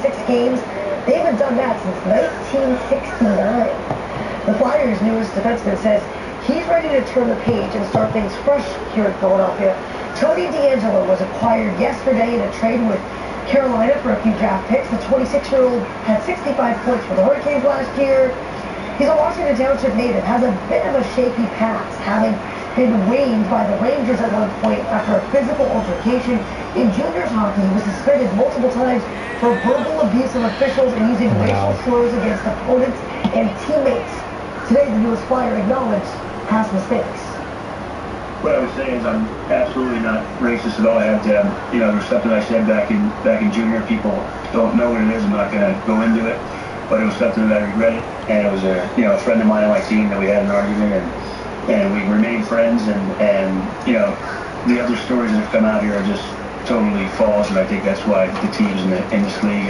6 games. They haven't done that since 1969. The Flyers' newest defenseman says he's ready to turn the page and start things fresh here in Philadelphia. Tony DeAngelo was acquired yesterday in a trade with Carolina for a few draft picks. The 26-year-old had 65 points for the Hurricanes last year. He's a Washington Township native, has a bit of a shaky past, having been waned by the Rangers at one point after a physical altercation. In juniors hockey, he was suspended multiple times for verbal abuse of officials and using racial slurs against opponents and teammates. Today, the newest Flyer acknowledged past mistakes. What I was saying is I'm absolutely not racist at all. I have to, there was something I said back in junior. People don't know what it is. I'm not going to go into it, but it was something that I regretted. And it was a friend of mine on my team that we had an argument, and we remained friends. And the other stories that have come out here are just totally false. And I think that's why the teams in this league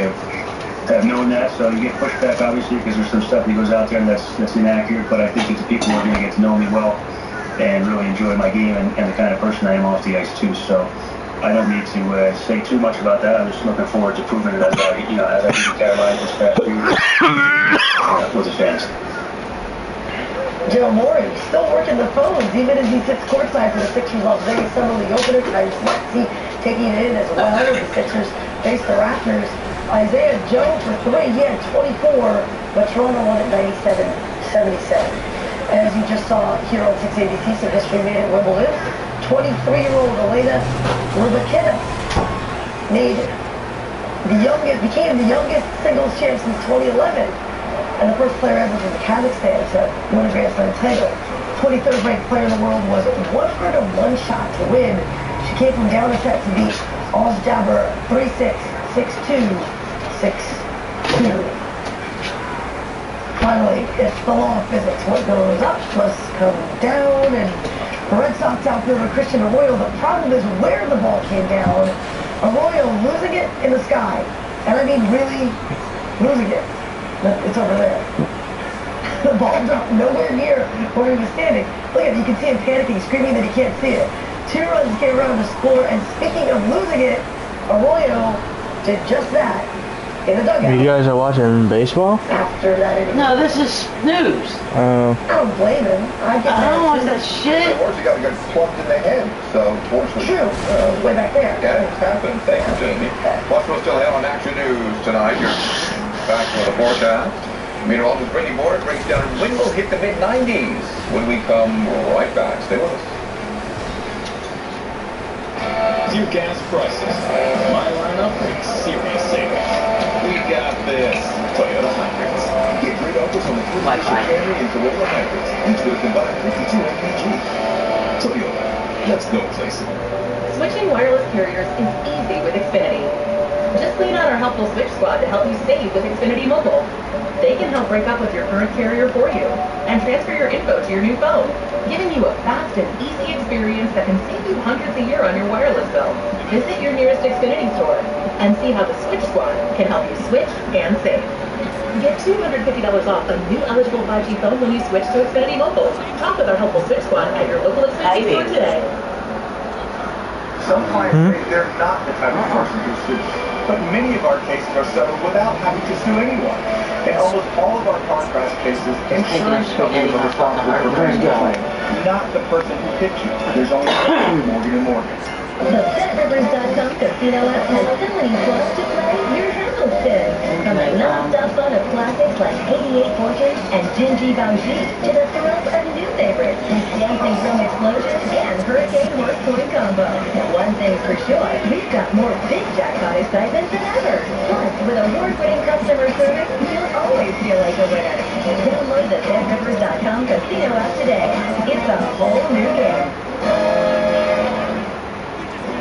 have known that. So you get pushback, obviously, because there's some stuff that goes out there that's inaccurate. But I think it's the people who are going to get to know me well and really enjoy my game and the kind of person I am off the ice too. So I don't need to say too much about that. I'm just looking forward to proving it as I did in Carolina this past year with the fans. Joe Morey still working the phones, even as he sits courtside for the Sixers Las Vegas Summer League opener. Tyrese Maxey taking it in as well. The Sixers face the Raptors. Isaiah Joe for 3, he had 24, but Toronto won at 97-77. As you just saw here on 6 ABC, some history made at Wimbledon. 23-year-old Elena Rybakina became the youngest singles champ since 2011, and the first player ever from Kazakhstan to win a Grand Slam title. 23rd ranked player in the world was 101 shot to win. She came from down a set to beat Ozjabber 3-6, 6-2, 6-2. Finally, it's the law of physics. What goes up must come down, and for Red Sox outfielder Christian Arroyo, the problem is where the ball came down. Arroyo losing it in the sky, and I mean really losing it. It's over there. The ball dropped nowhere near where he was standing. Look at it, you can see him panicking, screaming that he can't see it. 2 runs came around to score, and speaking of losing it, Arroyo did just that. In the dugout. You guys are watching baseball? After that inning. No, this is news. I don't blame him. I don't watch that shit. Unfortunately, got to get plugged in the head. So, fortunately. True. Way back there. Yeah, it's happened. Thank you, Jamie. Plus, we'll still have on Action News tonight. You're back for the forecast. Meteorologist Brittany Moore brings down wind will hit the mid-90s when we come right back. Stay with us. Your gas prices. My lineup makes serious savings. We got this. Toyota Hybrids. Get great offers on the full-size Camry and Toyota Hybrids. Each with a combined 52 mpg. Toyota. Let's go places. Switching wireless carriers is easy with Xfinity. Just lean on our helpful Switch Squad to help you save with Xfinity Mobile. They can help break up with your current carrier for you and transfer your info to your new phone, giving you a fast and easy experience that can save you hundreds a year on your wireless bill. Visit your nearest Xfinity store and see how the Switch Squad can help you switch and save. Get $250 off a new eligible 5G phone when you switch to Xfinity Mobile. Talk with our helpful Switch Squad at your local Xfinity store today. Some clients say they're not the type of person who sues, but many of our cases are settled without having to sue anyone. In almost all of our contract cases, insurance companies are responsible for paying the claim, not the person who hit you. There's only one Morgan & Morgan. The BetRivers.com casino app has so many slots to play, your head will spin. From the non-stop fun of classics like 88 Fortunes and Jinji Bougie to the thrills of new favorites, Dancing Chrome Explosions and Hurricane Horse Coin Combo. One thing's for sure, we've got more big jackpot excitement than ever. Plus, with award-winning customer service, you'll always feel like a winner. Download the BetRivers.com casino app today. It's a whole new game.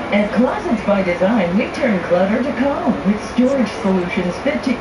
At Closets by Design, we turn clutter to calm with storage solutions fit to...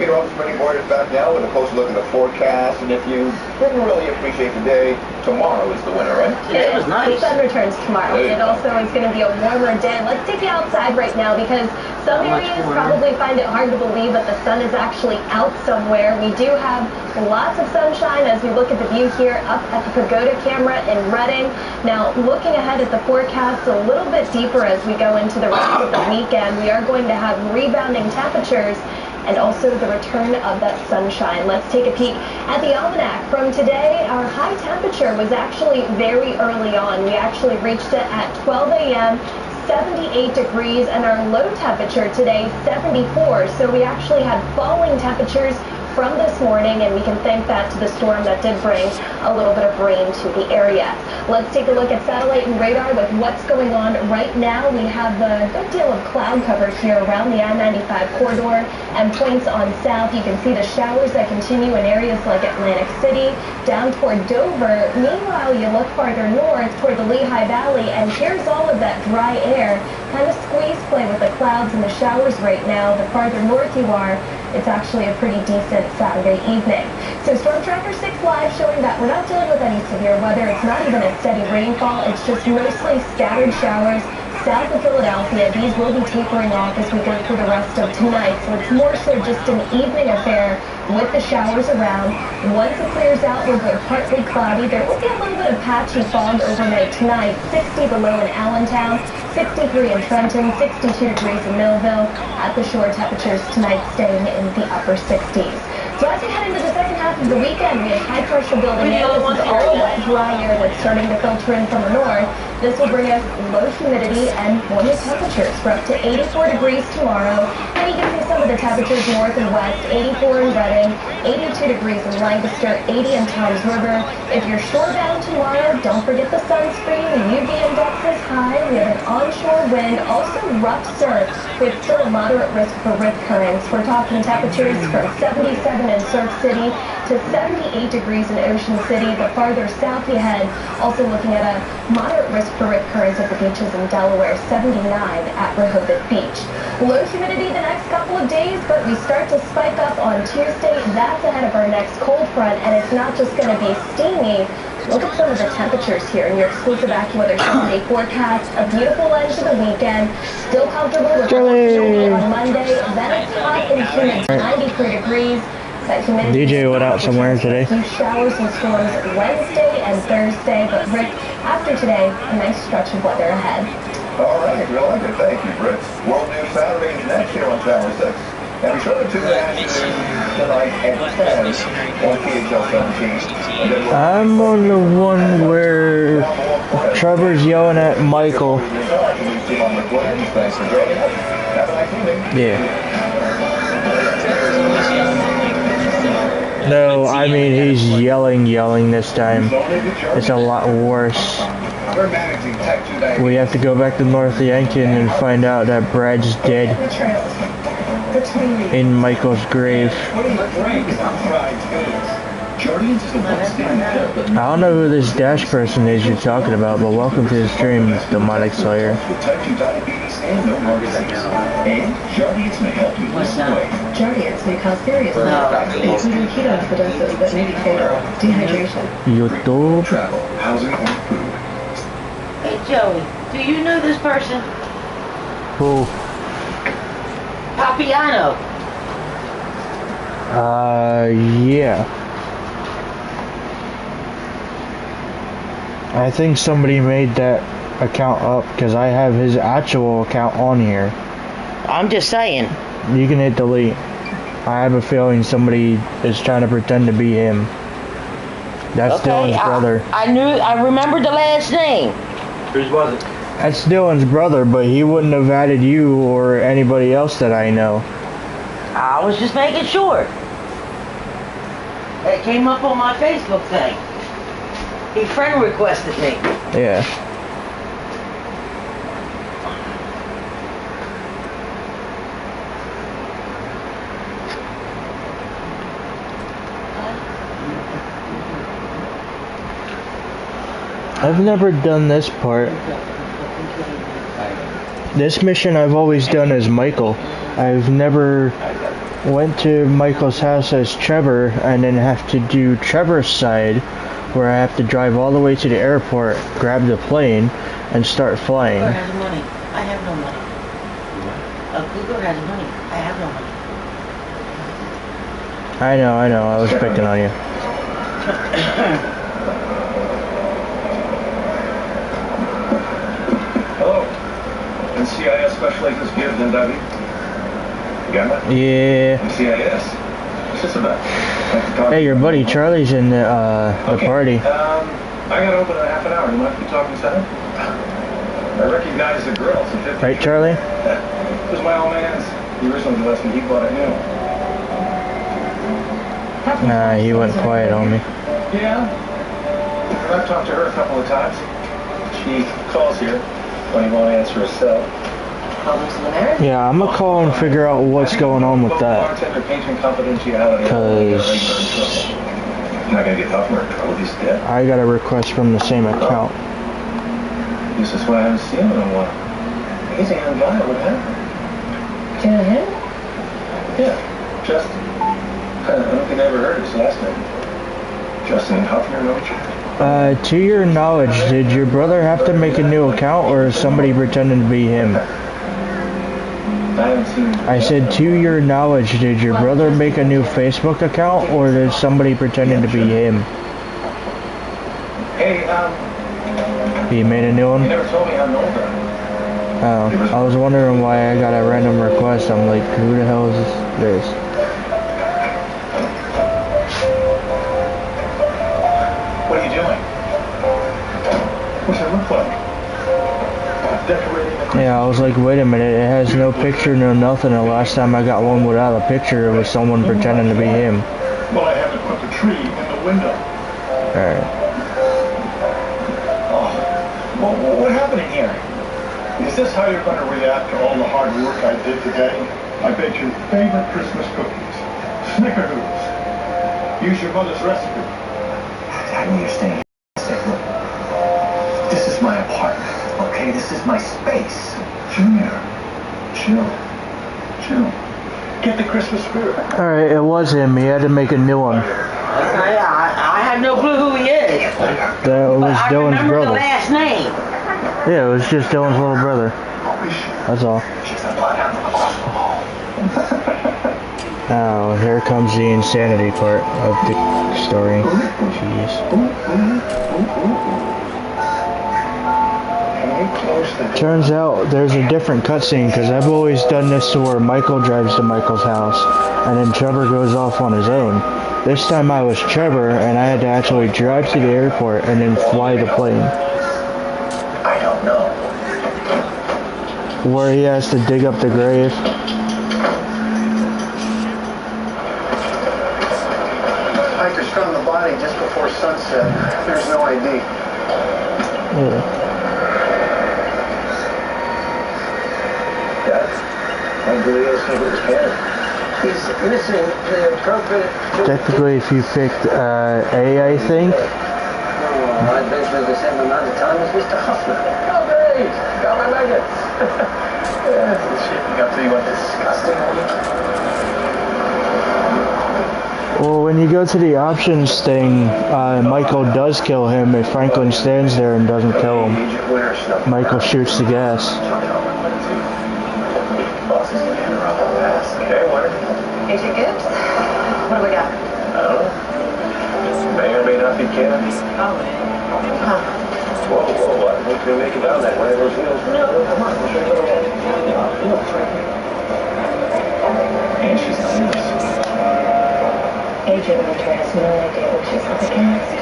Peter, all the springboard is back now with a closer look at the forecast. And if you didn't really appreciate the day, tomorrow is the winner, right? It was nice. The sun returns tomorrow. It also is going to be a warmer day. Let's take you outside right now because some areas probably find it hard to believe that the sun is actually out somewhere. We do have lots of sunshine as we look at the view here up at the Pagoda camera in Reading. Now, looking ahead at the forecast a little bit deeper as we go into the rest of the weekend, we are going to have rebounding temperatures and also the return of that sunshine. Let's take a peek at the almanac from today. Our high temperature was actually very early on. We actually reached it at 12 a.m. 78 degrees, and our low temperature today 74. So we actually had falling temperatures from this morning, and we can thank that to the storm that did bring a little bit of rain to the area. Let's take a look at satellite and radar with what's going on right now. We have a good deal of cloud cover here around the I-95 corridor and points on south. You can see the showers that continue in areas like Atlantic City, down toward Dover. Meanwhile, you look farther north toward the Lehigh Valley, and here's all of that dry air kind of squeeze play with the clouds and the showers right now. The farther north you are, it's actually a pretty decent Saturday evening. So Storm Tracker 6 Live showing that we're not dealing with any severe weather. It's not even a steady rainfall. It's just mostly scattered showers south of Philadelphia. These will be tapering off as we go through the rest of tonight. So it's more so just an evening affair with the showers around. Once it clears out, we'll go partly cloudy. There will be a little bit of patchy fog overnight tonight. 60 below in Allentown, 63 in Trenton, 62 degrees in Millville. At the shore, temperatures tonight staying in the upper 60s. So as we head into the second half of the weekend, we have high pressure building in. This is all wet, dry air that's starting to filter in from the north. This will bring us low humidity and warmer temperatures. We're up to 84 degrees tomorrow. And you can see some of the temperatures north and west. 84 in Reading, 82 degrees in Lancaster, 80 in Toms River. If you're shorebound tomorrow, don't forget the sunscreen. The UV index is high. We have an onshore wind, also rough surf with still a moderate risk for rip currents. We're talking temperatures from 77 in Surf City to 78 degrees in Ocean City. The farther south you head, also looking at a moderate risk for rip currents at the beaches in Delaware, 79 at Rehoboth Beach. Low humidity the next couple of days, but we start to spike up on Tuesday. That's ahead of our next cold front, and it's not just going to be steamy. Look at some of the temperatures here in your exclusive AccuWeather 7-day forecast. A beautiful end to the weekend. Still comfortable with on Monday. Then it's hot and humid, 93 degrees. DJ went out somewhere today. Few showers and storms Wednesday and Thursday, but Rick, after today, a nice stretch of weather ahead. All right, real good. Thank you, Britt. World News Saturday is next here on Channel 6. And be sure to tune in tonight at 10 on PHL 17. I'm on the one where Trevor's yelling at Michael. Thanks for joining us. Have a nice evening. Yeah. No, I mean he's yelling this time. It's a lot worse. We have to go back to North Yankton and find out that Brad's dead in Michael's grave. I don't know who this Dash person is you're talking about, but welcome to the stream, Demonic Slayer. Jardiance may cause serious including ketoacidosis that may be fatal, dehydration. YouTube. Hey Joey, do you know this person? Who? Papiano. Yeah. I think somebody made that account up because I have his actual account on here. I'm just saying. You can hit delete. I have a feeling somebody is trying to pretend to be him. That's Okay, Dylan's brother. I remembered the last name. Whose was it? That's Dylan's brother, but he wouldn't have added you or anybody else that I know. I was just making sure. It came up on my Facebook thing. He friend requested me. Yeah. I've never done this part. This mission I've always done as Michael. I've never went to Michael's house as Trevor and then have to do Trevor's side where I have to drive all the way to the airport, grab the plane, and start flying. Cougar has money. I have no money. Cougar has money. I have no money. I know. I was picking on you. Hello. NCIS Special Agents here, David. You got that? Yeah. NCIS. What's this about? Hey, your buddy Charlie's in the party. I got open in half an hour. You might be talking Senate. I recognize the girl. Right, Charlie? It was my old man's. He originally left me. He bought it new. Nah, he went quiet on me. Yeah. I've talked to her a couple of times. She calls here when he won't answer his cell. Yeah, I'm gonna call and figure out what's going on with that. Cause not gonna get Huffman in trouble. He's dead. I got a request from the same account. This is why I haven't seen him in a while. He's a young guy. What happened? him? Yeah, Justin. I don't think I ever heard his last name. Justin Huffner, no? To your knowledge, did your brother have to make a new account or is somebody pretending to be him? I said, to your knowledge, did your brother make a new Facebook account or is somebody pretending to be him? Hey, He made a new one? you never told me how old I am. Oh, I was wondering why I got a random request. I'm like, who the hell is this? What are you doing? What's it look like? Decorating the Yeah, I was like, wait a minute, it has no picture, no nothing. The last time I got one without a picture, it was someone pretending to be him. Well, I haven't put the tree in the window. Alright. Oh, well, what happened in here? Is this how you're going to react to all the hard work I did today? I baked your favorite Christmas cookies. Snickerdoodles. Use your mother's recipe. I don't understand. Look, this is my apartment, okay? This is my space. Junior, chill. Get the Christmas spirit. Alright, it was him. He had to make a new one. I have no clue who he is. That was I Dylan's remember brother. the last name. Yeah, it was just Dylan's little brother. That's all. Oh, here comes the insanity part of the story. Jeez. Turns out there's a different cutscene because I've always done this to where Michael drives to Michael's house and then Trevor goes off on his own. This time I was Trevor and I had to actually drive to the airport and then fly the plane. I don't know. Where he has to dig up the grave. Hikers found the body just before sunset. There's no ID. Yeah. I believe it was Ken. He's missing the appropriate... Technically, if you picked A, I think. Oh, I'd venture the same amount of time as Mr. Huffman. Oh, great! Got my nuggets! Yeah, it's shaping up to be what disgusting. Well, when you go to the options thing, Michael does kill him if Franklin stands there and doesn't kill him. Michael shoots the gas. Agent Gibbs? What do we got? I don't know. May or may not be Ken. Oh. Huh. Whoa, what? We're going to make it down that way. Those hills. No, come on. We'll show you the way. And she's not in this. Agent Winter has no idea what she's up against.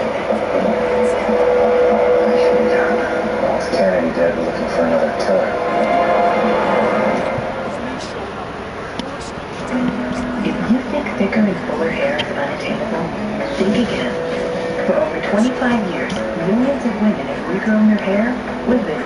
Kennedy dead. We're looking for another killer. If you think thicker and fuller hair is unattainable, think again. For over 25 years, millions of women have regrown their hair with it.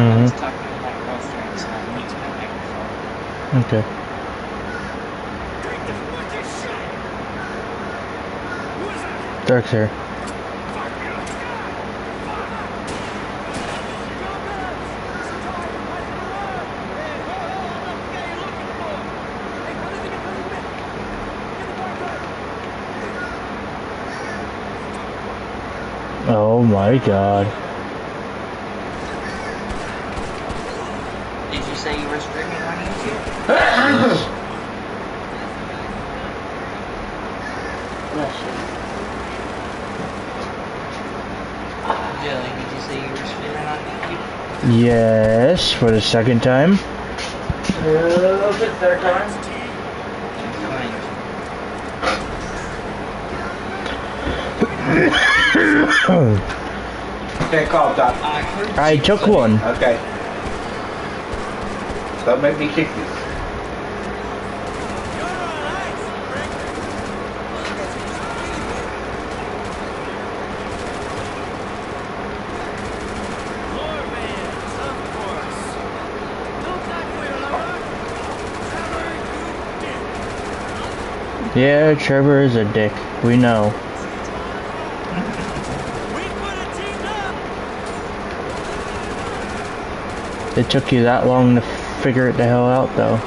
I was talking to that girl friend, so I muted my microphone. Okay. Dark's here. Oh my god. Did you say you were streaming on YouTube? Bless you. Joey, did you say you were streaming on YouTube? Yes, for the second time. For the third time? Okay, call, Doc. I took one. Okay. Don't make me kick this. Yeah, Trevor is a dick. We know. It took you that long to figure it the hell out, though.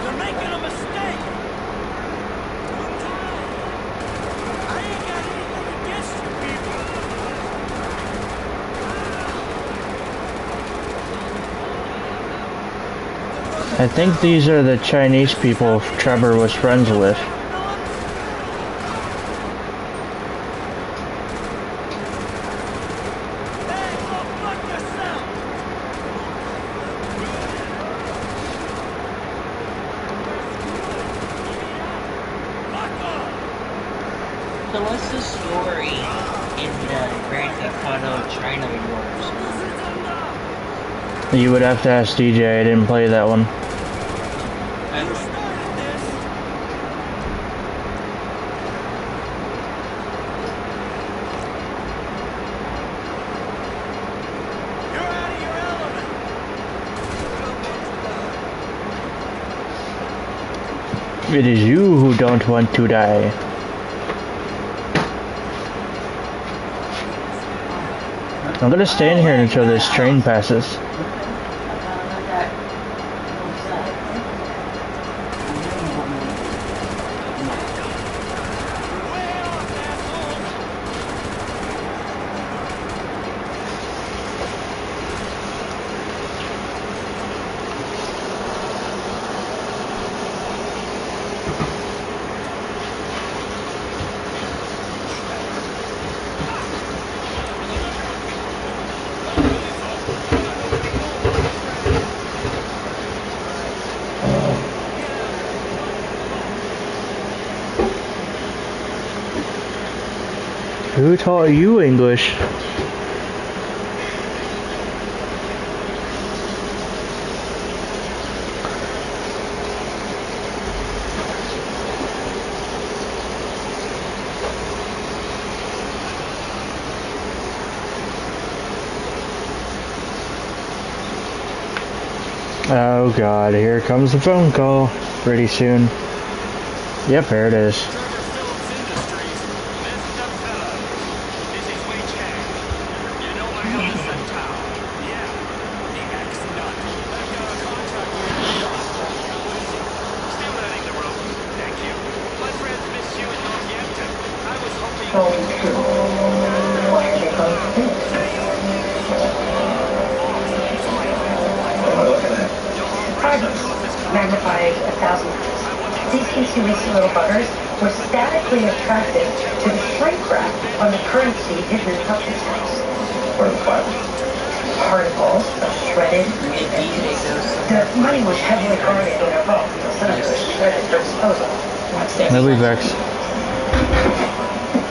You're making a mistake. I ain't got anything against you people. I think these are the Chinese people Trevor was friends with. So what's the story in the Grand Theft Auto China Wars? You would have to ask DJ, I didn't play that one. It is you who don't want to die. I'm gonna stand here until this train passes. Who taught you English? Oh god, here comes the phone call pretty soon. Yep, there it is. Magnified 1,000 times. These consumer little buggers were statically attracted to the shrink wrap on the currency hidden in Hudson's house. Or the what? Particles of shredded The money was heavily guarded in a vault until some of it was shredded for disposal. I'll be back.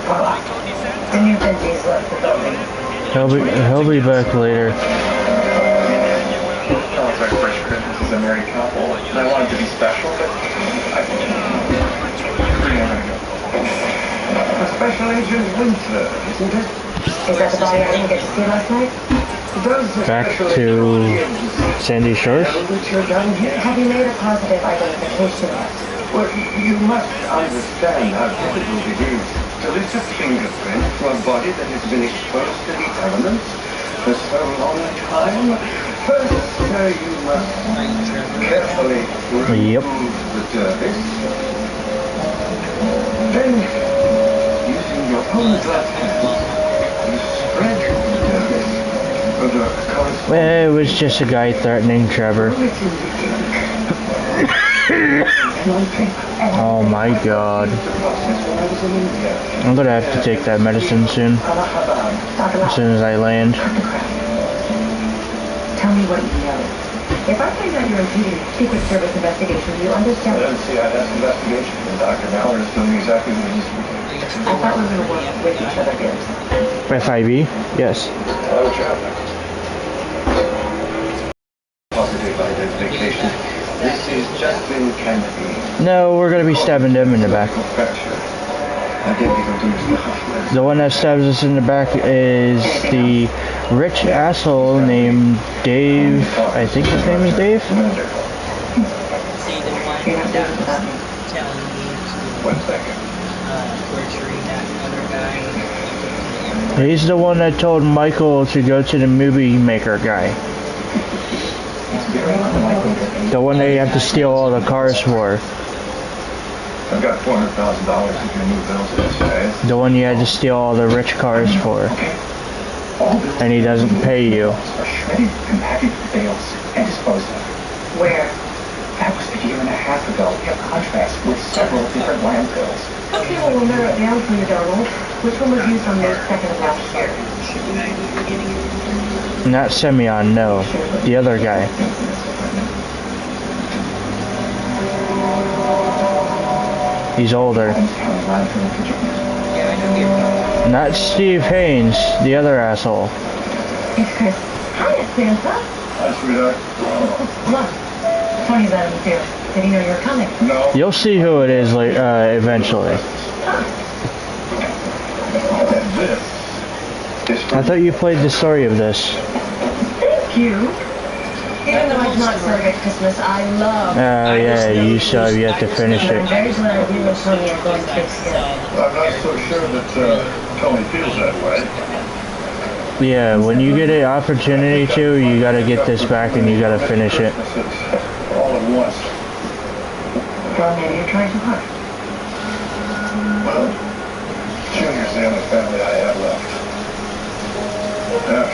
Voila. The new Benji's left the building. He'll be back later. Sounds like Fresh Christmas is a married couple. And I wanted to be special, but I think I'm gonna go. Special Agent Winter, isn't it? Is that the body I didn't get to see last night? Does the Back Special to Agent Sandy Shores. know that you're done here? Have you made a positive identification yet? Well, you must understand how difficult it is to lift a fingerprint from a body that has been exposed to the elements for so long a time. First, you must carefully remove the dermis. Then, using your own gloved hands, you spread the dermis over a corresponding... Well, it was just a guy threatening Trevor. Oh my god. I'm gonna have to take that medicine soon. As soon as I land. Tell me what you know. If I find out you're impeding Secret Service investigation, do you understand? I don't see how that's investigation. Dr. Mallard is doing exactly what he's doing. I thought we were going to work with each other here. FIB? Yes. Hello, traffic. Positive identification. This is Justin Kennedy. No, we're gonna be stabbing them in the back. The one that stabs us in the back is the rich asshole named Dave. I think his name is Dave. See the one that was telling me to 1 second. torture that other guy. He's the one that told Michael to go to the movie maker guy. The one they have to steal all the cars for. I've got $400,000 if you move bills this way. The one you had to steal all the rich cars for. And he doesn't pay you. Are shredded and packaged bales and disposed of. Where? That was a year and a half ago. We have contracts with several different landfills. Okay, well, we'll narrow it down for you, Donald. Which one was used on May 2nd of last year? Not Semyon, no. The other guy. He's older. Not Steve Haynes, the other asshole. It's Chris. Hi, Santa. Hi, sweetheart. Look, Tony's at him too. Did he know you were coming? No. You'll see who it is eventually. I thought you played the story of this. Thank you. Even though I've not celebrated Christmas, I love... Oh yeah, you still have yet to finish I'm it. very glad you and Tony are going to fix it. I'm not so sure that Tony feels that way. Yeah, when you get an opportunity to, you gotta get this back and you gotta finish it. All at once. Well, maybe you're trying too hard. Well, Junior's the only family I have left.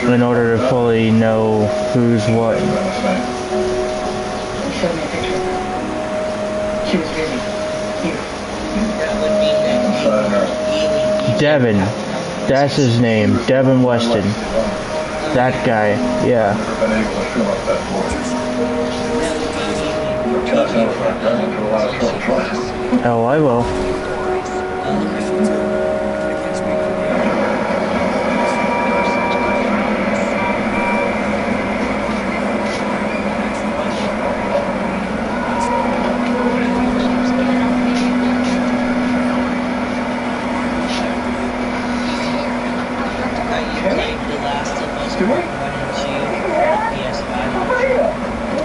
In order to fully know who's what. You showed me a picture of her. She was busy. You. That would mean that Devin. That's his name. Devin Weston. That guy. Yeah. Oh, I will.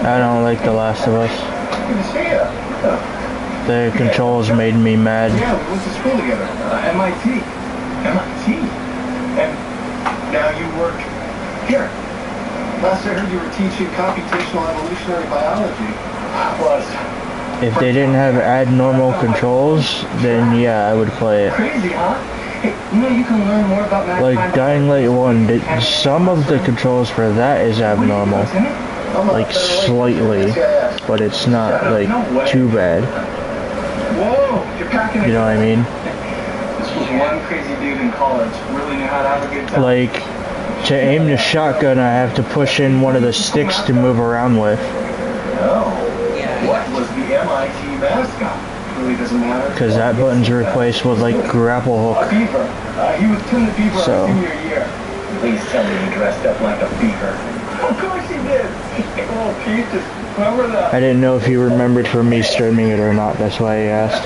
I don't like The Last of Us. The controls made me mad. Yeah, we went to school together. MIT. MIT? And now you work here. Last I heard you were teaching computational evolutionary biology. Was. If they didn't have abnormal controls, then yeah, I would play it. Crazy, huh? Hey, you know you can learn more about math. Like Dying Light 1, some of the controls for that is abnormal. Like slightly, but it's not like too bad. Whoa, you're packing it. You know what I mean? This was one crazy dude in college. Really knew how to have a good time. Like, to aim the shotgun, I have to push in one of the sticks to move around with. Oh, what was the MIT mascot? Really doesn't matter. Because that button's replaced with like grapple hook. Beaver. He was Tim the Beaver So. our senior year. Please tell me he dressed up like a beaver. Of course he did. Oh, Jesus. Remember that? I didn't know if you remembered from me streaming it or not, that's why I asked.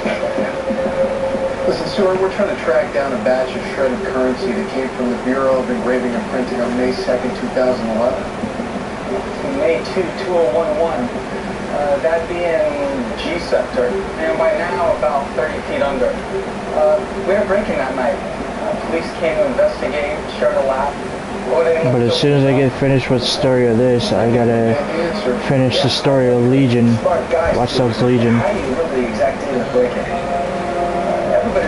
Listen, Stuart, we're trying to track down a batch of shredded currency that came from the Bureau of Engraving and Printing on May 2nd, 2011. May 2, 2011. That'd be in G sector, and by now about 30 feet under. We had a break-in that night. Police came to investigate, shared a lap. But as soon as I get finished with the story of this, I gotta finish the story of Legion, Watch Dogs Legion.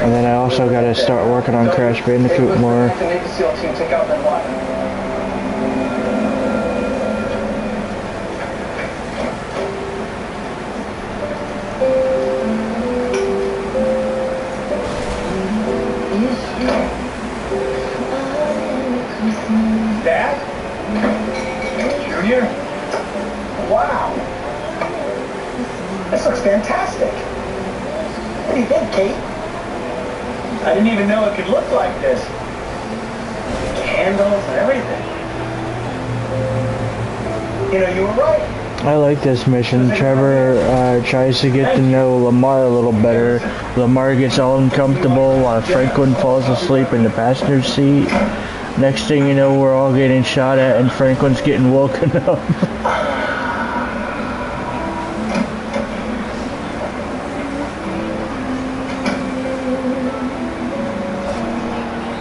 And then I also gotta start working on Crash Bandicoot more. Dad? Junior? Wow. This looks fantastic. What do you think, Kate? I didn't even know it could look like this. Candles and everything. You know, you were right. I like this mission. Trevor tries to get to know Lamar a little better. Lamar gets all uncomfortable while Franklin falls asleep in the passenger seat. Next thing you know, we're all getting shot at and Franklin's getting woken up.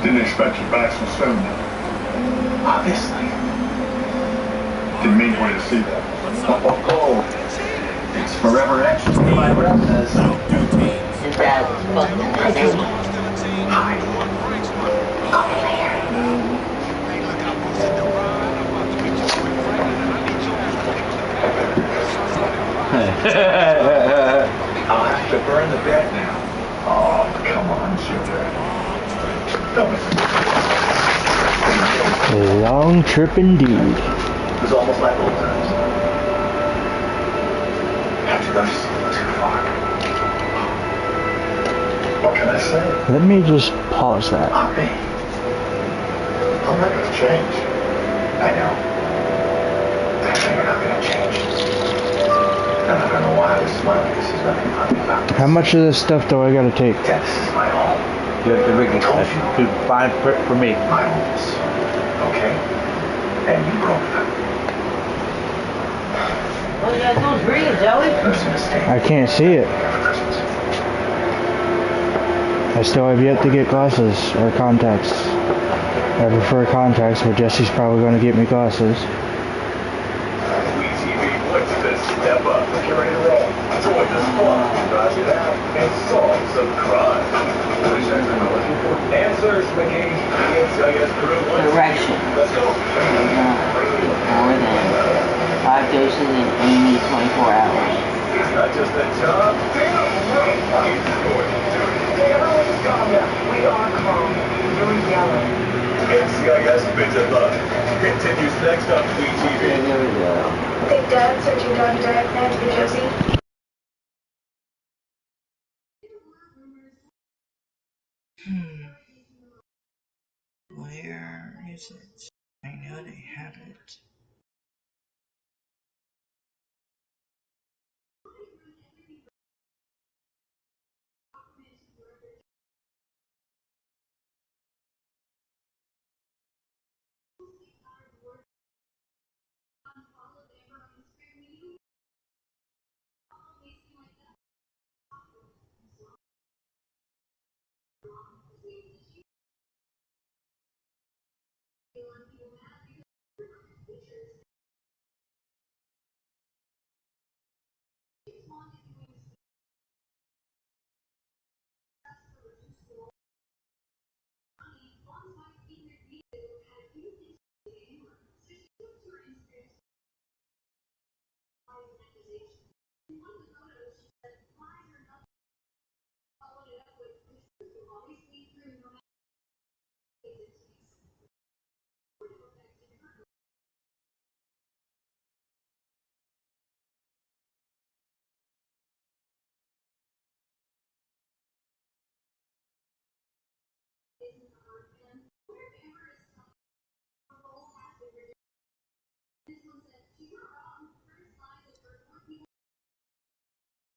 Didn't expect you back so soon. Obviously. Didn't mean for you to see that. Oh, it's forever extra. My rep says. His dad was fucking insane. Hi. I'll have to burn the bed now. Oh, come on, sugar. A long trip indeed. It was almost like old times. Have to go just a little too far. What can I say? Let me just pause that. Not me. I'm not going to change. I know. You're not going to change. And I don't know why I was smiling. This is nothing funny about this. How much of this stuff do I gotta take? Yeah, this is my home. You have to make it to find for me. My rules. Okay? And you broke them. All you gotta do is read it, Joey. It was a mistake. I can't see it. I still have yet to get glasses or contacts. I prefer contacts, but Jesse's probably going to get me glasses. What's this? Step up. Get ready to roll. Join the squad. Roger that. And solve some crime. What exactly am I looking for? Answers, Mickey. Correction. Let's go. More than 5 doses in 24 hours. It's not just a job. Everyone's calm now. We are calm. You're yelling. NCIS Vision Love continues next on Tweet TV. There we go. Big Dad searching Doggy Diaphragm for Josie. Where is it? I know they have it.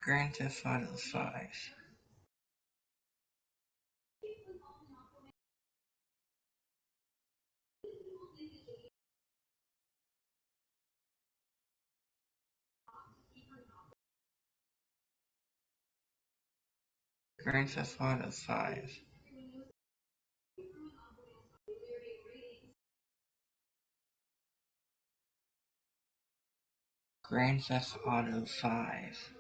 Grand Theft Auto 5. Grand Theft Auto 5. Grand Theft Auto 5.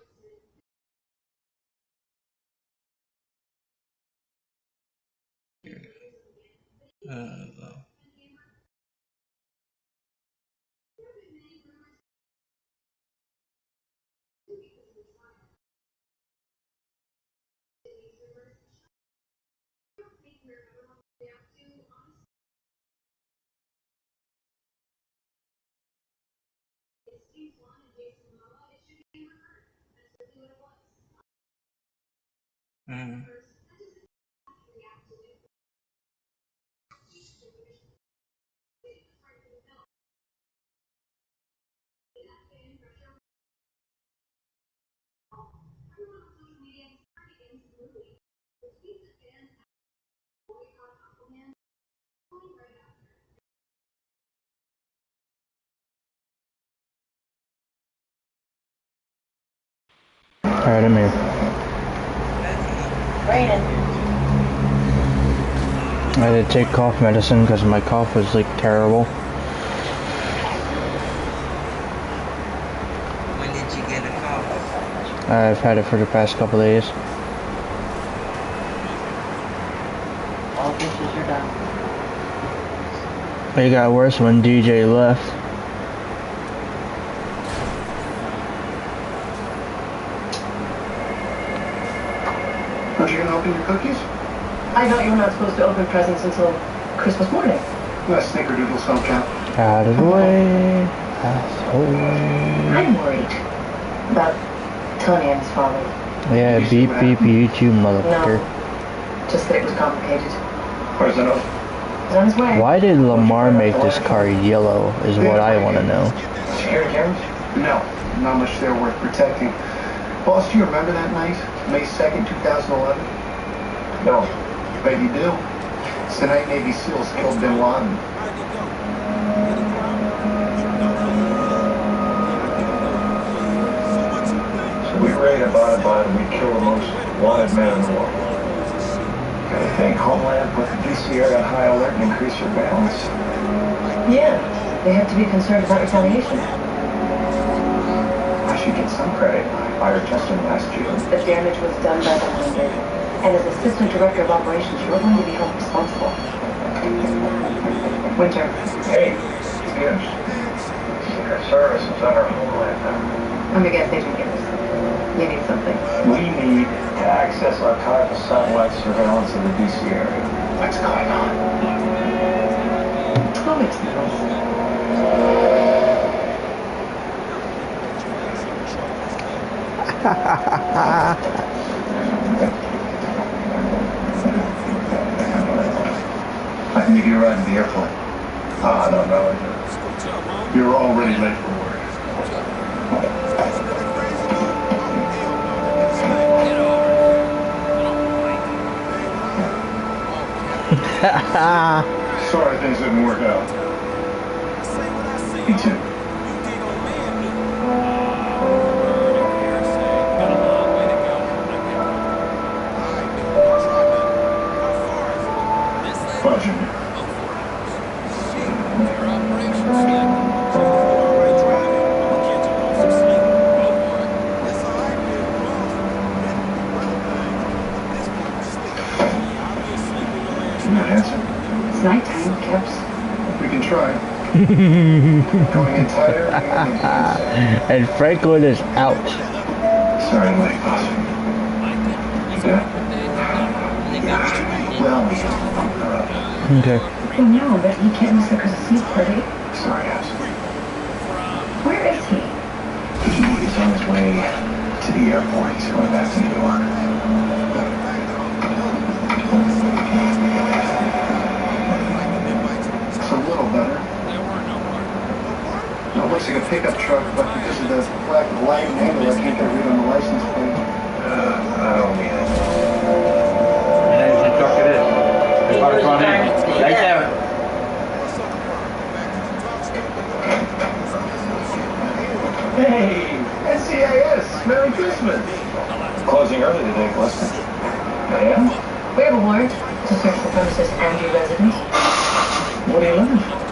Alright, I'm here. Raining. I had to take cough medicine because my cough was like terrible. When did you get a cough? I've had it for the past couple days. All dishes are done. It got worse when DJ left. Aren't you gonna open your cookies? I thought you were not supposed to open presents until Christmas morning. No, snickerdoodles don't count. Out of the way. Asshole. I'm worried about Tony and his father. Yeah, beep beep you too, motherfucker. No, just that it was complicated. Where's the note? He's on his way. Why did Lamar make this car yellow is what I want to know. Security cameras? No, not much there worth protecting. Boss, do you remember that night? May 2nd, 2011? No. Bet you do. It's the night Navy SEALs killed Bin Laden. So we raided Abbottabad and we killed the most wanted man in the world. I think Homeland put the DC area on high alert and increase surveillance. Yeah, they have to be concerned about retaliation. I should get some credit. I fired Justin last June. The damage was done by the 100. And as Assistant Director of Operations, you're going to be held responsible. Winter. Hey, Gibbs. Secret Service is under Homeland now. Let me guess, Agent Gibbs. You need something. We need to access archival satellite surveillance of the DC area. What's going on? Comics noise. I can give you a ride to the airport. No. You're already late for work. Sorry things didn't work out. Me too. Budget. It's nighttime, Caps. We can try. Going in tighter. And Franklin is out. Sorry, late, boss. Yeah. Well, we can pump her up. Okay. Oh no, but he can't miss the Christmas Eve party. Sorry, House. Where is he? He's on his way to the airport. He's going back to New York. It's a little better. Now, it looks like a pickup truck, but because of the lack of light and angle, I can't get a read on the license plate. I don't mean it. And the truck it is. It's about to run in. Right there. Hey, NCIS, Merry Christmas. Closing early today, Gluston. I am? We have a warrant to search the premises and your residence. What are you looking for?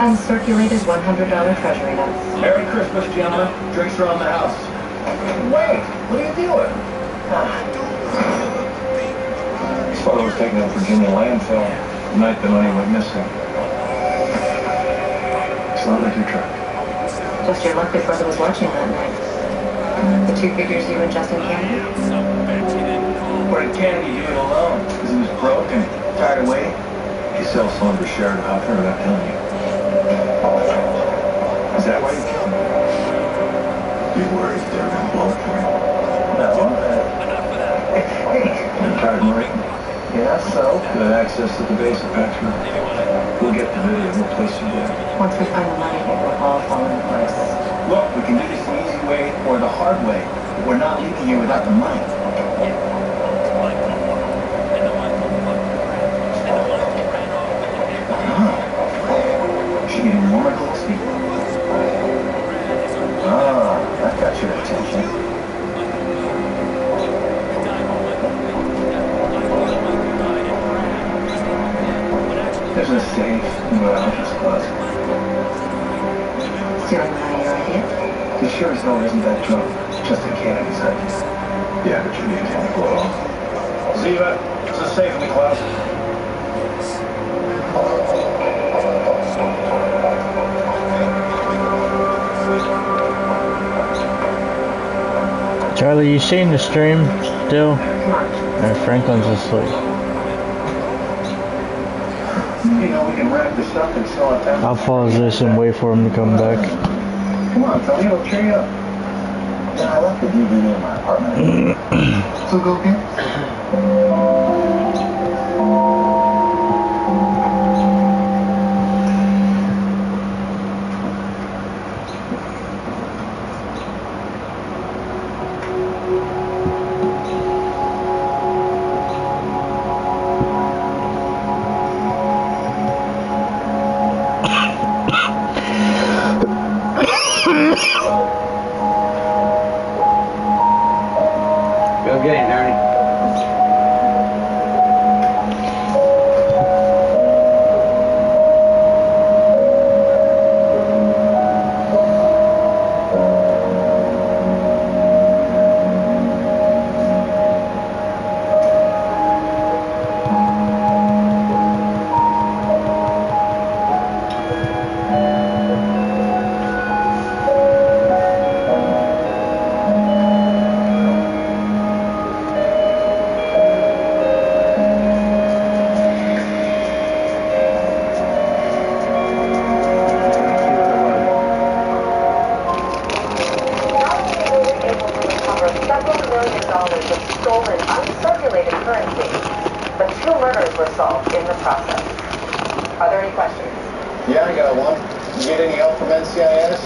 Uncirculated $100 treasury notes. Merry Christmas, gentlemen. Drinks are on the house. Wait, what are you doing? This photo was taken in Virginia landfill the night the money went missing. It's not like your truck. Just your luck his brother was watching that night. The two figures you and Justin Kennedy? What did Kennedy do it alone? Because he was broke and tired of waiting? He sells some for Sheridan Hopper without telling you. Is that why you killed him? You worried they were going to blow it for him? No. I'm tired of waiting. Yeah, so? Got access to the base of Patrick. We'll get the video and we'll place you there. Once we find the money, it will all fall into place. Look, we can do this the easy way or the hard way. But we're not leaving here without the money. She getting warmer, Gillespie? Ah, that got your attention. There's a safe in my office closet. Stealing the money, your idea? You sure as hell isn't that drunk? Just a Kennedy's idea. Yeah, but you need to blow it off. Ziva, there's a safe in the closet. Charlie, you seen the stream still? Franklin's asleep. You know, we can wrap this up and sell it down. I'll pause this and wait for him to come back. Come on, Tony, it'll cheer you up. Yeah, I left the DVD in my apartment. So go get it. Go get him, Ernie. Several $1 million of stolen, uncirculated currency, but 2 murders were solved in the process. Are there any questions? Yeah, I got one. You get any help from NCIS?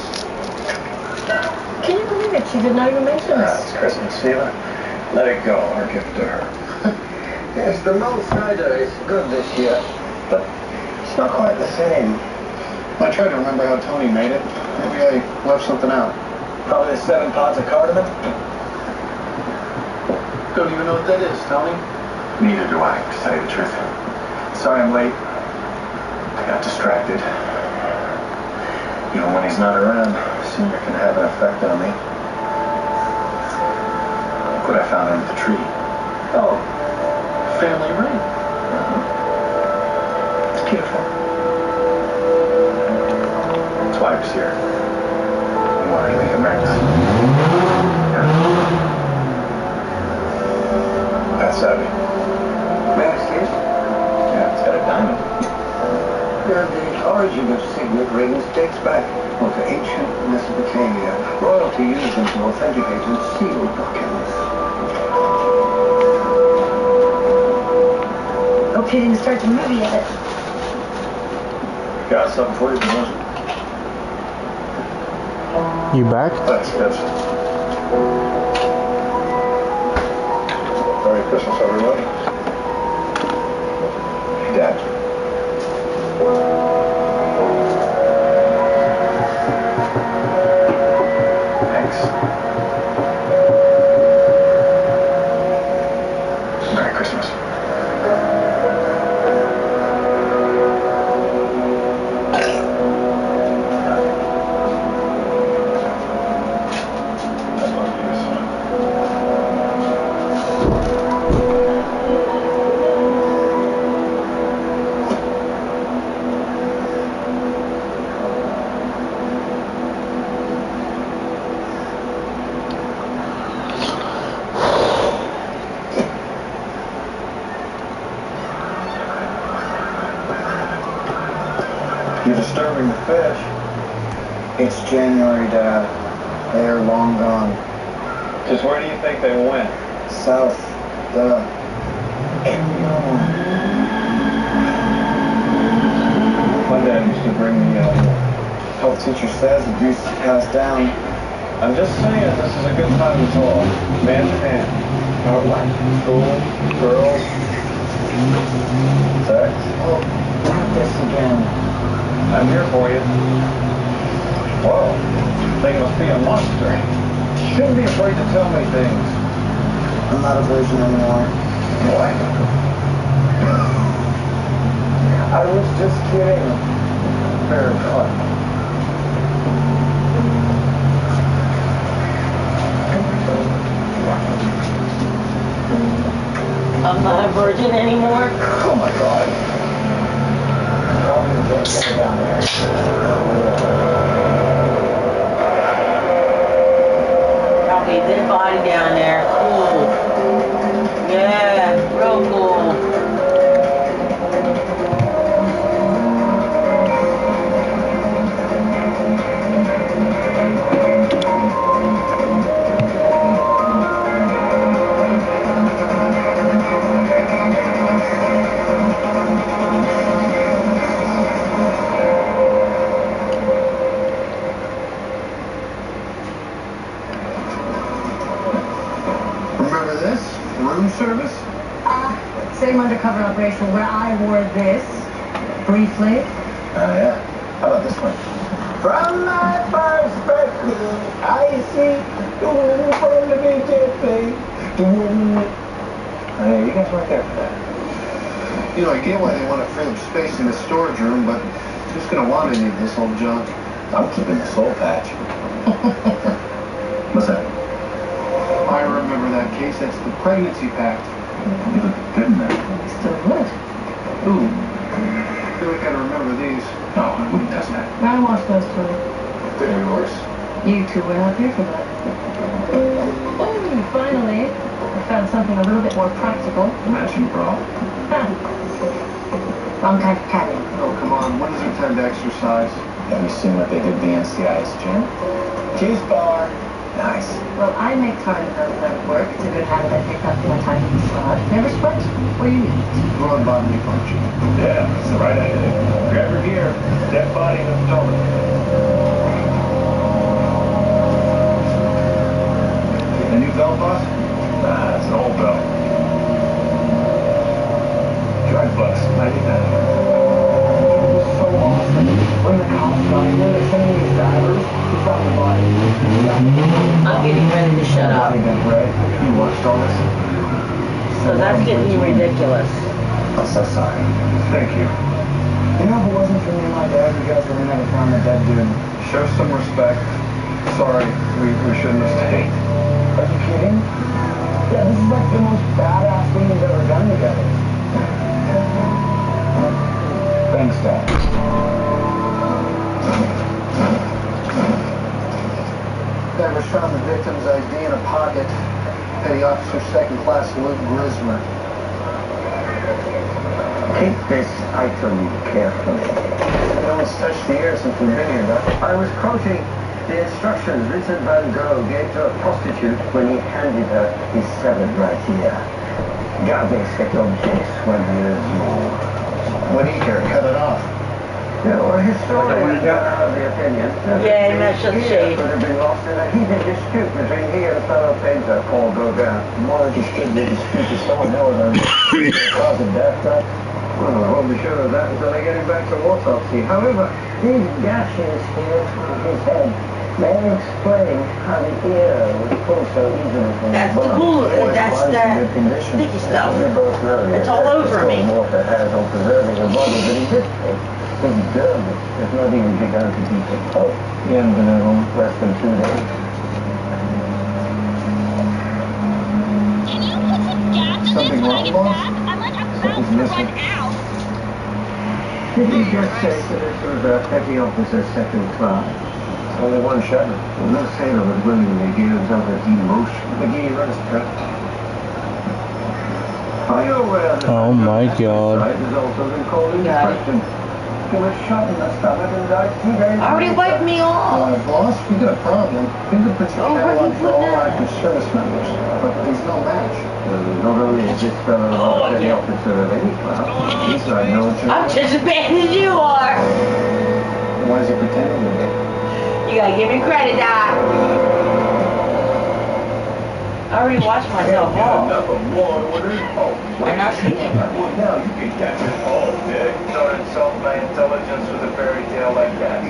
Can you believe it? She did not even mention us. It's Christmas, Sheila. Let it go. Our gift to her. Yes, the Mount Cider is good this year, but it's not quite the same. I tried to remember how Tony made it. Maybe I left something out. Probably the 7 pods of cardamom. Don't even know what that is, Tony. Neither do I, to tell you the truth. Sorry I'm late. I got distracted. Even when he's not around, Senior can have an effect on me. Look what I found under the tree. Oh, family ring. It's beautiful. That's why I was here. I wanted to make amends. That's savvy. May I see it? Yeah, it's got a diamond. The origin of signet rings dates back to ancient Mesopotamia. Royalty used them to authenticate and seal documents. Okay, didn't start the movie yet. Got something for you, boys? You back? That's Merry Christmas, everybody. Hey, Dad. Thanks. disturbing the fish. It's January, Dad. They are long gone. Just where do you think they went? South. My dad used to bring me out here. Health teacher says abuse is passed down. I'm just saying, this is a good time to talk. Man to man. About what? School, girls, sex. Oh, not this again. I'm here for you. Whoa, they must be a monster. Shouldn't be afraid to tell me things. I'm not a virgin anymore. What? I was just kidding. Fair enough. I'm not a virgin anymore. Oh my God. Down there. Probably dead body down there. Cool. Yeah, real cool. Remember this? Room service? Same undercover operation where I wore this briefly. Yeah. How about this one? From my perspective, I see the woman from the BJP. Hey, you guys weren't there for that. You know, I get why they want to free up space in the storage room, but who's going to want any of this old junk? I'm keeping the soul patch. What's that? I remember that case. That's the pregnancy pact. You look good in that. Still good. Ooh. I feel like I remember these. No, I wouldn't touch that. I watched those two. They're yours. You two were not here for that. Oh, finally, I found something a little bit more practical. Matching bra. Wrong kind of padding. Oh, come on. When is it time to exercise? Have you seen what they did to the NCIS gym? Cheese bar. Nice. Well, I make time at work. It's a good habit I picked up in my time in the squad. Never sweat or you eat. Go on bodily function. Yeah, that's the right idea. Grab her gear. Dead body in the Potomac. A new belt, boss? Nah, it's an old belt. Drug bust, 99. It was so awesome. When the cops got here, they sent these divers to find the body. I'm getting ready to shut up. Body been red. You watched all this? So that's getting ridiculous. I'm so sorry. Thank you. You know, if it wasn't for me and my dad, you guys would have never found the dead dude. Show some respect. Sorry, we shouldn't have stayed. Are you kidding? Yeah, this is like the most badass thing we've ever done together. Thanks, Dad. Never found the victim's ID in a pocket. Petty Officer Second Class Luke Grismer. Keep this item carefully. No one's touched the air since we've been here, Doc. I was quoting the instructions Vincent Van Gogh gave to a prostitute when he handed her his severed right ear. Gardez cet objet soigneusement. What do you care? Cut it off. You know, a historian are of the opinion that Yeah, the that's just ear shade. could have been lost in a heated dispute between he and a fellow painter, Paul Gauguin. More interested in the dispute is someone else than the cause of death, Doc. Well, I won't be sure of that until I get him back to autopsy. However, these gashes here on his head may explain how the ear was pulled so easily from That's the the body. glue. Boy, That's it was in that good condition. sticky stuff. We both know It's that all over me. water has on preserving a body, but in this case, his dermis has not even begun to decompose. He hasn't been at home less than 2 days. Something wrong, boss? Something's missing. Did you just say that this was a petty officer second class? Only one shutter. Well, no sailor would willingly give himself a demotion. McGee, run us through. Are you aware that Oh my God. suicide has also been called into Got it. question? He was shot in the stomach and died 2 days Already later. wiped me off. Boss, we got a problem. Fingerprints are Oh, where's cataloged he for all putting that? active service members, but there's no match. Not only is this fellow not a petty officer of any class, he's got no job. I'm just as bad as you are. Why is he pretending to be? You gotta give me credit, Doc. I already watched myself off. Why not see it? Well, now you can catch it all, Dick. Don't insult my intelligence with a fairy tale like that.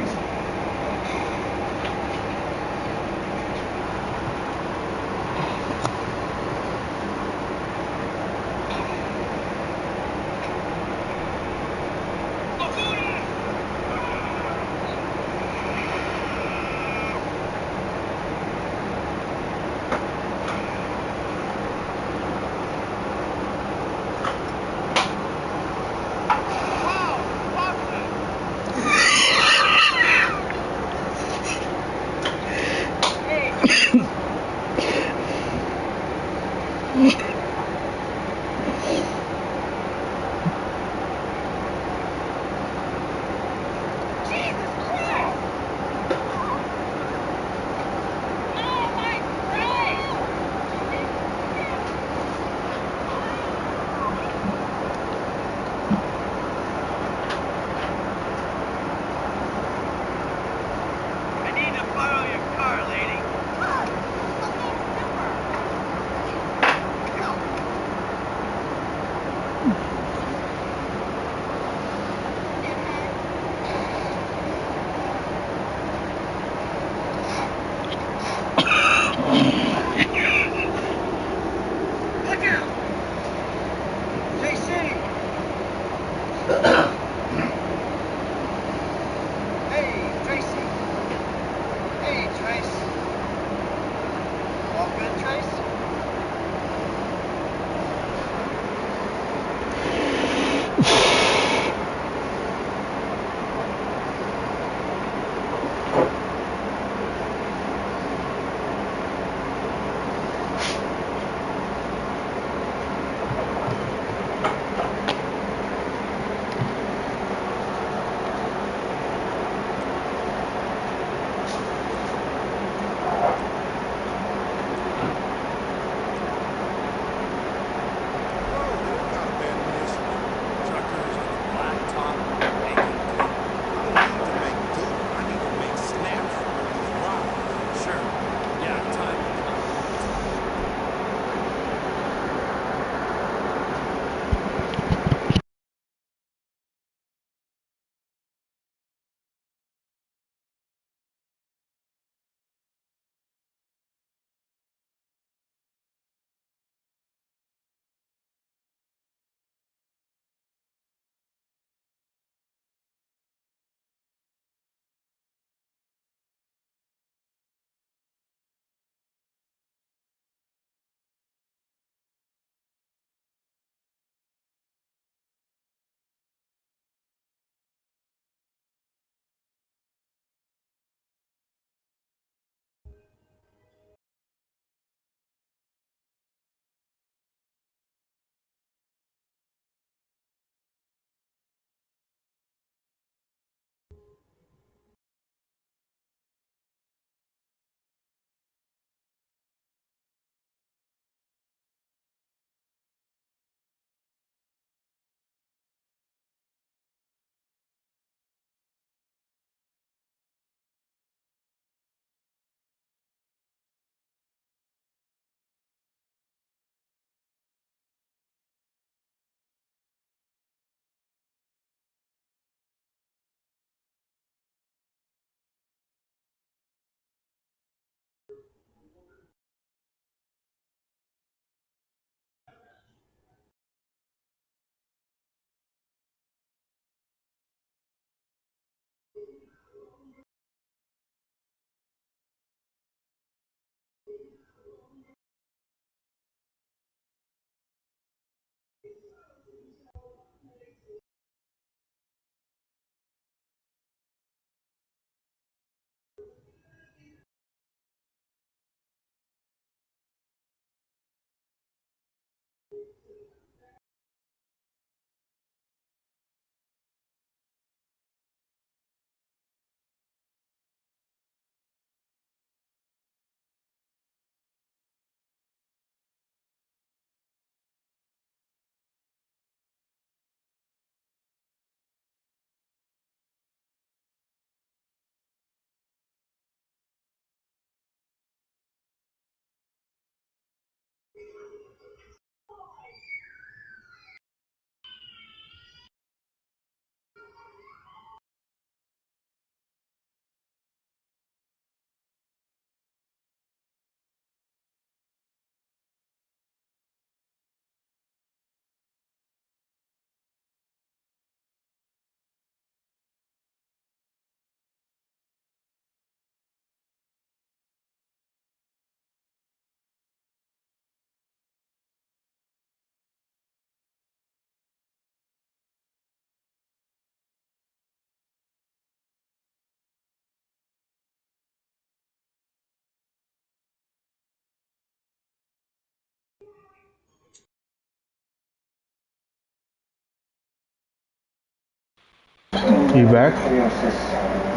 You back?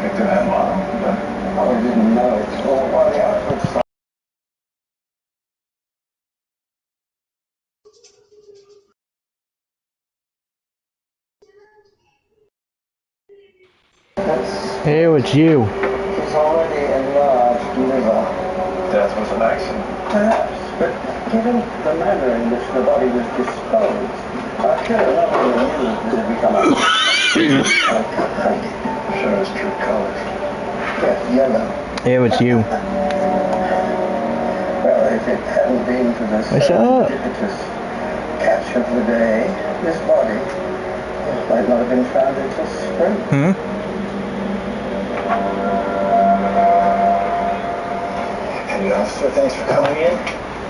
Victor had one, but I didn't know it. Well, while the outfit's Hey, it's you. He's already enlarged liver. Death was an accident. Perhaps, but given the manner in which the body was disposed, I could have not only knew it had become a sure it's true colors. Yes, yellow. Hey, it's you. Well, if it hadn't been for the What's up? serendipitous catch of the day, this body might not have been found until spring. Hey, officer, thanks for coming in.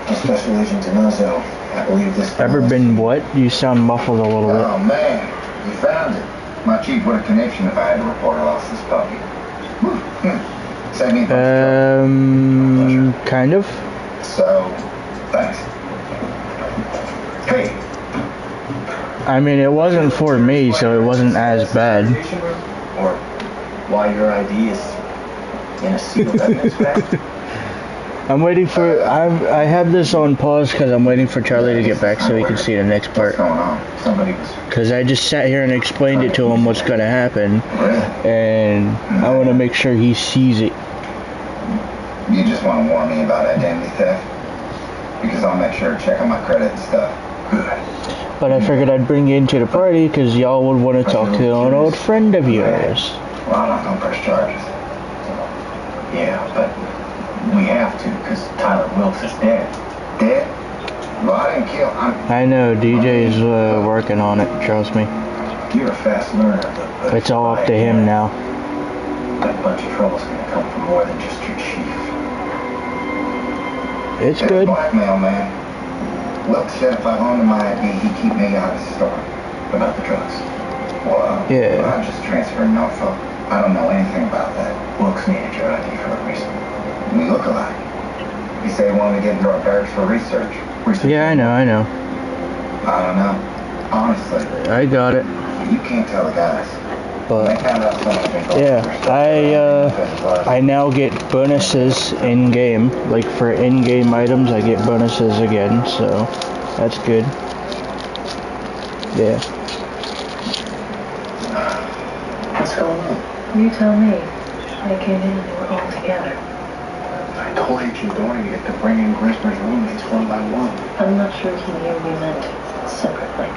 I'm Special Agent Donazo. I believe this... Ever been what? You sound muffled a little bit. Oh, man. You found it. My chief would have conniption if I had to report I lost this puppy. Save me a bunch of trouble. Kind of. So, thanks. Hey. I mean, it wasn't for me, so it wasn't as bad. Or why your ID is in a sealed evidence bag. I'm waiting for... I have this on pause because I'm waiting for Charlie to get back so he can see the next part. Because I just sat here and explained it to him what's going to happen. And I want to make sure he sees it. You just want to warn me about identity theft? Because I'll make sure to check on my credit and stuff. Good. But I figured I'd bring you into the party because y'all would want to talk to an old friend of yours. Well, I'm not going to press charges. Yeah, but we have to because Tyler Wilkes is dead. Dead? Well, I didn't kill him. I know, DJ's working on it, trust me. You're a fast learner. But it's all up to him now. That bunch of trouble's going to come from more than just your chief. It's good. Blackmail, man. Wilkes said if I loaned him my ID, he'd keep me out of the story about the drugs. Well, yeah. I'm just transferring info. I don't know anything about that. Wilkes needed your ID for a reason. We look alike. He said he wanted to get into our barracks for research. Yeah, I know. I don't know. Honestly. I got it. You can't tell the guys. But yeah, I now get bonuses in game. Like for in-game items, I get bonuses again, so that's good. Yeah. What's going on? You tell me. I came in and they were all together. I told Agent Doherty to bring in Grismer's roommates one by one. I'm not sure he knew we meant separately.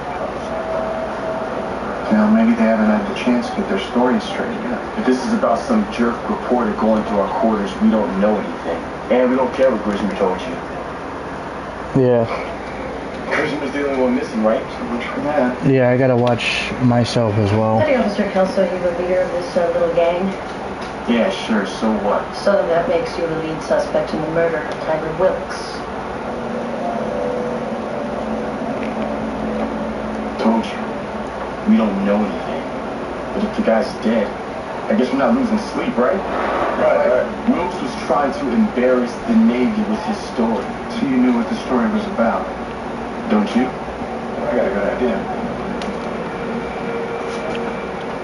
Now, maybe they haven't had the chance to get their stories straight yet. If this is about some jerk reporter going to our quarters, we don't know anything. And we don't care what Grismer told you. Yeah. Grismer's the only one missing, right? So much for that. Yeah, I gotta watch myself as well. Petty Officer Kelso, you're the leader of this little gang. Yeah, sure, so what? So that makes you the lead suspect in the murder of Tyler Wilkes. Told you. We don't know anything. But if the guy's dead, I guess we're not losing sleep, right? Right. Wilkes was trying to embarrass the Navy with his story. So you knew what the story was about, don't you? I got a good idea.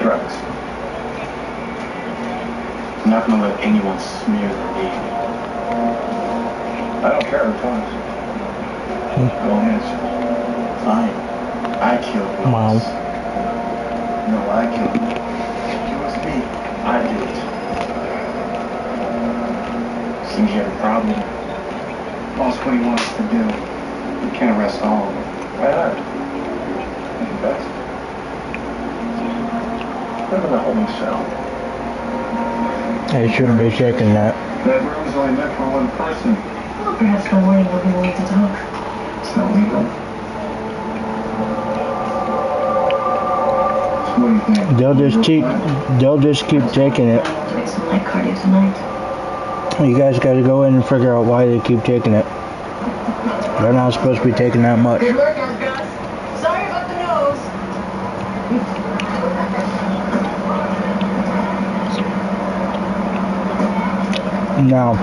Drugs. I'm not going to let anyone smear the Navy. I don't care who talks. Don't answer. Fine. I killed Wilkes. Wow. No, I killed him. It was me. I did it. Seems you have a problem. Boss, what he wants to do. You can't arrest all of them. Why not? That's best. Live in a holding cell. I shouldn't be checking that. That room's only meant for one person. Well, perhaps no morning we'll be willing to talk. It's not legal. What do you think? They'll just keep taking it. Doing some light cardio tonight. You guys gotta go in and figure out why they keep taking it. They're not supposed to be taking that much. Good work, guys. Sorry about the nose. Now,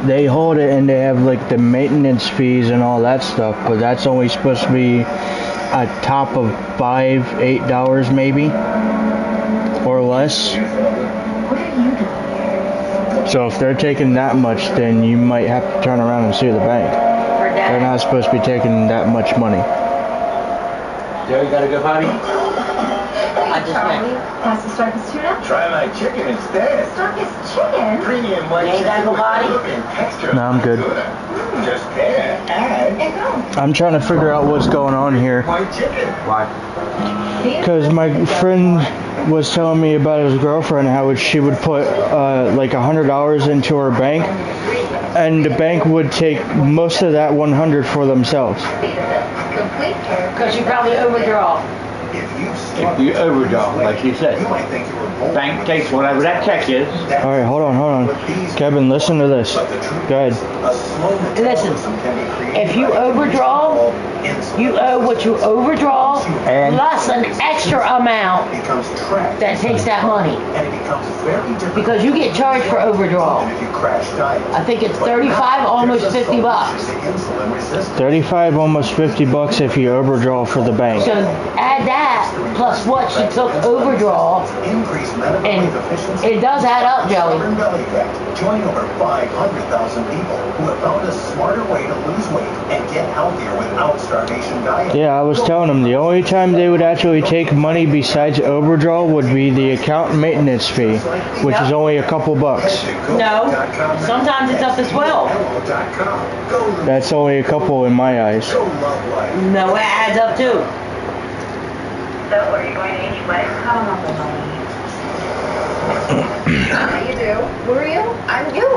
they hold it and they have like the maintenance fees and all that stuff, but that's only supposed to be a top of $5-8 maybe, or less. So if they're taking that much, then you might have to turn around and sue the bank. They're not supposed to be taking that much money. Joe, you gotta go, buddy? Charlie, pass the Starkist tuna? Try my chicken instead. Starkist chicken? Premium white Ain't that chicken with body? milk and extra No, I'm good. tuna. Just there. Add I'm trying to figure out what's going on here. white chicken. Why? Because my friend was telling me about his girlfriend, how she would put like $100 into her bank, and the bank would take most of that 100 for themselves. Because you probably overdraw. If you overdraw, like you said, bank takes whatever that check is. All right, hold on. Kevin, listen to this. Go ahead. Listen, if you overdraw, you owe what you overdraw And? plus an extra amount that takes that money. Because you get charged for overdraw. I think it's 35, almost 50 bucks. 35, almost 50 bucks if you overdraw for the bank. So add that plus what she took overdraw, and it does add up, Joey. Join over 500,000 people who have found a smarter way to lose weight and get healthier without starvation diet. Yeah, I was telling them the only time they would actually take money besides overdraw would be the account maintenance fee, which is only a couple bucks. No, sometimes it's up to 12. That's only a couple in my eyes. No, it adds up too. So, are you going to any weddings coming up with money? How do you do? Who are you? I'm you,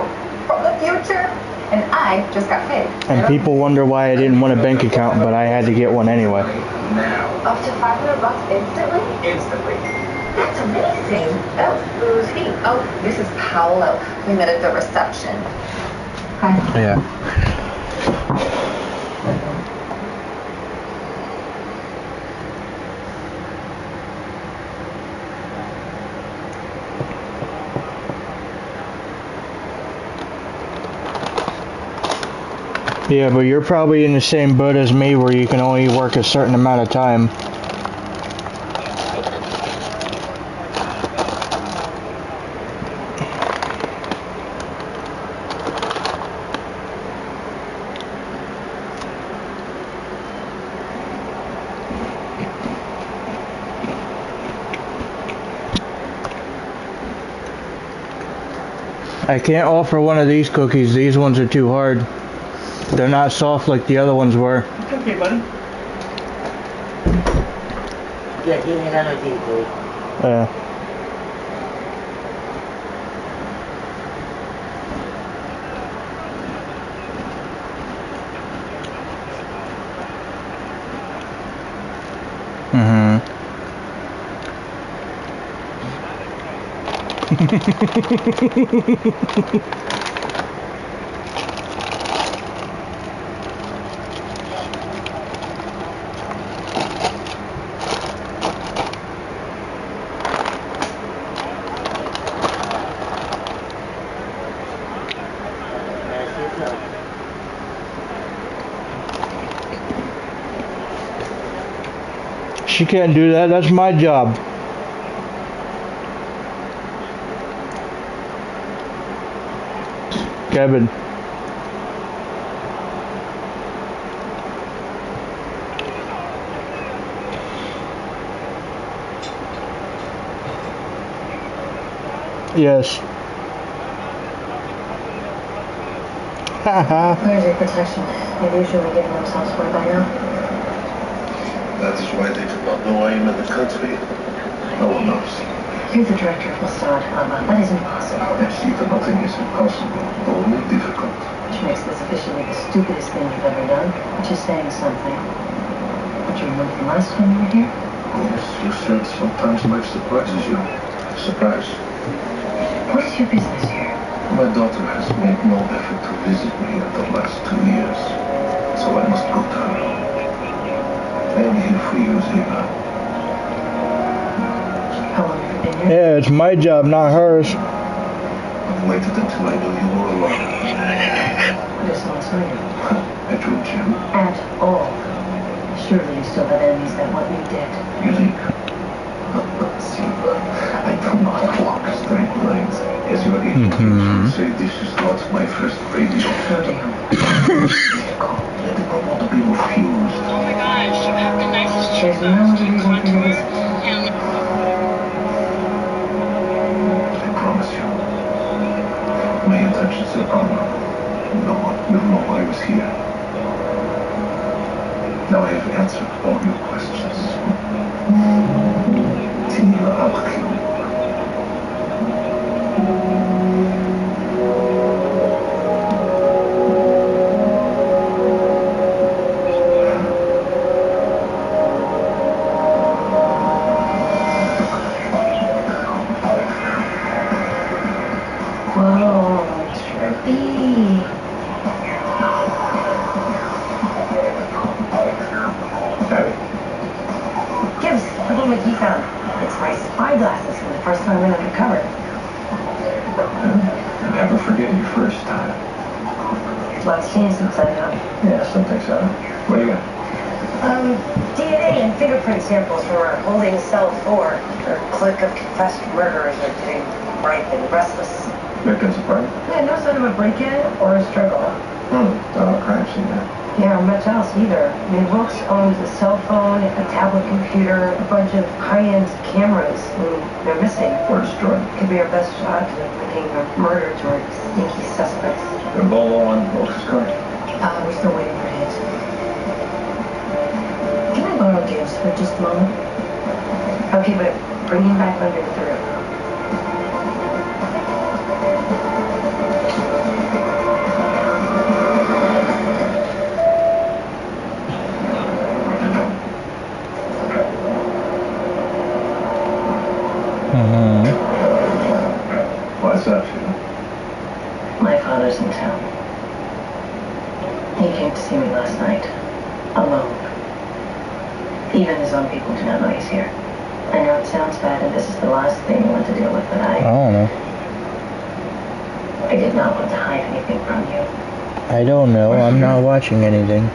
from the future. And I just got paid. And people wonder why I didn't want a bank account, but I had to get one anyway. Up to 500 bucks instantly? Instantly. That's amazing. Oh, who's he? Oh, this is Paolo. We met at the reception. Hi. Yeah. Yeah, but you're probably in the same boat as me where you can only work a certain amount of time. I can't offer one of these cookies. These ones are too hard. They're not soft like the other ones were. It's okay, buddy. Yeah, give me another tea, please. She can't do that. That's my job. Kevin. Yes. Where's your protection? Maybe you should be getting themselves away by now. That is why they do not know I am in the country. No one knows. You're the director of Mossad, that is impossible. Actually, nothing is impossible, only difficult. Which makes this officially the stupidest thing you've ever done, which is saying something. What you remember the last time you were here? Yes, you said sometimes life surprises you. Surprise. What is your business here? My daughter has made no effort to visit me in the last 2 years, so I must go to her. I am here for you, Zena. How long have you been here? Yeah, it's my job, not hers. I've waited until I knew you were alone. This one's for you. I told Jim. At all. Surely you still have enemies that want me dead. You think? See, I do not walk straight lines. As your agent would say, this is not my first radio. Let it go not to be refused. Oh my gosh, you have the nicest There's no other reason for this. I promise you. My intentions are honor. No one will know I was here. Now I have answered all your questions. Tinila Alakim. Whoa, trippy. Gibbs, look at what he found. It's my spy glasses from the first time I went undercover. Never forget your first time. Lots changed since then, huh? Yeah, something so. What do you got? DNA and fingerprint samples from our holding cell 4. A clique of confessed murderers are getting ripe and restless. Victims apart? Yeah, no sign of a break-in or a struggle. Crime scene there. Yeah, much else either. I mean, Wilkes owns a cell phone, a tablet computer, a bunch of high-end cameras. They're missing. Or destroyed. Could be our best shot at linking a murder to our sneaky suspects. The bolo on Wilkes' car? We're still waiting for his. Can I borrow Gibbs for just a moment? Okay, but bring him back under the roof. What's up, Sheila? My father's in town. He came to see me last night. Alone. Even his own people do not know he's here. I know it sounds bad and this is the last thing you want to deal with, but I don't know. I did not want to hide anything from you. I don't know. I'm not watching anything.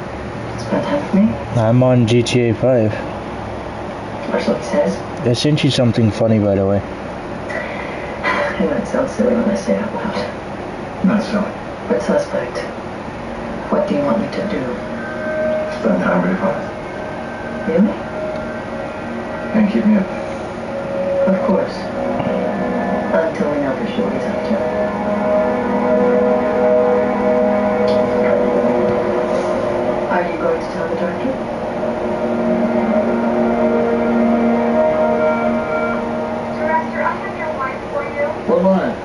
Spend time with me? I'm on GTA5. That's what he says. I sent you something funny, by the way. I know it sounds silly when I say it out loud. Not silly. But suspect, what do you want me to do? Spend time with your father. Really? And keep me up. Of course. Until we know for sure he's up to. Are you going to tell the doctor? Director, I have your wife for you. What on it?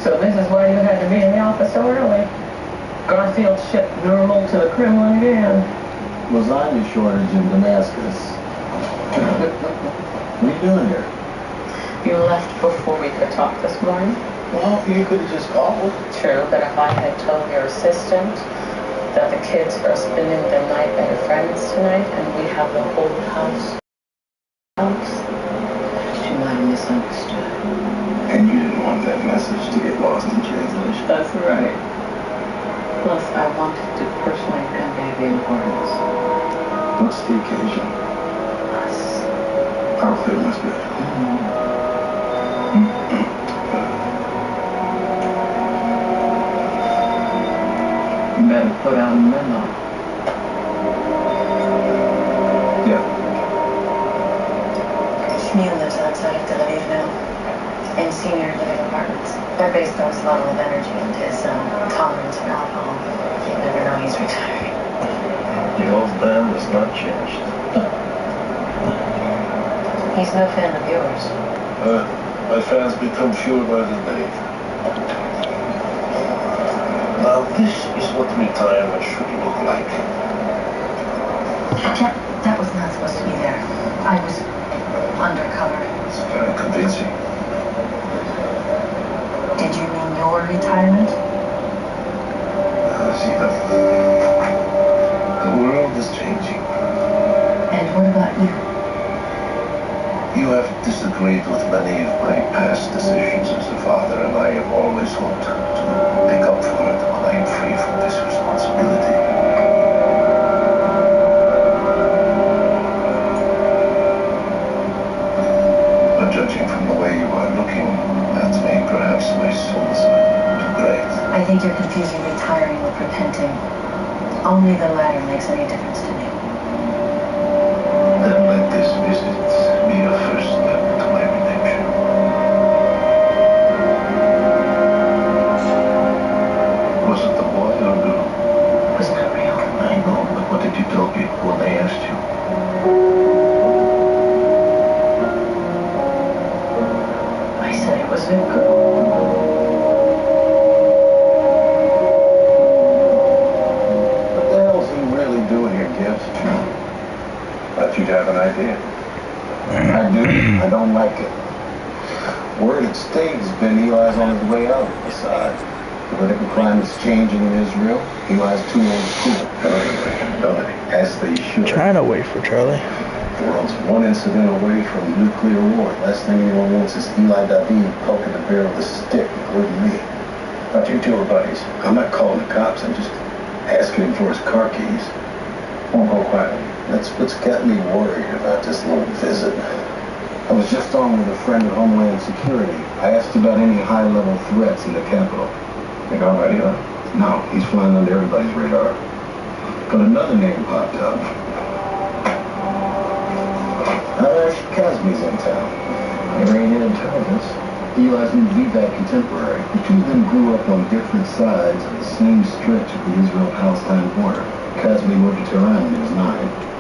So this is why you had to be in the office so early. Garfield shipped normal to the Kremlin again. Lasagna shortage in Damascus. What are you doing here? You left before we could talk this morning. Well, you could have just called. True, but if I had told your assistant that the kids are spending the night at a friend's tonight and we have the whole house, she might have misunderstood. And you didn't want that message to get lost in translation. That's right. Plus, I wanted to personally convey the importance. What's the occasion? Us. I'll clear my spirit. You better put out a memo. Yeah. Neil lives outside of Tel Aviv now, in senior living apartments. They're based on his level of energy and his tolerance for alcohol. You never know he's retiring. The old man has not changed. He's no fan of yours. My fans become fewer by the day. Now this is what retirement should look like. That was not supposed to be there. I was undercover. It's very convincing. Did you mean your retirement? See, the world is changing. And what about you? You have disagreed with many of my past decisions as a father, and I have always hoped to make up for it when I am free from this responsibility. But judging from the way you are looking at me, perhaps my soul is too great. I think you're confusing retiring with repenting. Only the latter makes any difference to me. Then let this visit be a first step to my redemption. Was it the boy or girl? It was not real. I know, but what did you tell people when they asked you? I said it was a girl. What the hell's he really doing here, kids? Thought you'd have an idea. I do. I don't like it. Word at state has been Eli's on his way out. Besides, political climate is changing in Israel. Eli's too old school. As they should. Trying to wait for Charlie. The world's one incident away from nuclear war. Last thing anyone wants is Eli David poking the bear with a stick, including me. But you two are buddies. I'm not calling the cops. I'm just asking him for his car keys. Won't go quietly. That's what's got me worried about this little visit. I was just on with a friend at Homeland Security. I asked about any high-level threats in the capital. Think already, huh? No, he's flying under everybody's radar. But another name popped up. Casby's in town. There ain't any intelligence. Eli's new VVAC contemporary. The two of them grew up on different sides of the same stretch of the Israel-Palestine border. Casby moved to Tehran when he was 9.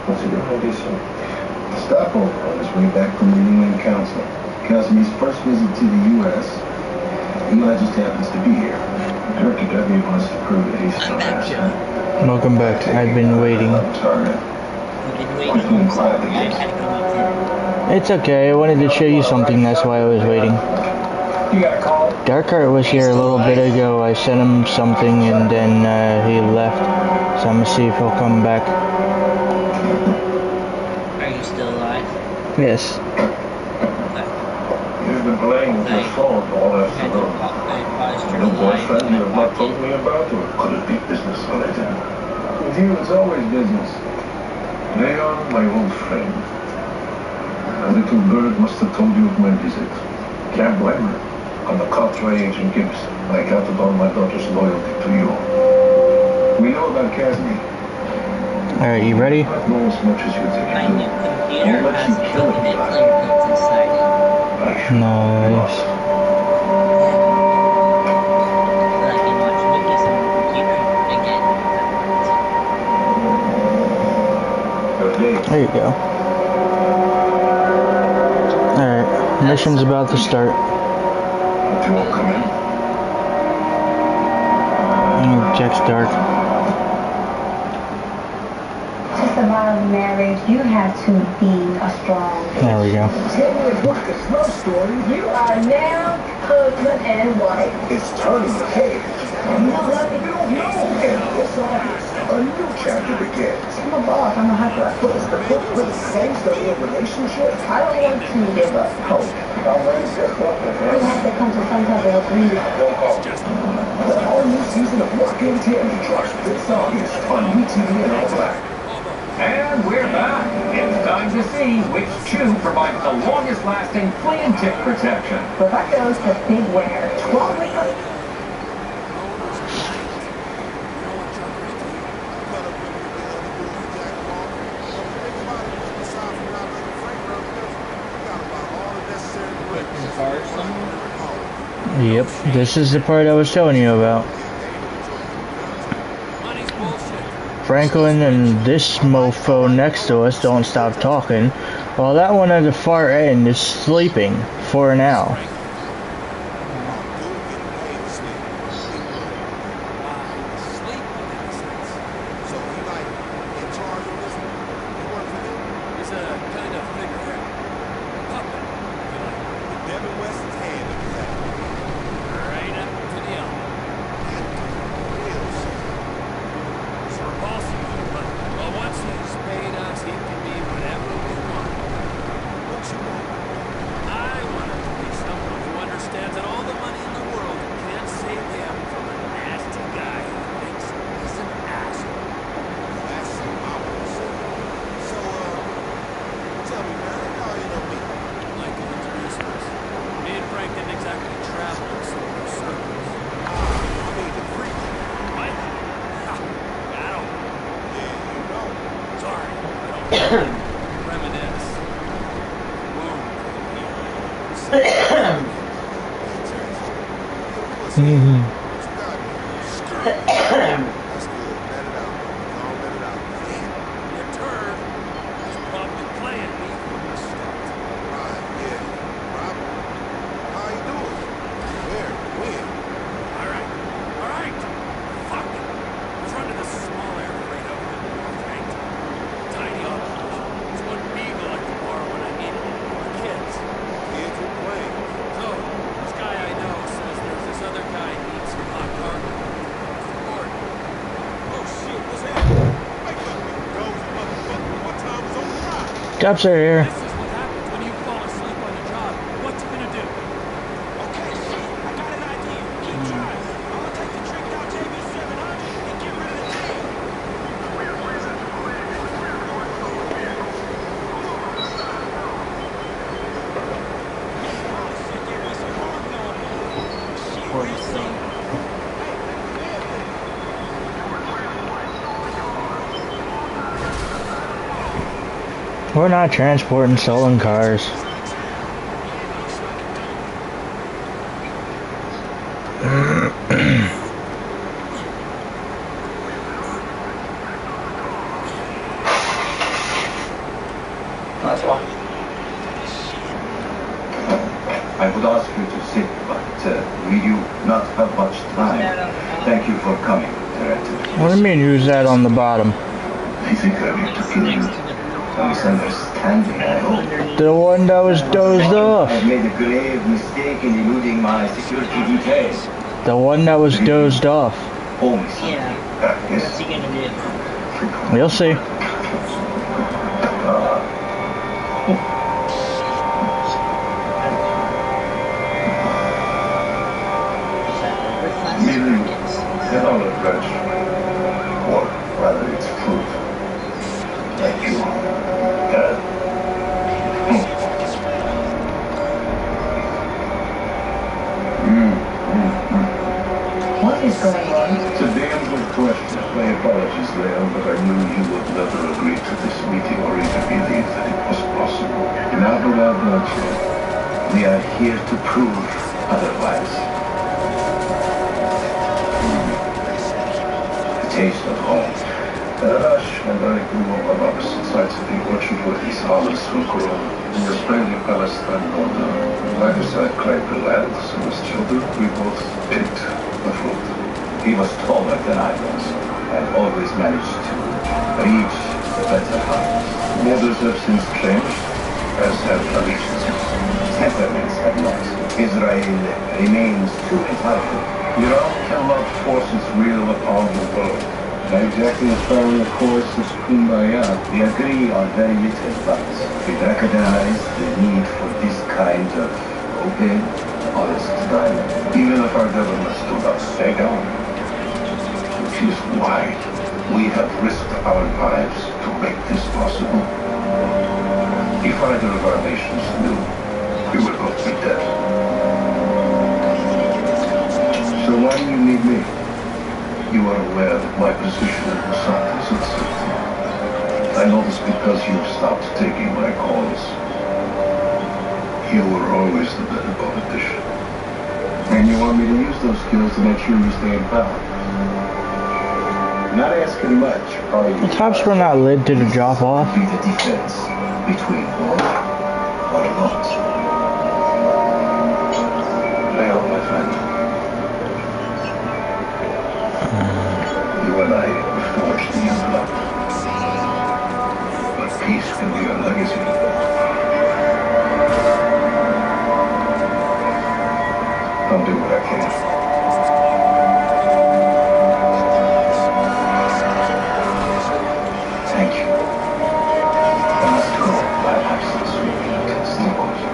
What's he doing? Stopover on his way back from the UN Council. Casby's first visit to the U.S. Eli just happens to be here. Director W wants to prove that he's still innocent. Welcome back. I've been waiting. It's okay. I wanted to show you something. That's why I was waiting. Darkheart was here a little bit ago. I sent him something and then he left. So I'm gonna see if he'll come back. Are you still alive? Yes. You've been playing with your phone all afternoon. No boyfriend you have not told me about, or could it be business related? With you, it's always business. Leon, my old friend. A little bird must have told you of my visit. Can't blame her. On the contrary, Agent Gibbs, I counted on my daughter's loyalty to you. We know about Casby. Alright, you ready? I know as much as you think My you do. new computer Won't let has you kill infinite anybody. player bits inside it. Nice. So I can watch movies on the computer again. There you go. Alright, mission's about to start. Would you all come in? Check's dark. To survive marriage, you have to be a strong. There we go. You are now husband and wife. It's turning the page. You know what? If you don't know, It's obvious. A new chapter begins. I'm a boss. I'm a hustler. But is the book really saying that your relationship? I don't want to give up hope. We have to come to some type of agreement. The all new season of Lock in Candy Crush this August on UTV and All Black. And we're back. It's time to see which chew provides the longest lasting flea and tick protection. But if I goes to Big Wear 12 weeks, Yep, this is the part I was telling you about. Franklin and this mofo next to us don't stop talking, while that one at the far end is sleeping for now. Reminisce. Your turn is probably playing me from the start. Alright. Fuck it. Let's run to this small air freight over in North Yankton. Tiny operation. It's one beagle I can borrow when I need it. For kids. Kids are playing. So, this guy I know says there's this other guy who needs some hot cargo. Support. Oh shit, what's happening? Wake up, you nosy motherfucker. What time is on the clock? Cops are here. This is what happens when you fall asleep on the job. What you gonna do? Okay, shit. I got an idea. Keep trying. I'm gonna take the trick out JB700 and get rid of the tail. We're not transporting stolen cars. That's all. I would ask you to sit, but we do not have much time. Thank you for coming, Director. What do you mean use that on the bottom? I think I need to kill you. A misunderstanding, I hope. The one that was dozed off. I've made a grave mistake in eluding my security details. The one that was dozed off. Oh, something. What's he gonna do? You'll see. Another branch, or rather its fruit, like you. What is going on? It's a damn good question. My apologies, Leon, but I knew you would never agree to this meeting or even believe that it was possible. Not without bloodshed. We are here to prove otherwise. Taste of home. Rush and I grew up on opposite sides of the orchard where these olives will grow. In the splendid Palestine border, neither side claimed the land, so as children, we both picked the fruit. He was taller than I was, and always managed to reach the better heights. Borders have since changed, as have allegiances. Temperaments have not. Israel remains too entitled. Iran cannot force its will upon the world. Not exactly as far on the course as Kumbaya. We agree on very little, but we recognize the need for this kind of open, honest dialogue. Even if our governments do not stay down. Which is why we have risked our lives to make this possible. If either of our nations knew, we would both be dead. So why do you need me? You are aware that my position in the South is uncertain. I know this because you stopped taking my calls. You were always the better politician. And you want me to use those skills to make sure you stay in power. Not asking much, are you? The cops were not lit to the drop off. Be the defense between war or not. Leo, my friend. You and I forged the envelope. But peace can be a legacy. I'll do what I can. Thank you. I must go. My absence will be intensely important.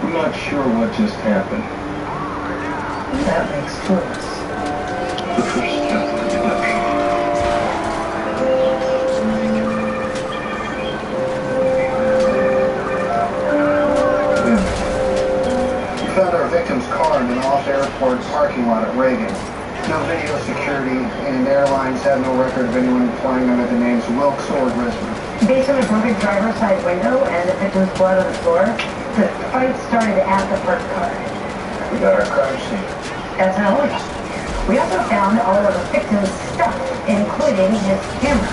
I'm not sure what just happened. That makes sense. The first step to redemption. Airport parking lot at Reagan. No video security, and airlines have no record of anyone flying under the names Wilkes or Grisman. Based on a broken driver's side window and the victim's blood on the floor, the fight started at the parked car. We got our crime scene. That's not all. We also found all of the victim's stuff, including his camera.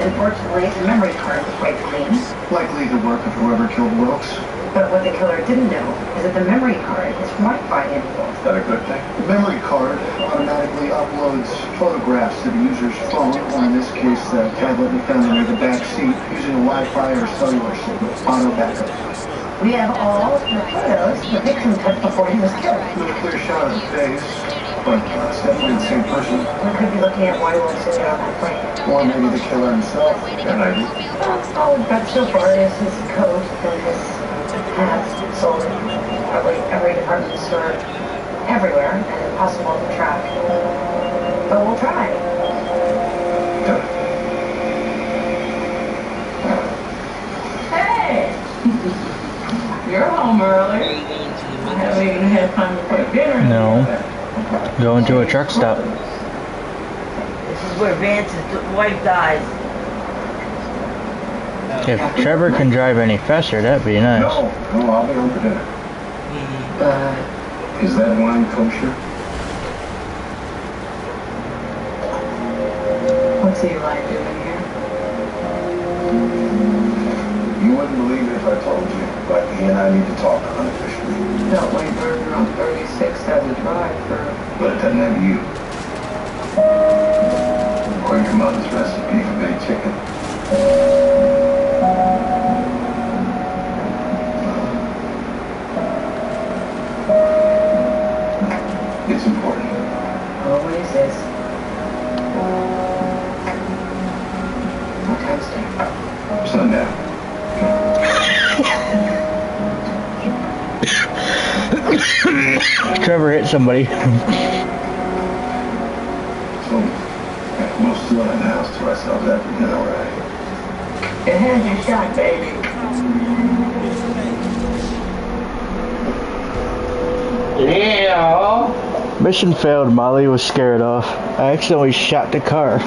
Unfortunately, the memory card was quite clean. Likely the work of whoever killed Wilkes. But what the killer didn't know is that the memory card is Wi-Fi enabled. Is that a good thing? The memory card automatically uploads photographs to the user's phone, or in this case, the tablet we found under the back seat, using a Wi-Fi or cellular signal. Auto backup. We have all the photos the victim took before he was killed. No clear shot of the face, but it's definitely the same person. We could be looking at why he was sitting on that plane. Or maybe the killer himself. An idea. All we've got so far is his coat and his hat sold in every department store, everywhere, and impossible to track. But we'll try. Hey! You're home early. I haven't even had time to cook dinner. No. Going to a truck stop. This is where Vance's wife dies. If Trevor can drive any faster, that'd be nice. No, I'll be home for dinner. Is that wine kosher? What's Eli doing here? You wouldn't believe it if I told you, but he and I need to talk unofficially. Beltway burger on 36 has a drive-through. But it doesn't have you. According to Mother's recipe for baked chicken. It's important. Always is. What time's it? Sundown. Trevor hit somebody. So, we'll still have the house to ourselves after dinner, right? It has your shot, baby. Yeah. Mission failed. Molly was scared off. I accidentally shot the car.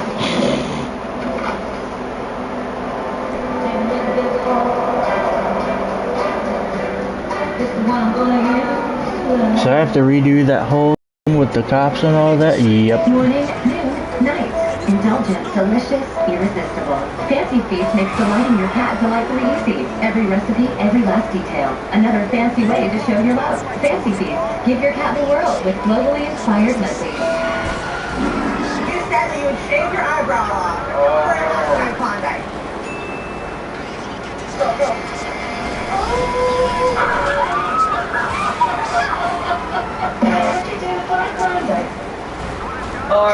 So I have to redo that whole thing with the cops and all that? Yep. Morning, noon, night. Indulgent, delicious, irresistible. Fancy Feast makes delighting your cat delightfully easy. Every recipe, every last detail. Another fancy way to show your love. Fancy Feast. Give your cat the world with globally inspired recipes. You said that you would shave your eyebrow off. Very much like Klondike. Go, go. What you do for Klondike? Or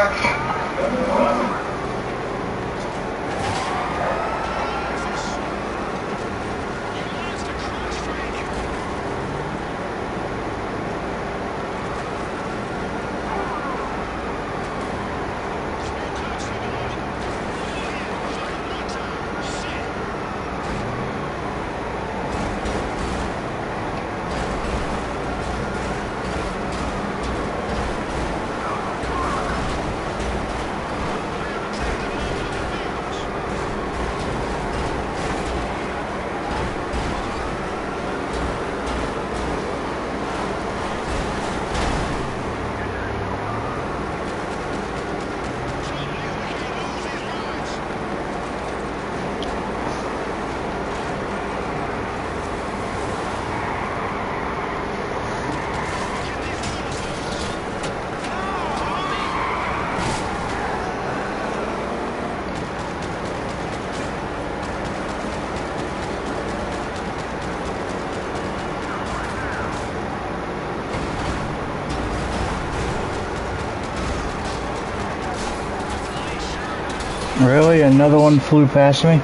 Really? Another one flew past me?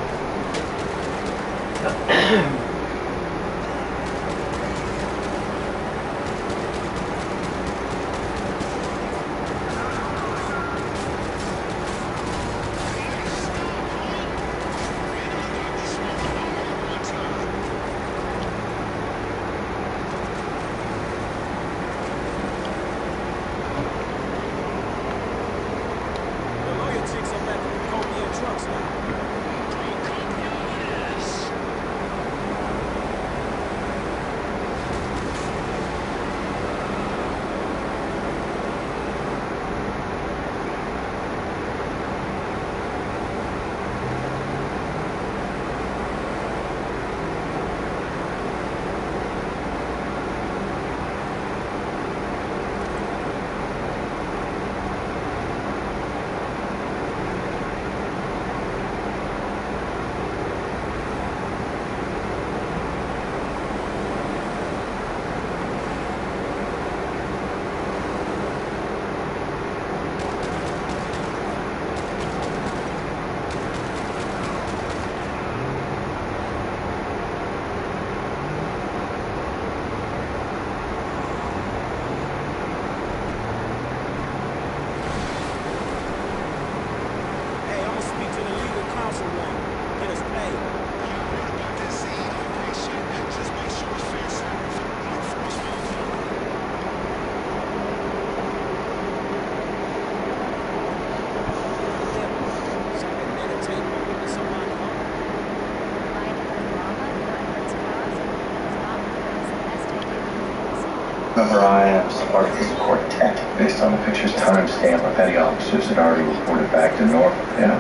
Remember, I am part of this quartet. Based on the picture's timestamp, our petty officers had already reported back to Norfolk. Yeah?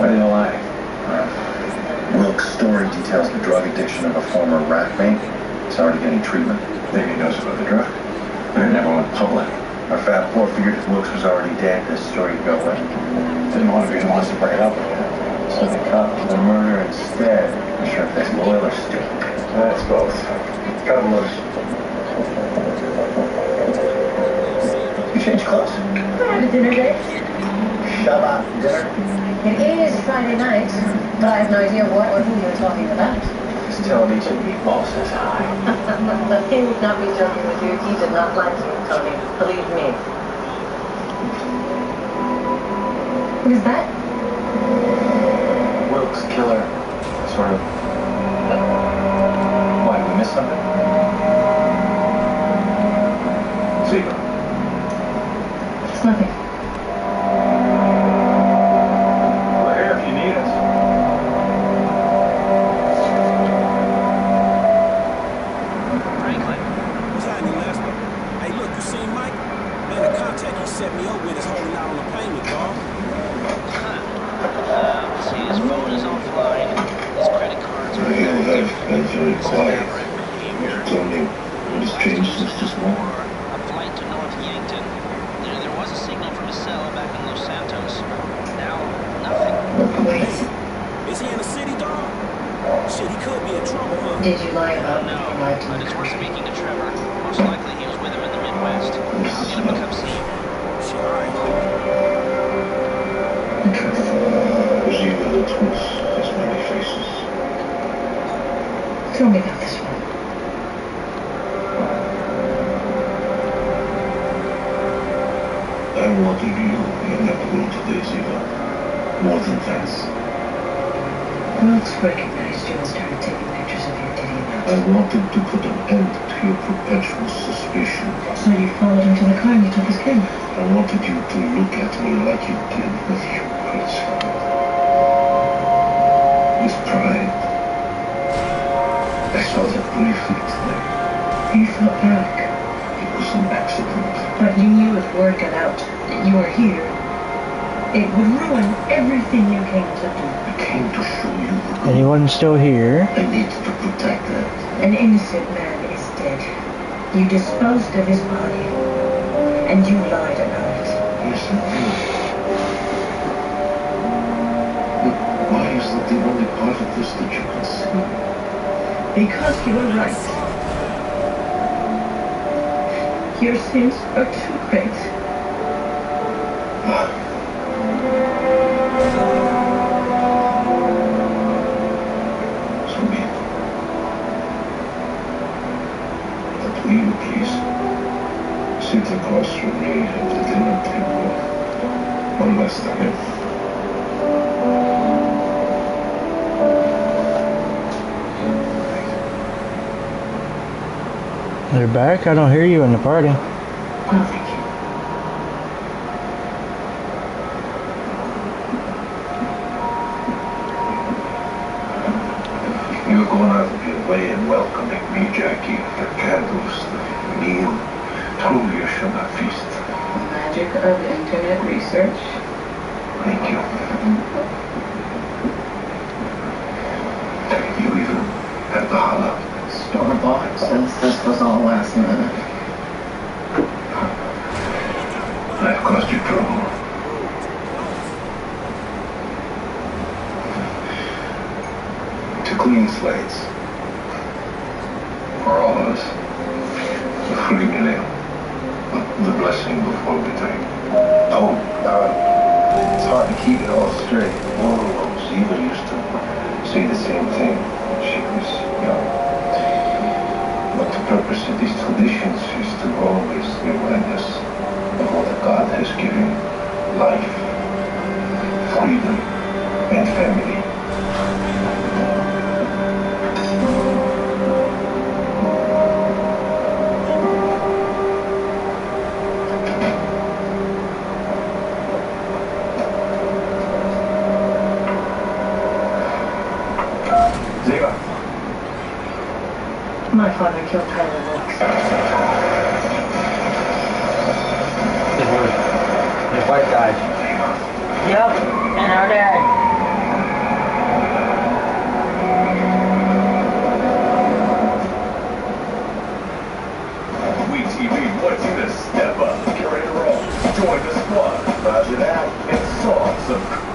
Why do you lie? Wilkes' story details the drug addiction of a former rat mate. He's already getting treatment. Maybe he knows about the drug. But it never went public. Our fat poor figured if Wilkes was already dead, this story would go away. Didn't want to be the ones to bring it up again. So they cut the murder instead. I'm sure if that's loyal or stupid. That's both. Cut him loose. You change clothes? I have a dinner date. Shut up, dinner. It is Friday night, but I have no idea what or who you're talking about. Just tell me to meatball says hi. He would not be joking with you. He did not like you, Tony. Believe me. What is that? Wilkes killer. Sort of. Why, did we miss something? Zebra. It's nothing. We're here if you need us. Franklin. What's happening, Lester? Hey, look, you seen Mike? Man, the contact he set me up with is holding out on the payment, dog. See, his phone is offline. His credit cards are You have been very quiet. Tell me, what has changed since this morning? a flight to North Yankton. There was a signal from his cell back in Los Santos. Now, nothing. Is he in the city, dog? Shit, he could be in trouble, huh? Did you lie about No, you lied to but me? it's worth speaking to Trevor. Most likely he was with him in the Midwest. I'll get him to come see you. Shit, all right. Zebra the truth has many faces. Tell me about this one. I wanted you in that room today, Zebra. More than that. Wilkes recognized you and started taking pictures of your titty about. I wanted to put an end to your perpetual suspicion. So you followed him to the car and you took his camera. I wanted you to look at me like you did with your great smile. With pride. I saw that briefly today. You fought back. It was an accident. But you knew if word got out that you were here, it would ruin everything you came to do. I came to show you the Anyone still here? I need to protect that. An innocent man is dead. You disposed of his body, and you lied about it. Yes, I did. But why is that the only part of this that you can see? Because you were right. Your sins are too great. So be it. But will you please sit across from me at the dinner table one last time? They're back? I don't hear you in the party. Oh, thank you. You're going out of your way in welcoming me, Jackie. The candles, the meal. Truly you shall not feast. The magic of internet research. Thank you. You even had the holla. Store-bought, since this was all last minute. I've caused you trouble. To clean slates. For all of us. The free meal. The blessing before we drink. Oh, it's hard to keep it all straight. Oh, Ziva used to say the same thing when she was young. But the purpose of these traditions is to always be awareness of what God has given: life, freedom, and family. My father killed Tyler Wilkes. white guys. Yep, and our dad. We TV wants you to step up, get ready to roll. Join the squad. Roger that. And solve some.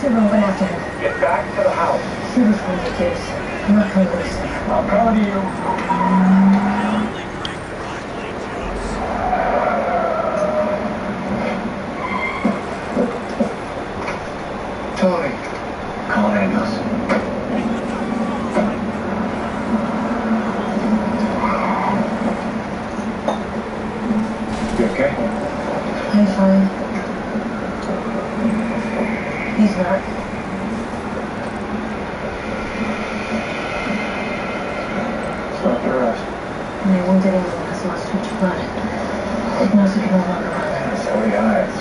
Subaru went after him. Get back to the house. Subaru's going to get I'm not going to lose. I'm coming to you. Tony, Call an ambulance. You okay? I'm fine. He's not. Stop your arrest. And I wounded him because he lost too much blood. It knows he can no longer run. So he hides.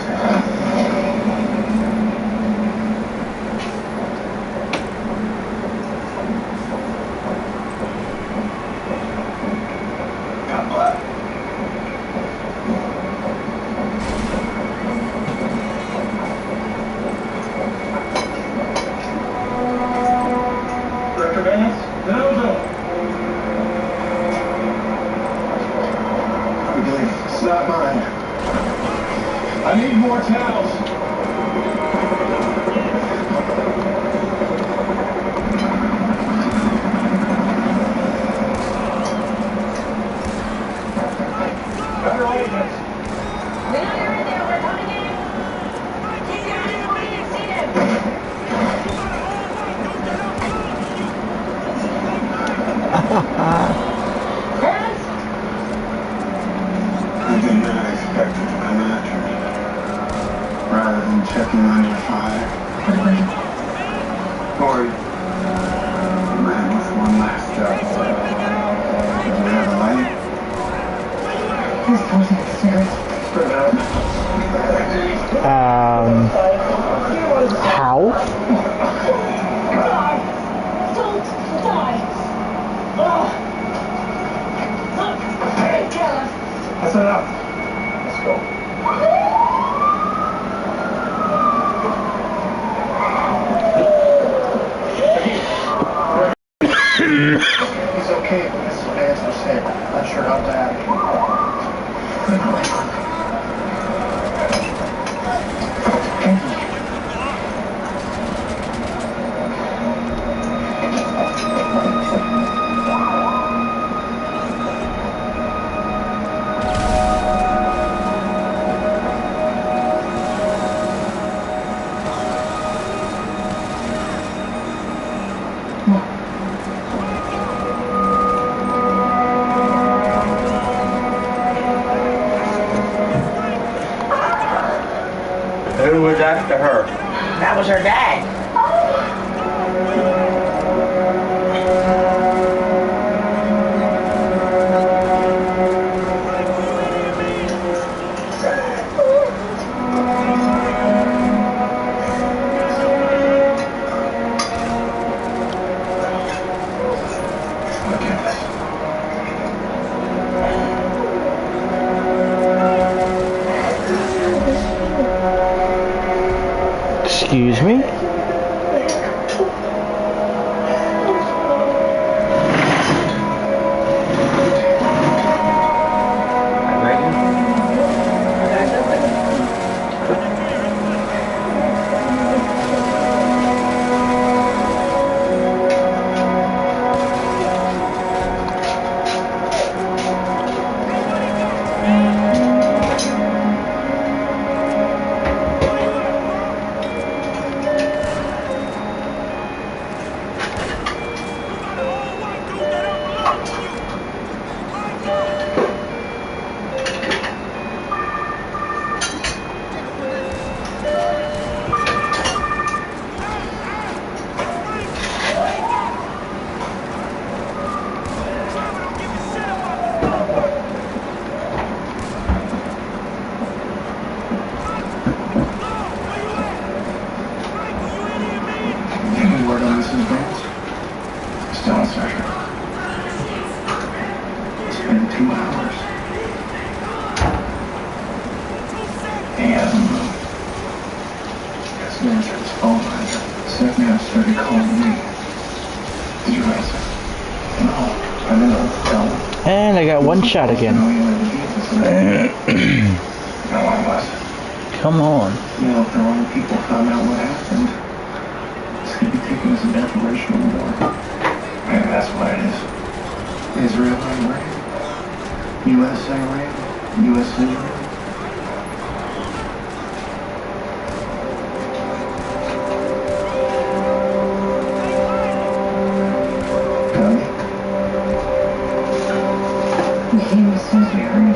it's not mine. I need more towels. Better agents. We know you're in there. We're coming in. Keep your eyes open. See them. I did not expect it to come after me. Rather than checking on your father. Or man with one last job. Do you have a light? He's posing a cigarette. How? Don't die. Oh. That's enough. Let's go. He's okay, but this man's for sick. Not sure how bad. Who was after her? That was her dad. Excuse me? Any word on Mrs. Bates? Still in search. It's been 2 hours. He hasn't moved. Hasn't answered his phone either. Sat nav started calling me. Did you answer? No, I didn't tell him. And I got one shot again. No, you never gave us a No, I was. Come on. You know, if the wrong people found out what happened, It was an informational war. Maybe that's what it is. Israel Iran. U.S. Iran. U.S. Israel. We came as soon as we heard.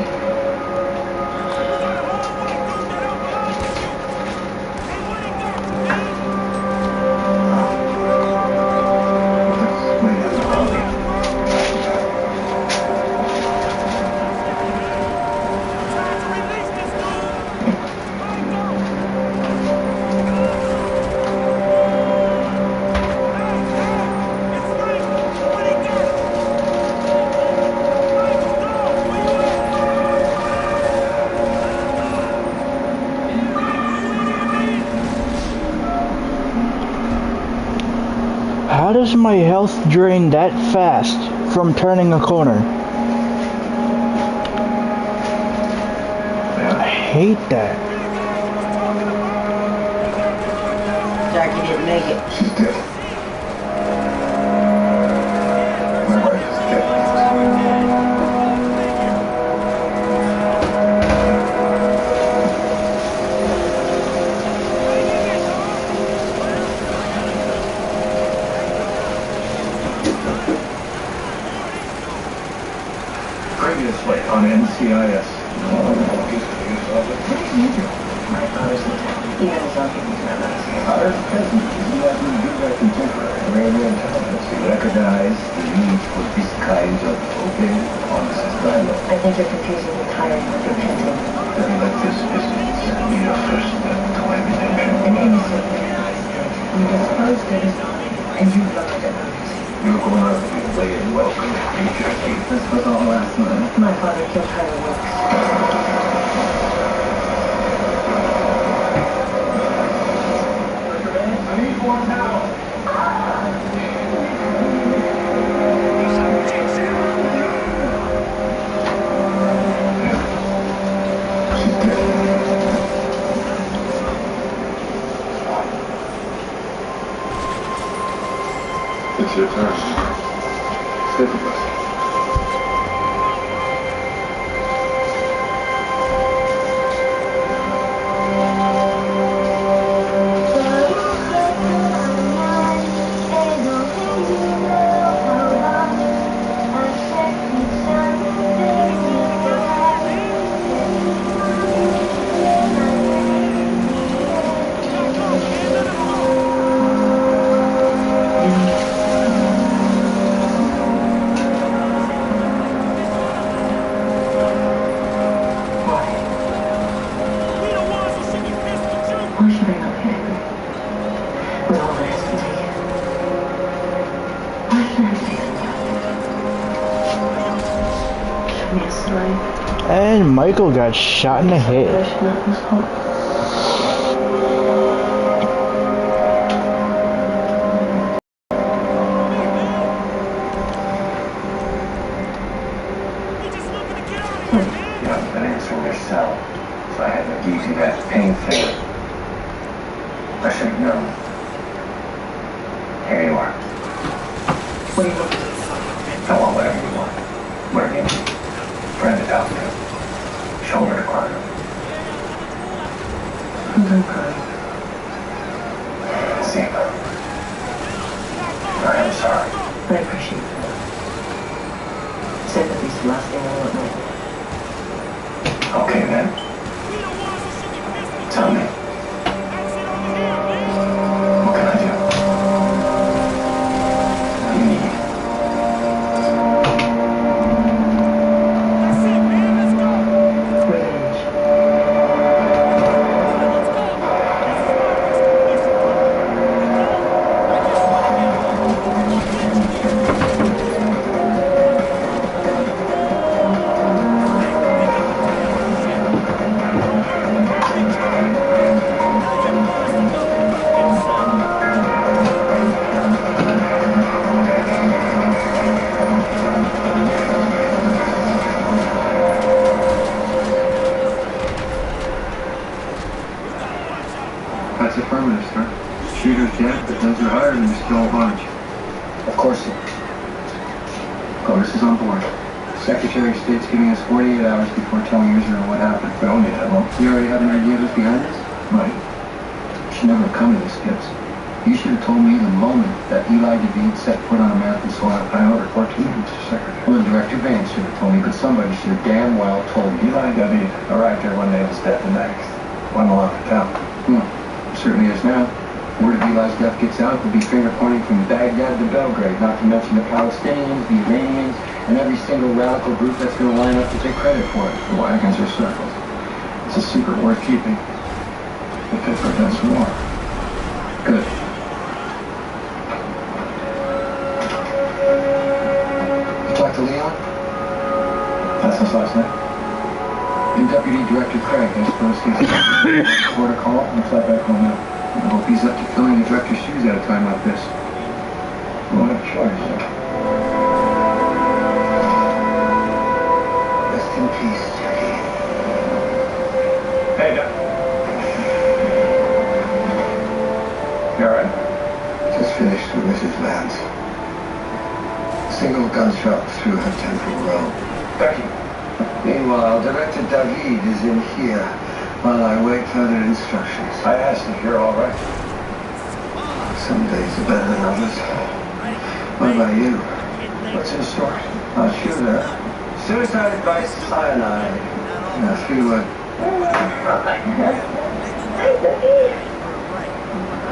How does my health drain that fast from turning a corner? I hate that. Jackie didn't make it. She's dead. My wife is dead. Previously on NCIS. My father's lieutenant. Even his uncle was not us. Ours doesn't. Isn't that we do that contemporary radio intelligence? We recognize the need for this kind of open, honest dialogue. I think you're confusing with hiring with repenting. Then let this visit be your first step toward redemption. An innocent man. You disposed of his body, and you loved it. You're going out to be laid and welcome, Jackie. This was all last month. My father killed fireworks. I need more now. It's your turn. Stay with us. Why should I not be angry? With all that has been taken. Why should I have faith in you? Show me a sign. And Michael got shot in the head. I should not lose hope. You haven't been answering your cell, so I had to give you that pain thing. I should have known. Here you are. What do you want? I want whatever you want. Whatever you need. Branded outfit. Shoulder to climb. I'm done crying. Zima. I am sorry. I appreciate that. Sympathy's the last thing I want right now. Okay then. Tell me. What can I do? What do you need? Revenge. Those are hired and they're still at large. Of course. Congress is on board. Secretary of State's giving us 48 hours before telling Israel what happened. We don't need that long. You already have an idea who's behind this? Right. You should never have come to this, Gibbs. You should have told me the moment that Eli David set foot on American soil. I don't report to you, Mr. Secretary. Well, Director Vance should have told me, but somebody should have damn well told me. Eli David arrived here one day with death the next. One will off the town. Certainly is now. Word of Eli's death gets out, there'll be finger pointing from Baghdad to Belgrade, not to mention the Palestinians, the Iranians, and every single radical group that's going to line up to take credit for it. The wagons are circled. It's a secret worth keeping. If it prevents war. Good. You talked to Leon? That's us last night. And Deputy Director Craig, I suppose he's port a call and fly back home now. I hope he's up to filling the director's shoes at a time like this. We won't have a choice, sir. Rest in peace, Jackie. Hey, Doc. You all right? Just finished with Mrs. Vance. Single gunshot through her temporal lobe. Becky. Meanwhile, Director David is in here while I wait further instructions. I asked if you're all right. Some days are better than others. What about you? What's in store? I'll shoot her. Suicide by cyanide. Now, 3 words.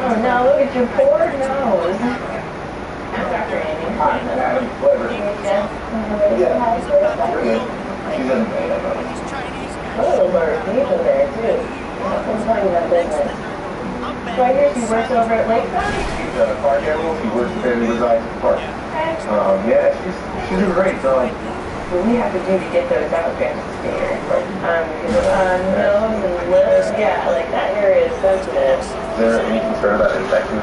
Oh no, look at your poor nose. I'm Dr. Amy. Whatever. She's in the bed, I know. Oh, Lord, he's in there too. I'm telling you that business. So I hear she works over at Lakeside? She's a park animal. She works and resides at the park. Okay. Yeah, she's doing great, so like. What we have to do to get those outfits here? Nose and lips, yeah, like that area is sensitive. Is there any concern about infection?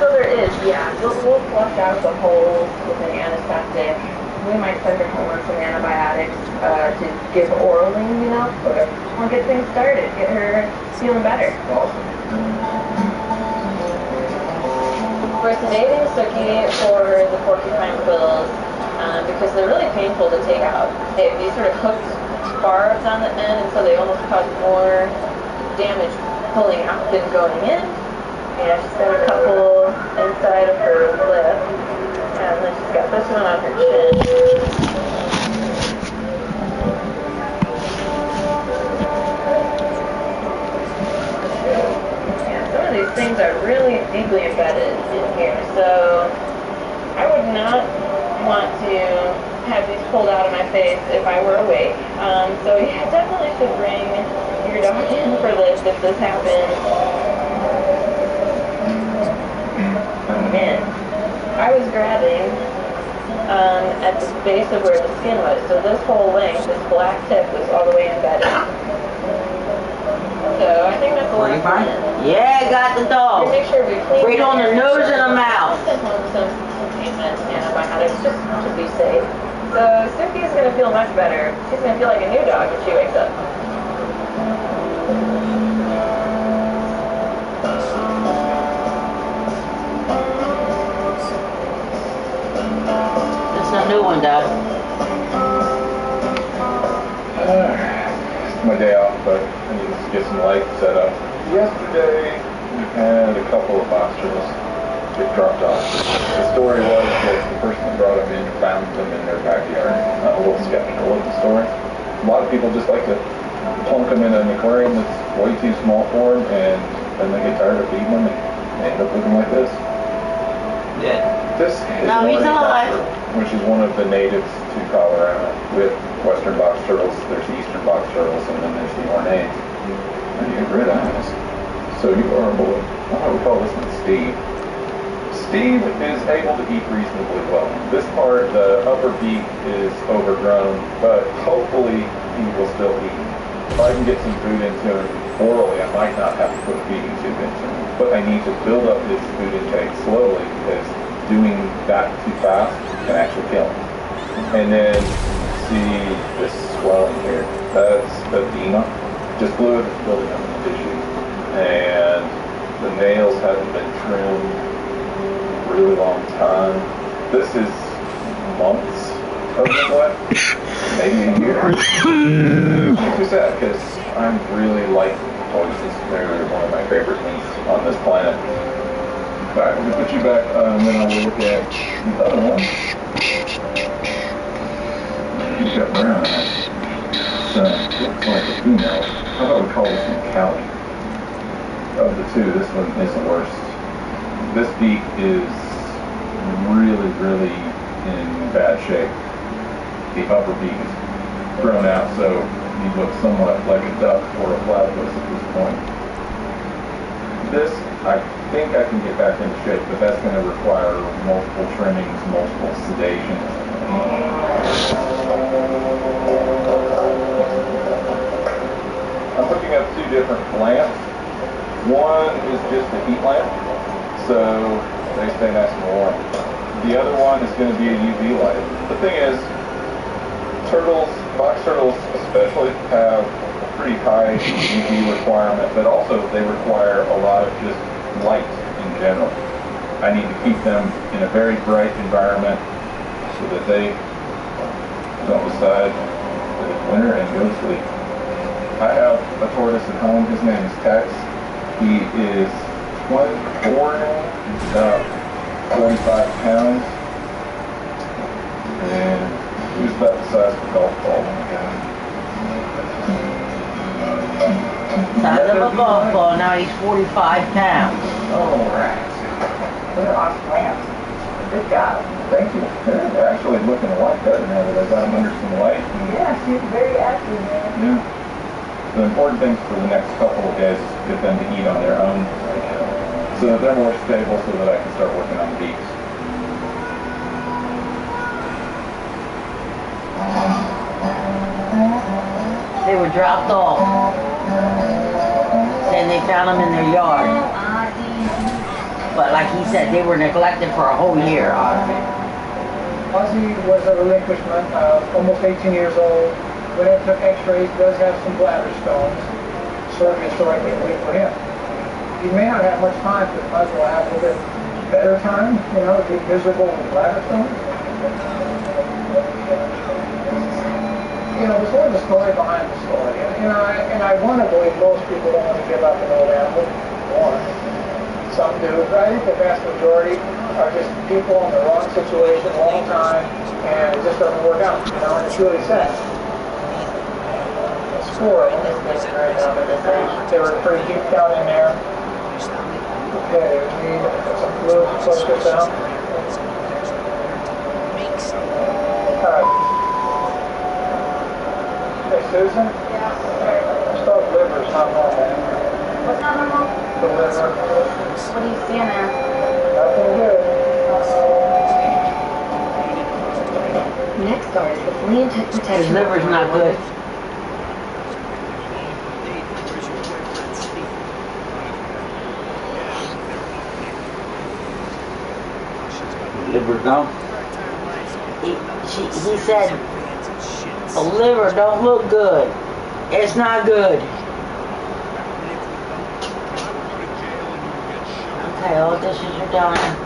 So there is, yeah. We'll flush out the holes with an anesthetic. We might send her home on some antibiotics to give orally, you know? Okay. We'll get things started, get her feeling better. Awesome. We're sedating Suki for the porcupine quills because they're really painful to take out. They have these sort of hooked barbs on the end, and so they almost cause more damage pulling out than going in. Yeah, she's got a couple inside of her lip, and then she's got this one on her chin. These things are really deeply embedded in here, so I would not want to have these pulled out of my face if I were awake. So you definitely should bring your dog in for this if this happens. And I was grabbing at the base of where the skin was, so this whole length, this black tip was all the way embedded. So I think that's a lot of fun. Yeah, got the dog. Make sure we clean right on the nose and the mouth. Send home some containment antibiotics just to be safe. So Suki is going to feel much better. She's going to feel like a new dog when she wakes up. That's a new one, Dad. My day off, but I need to get some lights set up. Yesterday, we had a couple of box turtles get dropped off. The story was that the person that brought them in found them in their backyard. I'm a little skeptical of the story. A lot of people just like to plunk them in an aquarium that's way too small for them, and then they get tired of feeding them and they end up looking like this. Yeah. This is No, he's alive. which is one of the natives to Colorado. With western box turtles, there's eastern box turtles, and then there's the ornates. And you have red eyes. So you are a boy. I would call this one Steve. Steve is able to eat reasonably well. This part, the upper beak is overgrown, but hopefully he will still eat. If I can get some food into him orally, I might not have to put a feeding tube into him. But I need to build up his food intake slowly, because doing that too fast can actually kill him. And then see this swelling here. That's edema. Just fluid that's building up in the tissue. And the nails haven't been trimmed really long time. This is months of neglect, maybe a year. It's too sad because I really like horses. They're one of my favorite things on this planet. Alright, we're gonna put you back, and then I will look at the other one. You've got brown eyes. So, looks like a female. How about we call this one Callie? Of the two, this one is the worst. This beak is really, really in bad shape. The upper beak is grown out, so he looks somewhat like a duck or a platypus at this point. This, I think I can get back into shape, but that's going to require multiple trimmings, multiple sedations. I'm looking at two different lamps. One is just a heat lamp, so they stay nice and warm. The other one is going to be a UV light. The thing is, turtles, box turtles especially, have a pretty high UV requirement, but also they require a lot of just light in general. I need to keep them in a very bright environment so that they don't decide that it's winter and go to sleep. I have a tortoise at home. His name is Tex. He is 24 now. He's about 45 pounds. And he was about the size of a golf ball when I got him. Size of a golf ball, now he's 45 pounds. Alright. What an awesome lamp. Good job. Thank you. They're actually looking a lot better now that I got them under some light. Yeah, she's very active, man. Yeah. The important thing for the next couple of days is to get them to eat on their own, so that they're more stable, so that I can start working on the beaks. They were dropped off, and they found them in their yard. But like he said, they were neglected for a whole year. Ozzy was a relinquishment, almost 18 years old. When it took x-rays, does have some bladder stones. Surgery is the right way for him. He may not have much time, but might as well have a little bit better time, you know, be miserable with bladder stones. You know, there's always a story behind the story. And I want to believe most people don't want to give up an old animal. One. Some do, but I think the vast majority are just people in the wrong situation, long time, and it just doesn't work out, you know, and it's really sad. Four of them. They were pretty deep down in there. Okay, we need some fluid to flush this out. Alright. Hey, Susan? Yeah. Stop liver is not normal. What's not normal? The liver. What are you seeing there? Nothing good. Next start is the flea and tick protection. His liver's not good. Liver down? He said, the liver don't look good. It's not good. Okay, all dishes are done.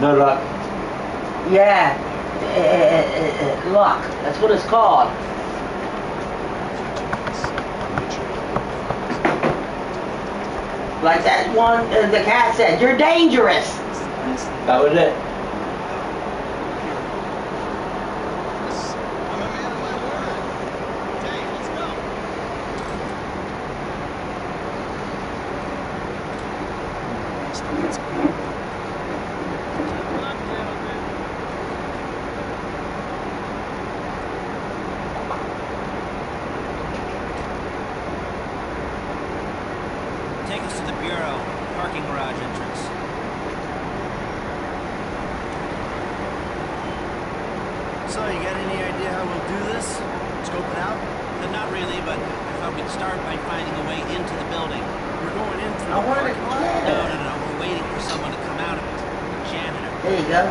No luck. Yeah, luck. That's what it's called. Like that one, the cat said, you're dangerous. That was it. the Bureau, parking garage entrance. So, you got any idea how we'll do this? Scope it out? Not really, but I thought we'd start by finding a way into the building. We're going in through I the want parking to lot? No, we're waiting for someone to come out of it. The janitor. There you go.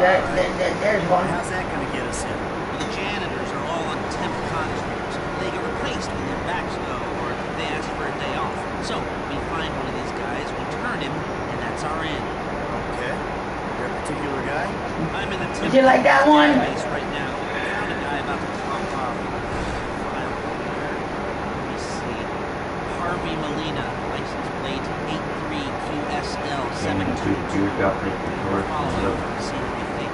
There's one. How's that gonna get us in? Well, the janitors are all on temp contracts. They get replaced when their backs go or they ask for a day off. So, we find one of these guys, we turn him, and that's our end. Okay. Your particular guy? I'm in the temp Would you like that one? database right now. I found a guy about to pop off. File here. Let me see. Harvey Molina, license plate 83QSL72. Follow over to see what you think.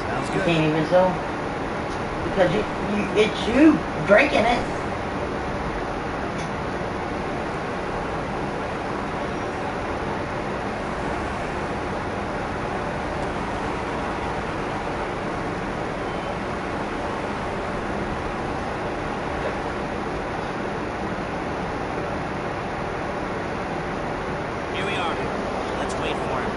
Sounds You good. can't even so. Because it's you drinking it. Here we are. Let's wait for him.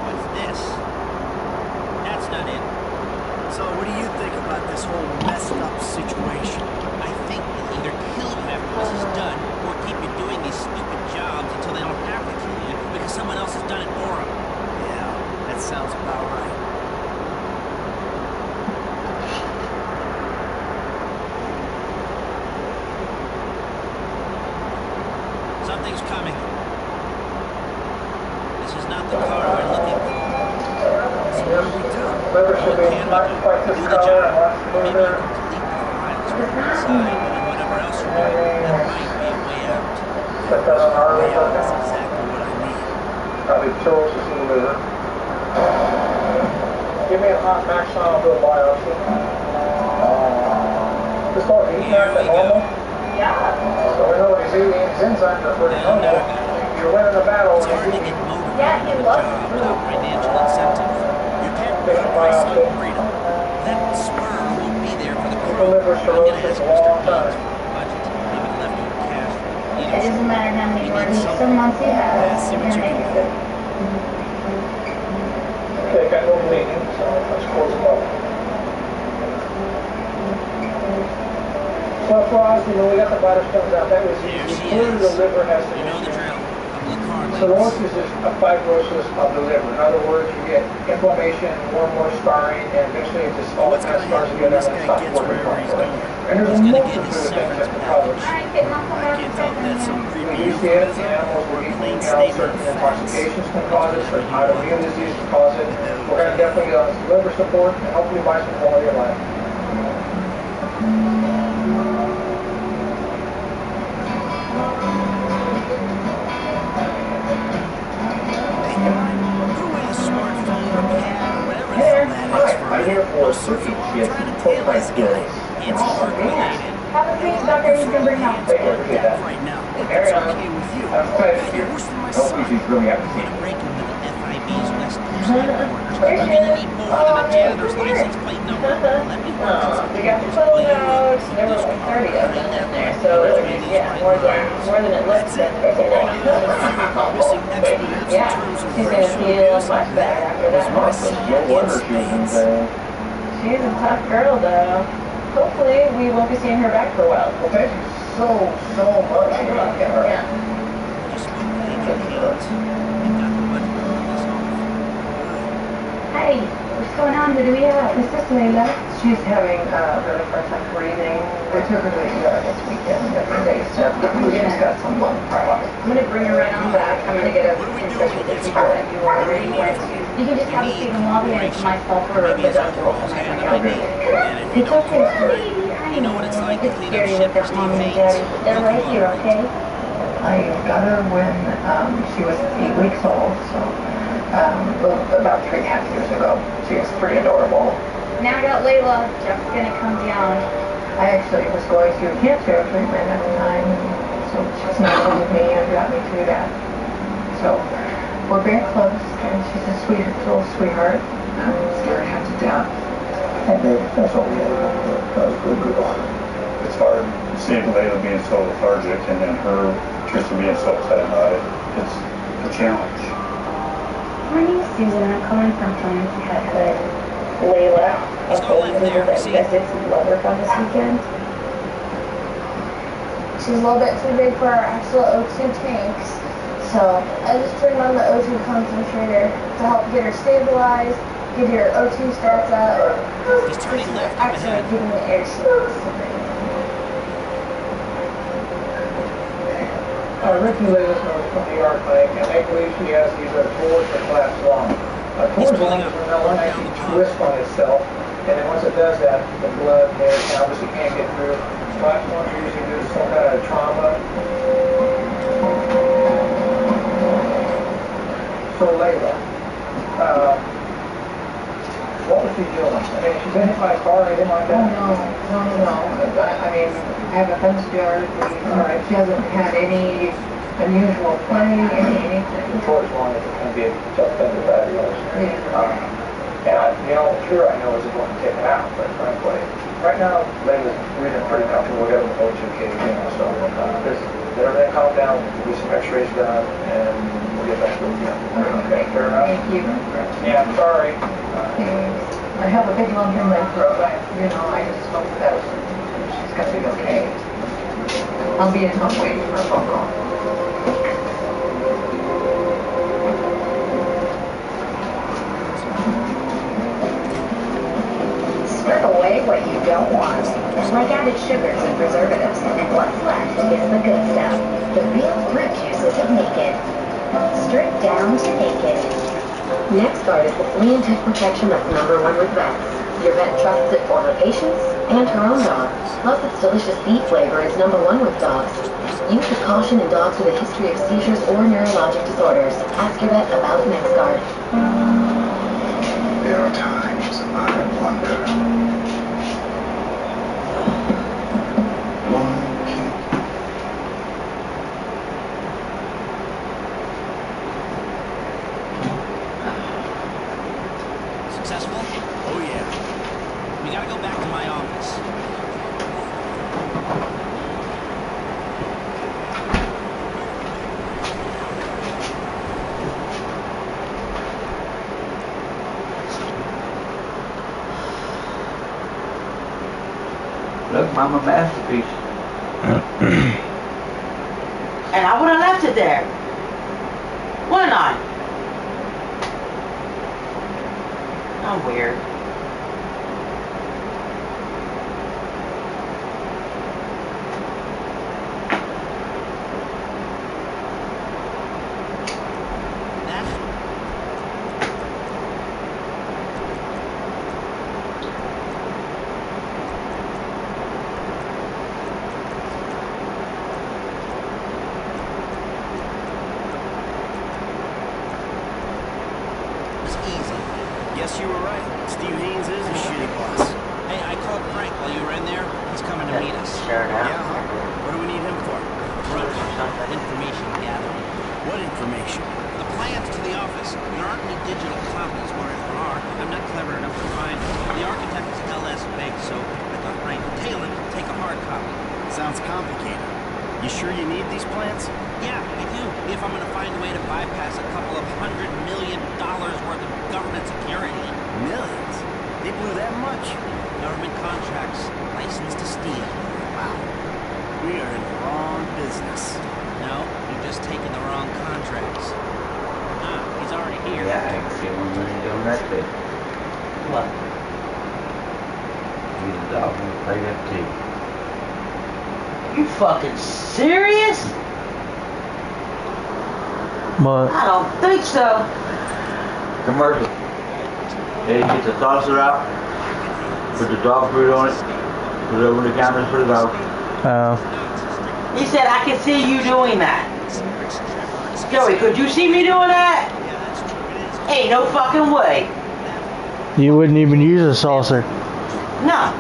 What's this? That's not it. So, what do you think about this whole messed up situation? I think we'll either kill you after this is done, or keep you doing these stupid jobs until they don't have to kill you because someone else has done it for them. Yeah, that sounds about right. Something's coming. This is not the car we're looking for. So what do we do? What can we do? Do the job. Maybe you can delete the files from inside and whatever else you're doing. That might be a way out. Yeah, that's exactly what I need. Probably cirrhosis in the liver. Give me a hot max on a little biopsy. Just all heat Here we normal. go. So we know these aliens' enzymes are pretty normal. You're winning a battle. It's hard to get motivated for a job without financial incentive. You can't put a price on freedom. That spur won't be there for the crew. I'm going to ask Mr. Haynes for a budget. Maybe leftover cash for It leadership. doesn't matter how many more weeks or months you have. Yeah, see what you can do. Okay, got no bleeding, so let's close it up. So for us, we got the bladder stones out. That was There easy. she Clearly is. the liver has You know the drill. Couple of car cirrhosis is a fibrosis of the liver. In other words, you get inflammation, more and more scarring, and eventually it just all What's kind of gonna starts happen when to get this out and guy stop gets working wherever he's properly. going? And there's a Who's gonna get multitude his of things that severance can cause it. Alright, get my phone I out can't and tell if that's some You creepy know, UCS, euphemism animals will or eat, plain you know, statement certain of facts. intoxications can cause it, certain autoimmune diseases can cause it. We're going to definitely get on some liver support and hopefully buy some quality of life. Put away the smartphone or pad or whatever the hell that is for a I'm minute. here for Most of you are get trying to tail this guy. It's work-related. Have a treat, Doctor. You can bring out. Hands on deck right now. If it's okay with you. I'm excited God, to you're hear. worse than my Hopefully son. she's really happy to I'm see gonna you. break into the FIB's West Coast headquarters. You're gonna need more than a janitor's license plate number. Let me work on some We got papers. 12 Will you, notes, and there were like 30 of them in there, so yeah, more than it looks like. Missing expletives in Yeah, terms of she's gonna racial feel abuse. much better after Was that. my son No in wonder she was in spades. there. She's a tough girl, though. Hopefully, we won't be seeing her back for a while. Well, thank you so much. You're welcome. Yeah. Just spoke to Agent Haynes. We've got the budget to pull this off. Hey, what's going on? Who do we have? Miss Layla. She's having really hard time breathing. We took her to the ER this weekend, different days. She's got some lung problems. I'm gonna bring her right on back. I'm gonna get a discussion with the people that you are ready for. You can just have a seat in the lobby and it's myself or Maybe the his doctor will overalls come and in. an ID. And if you It's don't okay, cooperate, sweetie. you know what it's like to It's clean up scary shit with for their Steve mom and Haynes. daddy. They're Look right here, along. okay? I got her when she was 8 weeks old, so about 3.5 years ago. She was pretty adorable. Now I got Layla. Jeff's gonna come down. I actually was going through cancer treatment at the time, so she's not with me and got me through that. So We're very close, and she's a sweet little sweetheart. I'm scared half to death. And that's all we had to do. That was a good girl. It's hard seeing Layla being so lethargic and then her just being so upset about it. It's a challenge. My name's Susan. I'm calling from Plymouth Pet Hood. Layla, a golden retriever that you guys did some blood work on this weekend. She's a little bit too big for our actual O2 tanks. So I just turned on the O2 concentrator to help get her stabilized, get her O2 stats up. He's turning left up Actually, ahead. getting the air she Ricky Lewis from the Art Clinic, and they believe she has either tours or collapsed lung. Tours lung is when the lung actually twists on itself, and then once it does that, the blood and air obviously can't get through. Platforms are usually due to some kind of trauma. So Layla, what was she doing? I mean, she's been hit by a car or anything like that? No. I mean, I have a fence yard. All right. She hasn't had any unusual play, anything. The towards lung is going to be a tough thing to diagnose. And sure, I know it's going to take it out, but frankly, right now, Layla's breathing pretty comfortable. We'll get an O2 kit again, so let everything calm down, we'll get some x-rays done, and we'll get back to it again. Okay, fair enough? Thank you. Yeah, I'm sorry. I have a big lump in my throat. I just hope that she's going to be okay. I'll be in touch waiting for a phone call. Strip away what you don't want, like added sugars and preservatives, and what's left is the good stuff, the real fruit juices of Naked. Stripped down to naked. NexGard is the flea and tick protection that's #1 with vets. Your vet trusts it for her patients and her own dog. Plus, its delicious beef flavor is #1 with dogs. Use with caution in dogs with a history of seizures or neurologic disorders. Ask your vet about NexGard. There are times I wonder. Successful? Oh yeah. We gotta go back to my office. Look, Mama, masterpiece. And I would have left it there. Wouldn't I? I'm weird. Guess you were right. Steve Haynes is a shitty boss. Hey, I called Frank while you were in there. He's coming to meet us. Sure now. Yeah, huh? What do we need him for? Brunch. Information gathering. What information? The plans to the office. There aren't any digital copies, or if there are, I'm not clever enough to find them. The architect is LS Big, so I thought Frank would tail it and take a hard copy. Sounds complicated. You sure you need these plans? Yeah, I do. If I'm going to find a way to bypass a couple of $100 million worth of government security. Millions? They blew that much? Government contracts, licensed to steal. Wow. We are in the wrong business. No, you've just taken the wrong contracts. Ah, he's already here. Yeah, I can see one million doing that too. What? He's a dog and play that too. You fucking serious? What? I don't think so. Commercial. Yeah, you get the saucer out, put the dog food on it, put it over the cameras for the dog. Oh. He said, I can see you doing that. Joey, could you see me doing that? Ain't no fucking way. You wouldn't even use a saucer. No.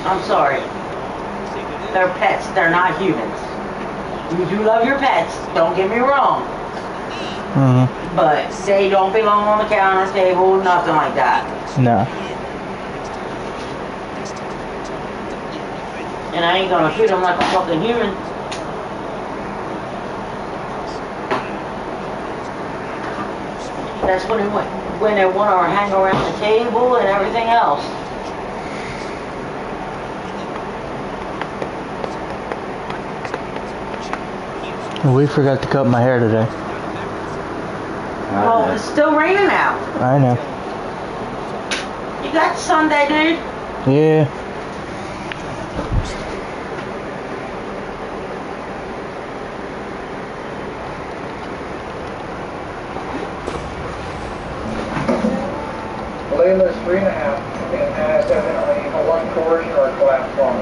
I'm sorry. They're pets, they're not humans. You do love your pets, don't get me wrong. But they don't belong on the counter table, nothing like that. No. And I ain't gonna treat them like a fucking human. That's when they want to hang around the table and everything else. We forgot to cut my hair today. Well, it's still raining out. I know. You got Sunday, dude? Yeah. Layla's 3.5 and has evidently a lung torsion or a collapsed lung.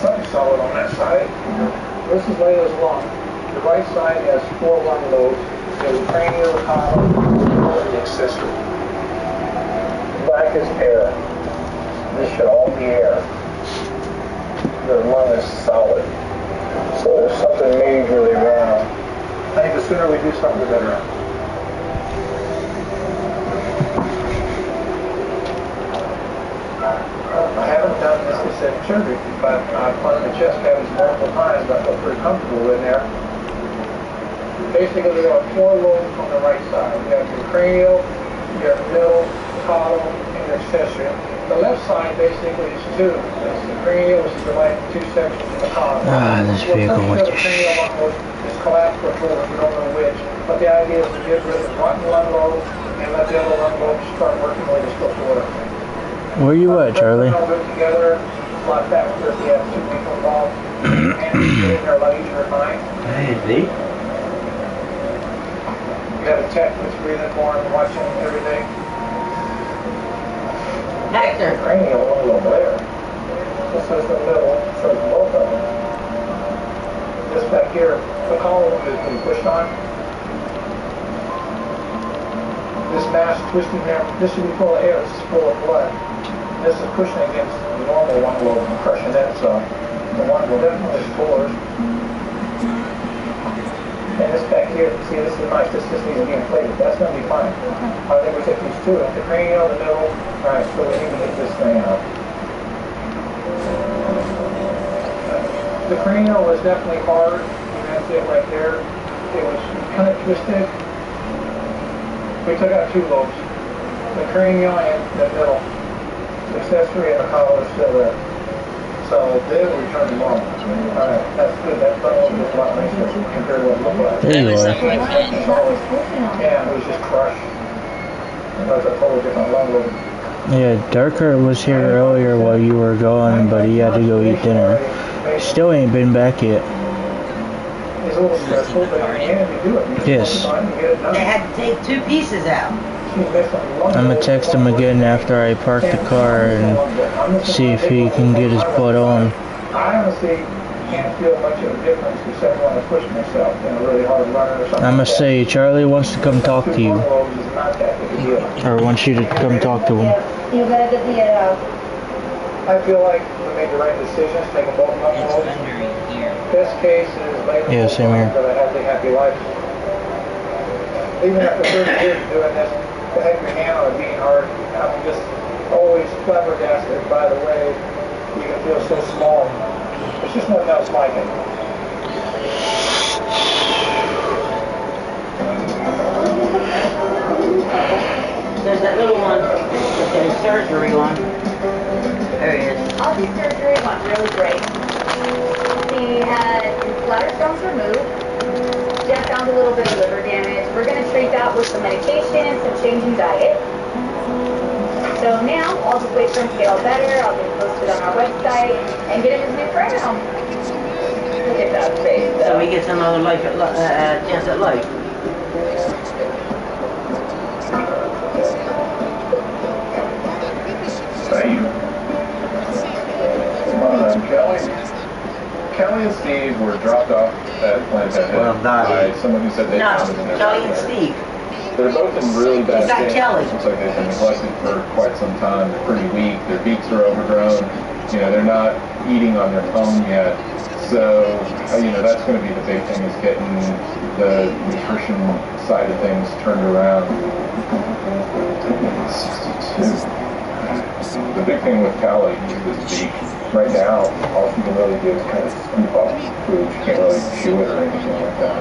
Something solid on that side. This is Layla's lung. The right side has 4 lung lobes. There's cranial, column, and accessory. Black is air. This should all be air. The lung is solid. So there's something majorly wrong. I think the sooner we do something, the better. I haven't done this specific surgery, but I've done the chest cavities multiple times, and I feel pretty comfortable in there. Basically, we have 4 lobes on the right side. We have your cranial, your middle, column, and your accessory. The left side basically is 2. It's the cranial, which is divided into 2 sections of the column. This vehicle went to the cranial lung lobe is collapsed or full, we don't know which. But the idea is to get rid of the rotten lung lobe and let the other lung lobe start working the way they're supposed to work. Where you at, Charlie? Together, a lot faster if you have 2 people involved, and it's in there a lot easier to find. Hey, see? You have a tech that's breathing for him, watching everything. Hector. Cranial lung lobe there. This is the middle, so it's both of them. This back here, the column is being pushed on. This mass twisting there, this should be full of air, this is full of blood. This is pushing against the normal lung lobe and crushing it, so the one will definitely spores. And this back here, see, this is nice, this just needs to be inflated. That's going to be fine. I think we take these 2, the cranial, the middle. Alright, so we need to get this thing out. The cranial was definitely hard. You can see it right there. It was kind of twisted. We took out 2 lobes. The cranial and the middle. The accessory and the collar are still there. So they will return to normal. Alright, that's good. That front lobe is a lot nicer compared to what it looked like. There you are. Yeah, it was just crushed. It was a totally different lung lobe. Yeah, Darker was here earlier while you were gone, but he had to go eat dinner. Still ain't been back yet. It's a little stressful, but you can do it. Yes. They had to take 2 pieces out. I'm gonna text him again after I park the car and see if he can get his butt on. I honestly can't feel much of a difference except when I push myself in a really hard runner or something. I'm gonna say Charlie wants to come talk to you, or wants you to come talk to him. You gotta get the I feel like we made the right decisions, taking both of them. Best case is later Yeah, same here. that I have a happy life. Even after 30 years of doing this, to have your hand on it being hard, I'm just always flabbergasted by the way you can feel so small. There's just nothing else like it. There's that little one, the surgery one. There he is. All these surgery went really great. He had his bladder stones removed. Jeff found a little bit of liver damage. We're going to treat that with some medication and some changing diet. So now, I'll just wait for him to get all better. I'll get it posted on our website and get him his new crown. Look at that face, though. So he gets another life chance at life. Kelly and Steve were dropped off at Plantation by someone who said they found them in their Kelly and backyard. Steve. They're both in really bad Is that shape. Kelly? Looks like they've been neglected for quite some time. They're pretty weak. Their beaks are overgrown. You know, they're not eating on their own yet. So, you know, that's going to be the big thing, is getting the nutrition side of things turned around. 62. The big thing with Callie is this beak. Right now, all she can really do is kind of scoop up food. She can't really chew it or anything like that.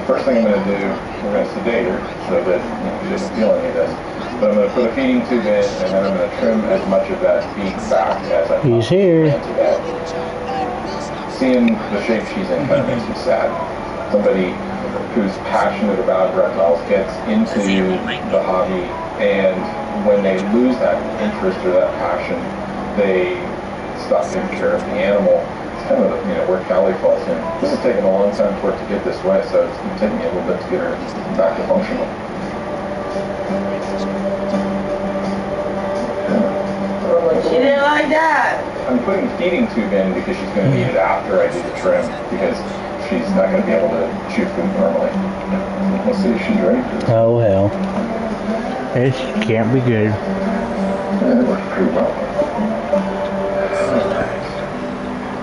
The first thing I'm going to do, we're going to sedate her so that she doesn't feel any of this. But I'm going to put a feeding tube in, and then I'm going to trim as much of that beak back as I He's here. can. Seeing the shape she's in kind of makes me sad. Somebody who's passionate about reptiles gets into the hobby, and when they lose that interest or that passion, they stop taking care of the animal. It's kind of, you know, where Callie falls in. This has taken a long time for it to get this way, so it's taking me a little bit to get her back to functional. She didn't like that. I'm putting a feeding tube in because she's going to need it after I do the trim, because she's not going to be able to chew food normally. We'll see if she's ready for this. Oh hell. This can't be good. Yeah, it worked pretty well.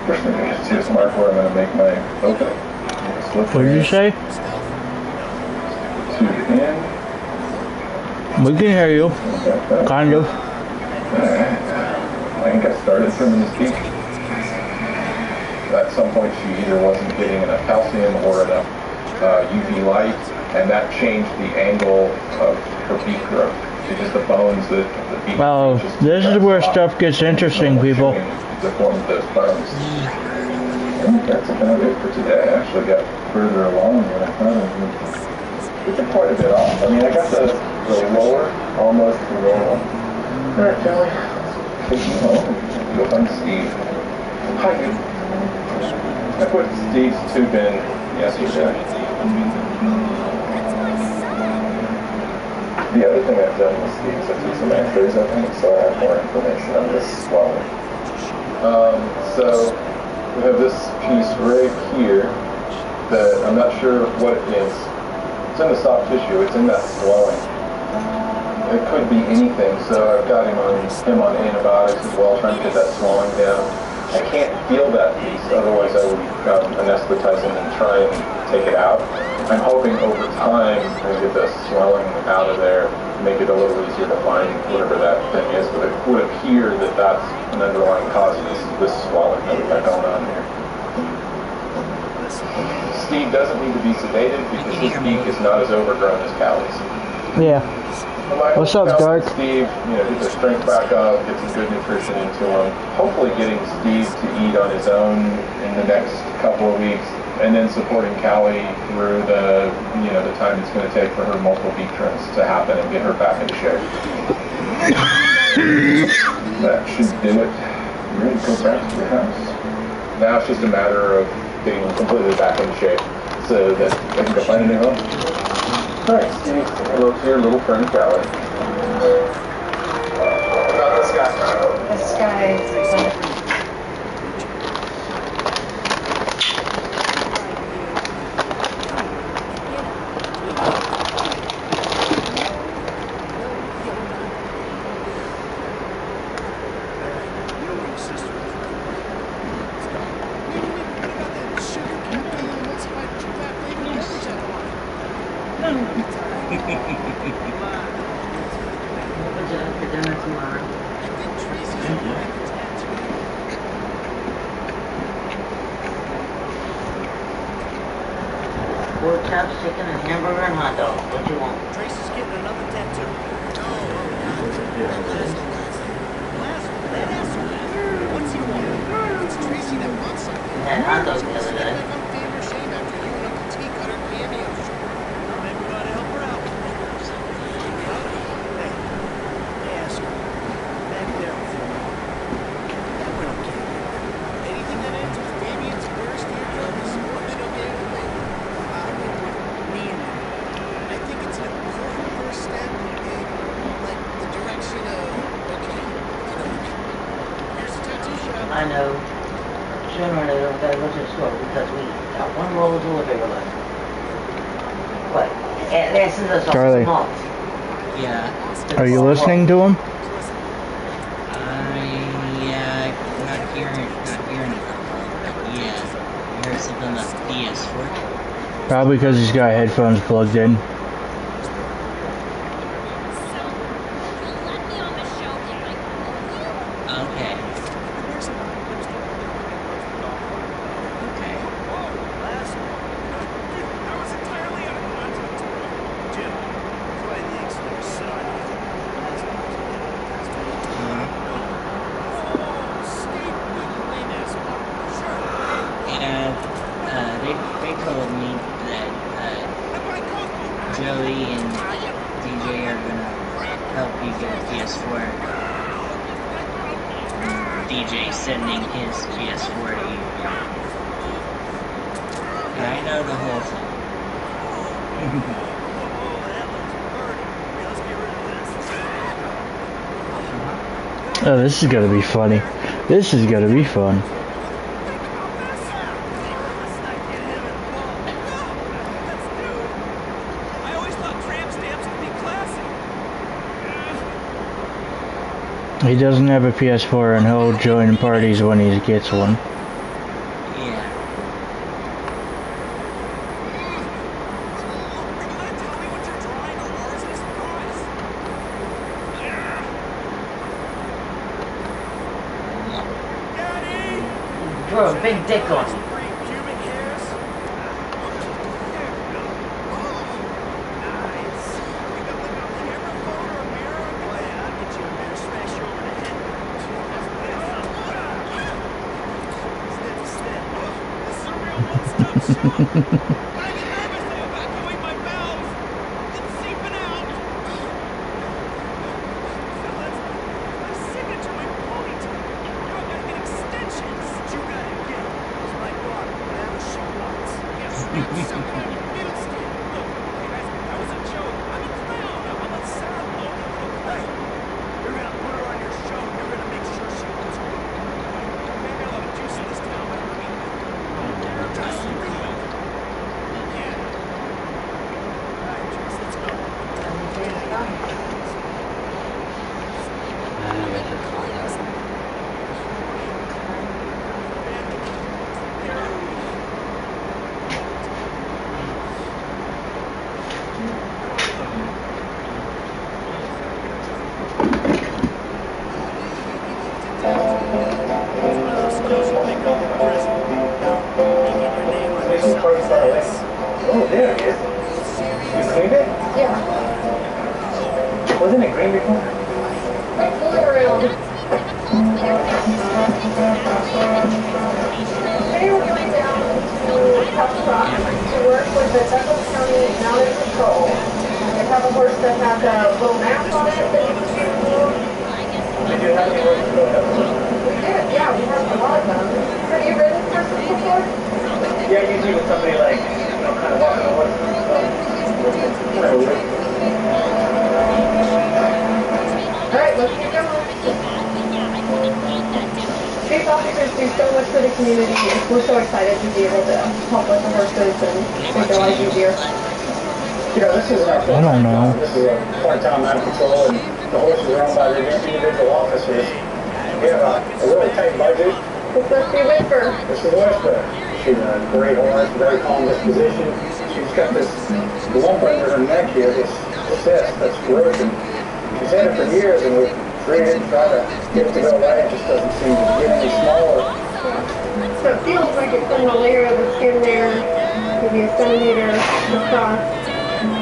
First thing I see is mark where I'm going to make my opening. What did you say? Tube in. We can hear you. Kind of. I think I started trimming this beak. At some point she either wasn't getting enough calcium or enough UV light, and that changed the angle of her beak growth. Because the bones that the beak... Well, this is where stuff gets interesting, people. To form those bones. I think that's about it for today. I actually got further along than I thought I would. We took quite a bit off. I mean, I got the lower, almost the lower one. Alright, Kelly. Take you home. Go find Steve. Hi, dude. I put Steve's tube in yesterday. The other thing I've done with Steve is I took some x-rays of him, so I have more information on this swelling. So we have this piece right here that I'm not sure what it is. It's in the soft tissue. It's in that swelling. It could be anything, so I've got him on antibiotics as well, trying to get that swelling down. I can't feel that piece, otherwise I would anesthetize him and try and take it out. I'm hoping over time I get the swelling out of there, make it a little easier to find whatever that thing is, but it would appear that that's an underlying cause of this swelling that we've got going on here. Steve doesn't need to be sedated because his beak is not as overgrown as Callie's. Yeah. What's up, Dark? Steve, you know, get their strength back up, get some good nutrition into him. Hopefully getting Steve to eat on his own in the next couple of weeks, and then supporting Callie through the time it's going to take for her multiple beak trims to happen and get her back into shape. That should do it. You're ready to go back to your house. Now it's just a matter of getting them completely back into shape so that they can go find a new home. Alright, Steve, hello to your little friend Callie. What about this guy? This guy. Pork chops, chicken, and hamburger, and hot dog. What you want? Tracy's getting another tattoo. What's he want? It's Tracy that wants something. We had hot dogs the other day. Maybe we ought to help her out. Hey, ask her. Back there. We don't care. Anything that ends with Damien's worst eardrums, it'll be okay. Me and him. I think it's an important first step in, like, the direction of, okay, you know, here's a tattoo shop. I know. Sooner or later, we gotta go to the store because we got one roll of toilet paper left. What? It lasts us all Charlie. month. Yeah. Are you listening to him? Yeah, not hearing it. Yeah. passive on the PS4? Probably because he's got headphones plugged in. Okay. They told me that Joey and DJ are gonna help you get a PS4. DJ sending his PS4 to you. And I know the whole thing. Oh, this is gonna be funny. This is gonna be fun. He doesn't have a PS4 and he'll join parties when he gets one. Throw a big dick on him. Oh, there it is. You cleaned it? Yeah. Wasn't it green before? Let's pull it around. Today we're going down to Tough Truck to work with the Douglas County Mounted Patrol. They have a horse that has a little map on it that you can see removed. Did you have any horses growing up? We did, yeah, we have a lot of them. Have you ridden horses before? Yeah, usually with somebody like, kind of walking the horse. Alright, let's keep going. These officers do so much for the community. We're so excited to be able to help with the horses and make their lives easier. This is our I don't know. This is a part-time mounted patrol, and the horses are owned by the individual officers. We have a really tight budget. This must be Whisper. This is Whisper. She's a great horse, very calm disposition. She's got this lump under her neck here, this cyst that's broken. She's had it for years, and we've treated and tried to get it to go away. It just doesn't seem to get any smaller. So it feels like it's in the layer of the skin there, maybe a centimeter across.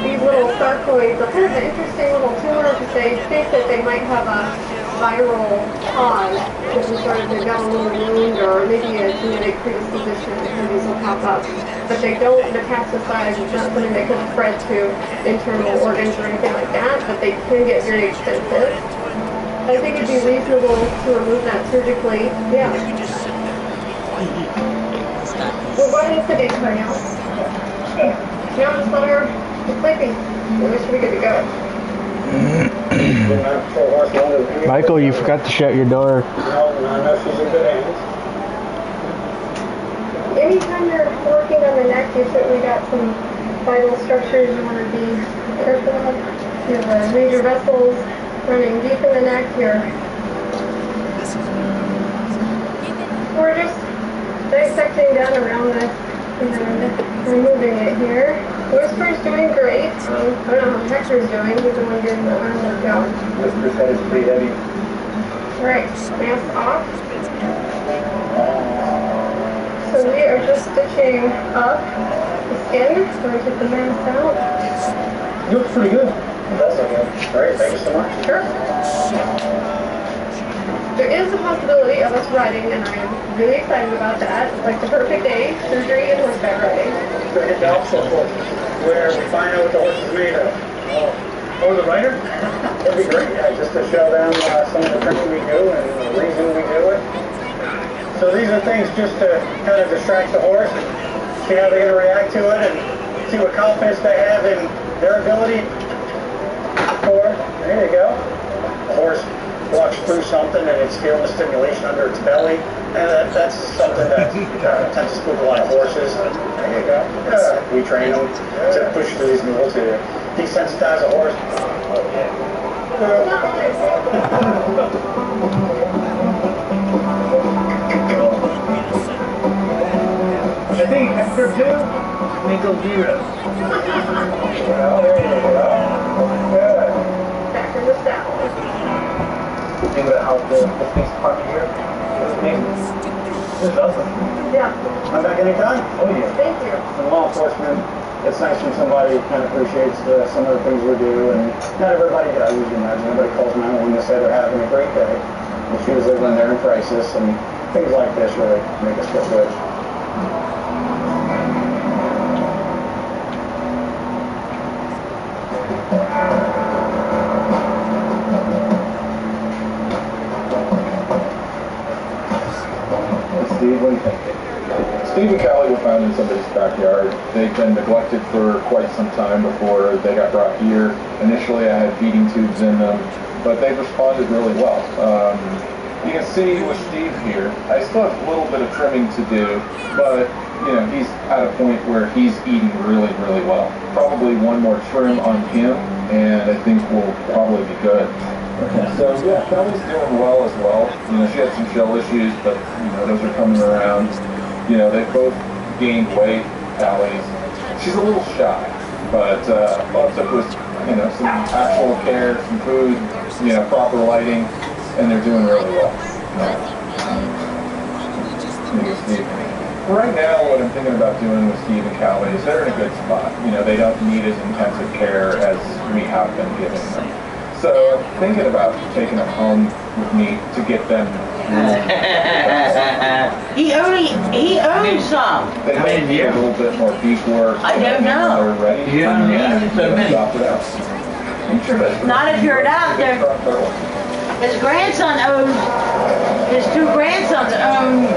These little sarcoids are kind of an interesting little tumor because they think that they might have a viral cause if we started to get a little wound or maybe a genetic predisposition and these will pop up. But they don't metastasize. It's not something that could spread to internal organs or anything like that, but they can get very expensive. I think it'd be reasonable to remove that surgically. Yeah. We'll go ahead and sedate her now. Now just let her sleeping. We should be good to go. Michael, you forgot to shut your door. Anytime you're working on the neck, you certainly got some vital structures you want to be careful of. You have major vessels running deep in the neck here. We're just dissecting down around the And removing it here. Whisper's doing great. I don't know how Hector's doing. He's the one getting the arm worked out. Whisper's head is pretty heavy. Right, mask off. So we are just stitching up the skin. Going to take the mask out. You look pretty good. It does look good. All right, thank you so much. Sure. There is a possibility of us riding, and I'm really excited about that. It's like the perfect day, surgery and horseback riding. Go hit the obstacle course, where we find out what the horse is made of. Oh, the rider? That'd be great, yeah, just to show them some of the tricks we do and the reason we do it. So these are things just to kind of distract the horse and see how they're going to react to it and see what confidence they have in their ability for it. There you go. The horse walks through something and it's feeling the stimulation under its belly. And that's something that tends to spook a lot of horses. There you go. We train them to push through these mules to desensitize a horse. I think after 2, we go 0. Well, there you go. Good. Back in the saddle. See what how the police department here? This is awesome. Yeah. I'm back anytime? Oh yeah. Thank you. In law enforcement, it's nice when somebody kind of appreciates some of the things we do, and not everybody does, as you imagine. Everybody calls 911 to say they're having a great day. It's usually when they're in crisis, and things like this really make us feel good. Steve and Callie were found in somebody's backyard. They've been neglected for quite some time before they got brought here. Initially, I had feeding tubes in them, but they've responded really well. You can see with Steve here, I still have a little bit of trimming to do, but you know, he's at a point where he's eating really, really well. Probably one more trim on him, and I think we'll probably be good. Okay, so yeah, Callie's doing well as well. You know, she had some shell issues, but you know, those are coming around. You know, they both gained weight. Callie's, she's a little shy, but all it took was, you know, some actual care, some food, you know, proper lighting, and they're doing really well. Right now, what I'm thinking about doing with Steve and Callie is they're in a good spot. You know, they don't need as intensive care as we have been giving them. So, thinking about taking them home with me to get them. He owns some. They may need a little bit more beef work. I don't know. They're ready. Adopt it out. Not if you're an adopter. His grandson owns, his 2 grandsons own,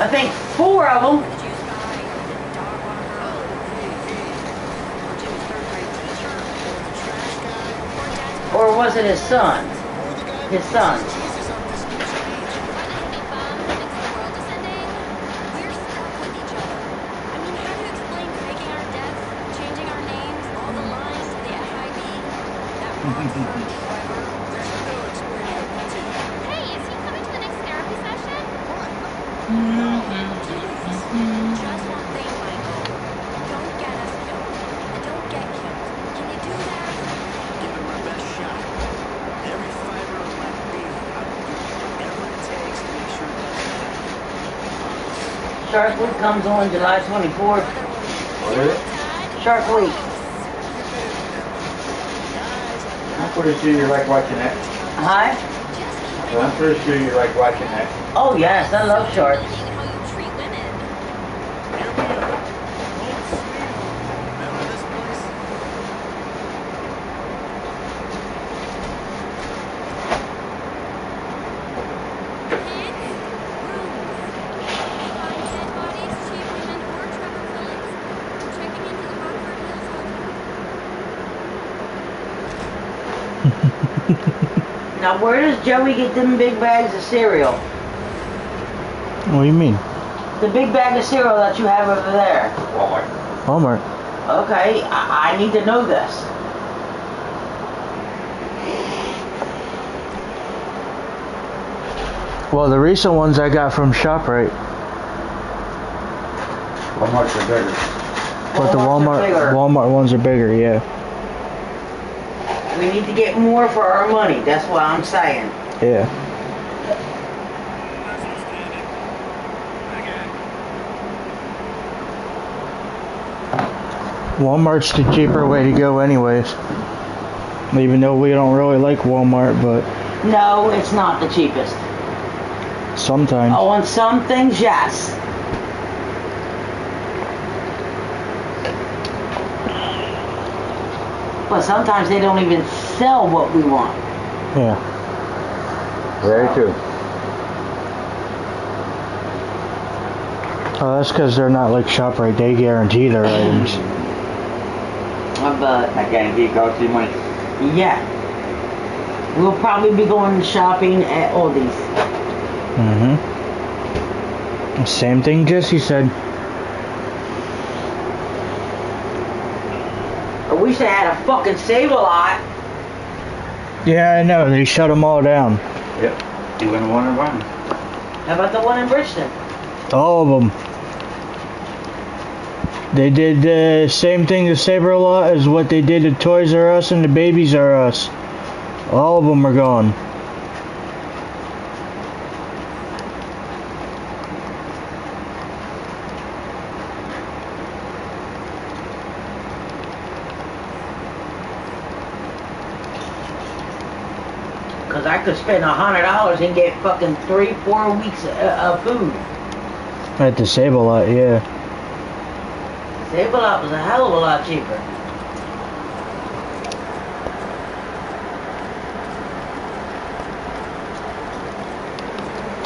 I think 4 of them. Or was it his son? His son. Hey, is he coming to the next therapy session? Just one thing, Michael. Don't get us killed. And don't get killed. Can you do that? Give it my best shot. Every fiber of my being, I will do whatever it takes to make sure it doesn't happen. Shark Week comes on July 24th. What is it? Shark Week. I'm pretty sure you like watching that. Hi? So I'm pretty sure you like watching that. Oh yes, I love sharks. Now where does Joey get them big bags of cereal? What do you mean? The big bag of cereal that you have over there. Walmart. Okay, I need to know this. Well, the recent ones I got from ShopRite. Walmart's are bigger. But the Walmart's are bigger. Walmart ones are bigger, yeah. We need to get more for our money. That's what I'm saying. Yeah. Walmart's the cheaper way to go anyways. Even though we don't really like Walmart, but No, it's not the cheapest. sometimes. Oh, on some things, yes. But sometimes they don't even sell what we want. Yeah. Very true. Oh, that's because they're not like ShopRite. They guarantee their items. But I guarantee it costs you money. yeah, we'll probably be going shopping at Aldi's. Mm-hmm. Same thing Jesse said. I wish they had a fucking Save-A-Lot. Yeah, I know. They shut them all down. Yep. Even one of them. How about the one in Bridgeton? All of them. They did the same thing to Save-A-Lot as what they did to Toys R Us and the Babies R Us. All of them are gone. Because I could spend $100 and get fucking 3-4 weeks of food. At the Save-A-Lot, yeah. Save-A-Lot was a hell of a lot cheaper.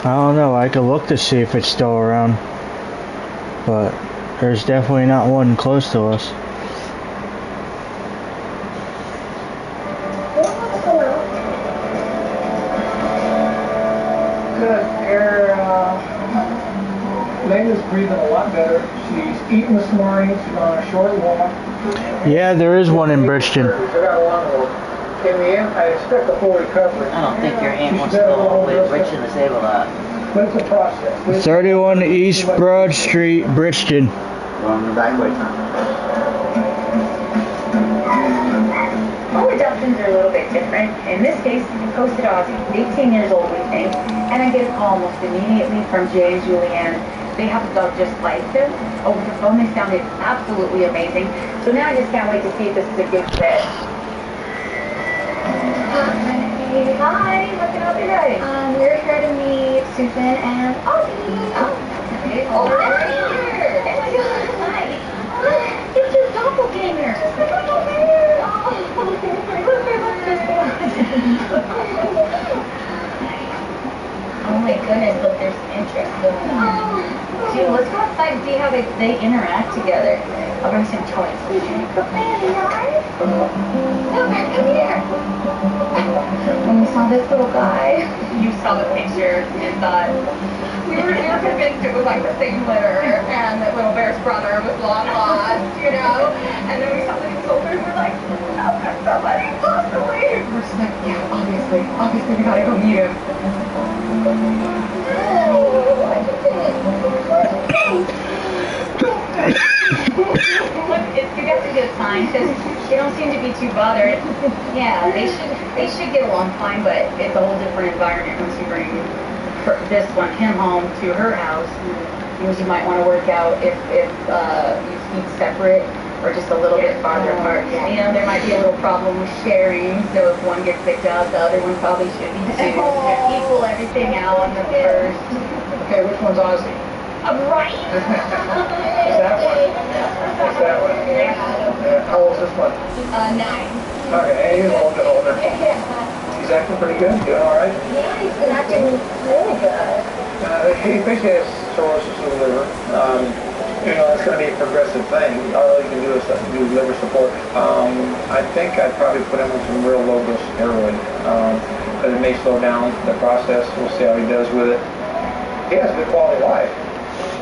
I don't know. I could look to see if it's still around. But there's definitely not one close to us. Good. Layla's breathing a lot better. She's eating this morning. She's on a short walk. Yeah, there is one in Bridgeton. I got one more. In the end, I expect a full recovery. I don't think your aunt wants to go all the way to Bridgeton to Save-A-Lot. But it's a process. 31 East Broad Street, Bridgeton. Going the back way. All adoptions are a little bit different. In this case, posted Aussie, 18 years old we think, and I get a call almost immediately from Jay and Julianne. They have a dog just like them. Over the phone, they sounded absolutely amazing. So now I just can't wait to see if this is a good fit. Hi, what can I help you guys? We're here to meet Susan and Aussie. Oh, hi. Oh my God, hi. It's your doppelganger. Oh my goodness, look, there's interest going on. Dude, let's go outside and see how they interact together. I'll bring some toys. Come here. When we saw this little guy, you saw the picture and thought, we were convinced it was like the same litter and that little bear's brother was long lost, you know? And then we saw that he was older and we're like, how could somebody possibly? We're just like, yeah, obviously we gotta go meet him. You got a good sign because they don't seem to be too bothered. Yeah, they should get along fine, but it's a whole different environment once you bring him home to her house. Things you might want to work out if you eat separate or just a little bit farther apart. You know, there might be a little problem with sharing, so if one gets picked out, the other one probably should be too. Equal everything out on the first. Okay, which one's Aussie? Right. Is that one? Is that one? Yeah. How old's this one? 9. Okay, he's a little bit older. He's acting pretty good, doing all right. Yeah, he's been acting really good. He thinks he has cirrhosis of the liver. You know, it's going to be a progressive thing. All you can do is do liver support. I think I'd probably put him on some real low dose steroid, but it may slow down the process. We'll see how he does with it. He has a good quality of life.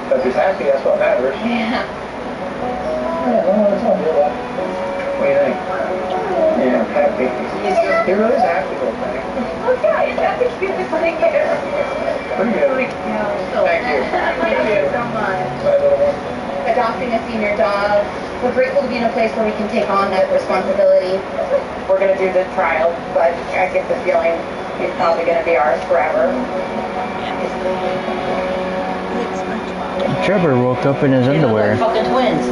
If he's happy, that's what matters. Yeah. Well, it's all good. What do you think? Yeah, I'm happy. He really is a happy little thing. Look at he's got the cutest thing here. Pretty good. Yeah, so Thank you. Thank you so much. Bye, little one. adopting a senior dog. We're grateful to be in a place where we can take on that responsibility. We're going to do the trial, but I get the feeling he's probably going to be ours forever. Trevor woke up in his underwear. Fucking twins.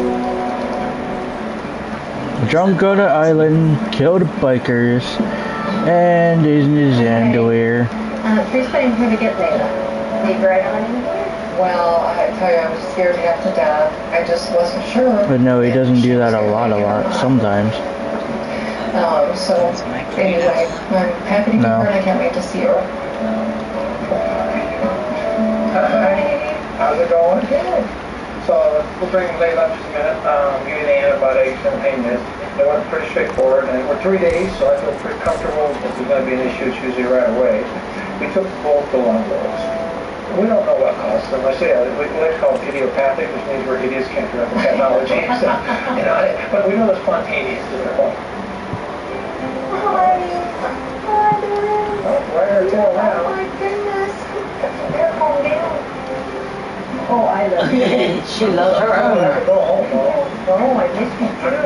Drunk on the island, killed bikers, and in his underwear. Who's paying for to get Layla? Leave right on anywhere? Well, I tell you, I was scared half to death. I just wasn't sure. But no, he doesn't do that a lot, sometimes. So, anyway, I'm happy to meet her and I can't wait to see her. Hi. How's it going? Good. So we'll bring Layla up just a minute, give you the antibiotics and pain meds. They went pretty straightforward, and we're 3 days, so I feel pretty comfortable. If there's going to be an issue, it's usually right away. We took both the lung rolls. We don't know what caused them. I say we like to call it idiopathic, which means we're idiots, can't figure out the pathology. So, but we know they're spontaneous. Hi, Darren. Oh, right her tail now. Oh my goodness. Calm down. Oh, I love you. She loves her owner. Oh, I miss you too.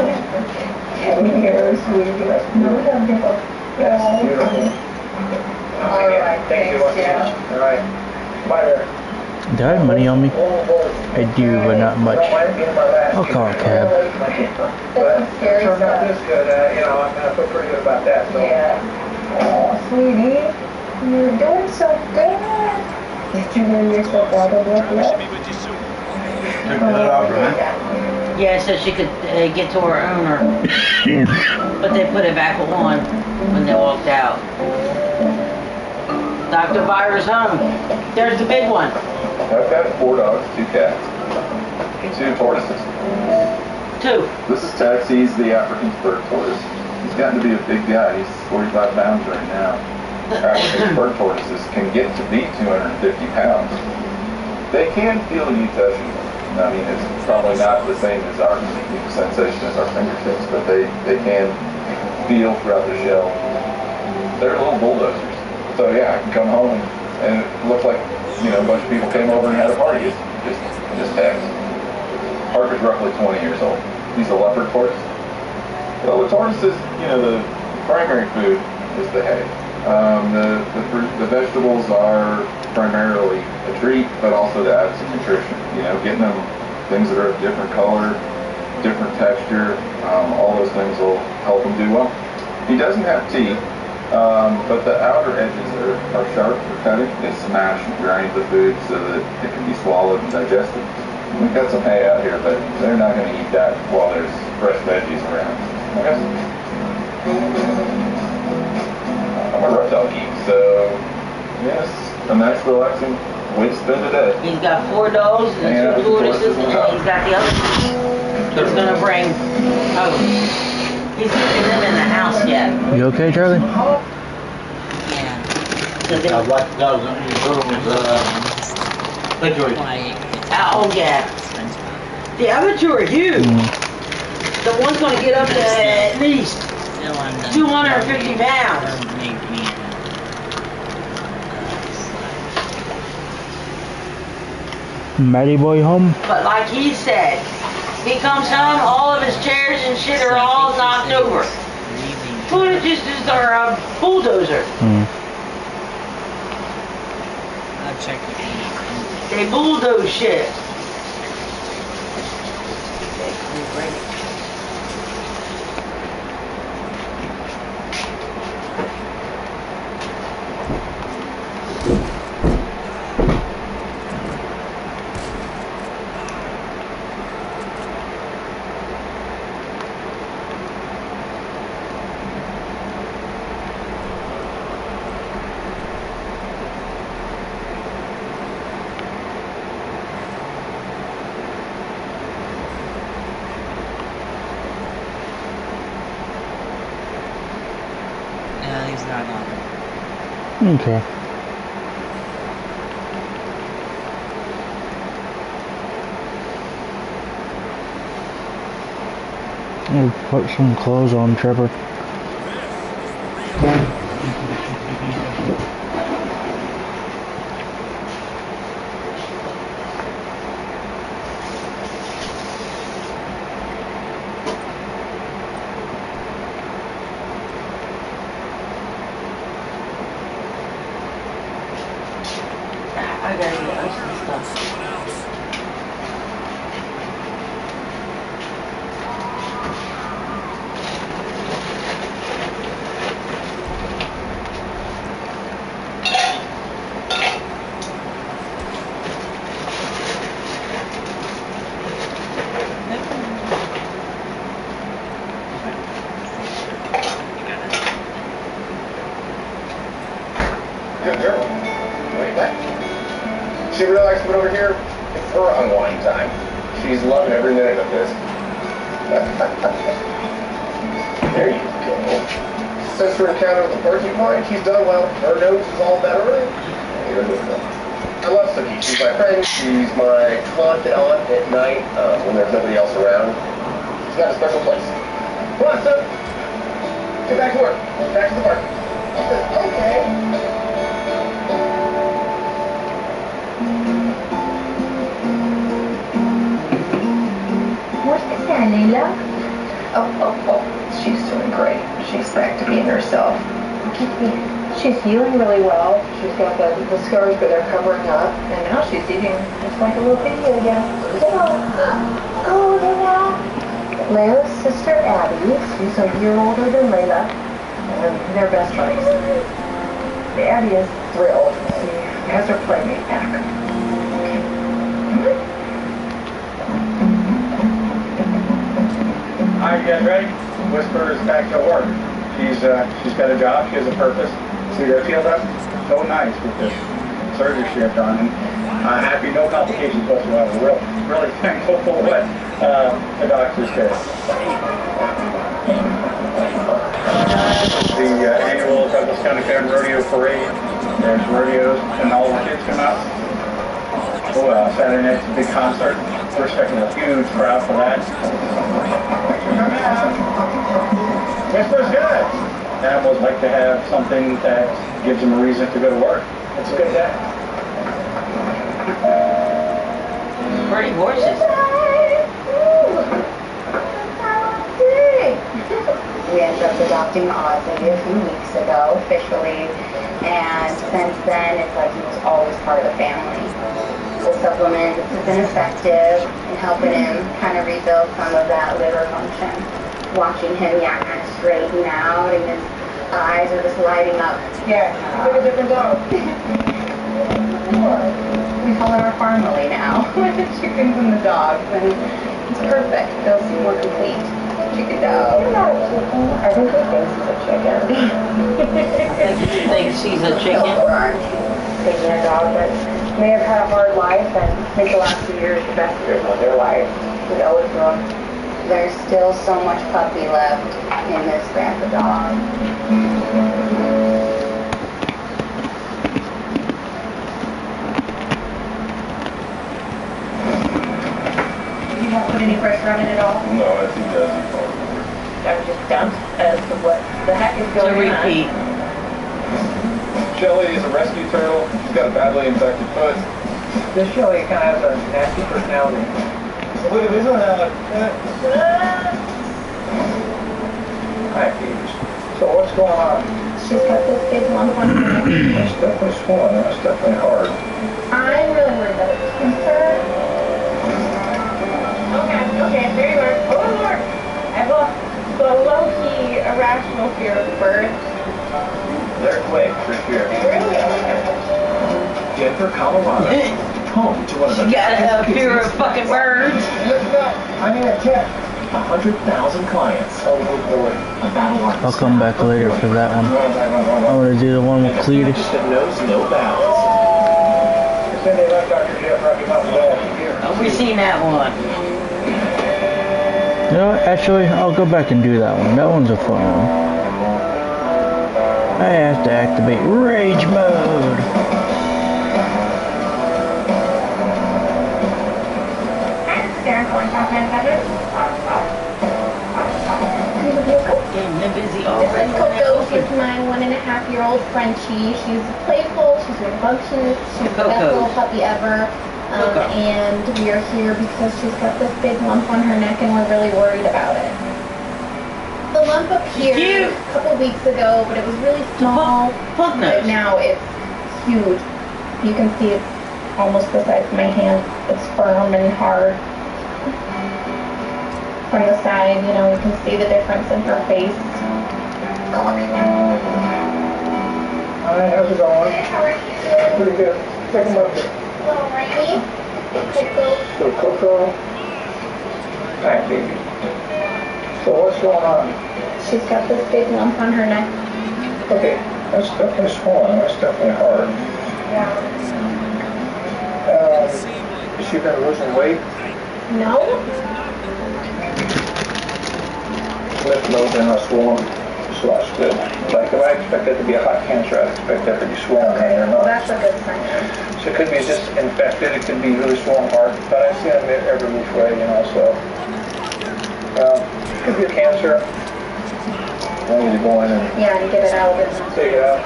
10 years, sweetie. No, wonderful. That's beautiful. All right, thank you. Jeff. All right. Bye there. Do I have money on me? I do, but not much. I'll call a cab. But it turned out this good. I feel pretty good about that. So. Yeah. Oh, sweetie. You're doing so good. Did you know you're so proud of what left? Yeah, so she could get to her owner. But they put it back on when they walked out. Dr. Byer's home. There's the big one. I've got 4 dogs, 2 cats, 2 tortoises. 2. This is Tex. He's the African spur tortoise. He's gotten to be a big guy. He's 45 pounds right now. African spur tortoises can get to be 250 pounds. They can feel you touching them. I mean, it's probably not the same as our sensation as our fingertips, but they can feel throughout their shell. They're little bulldozers. So yeah, I can come home and it looked like, a bunch of people came over and had a party. Just Tex. Parker's roughly 20 years old. He's a leopard tortoise. Well, the tortoises, the primary food is the hay. The vegetables are primarily a treat, but also to add some nutrition. Getting them things that are of different color, different texture, all those things will help him do well. He doesn't have teeth, but the outer edges are sharp for cutting. They smash and grind the food so that it can be swallowed and digested. We've got some hay out here, but they're not going to eat that while there's fresh veggies around. Okay. I'm a reptile geek, so yes, a nice relaxing way to spend a day. He's got 4 dogs and 2 tortoises, and he's got the other he's going to bring. Oh, he's keeping them in the house yet. You okay, Charlie? Yeah. So they, I'd like to go in these rooms, oh yeah. The other 2 are huge. The one's going to get up to at least 250 pounds. Matty boy home? But like he said, he comes home, all of his chairs and shit are all knocked over. Tortoises are a bulldozer. I'll check it. They bulldoze shit. He's not on. Okay. I'll put some clothes on, Trevor. fine time. She's loving every minute of this. There you go. Since her encounter with the porcupine, she's done well. Her nose is all better. Here we go. I love Suki. She's my friend. She's my confidant at night when there's nobody else around. She's got a special place. Come on, Sue. Get back to work. Back to the park. She says, okay. What's the matter, Layla? Oh. She's doing great. She's back to being herself. She's healing really well. She's got the scars, but they're covering up. And now she's eating just like a little piggy again. Oh, Layla. Layla's sister Abby. She's a year older than Layla. And they're best buddies. Abby is thrilled. She has her playmate back. Alright, you guys ready? Whisper is back to work. She's got a job, she has a purpose. See that field up? So nice with this surgery she had done. And I'm happy, no complications whatsoever. Really thankful for what the doctors did. The annual Douglas County Fair and Rodeo Parade. There's rodeos and all the kids come out. Saturday night's a big concert. We're expecting a huge crowd for that. Whisper's good. Animals like to have something that gives them a reason to go to work. It's a good day. Pretty horses. We ended up adopting Ozzy a few weeks ago, officially, and since then, it's like he was always part of the family. The supplements have been effective in helping him kind of rebuild some of that liver function. Watching him yawn straighten out, and his eyes are just lighting up. Yeah, he's like a different dog. We call it our family now, with the chickens and the dogs, and it's perfect. Feels more complete. Chicken dog. I think he thinks he's a chicken. He thinks she's a chicken. Taking a dog that may have had a hard life and make the last few years the best years of their life. We owe it to them. There's still so much puppy left in this grandpa dog. You won't put any pressure on it at all? No, I think that's it. I'm just dumped as to what the heck is going on. Repeat. Shelly is a rescue turtle. She's got a badly infected foot. This Shelly kind of has a nasty personality. Look at this one, Alec. Hi, Peach. So what's going on? She's got this big lump on her neck. It's definitely swollen. It's definitely hard. I'm really worried about it. Concern. Okay, there you are. Oh Lord! I have a low-key irrational fear of birds. They're quick, for sure. Really? Denver, Colorado. Home to one of the You gotta have fear of fucking birds. Listen up. I need a tip. 100,000 clients. Oh, boy. A battle line. I'll come back later for that one. I'm gonna do the one with Cletus. That knows no bounds. They said they left Dr. Jeff Rocky Mountain here. Oh, we seen that one. You know what? Actually, I'll go back and do that one. That one's a fun one. I have to activate rage mode. This is Coco. She's my 1.5-year-old Frenchie. She's playful. She's rambunctious. She's the best little puppy ever. And we are here because she's got this big lump on her neck, and we're really worried about it. The lump appeared a couple weeks ago, but it was really small. But now it's huge. You can see it's almost the size of my hand. It's firm and hard. From the side, you know, you can see the difference in her face. Hi, how's it going? How are you? Pretty good. Take them up here. Little Rainy. Coco. So, Coco. Hi, baby. So, what's going on? She's got this big lump on her neck. Okay, that's definitely swollen. That's definitely hard. Yeah. Has she been losing weight? No? Lymph nodes are not swollen, so that's good. Like, if I expect that to be a hot cancer, I'd expect that to be swollen. Okay, well, that's a good sign. So it could be just infected, it could be really swollen heart, but I see them every which way, you know, so. It could be a cancer. I need to go in and Yeah, to get it out of it. take it out.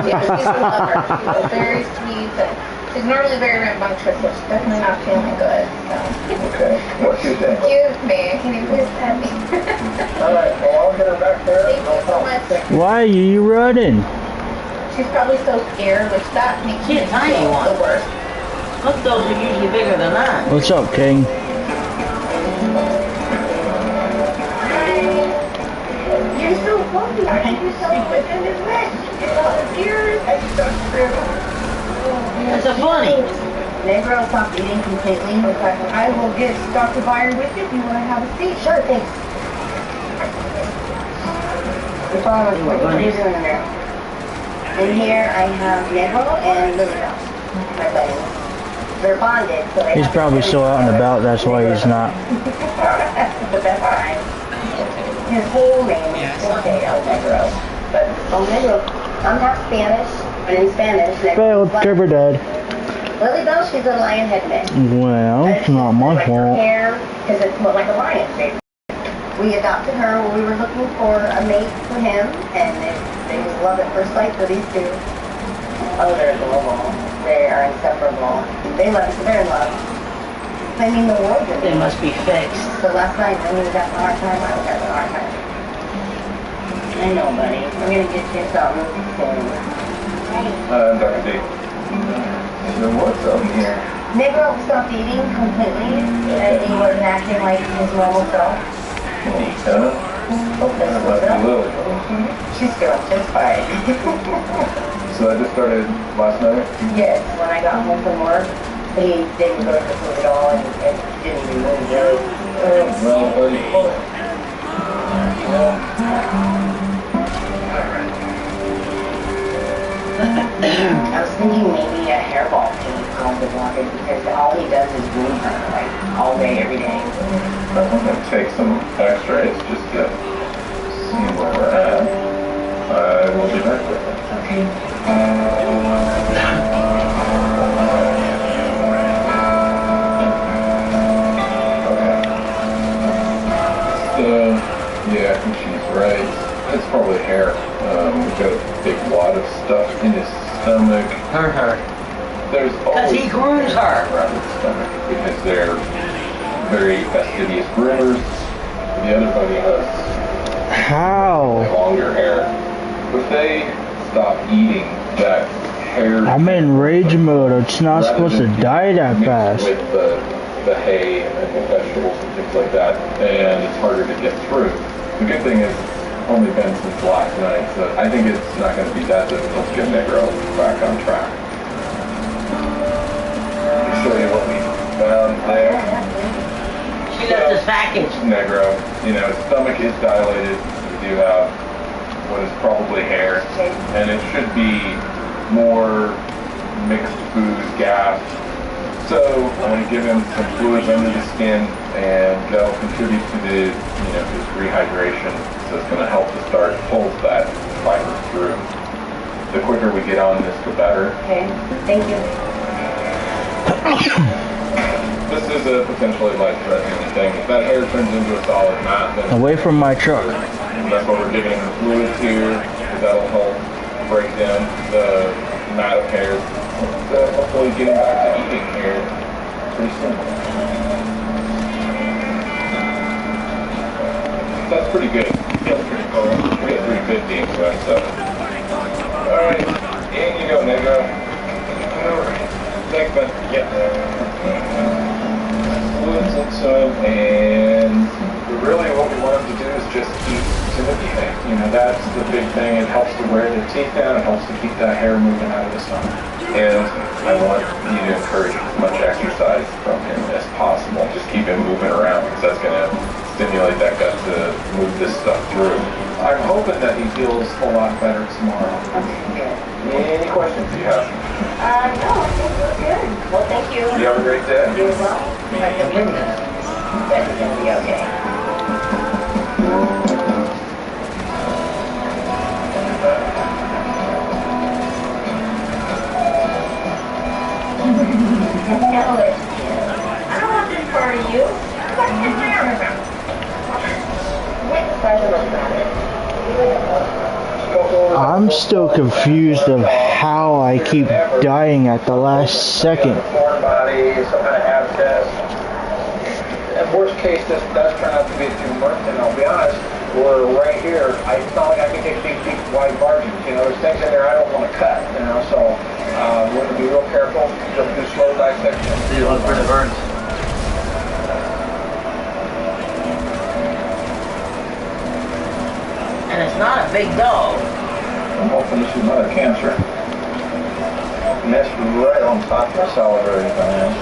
Yeah, she's a lover. She's very sweet. And she's normally very rambunctious, but she's definitely not feeling good. So. Okay, what do you think? Excuse me. Can you please pet me? All right, well, I'll get her back there. Thank you so much. Why are you running? She's probably so scared, which that makes me She's a tiny feel one. the worst. Look, those are usually bigger than that. What's up, King? You're so funny. I think you're so within his wish. Ears. That's a bunny. Negro stopped eating completely. Okay, I will get Dr. Byron with you if you want to have a seat. Sure, thanks. What are you doing in there? In here, I have Negro and Lilibel, my buddies. They're bonded, so they He's have probably still out and about, that's why he's not. the best time. His whole name is Jorge El Negro. But Negro, I'm half Spanish, but in Spanish, Failed, Negro. Trevor Dad. Lilibel, she's a lion head mix. Well, it's not my Like her fault. hair, because it's more like a lion shape. We adopted her when we were looking for a mate for him, and they was love at first sight for these two. Oh, they're adorable. They are inseparable. They love each other. They're in love. I mean, the world is. They must be fixed. So last night when he was having a hard time, I was having a hard time. I know, buddy. We're gonna get you something soon. Dr. D. So what's up here? Negro stopped eating completely. He wasn't acting like his normal self. Oh, this is Lily. She's doing just fine. So I just started last night? Yes, when I got home from work, he didn't go to the food at all and didn't even move really. Well, buddy. I was thinking maybe a hairball team on the block because all he does is groom her, like, all day, every day. I'm going to take some x-rays just to see where we're at. I will be back with it. Okay. So, yeah, I think she's right. It's probably hair. We've got a big wad of stuff in his stomach. There's always he grooms her around his stomach because they're very fastidious groomers. The other bunny has How? longer hair. If they stop eating that hair, I'm in rage mode. It's not supposed to die that fast. with the hay and the vegetables and things like that, and it's harder to get through. The good thing is, it's only been since last night, so I think it's not going to be that difficult to get Negro back on track. Let me show you what we found there. She got this package. Negro, you know, his stomach is dilated. We do have what is probably hair, and it should be more mixed food, gas. So I'm going to give him some fluids under the skin, and that'll contribute to the, you know, his rehydration. So it's going to help to start pull that fiber through. The quicker we get on this, the better. Okay, thank you. This is a potentially life-threatening thing. If that hair turns into a solid mat, then Away from my truck. that's what we're giving the fluids here, because that'll help break down the mat of hair. Hopefully getting back to eating here pretty soon. That's pretty good. Feels pretty cool. We get 350 so that's 7. Alright, in you go, Negro. Alright. Thanks, man. Yeah. Fluids into him, and really what we want him to do is just eat to the teeth. You know, that's the big thing. It helps to wear the teeth down. It helps to keep that hair moving out of the stomach. And I want you to encourage as much exercise from him as possible. Just keep him moving around because that's going to stimulate that gut to move this stuff through. I'm hoping that he feels a lot better tomorrow. Any questions you have? No, I think we're good. Well, thank you. You have a great day. You as well. My goodness. That is going to be okay. Handle it. I don't have this part of you. What is there? Wait, sorry, look about it. I'm still confused of how I keep dying at the last second. Foreign body, some kind of abscess. In worst case, this does turn out to be a tumor, and I'll be honest, we're right here. It's not like I can take big, deep, wide margins. You know, there's things in there I don't want to cut. You know, so we're going to be real careful. Just do slow dissection. See you for the burns. And it's not a big dog. I'm hoping this is not a cancer. And that's right on top of the salivary gland.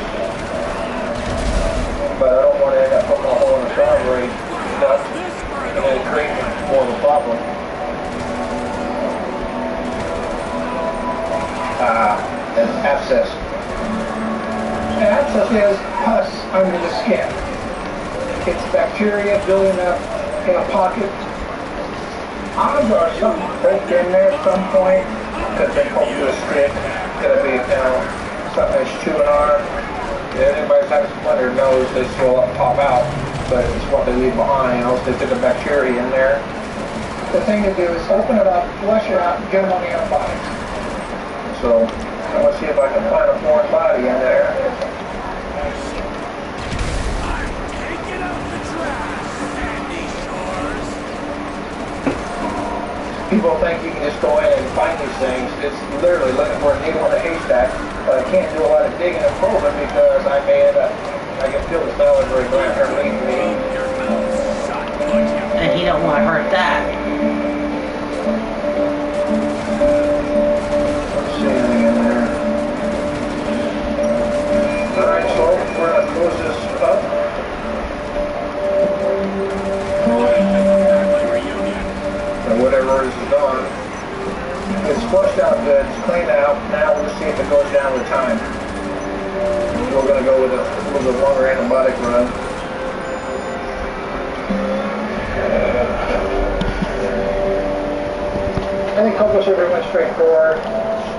But I don't want to end up poking a hole in the salivary duct and then create more of a problem. An abscess. An abscess is pus under the skin. It's bacteria building up in a pocket. Odds are something baked in there at some point, because they poke to a stick. Could it be, something that's chewing on? If anybody's had a splinter knows they swell up, pop out, but it's what they leave behind. If they took a bacteria in there. The thing to do is open it up, flush it out, and get them on the antibiotics. So, I'm going to see if I can find a foreign body in there. People think you can just go in and find these things. It's literally looking for a needle in a haystack. But I can't do a lot of digging and probing because I can feel the salivary gland underneath me. And he don't want to hurt that. Don't see anything in there. Alright, so we're going to close this up. And whatever is done, it's flushed out good, it's cleaned out. Now we'll see if it goes down with time. We're going to go with a little bit longer antibiotic run. I think hopeless are very much straightforward.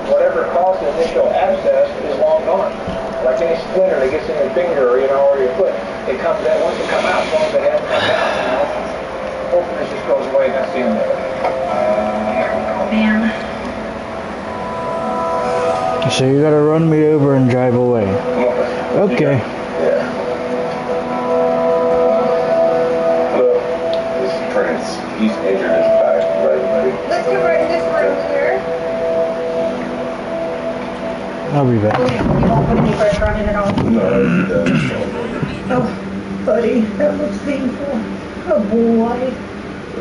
Whatever caused the initial abscess is long gone. Like any splinter that gets in your finger or your foot, it comes out. Once it comes out, as long as it hasn't come out, hoping this just goes away, that's the end of it. Man. So you gotta run me over and drive away. Okay. Yeah. Look, this Prince, he's injured his back, right, buddy? Let's go right in this room here. I'll be back. You won't put any pressure on it at all? No, he does. Oh, buddy, that looks painful. Oh, boy.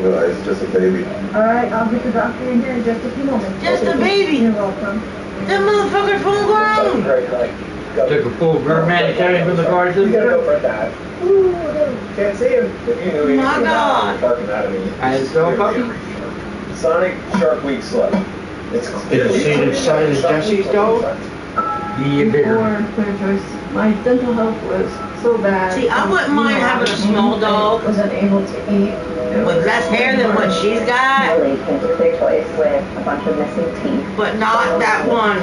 No, it's just a baby. All right, I'll get the doctor in here in just a few moments. Just a baby. You're welcome. That motherfucker's full grown. Took a full grown man to carry him from the car to You gotta go for a dive. Ooh, Can't see him. Oh my God. Park anatomy. I saw a puppy. Sonic Shark Week Slug. It's Did you see the size of Jesse's dog? Be bigger. Before Clear Choice, my dental health was so bad. See, I wouldn't mind having a small dog was unable to eat. with less hair than what she's got, Really came to Clear Choice with a bunch of missing teeth. but not that one.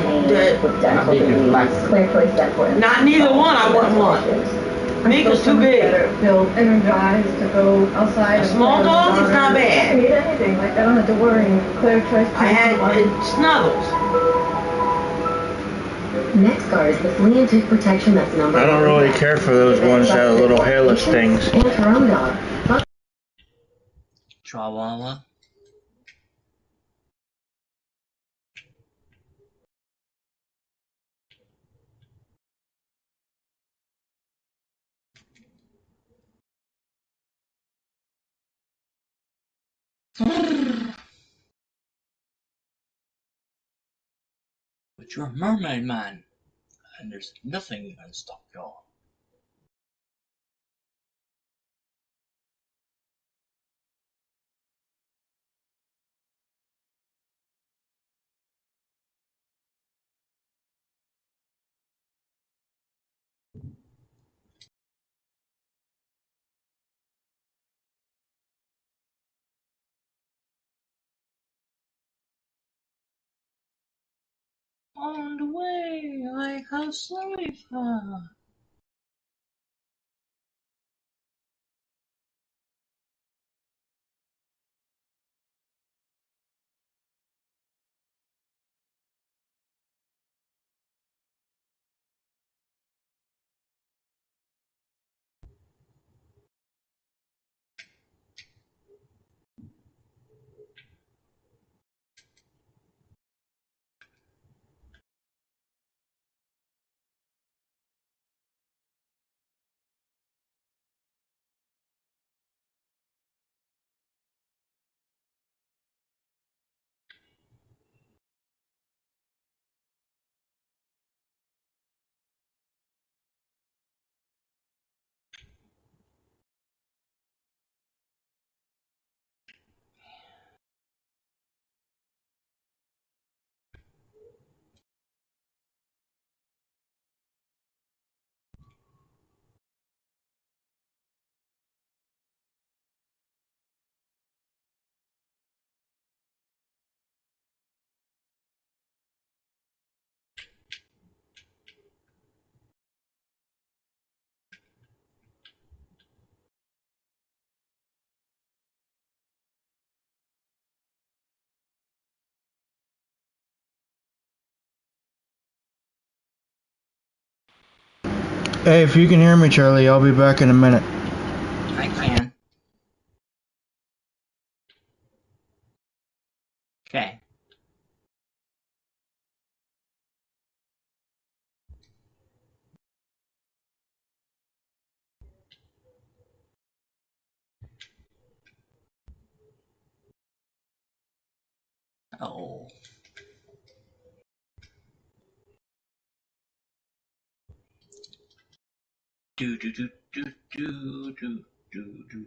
With dental disease. Clear Choice Dental. Not neither one I wouldn't want. Mika's too big. Feel energized to go outside. A small dog is not I bad. need anything. Like, I don't have to worry. Clear Choice. I had Snuggles. Next guard is the flea and tick protection that's number I don't really care for those ones that have little hairless things. And her own dog. Chihuahua. But you're a mermaid man, and there's nothing can stop you. On the way, like how slowly far. Hey, if you can hear me, Charlie, I'll be back in a minute. I can. Okay. Oh. Do do do do do do do do.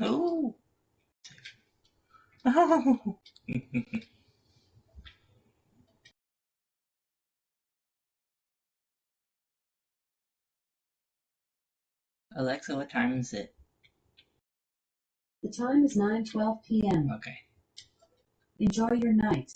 Oh. Oh. Alexa, what time is it? The time is 9:12 p.m. Okay. Enjoy your night.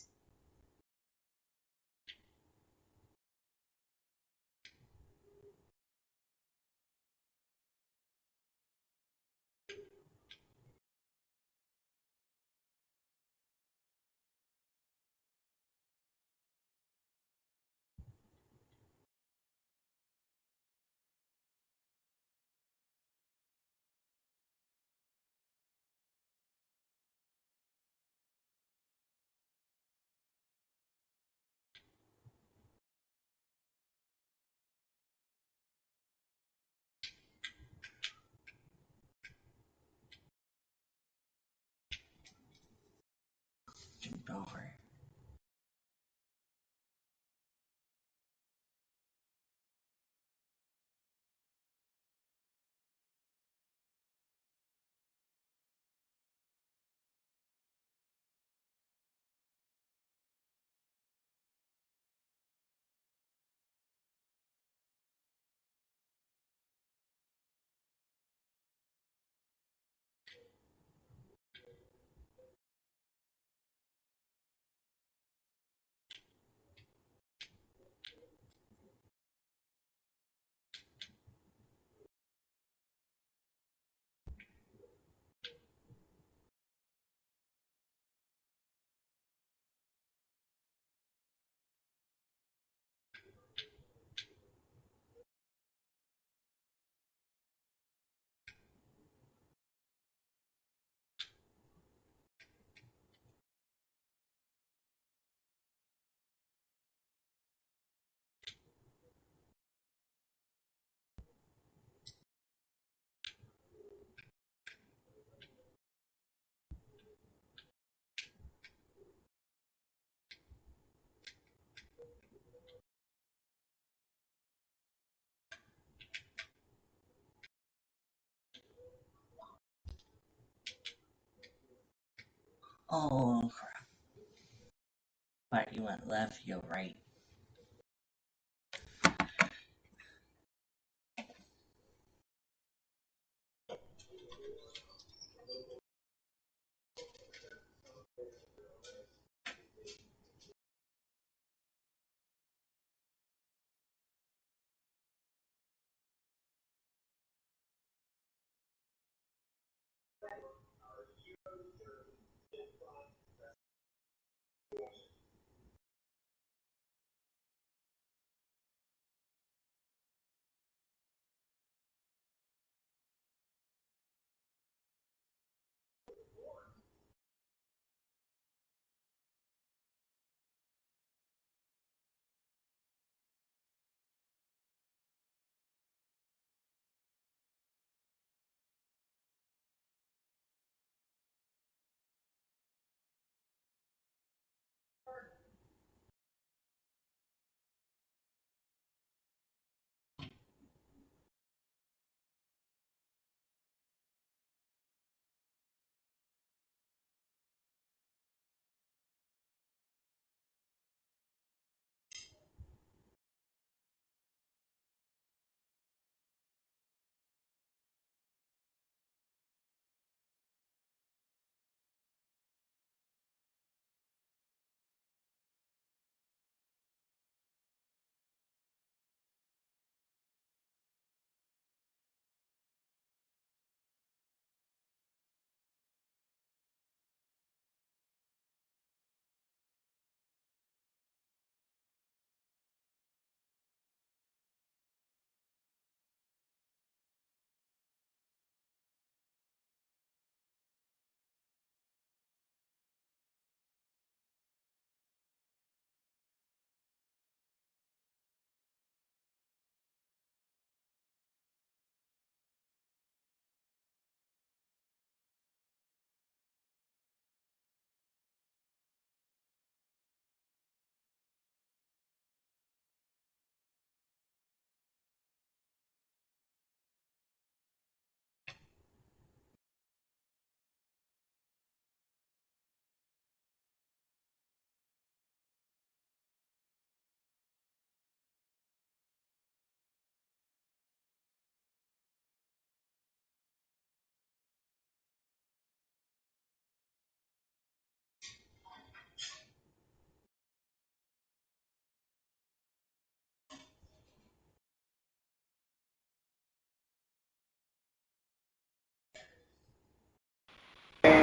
Over. Oh, crap. But you went left, you're right.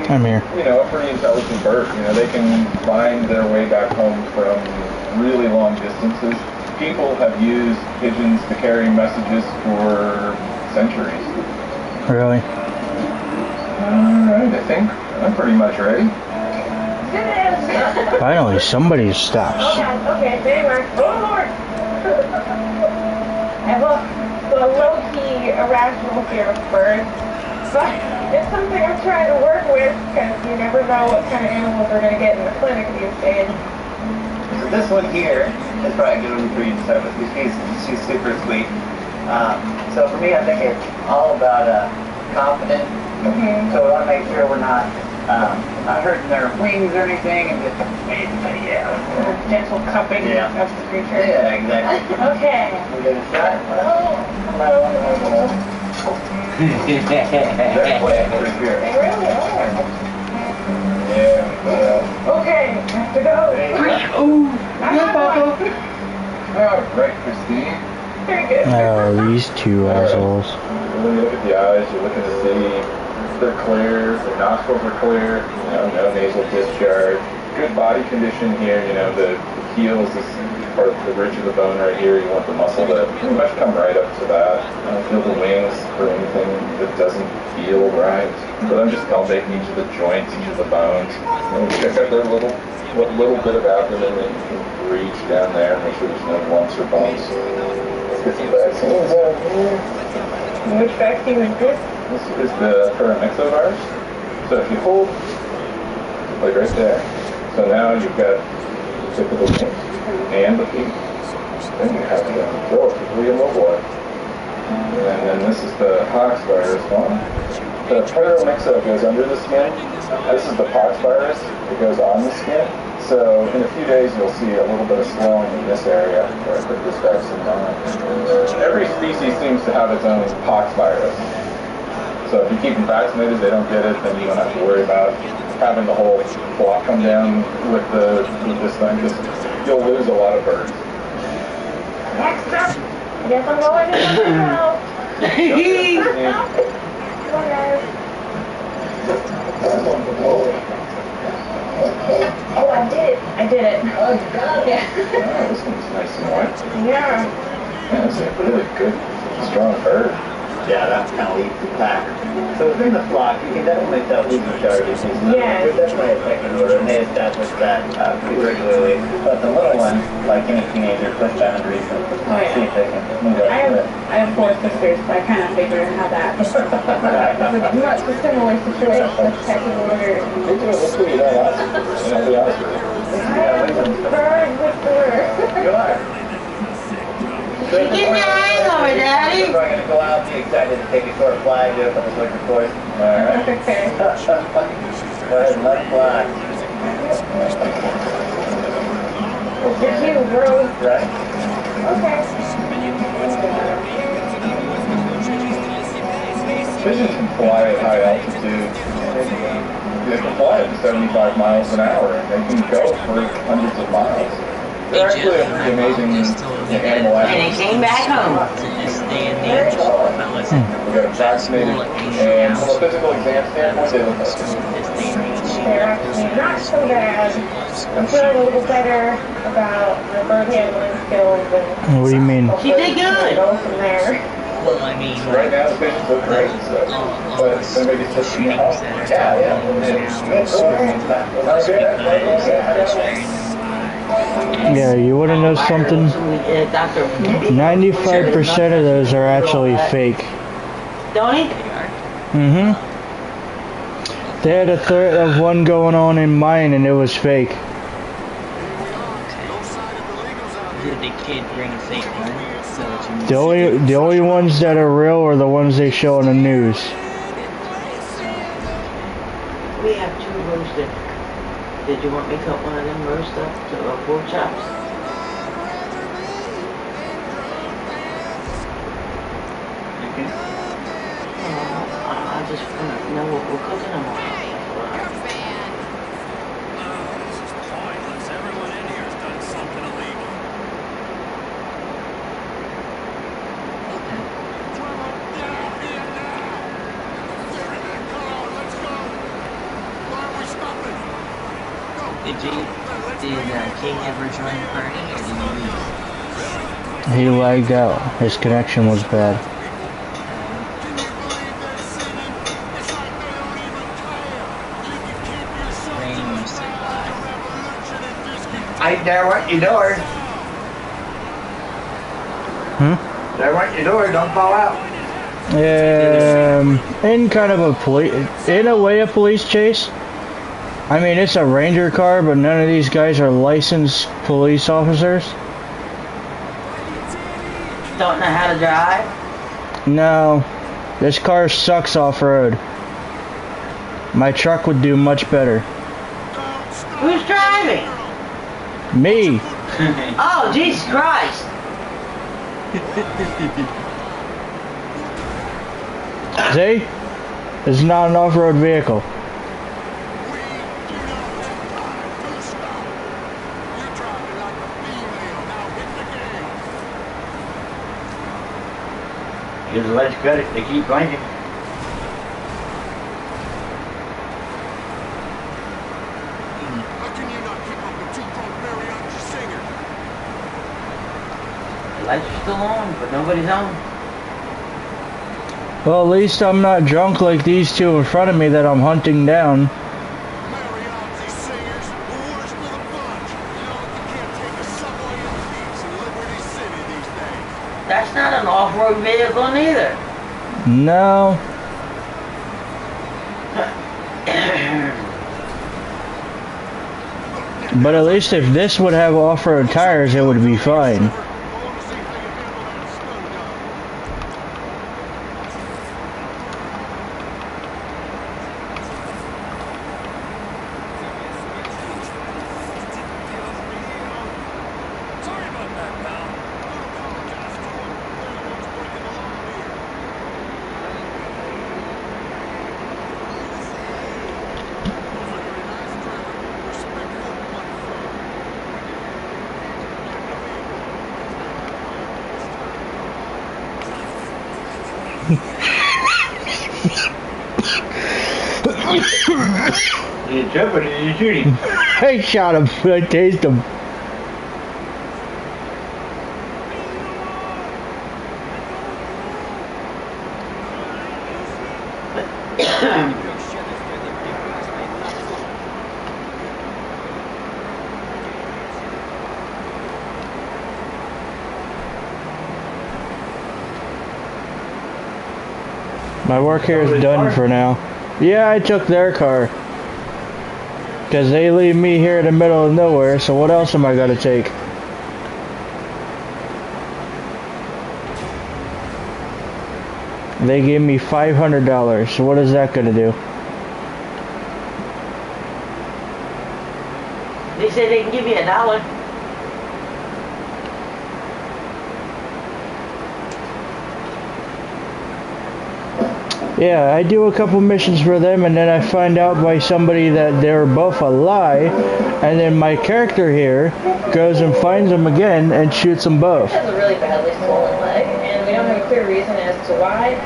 I'm here. You know, a pretty intelligent bird. You know, they can find their way back home from really long distances. People have used pigeons to carry messages for centuries. Really? Alright, I think I'm pretty much ready. Finally, somebody stops. Okay, there you are. Oh, Lord! I have a low-key irrational fear of birds, but it's something I'm trying to work with, because you never know what kind of animals we're going to get in the clinic these days. So this one here is probably a good one for you to start with. She's super sweet. So for me, I think it's all about confidence. So we want to make sure we're not hurting their wings or anything, and just Gentle cupping of the creature. Yeah, exactly. Okay. We'll give it a shot. They're quick over here. They really are. Yeah. Okay, have to go. Oh, right, Christine. Very good. Oh, these two assholes. When you look at the eyes, you're looking to see they're clear, the nostrils are clear, you know, no nasal discharge. Good body condition here, you know, the heel is this part of the ridge of the bone right here. You want the muscle to pretty much come right up to that. Feel the wings for anything that doesn't feel right. But I'm just elevating each of the joints, each of the bones. And check out their what little bit of abdomen that you can reach down there, make sure there's no lumps or bumps. Let's get some vaccines out here. Which vaccine is this? This is the paramyxovirus. So if you hold, like right there. So now you've got the tip of the wings and the feet. Then you have them relatively immobilized. And then this is the Hox virus one. The paro mix-up goes under the skin. This is the pox virus. It goes on the skin. So in a few days, you'll see a little bit of swelling in this area where I put this vaccine on. Every species seems to have its own pox virus. So if you keep them vaccinated, they don't get it, then you don't have to worry about having the whole flock come down with this thing. You'll lose a lot of birds. Next up, I guess I'm going to the house. Come on, guys. Oh, I did it. I did it. Oh, you got it? Yeah. Oh, this one's nice and white. Yeah. Yeah, it's a really good, strong bird. Yeah, that's kind of leads the pack. So within the flock, you can definitely tell who's in charge. Yes. There's definitely a pecking order, and they establish that pretty regularly. But the little ones, like any teenager, push boundaries and see if they can move up to it. I have 4 sisters, so I kind of figured how that it's a much a similar situation with pecking order. Let's do that last. I'll be honest with you. I am a bird whisperer. You are. So Get your hang over, Daddy. We're going to go out, be excited to take a short fly, do a couple of liquor toys. Alright. Okay. Go ahead and let it fly. It's you, bro. Right? Okay. Pigeons can fly at high altitude. They can fly at 75 miles an hour, and they can go for hundreds of miles. They're actually a pretty amazing animal. And they came back home. We got them vaccinated, and from a physical exam standpoint, they look like They're actually not so bad. I'm feeling a little better about my bird handling skills and What do you mean? She did good. go from there. Well, I mean, right now the pigeons look great, so, but then maybe it's just Yeah, you want to know something? 95% of those are actually fake. Don't he? Mm-hmm. They had a threat of one going on in mine, and it was fake. did the kid bring a fake gun? So that you The only ones that are real are the ones they show on the news. We have 2 roasted. Did you want me to cut one of them roast up to pork chops? I just want to know what we're cooking them on. Did King ever join the party, or did he leave? He lagged out. His connection was bad. Ain't there what you doing? There what you doing, don't fall out. In kind of a in a way a police chase. I mean, it's a ranger car, but none of these guys are licensed police officers. Don't know how to drive? No, this car sucks off-road. My truck would do much better. Who's driving? Me. Oh, Jesus Christ. See? It's not an off-road vehicle. Just let's cut it, they keep blinking. The lights are still on, but nobody's on. Well, at least I'm not drunk like these two in front of me that I'm hunting down. That's not an off-road vehicle neither. No. But at least if this would have off-road tires, it would be fine. You jumping and you shooting. I shot him. I tased him. My work here is done for now. Yeah, I took their car. Because they leave me here in the middle of nowhere, so what else am I going to take? They gave me $500, so what is that going to do? They said they can give you $1. Yeah, I do a couple missions for them, and then I find out by somebody that they're both a lie, and then my character here goes and finds them again and shoots them both. He has a really badly swollen leg, and we don't have a clear reason as to why.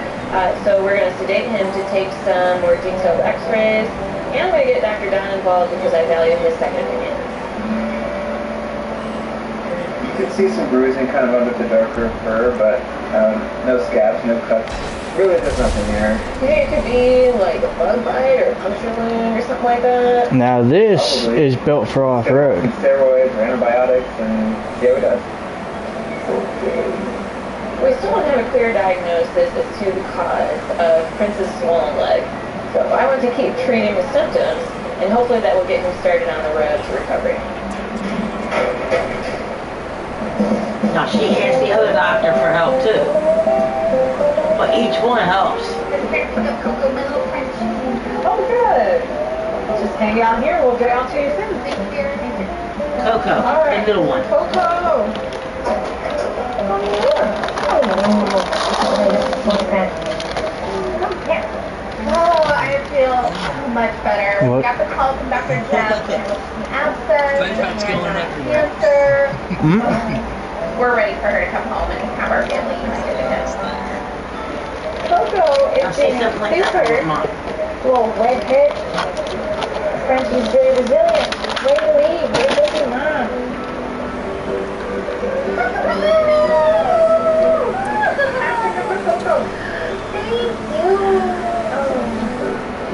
So we're going to sedate him to take some more detailed x-rays, and I'm going to get Dr. Don involved because I value his second opinion. You can see some bruising kind of under the darker fur, but no scabs, no cuts. Really, there's nothing there. You think it could be like a bug bite or a puncture wound or something like that? Now this is built for off-road. Steroids or antibiotics, and yeah, we does. We still don't have a clear diagnosis as to the cause of Prince's swollen leg. So I want to keep treating the symptoms, and hopefully that will get him started on the road to recovery. Now she asked the other doctor for help too. But each one helps. Oh, good. Just hang out here. We'll get out to you soon. Coco, All right. the little one. Coco. Oh, I feel much better. What? We got the call from Dr. Jeff. Abscess and cancer. We're ready for her to come home and have our family unit. Coco is being super. Little redhead. Frenchie's very resilient. Ready to leave. Ready to leave mom.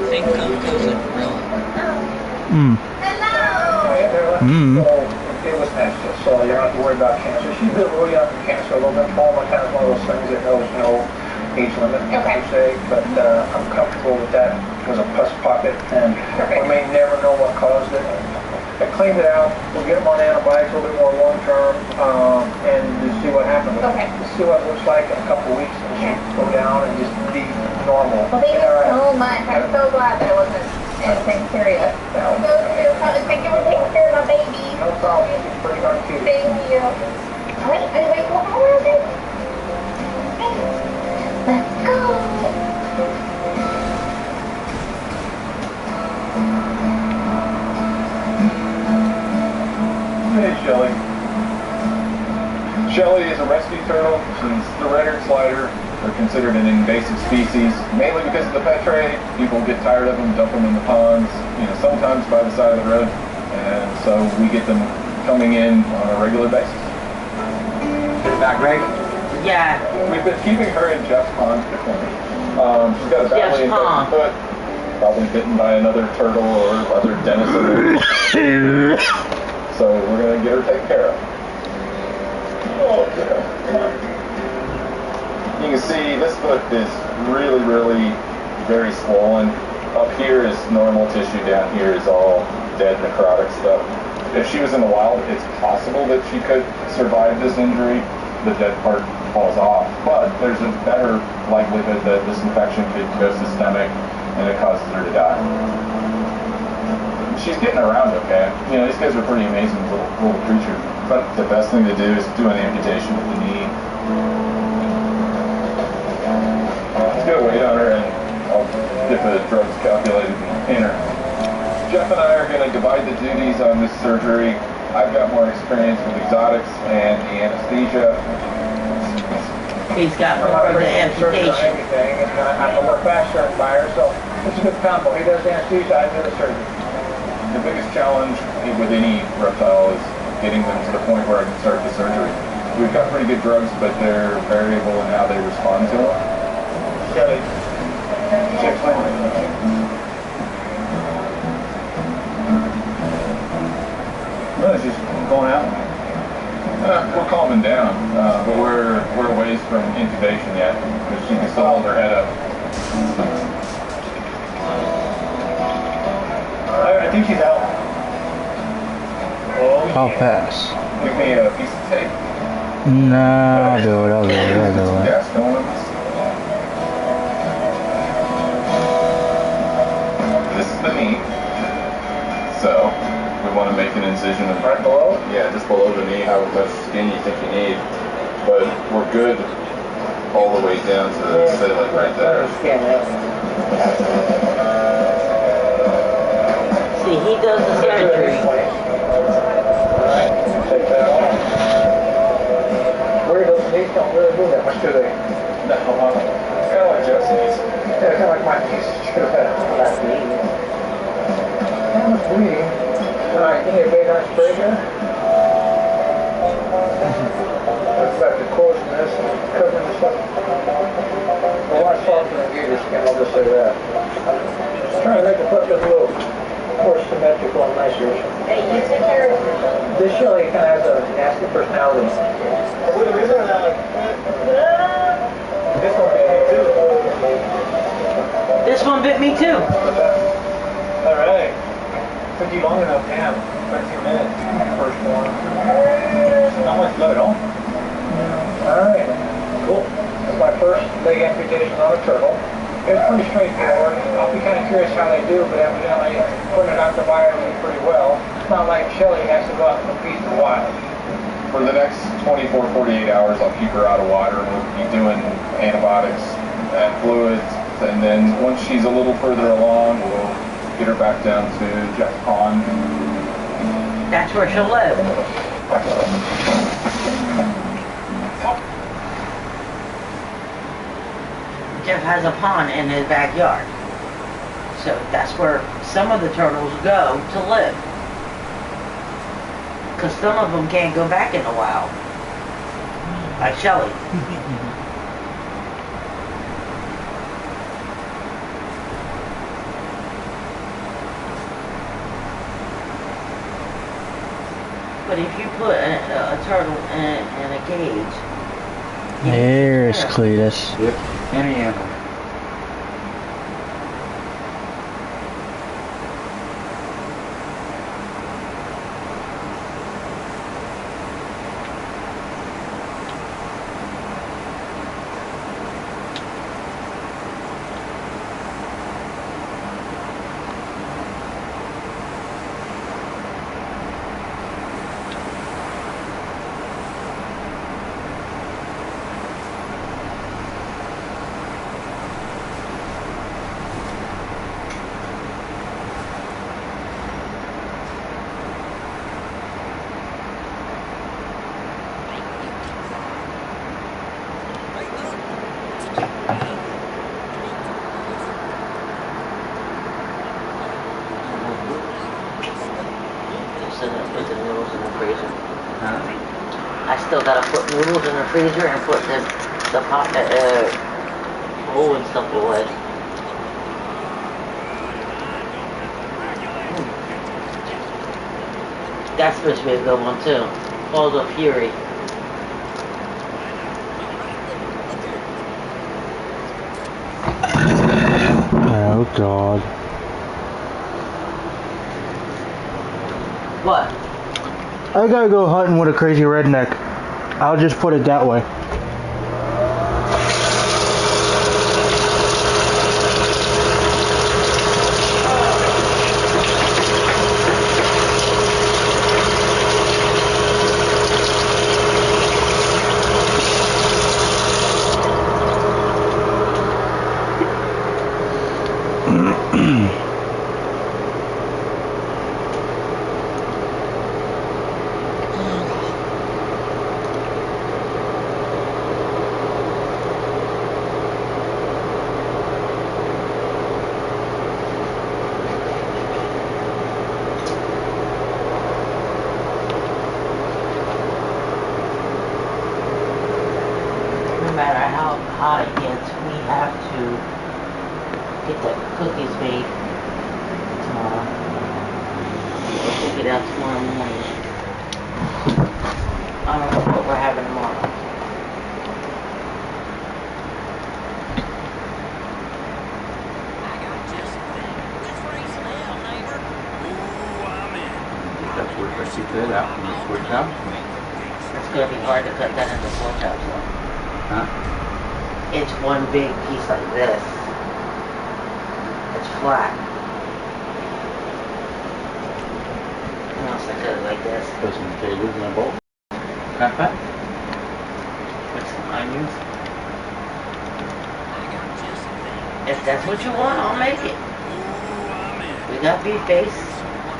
Think Coco's a gorilla. It was cancer, so you don't have to worry about cancer. She's been really young for cancer, a little bit lymphoma, kind of one of those things that knows no age limit, per se, but I'm comfortable with that. It was a pus pocket, and we may never know what caused it. I cleaned it out, we'll get them on antibiotics a little bit more long term, and just see what happens. See what it looks like in a couple of weeks, and she'll go down and just be normal. Well, thank you so much. I'm so glad that it wasn't anything serious. So, thank you for taking care of my baby. No problem. She's pretty darn cute. Thank you. Wait, well, how is it? Let's go. Hey, Shelly. Shelly is a rescue turtle. She's the red-eared slider. They're considered an invasive species, mainly because of the pet trade. People get tired of them, dump them in the ponds, sometimes by the side of the road. And so we get them coming in on a regular basis. Back, Greg? Yeah. We've been keeping her in Jeff's pond. She's got a badly infected foot, probably bitten by another turtle or other denizen. So we're going to get her taken care of. Oh, yeah. Come on. You can see this foot is really, really very swollen. Up here is normal tissue, down here is all dead necrotic stuff. If she was in the wild, it's possible that she could survive this injury. The dead part falls off, but there's a better likelihood that this infection could go systemic and it causes her to die. She's getting around okay. These guys are pretty amazing little creatures. But the best thing to do is do an amputation with the knee. Let's get a weight on her and I'll get the drugs calculated in her. Jeff and I are going to divide the duties on this surgery. I've got more experience with exotics and the anesthesia. He's got I'm not the bringing surgery or amputation. anything, and I'm a more fast surgeon buyer, so it's a good combo. He does the anesthesia, I do the surgery. The biggest challenge with any reptile is getting them to the point where I can start the surgery. We've got pretty good drugs, but they're variable in how they respond to them. Shelly, check No, it's just going out. We're calming down, but we're a ways from intubation yet, but she can still hold her head up. I think she's out. Oh, I'll pass. Give me a piece of tape. Nah, I'll do it. Gas going. This is the knee. So we want to make an incision right below? Yeah, just below the knee, how much skin you think you need. But we're good all the way down to say like right there. See, he does the surgery. Take that off. Where those knees don't really move that much, do they? No, kind of like Jeff's knees. Yeah, kind of like my knees. Should have had last knee. How much bleeding? Alright, give me a big nice spray here. Let's back to closing this and covering this up. Well, I saw from the gator skin, I'll just say that. Just trying to make the foot look a little more symmetrical and nicer. Hey, you take care of This Shelly kind of has a nasty personality. This one bit me too. This one bit me too. Alright. Took you long enough, damn. 13 minutes. First one. Not much blood at all. Alright. Cool. That's my first leg amputation on a turtle. It's pretty straightforward. I'll be kind of curious how they do, but evidently putting it out the wire will be pretty well. It's not like Shelly has to go out and compete in the wild. For the next 24, 48 hours, I'll keep her out of water. We'll be doing antibiotics and fluids. And then once she's a little further along, we'll get her back down to Jeff Pond. That's where she'll live. Jeff has a pond in his backyard. So that's where some of the turtles go to live. Because some of them can't go back in the wild. Like Shelly. But if you put a turtle in a cage... There's Cletus. Yep, any animal. I still gotta put noodles in the freezer and put the pot, bowl and stuff away. That's supposed to be a good one too. Called the Fury. Oh God. What? I gotta go hunting with a crazy redneck. I'll just put it that way. matter how hot it gets, we have to get the cookies made tomorrow. We'll cook it out tomorrow morning. I don't know what we're having tomorrow. That's where I see that out in the courthouse. It's gonna be hard to cut that into 4 chops though. Huh? It's one big piece like this. It's flat. Unless I cut it like this. Put some potatoes in a bowl. Pepper. With some onions. If that's what you want, I'll make it. We got beef base.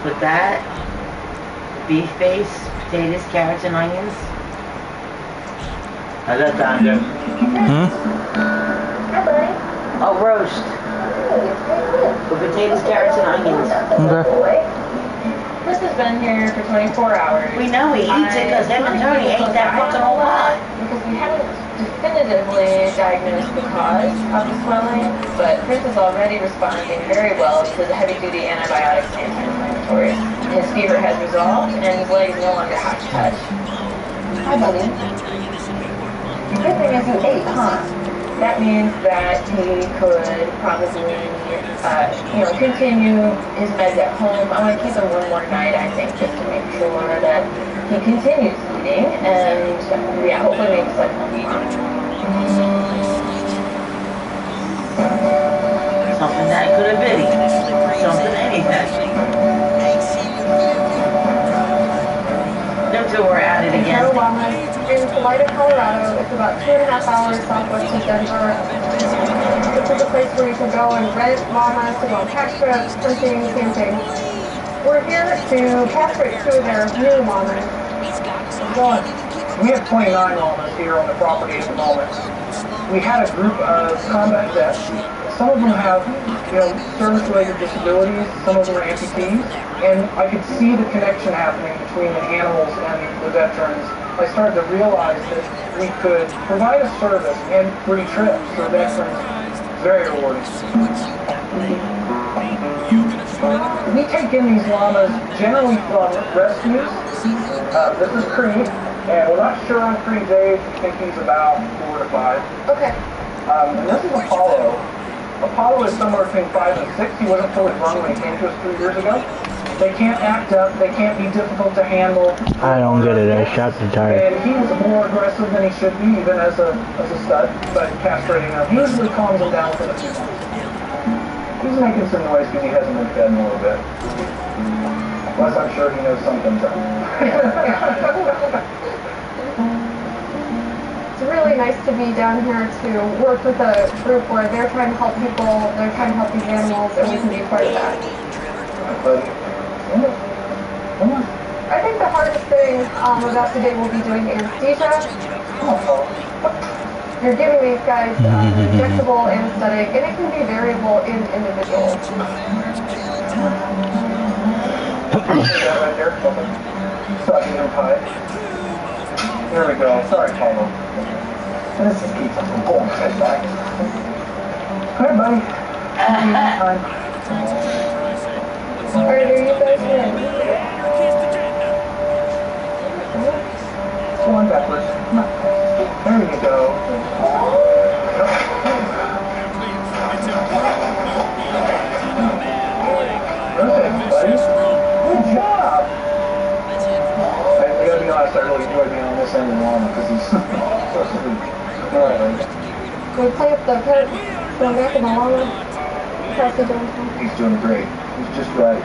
Put that. Beef base, potatoes, carrots, and onions. How's that sound, Jim? Hmm? Hi, buddy. Oh, roast. With potatoes, carrots, and onions. Okay. Chris has been here for 24 hours. We know he eats it because him and Tony ate that fucking whole lot. Because we haven't definitively diagnosed the cause of the swelling, but Chris is already responding very well to the heavy-duty antibiotics and anti-inflammatories. His fever has resolved, and his legs no longer have to touch. Hi, buddy. The good thing is you ate, huh? That means that he could probably, continue his meds at home. I want to keep him one more night, I think, just to make sure that he continues eating, and yeah, hopefully maybe it's like Something that could have been. Something anything. Them two are at it again. In Salida, Colorado. It's about 2.5 hours southwest of Denver. This is a place where you can go and rent llamas to go on pack trips, hunting, camping. We're here to castrate 2 of their new llamas. John, we have 29 llamas here on the property at the moment. We had a group of combat vets. Some of them have, service-related disabilities. Some of them are amputees. And I could see the connection happening between the animals and the veterans. I started to realize that we could provide a service and free trips for veterans. Very rewarding. We take in these llamas generally from rescues. This is Creed, and we're not sure on Creed's age. We think he's about 4 to 5. Okay. And this is Apollo. Apollo is somewhere between 5 and 6. He wasn't fully grown when he came to us 3 years ago. They can't act up. They can't be difficult to handle. I don't get it. I shot the tire. And he was more aggressive than he should be, even as a stud. But castrating him usually calms him down within a few months. He's making some noise because he hasn't been fed in a little bit. Plus, I'm sure he knows something's up. It's really nice to be down here to work with a group where they're trying to help people, they're trying to help these animals, and we can be part of that. I think the hardest thing about today will be doing anesthesia. You're giving these guys injectable anesthetic, and it can be variable in individuals. Right there. Sorry, pie. There we go. Sorry, Paulo. This is pizza from home. Head back. Hi, buddy. Alright, are you guys in? One backwards. There you go. Perfect, buddy. Good job. I gotta be honest, I really enjoy being on this end of the llama because he's so sweet. Alright. We play up the pet, going back in the llama. He's doing great. He's just right.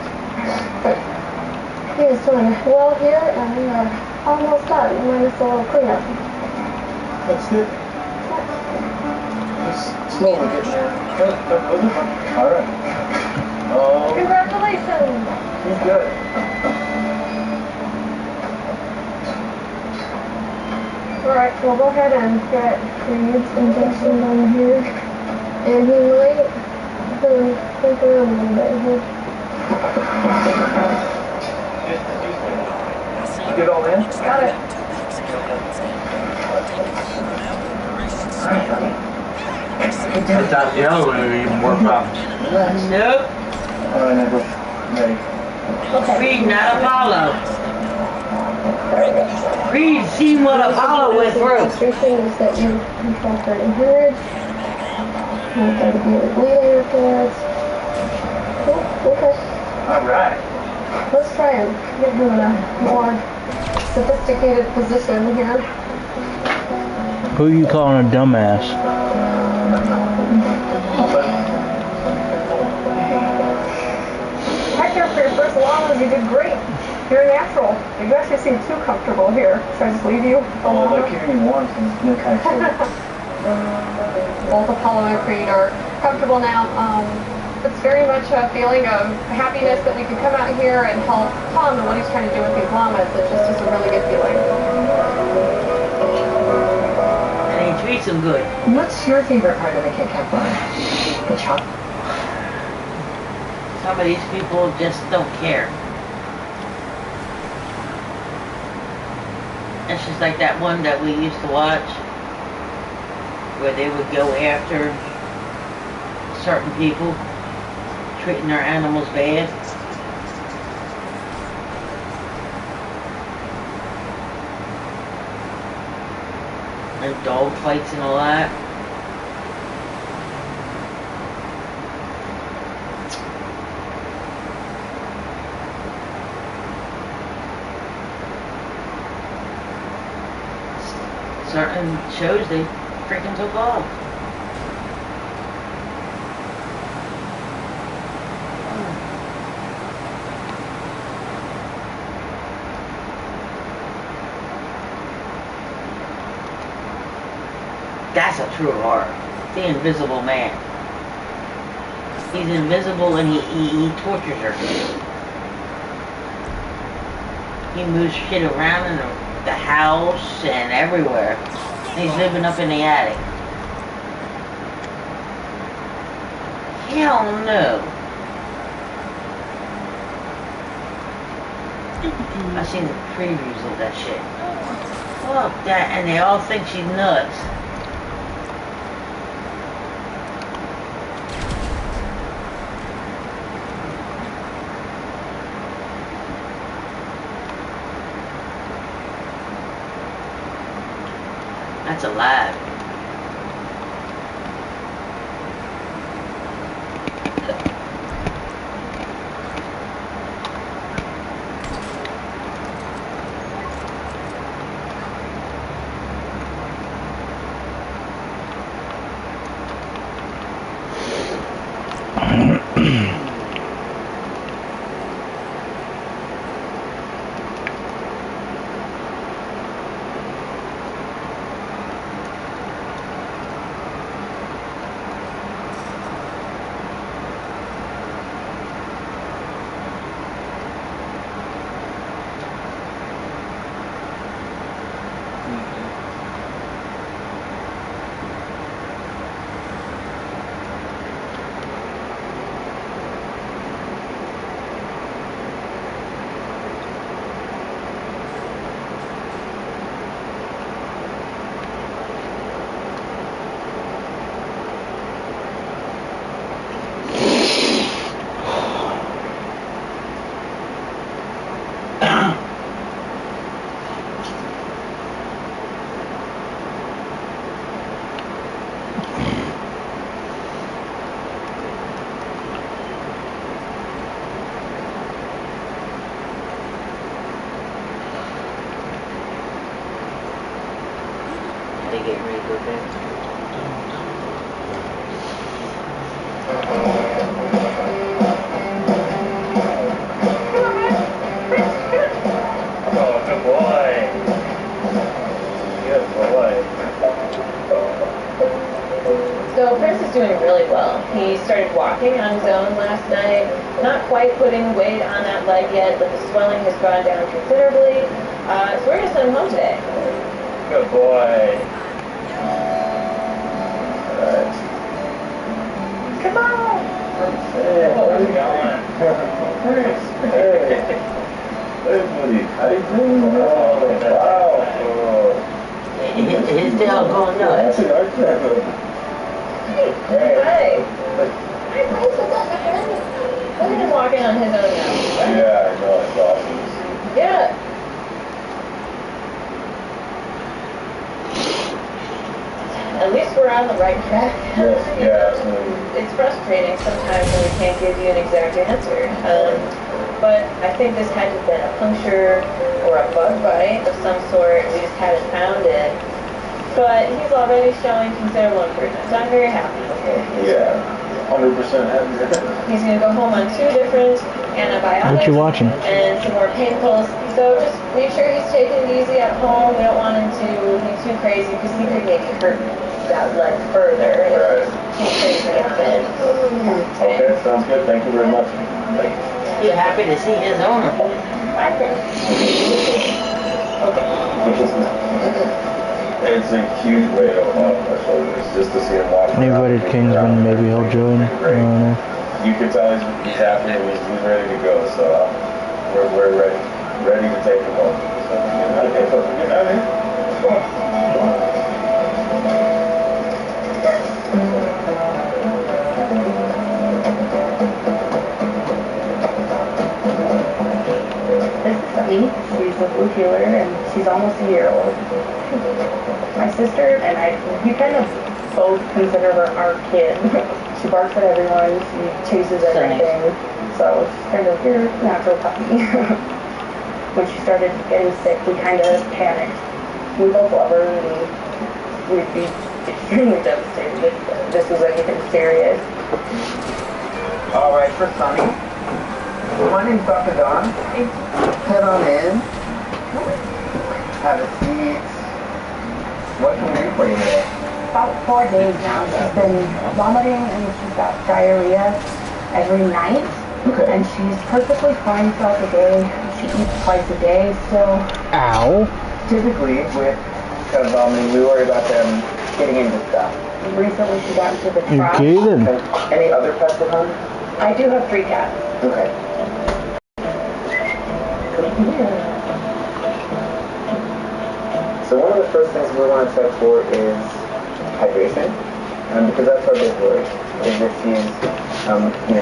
He is doing well here, and we are almost done, minus a little cleanup. That's good. He's slowly getting there. Alright. Congratulations! He's good. Alright, so we'll go ahead and get Creed's injection on here. And he might think around a little bit here. Get all in? Got it. I thought the other one would be even more problems. Nope. Ready. Reed, not Apollo. Reed, seen what Apollo went through. Demonstrations that you control certain herds. Got to be with bleeding afterwards. Cool. Okay. Alright. Let's try and get him in a more sophisticated position here. Who you calling a dumbass? Hector, for your first long, you did great. You're natural. You actually seem too comfortable here. Should I just leave you alone? Like hearing warmth and no kind of Both Apollo and Creed are comfortable now. It's very much a feeling of happiness that we can come out here and help Tom and what he's trying to do with these llamas. It's just a really good feeling. And he treats them good. What's your favorite part of the Kit Kat bar? The chop. Some of these people just don't care. It's just like that one that we used to watch, where they would go after certain people, treating their animals bad. And dog fights and all that. Certain shows they freaking took off. That's a true horror. The Invisible Man. He's invisible and he tortures her. He moves shit around in the house and everywhere. He's living up in the attic. Hell no. I've seen the previews of that shit. Fuck that, and they all think she's nuts. That's alive. They get ready to go back. Oh, good boy. Good boy. So Prince is doing really well. He started walking on his own last night, not quite putting weight on that leg yet, but the swelling has gone down considerably. So we're going to send him home today. Good boy. Come on! Hey, how's it going? Hey. Hey, buddy. How you doing? Oh, wow. His tail going nuts. Hi. Look at him walking on his own now. Yeah, I know, it's awesome. Yeah. At least we're on the right track. Yeah, absolutely. It's frustrating sometimes when we can't give you an exact answer. But I think this had to have been a puncture or a bug bite of some sort. We just hadn't found it. But he's already showing considerable improvement, so I'm very happy with it. Yeah, 100% happy. He's going to go home on 2 different antibiotics. What you watching? And some more pain pills. So just make sure he's taking it easy at home. We don't want him to be too crazy because he could maybe hurt that leg further. Right. He's crazy up in. Okay, sounds good. Thank you very much. Thank you. He's happy to see his owner. It's a huge weight off my shoulders just to see him walk. He invited Kingsman, maybe he'll join. I don't know. You can tell he's happy and he's ready to go, so we're ready to take him home. So, good night, man. This is Sunny. She's a blue healer, and she's almost a year old. My sister and I, we kind of both consider her our kid. She barks at everyone. She chases everything. So she's kind of your natural puppy. When she started getting sick, we kind of panicked. We both love her, and we'd be extremely devastated if this was anything serious. All right, for Sunny. My name's Dr. Don. Head on in. Have a seat. What can we do for you today? About 4 days now. She's been vomiting and she's got diarrhea every night. Okay. And she's perfectly fine throughout the day. She eats twice a day still. Ow. Typically, with vomiting, we worry about them getting into stuff. Recently she got into the You trash. kidding? Any other pets at home? I do have 3 cats. Okay. So one of the first things we want to check for is hydration, because that's our big worry, is if she's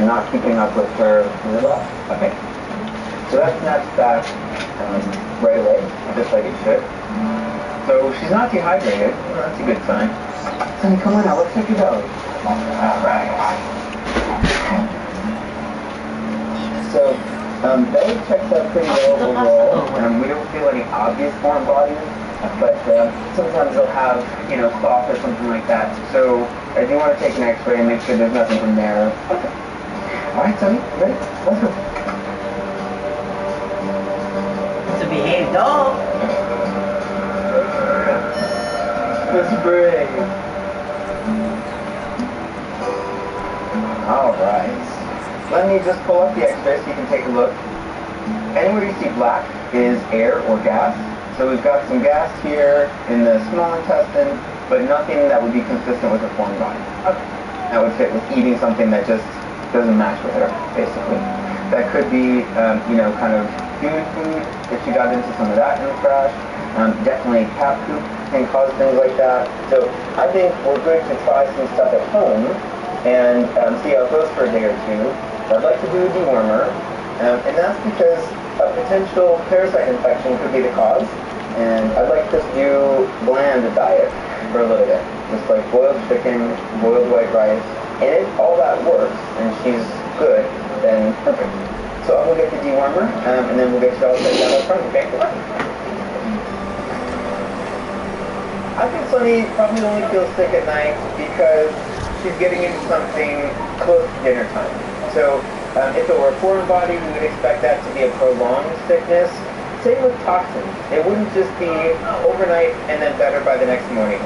not keeping up with her liver. Okay. So that snaps back right away, just like it should. So she's not dehydrated. Well, that's a good sign. Sonny, come on now, let's check your belly. All right. So belly checks out pretty well overall. We don't feel any obvious foreign bodies, but sometimes they'll have, cloth or something like that. So I do want to take an X-ray and make sure there's nothing in there. Okay. All right, Sonny, ready? Let's go. It's a behaved dog. Let's break. All right. Let me just pull up the X-ray so you can take a look. Anywhere you see black is air or gas. So we've got some gas here in the small intestine, but nothing that would be consistent with her foreign body. Okay. That would fit with eating something that just doesn't match with her, basically. That could be, kind of human food, if she got into some of that in the trash. Definitely cat poop can cause things like that. So I think we're good to try some stuff at home and see how it goes for a day or 2. I'd like to do a dewormer, and that's because a potential parasite infection could be the cause. And I'd like to just do bland diet for a little bit, just like boiled chicken, boiled white rice. And if all that works and she's good, then perfect. So I'll go get the dewormer, and then we'll get you all set down up front, okay? I think Sunny probably only feels sick at night because she's getting into something close to dinner time. So if it were a foreign body, we would expect that to be a prolonged sickness. Same with toxins. It wouldn't just be overnight and then better by the next morning.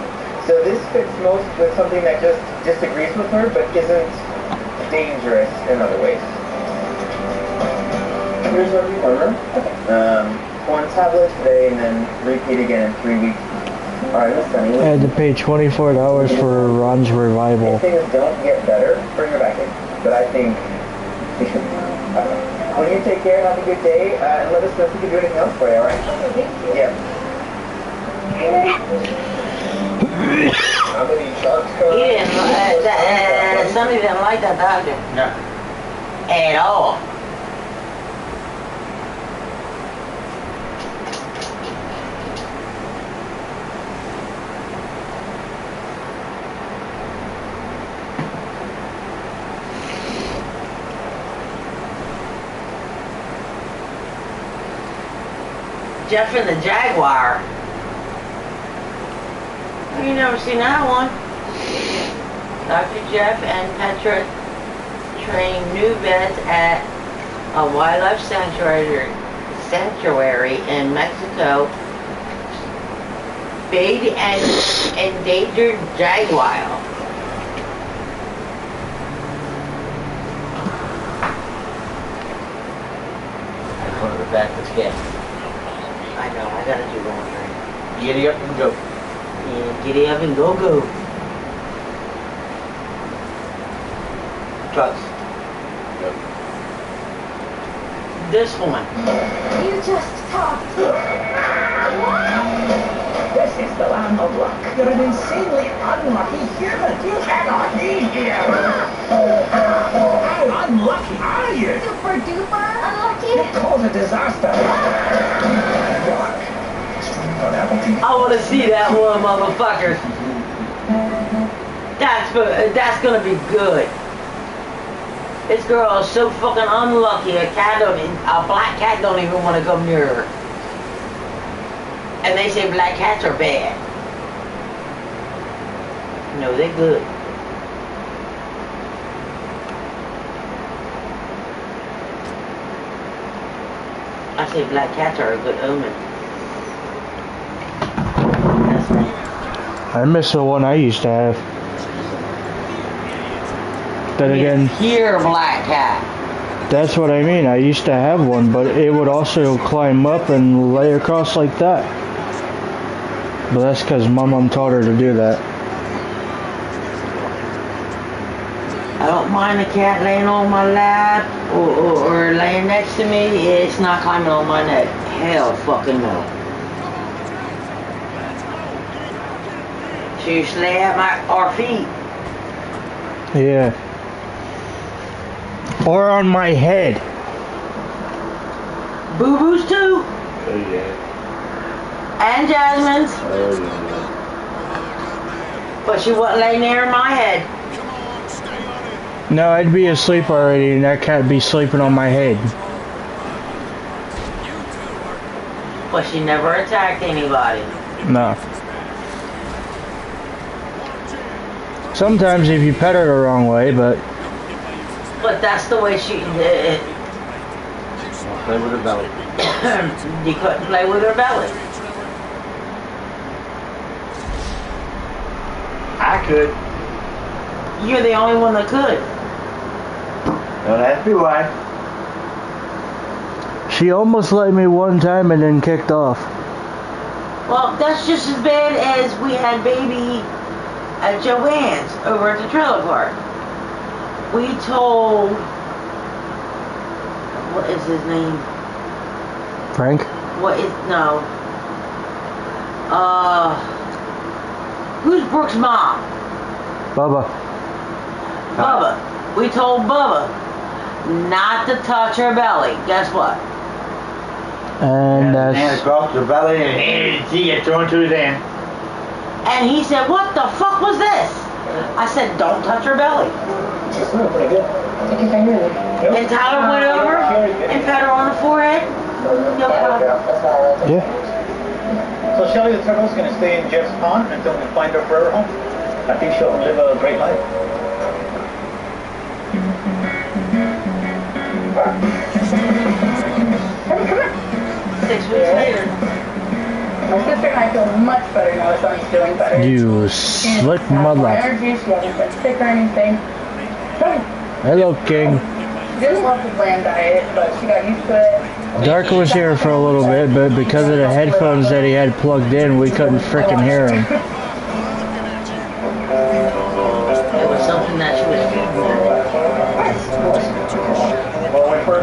So this fits most with something that just disagrees with her but isn't dangerous in other ways. Here's our dewormer. One tablet today and then repeat again in 3 weeks. Alright, Miss Sunny. I had to pay $24 for Ron's revival. If things don't get better, bring her back in. But I think she should be. Well, you take care, have a good day, and let us know if we can do anything else for you, alright? Yeah. How many sharks go? He didn't Somebody didn't like that doctor. No. At all. Jeff and the Jaguar. You never seen that one. Dr. Jeff and Petra train new vets at a wildlife sanctuary in Mexico. Big and endangered jaguar. That's one of the fastest cats. I know, I gotta do laundry. Giddy up and go. Yeah, giddy up and go. Trucks. Yep. This one. You just talked. This is the land of luck. You're an insanely unlucky human. You cannot be here. How unlucky are you? Super duper unlucky? You caused a disaster. I want to see that one, motherfucker. That's gonna be good. This girl is so fucking unlucky. A black cat don't even want to come near her. And they say black cats are bad. No, they're good. I say black cats are a good omen. I miss the one I used to have. Then again, Here, black cat. that's what I mean. I used to have one, but it would also climb up and lay across like that. But that's because my mom taught her to do that. I don't mind a cat laying on my lap or laying next to me. It's not climbing on my neck. Hell fucking no. She used to lay at our feet. Yeah. Or on my head. Boo Boo's too. Oh yeah. And Jasmine's. Oh yeah. But she wouldn't lay near my head. No, I'd be asleep already and that cat'd be sleeping on my head. But she never attacked anybody. No. Sometimes if you pet her the wrong way, but that's the way she did. Play with her belly. You couldn't play with her belly. I could. You're the only one that could. Don't ask me why. she almost let me one time and then kicked off. Well, that's just as bad as we had baby at Joanne's over at the trailer park. We told, what is his name? Frank? No. Who's Brooke's mom? Bubba. Bubba. We told Bubba not to touch her belly. Guess what? And hand across her belly and he get thrown to his hand. And he said, what the fuck was this? I said, don't touch her belly. Pretty good. And Tyler went over and pet her on the forehead. No problem. Yeah. So Shelly the turtle's going to stay in Jeff's pond until we find her forever home. I think she'll live a great life. Come on. 6 weeks later. My sister and I feel much better now. Our son's doing better. You slick More mother. energy. She hasn't been sick or anything. Hello, King. She didn't love the bland diet, but she got used to it. Dark was here for a little bit, but because of the headphones that he had plugged in, we couldn't frickin' hear him. It was something that she was feeding.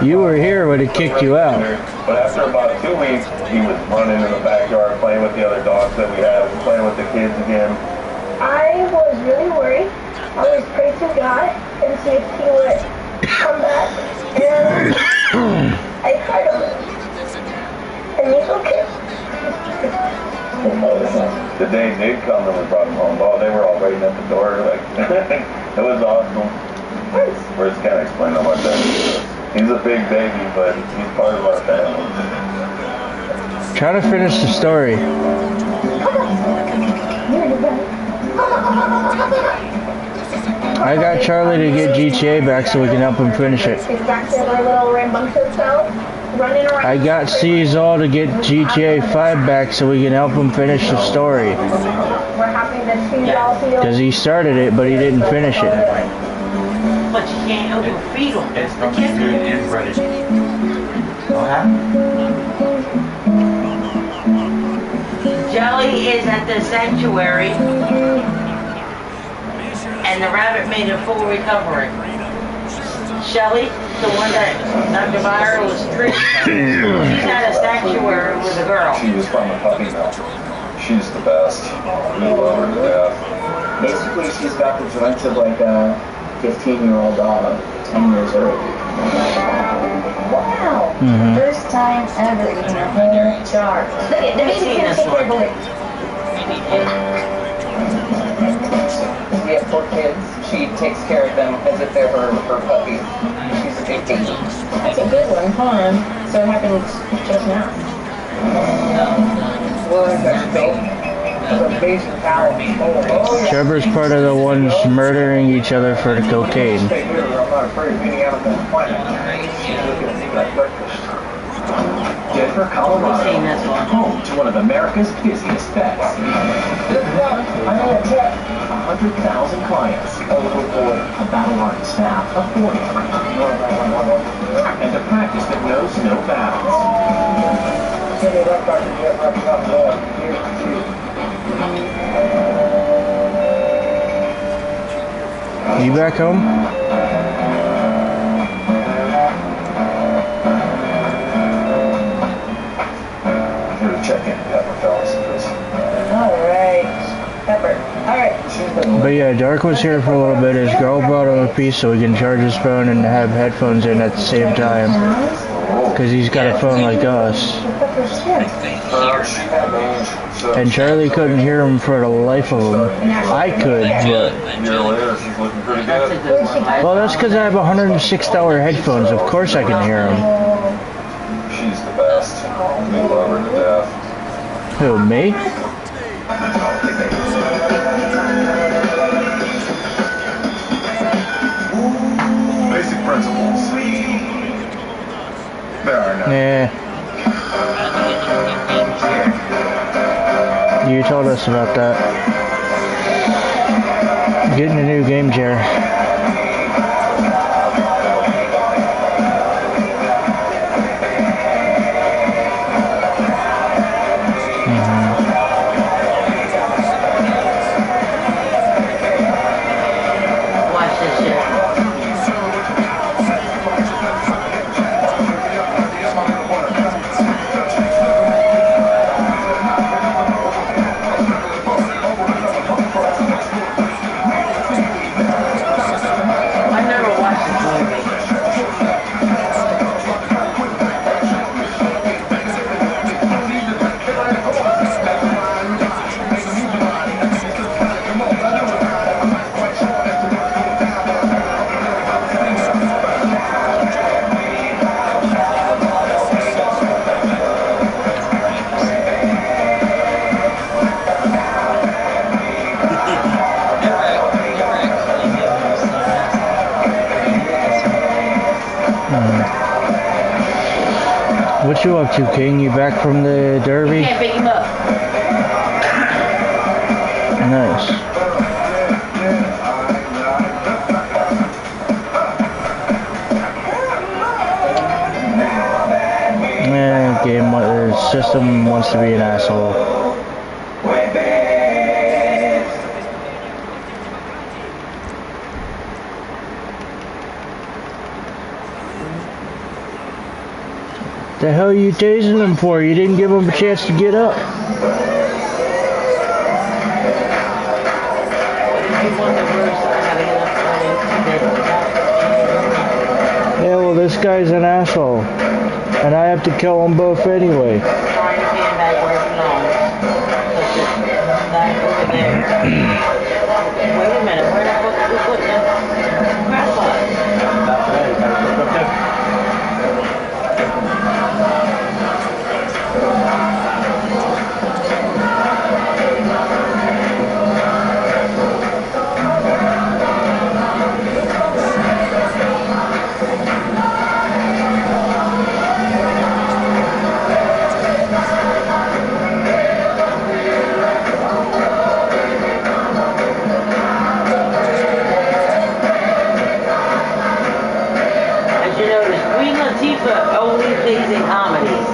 You were here when it kicked you out. But after about 2 weeks, he was running in the backyard, playing with the other dogs that we have, playing with the kids again. I was really worried always pray to God and see if he would come back. And I cried over him. And he's okay. The day did come and we brought him home. Oh, they were all waiting at the door. Like, it was awesome. We just can't explain how much that is. He's a big baby, but he's part of our family. Try to finish the story. I got Charlie to get GTA back so we can help him finish it. He's back to their little rambunctious self, running around. I got Cesar to get GTA5 back so we can help him finish the story. We're happy that she's all healed. Because he started it, but he didn't finish it. But you can't overfeed them. It's from the food and breaded. Okay. Jelly is at the sanctuary, and the rabbit made a full recovery. Shelly, the one that Dr. Meyer was treating, she's at a sanctuary with a girl. She was from a puppy mill. She's the best. We love her to death. Basically, she's got the joints of like a 15-year-old dog, 10 years old. Wow. First time ever eating a whole jar. The baby can't take their voice. We have 4 kids. She takes care of them as if they're her puppies. She's a big baby. That's a good one, huh? So it happened just now. Well, that's big. It's amazing power. Oh, Trevor's part of the ones murdering each other for the cocaine. I'm not afraid of any animal on the planet. That breakfast. Denver, Colorado, home to one of America's busiest vets. 100,000 clients, a battle-hardened staff of 40, and a practice that knows no bounds. You back home? Here to check in, Pepper, fellas. Alright. Pepper. Alright. But yeah, Dark was here for a little bit. His girl brought him a piece so he can charge his phone and have headphones in at the same time. Because he's got a phone like us. And Charlie couldn't hear him for the life of him. I could, but... Well, that's because I have $106 headphones. Of course I can hear him. She's the best. We love her to death. Who, me? Basic principles. There are none. Yeah. You told us about that. Getting a new game chair. Watch this shit. I never watched this movie. What you up to, King? You back from the Derby? Can't pick him up. Nice. Yeah, game. The system wants to be an asshole. The hell are you tasing them for? You didn't give them a chance to get up. You won the first, I gotta guy's an asshole. And I have to kill them both anyway. Trying to get back where it belongs. Back over there. Wait a minute, where the fuck are we putting this crap on? Latifah only plays in comedies.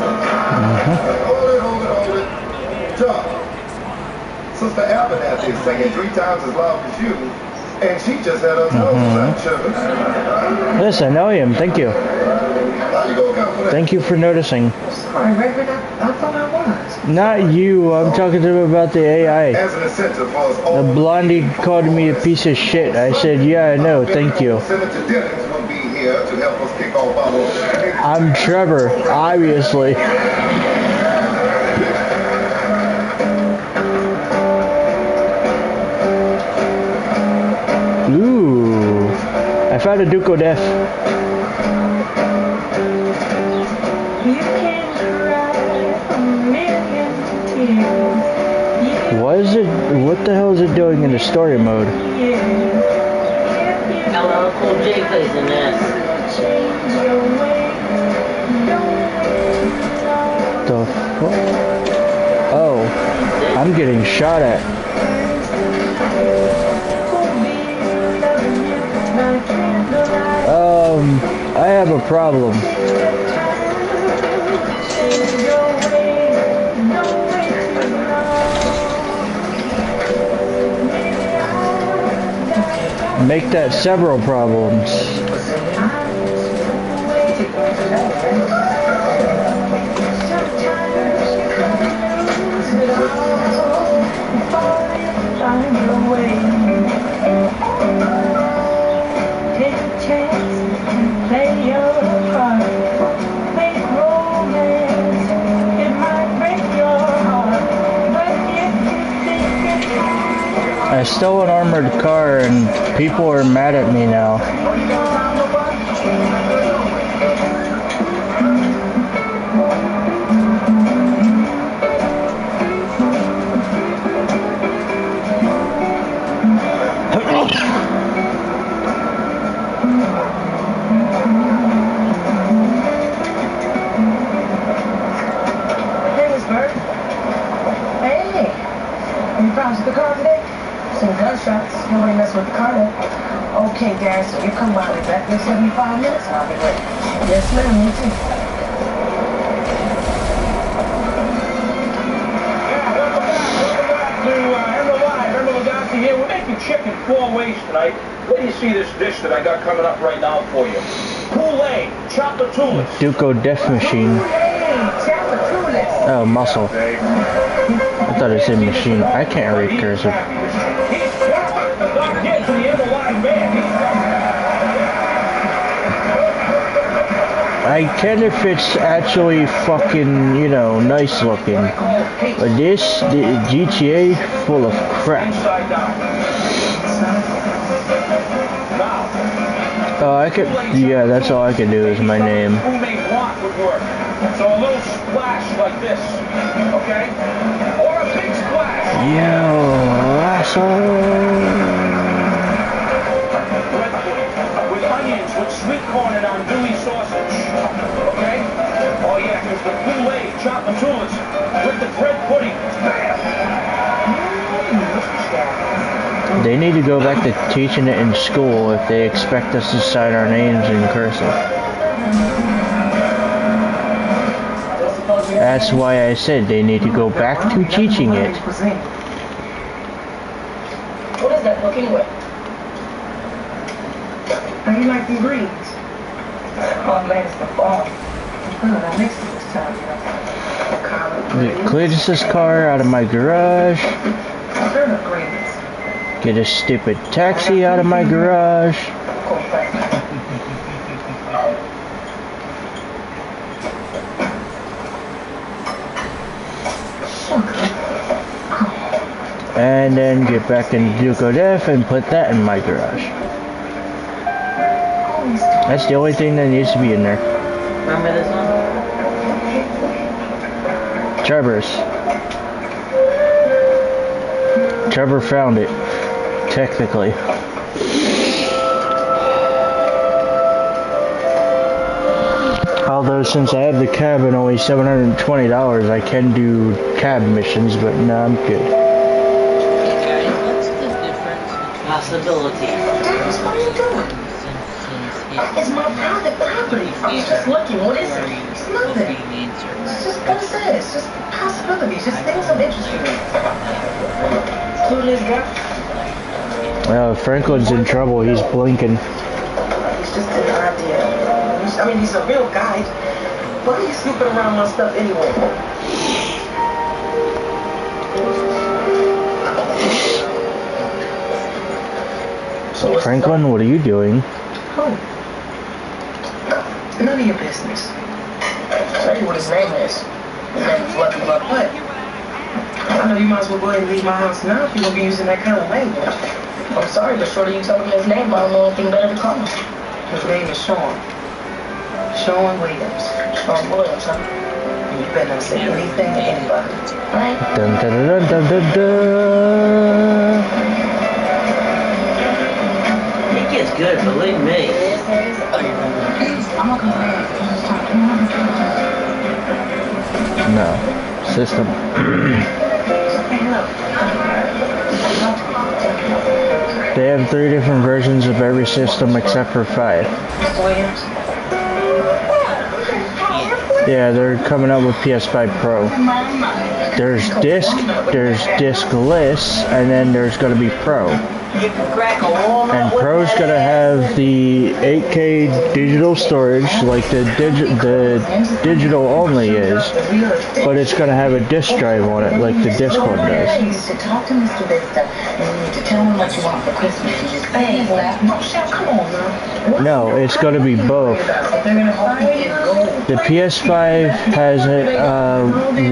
Hold it. Chuck, Sister Abernathy is singing 3 times as loud as you, and she just had her nose sugar. Yes, I know him. Thank you. Thank you for noticing. Sorry, Reverend, I thought I was. Not you. I'm talking to him about the AI. As an incentive for us all, The blondie called me a piece of shit. I said, yeah, I know. Thank you. Senator Dillons will be here to help us kick off our... I'm Trevor, obviously. Ooh, I found a Duke of Death. What is it? What the hell is it doing in the story mode? LL Cool J plays in this. The fuck? Oh, I'm getting shot at. I have a problem. Make that several problems. I stole an armored car and people are mad at me now. Hey, Miss Bird. Hey. You found the car today? Some gunshots. Nobody messed with the car then. Okay, Dad, so you come by me back in 75 minutes and I'll be ready. Yes, ma'am, me too. Here, we're making chicken 4 ways tonight. Where do you see this dish that I got coming up right now for you? Poulet, chocolate tulips. Duco Death Machine. Oh, muscle. I thought it said machine. I can't read cursive. I can if it's actually fucking, you know, nice looking. But this, the GTA, full of crap. Oh, I could, yeah, that's all I can do is my name. So a little splash like this, okay? Or a big splash. Yo, asshole. With onions, with sweet corn and andouille sausage, okay? Oh yeah, there's the poulet, chocolate tulips, with the bread pudding. They need to go back to teaching it in school if they expect us to sign our names in cursive. That's why I said they need to go back to teaching it. What is that looking with? How do you like these greens? Oh man, it's the fall. I mixed it this time, you know. Get Cletus's car out of my garage. Turnip greens. Get a stupid taxi out of my garage. and then get back in Duco Def and put that in my garage. That's the only thing that needs to be in there. Remember this one? Trevor's. Trevor found it, technically. Although since I have the cab and only $720, I can do cab missions, but no, I'm good. Guys, what's the difference between possibility? Dennis, what are you doing? It's my private property. I'm just looking. What is it? It's nothing. It's just, what is it? It's just possibilities. Just things of interest to me. Who this guy? Well, Franklin's in trouble. He's blinking. It's just an idea. I mean, he's a real guy. Why are you snooping around my stuff anyway? So Franklin, what are you doing? Oh. None of your business. I'll tell you what his name is. His name is Lucky Buck What? I know you might as well go ahead and leave my house now if you're going to be using that kind of language. I'm sorry, but shorty, you told me his name. I don't know anything better to call him. His name is Sean. Sean Williams. Sean Williams, huh? And you better not say anything to anybody. Right? Dun dun dun dun dun dun. He gets good, believe me. I'm not going to No. System. They have 3 different versions of every system except for 5. Yeah, they're coming out with PS5 Pro. There's disc, there's discless, and then there's going to be Pro. And Pro's going to have the 8K digital storage, like the digital only is, but it's going to have a disc drive on it, like the disc one does. You used to talk to Mr. Vista, and you need to tell him what you want for Christmas. You just say, well, no, Chef, come on now. No, it's going to be both. The PS5 has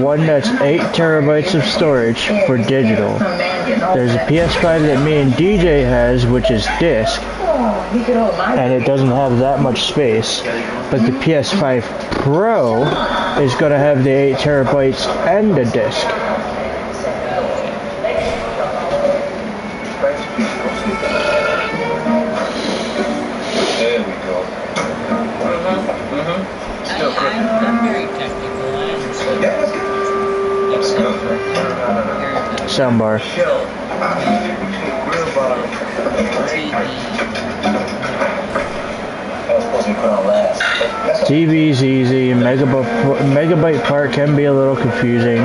one that's 8 terabytes of storage for digital. There's a PS5 that me and DJ has, which is disc, and it doesn't have that much space. But the PS5 Pro is going to have the 8 terabytes and the disc. There we go. Still cooking. I'm very technical. I understand. Yeah, that's good. That's good. Soundbar. TV's easy. Megabyte part can be a little confusing.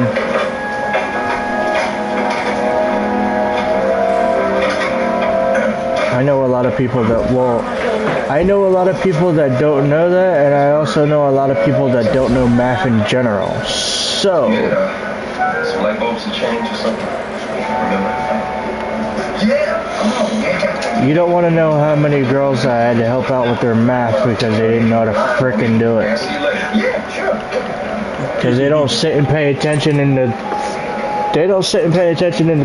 I know a lot of people that don't know that, and I also know a lot of people that don't know math in general. So, Some light bulbs to change or something. Remember? you don't want to know how many girls I had to help out with their math because they didn't know how to frickin' do it. Because they don't sit and pay attention in the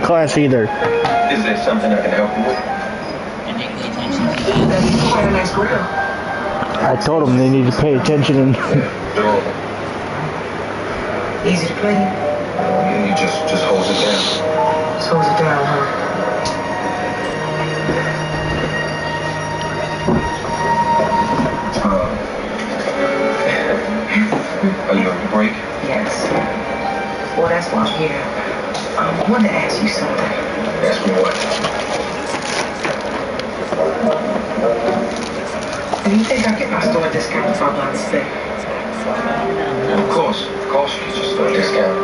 class either. Is there something I can help you with? I told them they need to pay attention and Easy to play. Yeah, you just hold it down. Just hold it down, huh? Are you on your break? Yes. Well, that's why I'm here. I wanted to ask you something. Ask me what? Do you think I get my store discount if I buy this thing? Of course you get your store discount.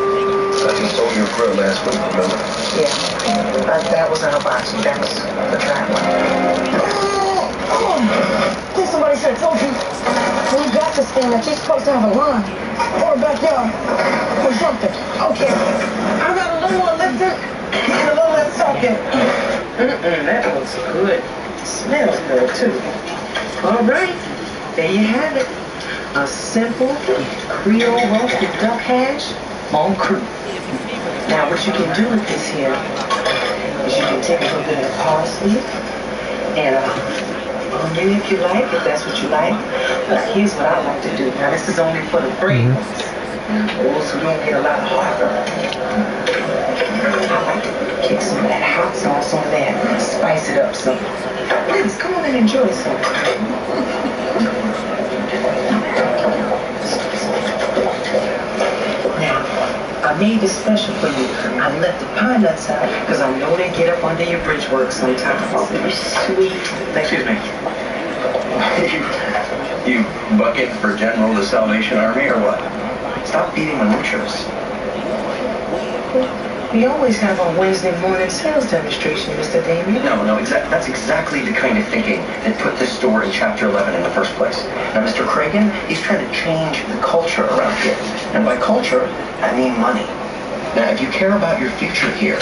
I just sold you a grill last week, remember? Yeah. That was an hibachi. That was the trap one. I think somebody should have told you when you got this thing that you're supposed to have a lawn or a backyard or something. Okay. I got a little more lifted and a little less talking. That looks good. Smells good too. All right. There you have it. A simple Creole roasted duck hash on crew. Now what you can do with this here is you can take a little bit of the parsley and onion if you like, if that's what you like. But here's what I like to do. Now this is only for the brave ones. Those who don't get a lot of heartburn. I like to kick some of that hot sauce on there and spice it up some. Please come on and enjoy some. I made this special for you. I left the pine nuts out because I know they get up under your bridge work sometimes. They're sweet. Excuse me. You bucket for General of the Salvation Army or what? Stop beating my interest. We always have our Wednesday morning sales demonstration, Mr. Damien. No, that's exactly the kind of thinking that put this store in Chapter 11 in the first place. Now, Mr. Cragen, he's trying to change the culture around here. And by culture, I mean money. Now, if you care about your future here,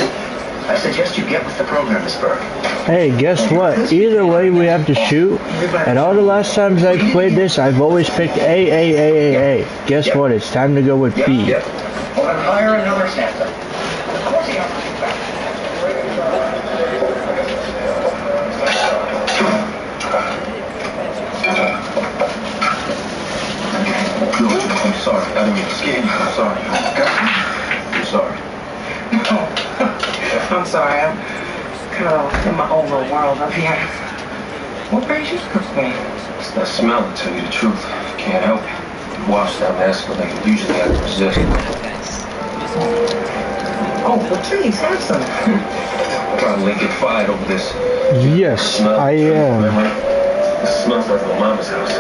I suggest you get with the program, Miss Burke. Hey, guess what? Either way we have to shoot, and all the last times I've played this, I've always picked A. Guess what? It's time to go with B. Well, then hire another Santa. Of course he has to be back. I'm sorry. I didn't mean to scare you. I'm sorry. I'm sorry. I'm sorry. I'm kind of in my own little world up here. What brings you to me? It's that smell, to tell you the truth. Can't help it. You wash down the escalator. Usually I can resist. Oh, well, please, have some. Probably get fired over this. Yes, I am. It smells like my mama's house.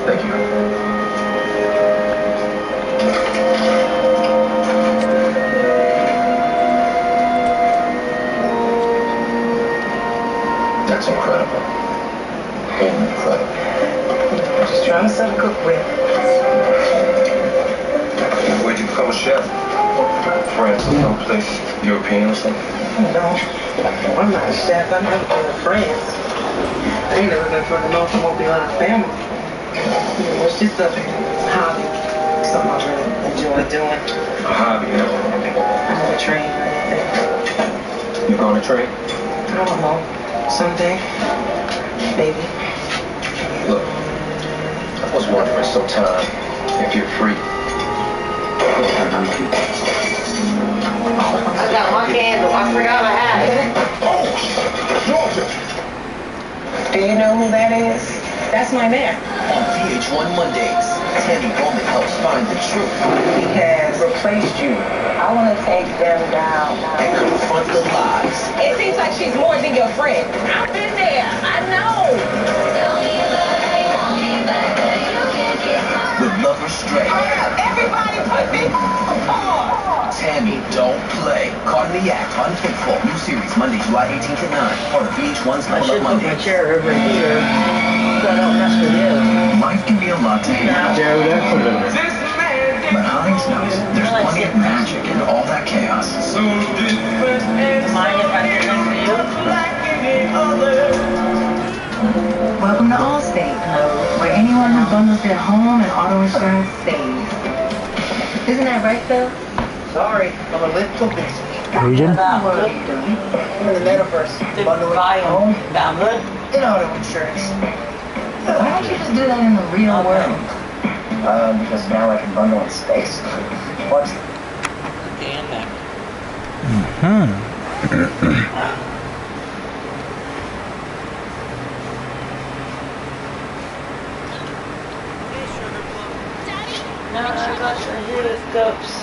Thank you. That's incredible. Incredible. Just trying to set a cook with. Where'd you become a chef? France or someplace European or something? No, I'm not a chef. I've never been to France. I ain't never been from the North Mobile family. It's just a hobby. Something I really enjoy doing. A hobby, huh? I'm on a train or anything. You going to train? I don't know. Someday. Maybe. Look, I was wondering sometime if you're free. I got one candle. I forgot I had it. Do you know who that is? That's my man. On VH1 Mondays, Tammy Bowman helps find the truth. He has replaced you. I want to take them down now. And confront the lies. It seems like she's more than your friend. I've been there. I know. With Lover Stray. Everybody put me apart. Tammy, don't play. Caught in the act, unfaithful. New series, Monday, July 18th at 9. Part of VH1's I Level should Up put my Mondays. chair over here so I don't mess with you. Life can be a lot to handle. But Hines knows there's plenty of magic in all that chaos. Mind if I sit next to you? Welcome to Allstate, where anyone who bundles their home and auto insurance saves. Isn't that right, Phil? Sorry, I'm a little busy. Agent? What are you doing? In the metaverse, bundling home and auto insurance. Why don't you just do that in the real world? Because now I can bundle in space. What's No, I got your horoscopes.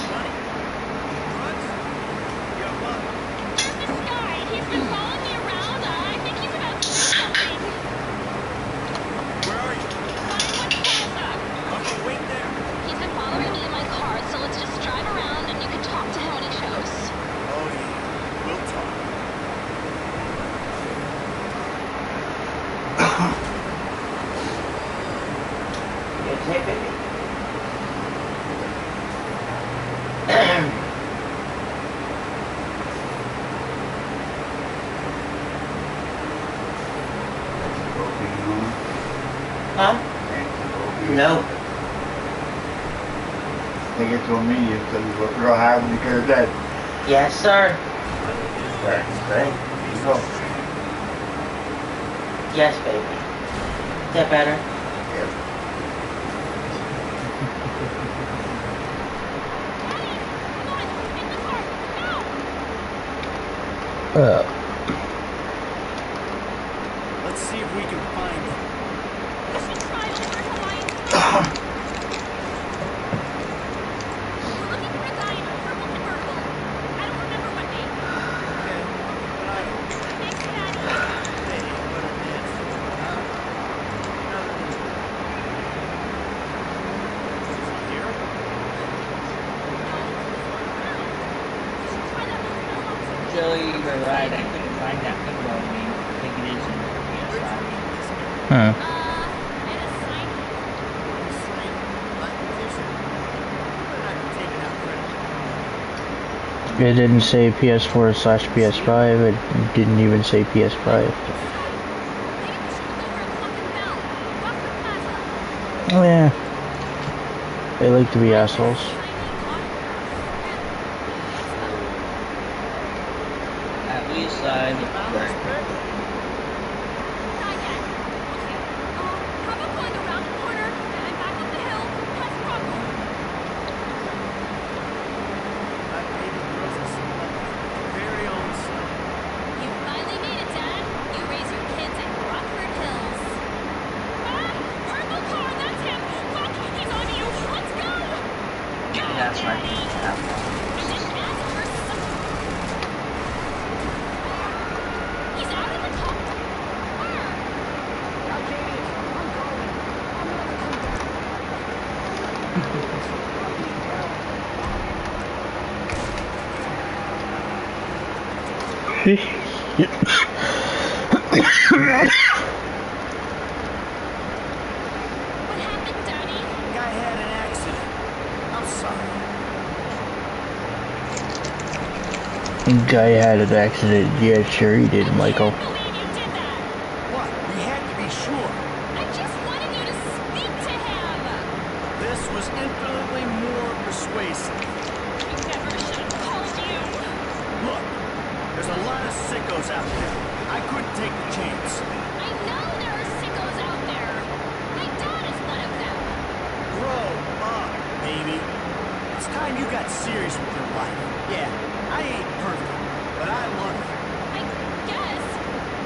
Huh? No. They get to immediate, so you work real hard when you get her dead. Yes, sir. Right, right. There you go. Yes, baby. Is that better? Let's see if we can find him. Joey, you were right. I couldn't find that pinball game. I think it is in the PS5. Huh. It didn't say PS4/PS5. It didn't even say PS5. Oh yeah. They like to be assholes. At least that's my Guy had an accident. Yeah, sure he did, Michael. What? We had to be sure. I just wanted you to speak to him. This was infinitely more persuasive. I never should have called you. Look, there's a lot of sickos out there. I couldn't take the chance. I know there are sickos out there. My dad is one of them. Grow up, baby. It's time you got serious with your life. Yeah, I ain't perfect, but I love it. I guess.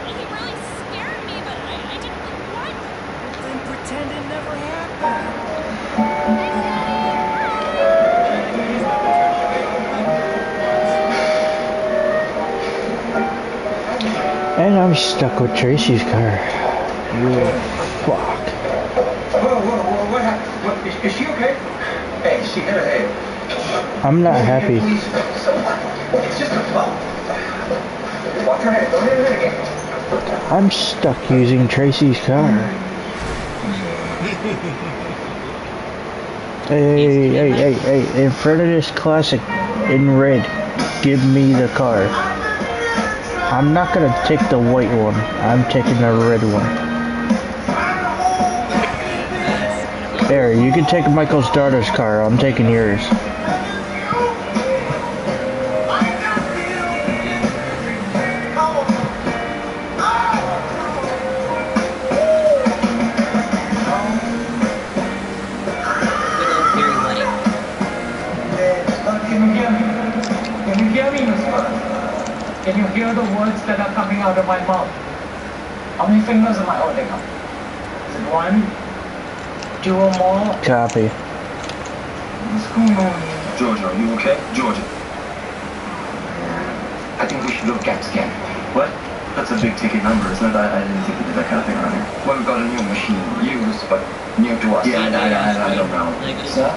He really scared me, but I didn't want... Then pretend it never happened. And I'm stuck with Tracy's car. You fuck. Whoa, what happened? What, is she okay? Hey, she hit her head. I'm not happy. It's just a fall. Watch her head. Don't hit her head again. I'm stuck using Tracy's car. Hey, in front of this classic in red, give me the car. I'm not gonna take the white one, I'm taking the red one. There, you can take Michael's daughter's car, I'm taking yours. Can you hear the words that are coming out of my mouth? How many fingers am I holding up? Is it 1, 2 or more? Copy. What's going on here? Georgia, are you okay? Georgia. I think we should do a CAT scan. What? That's a big ticket number, isn't it? I didn't think we did that kind of thing around here. Well, we've got a new machine used, but new to us. Yeah, I don't know. Sir,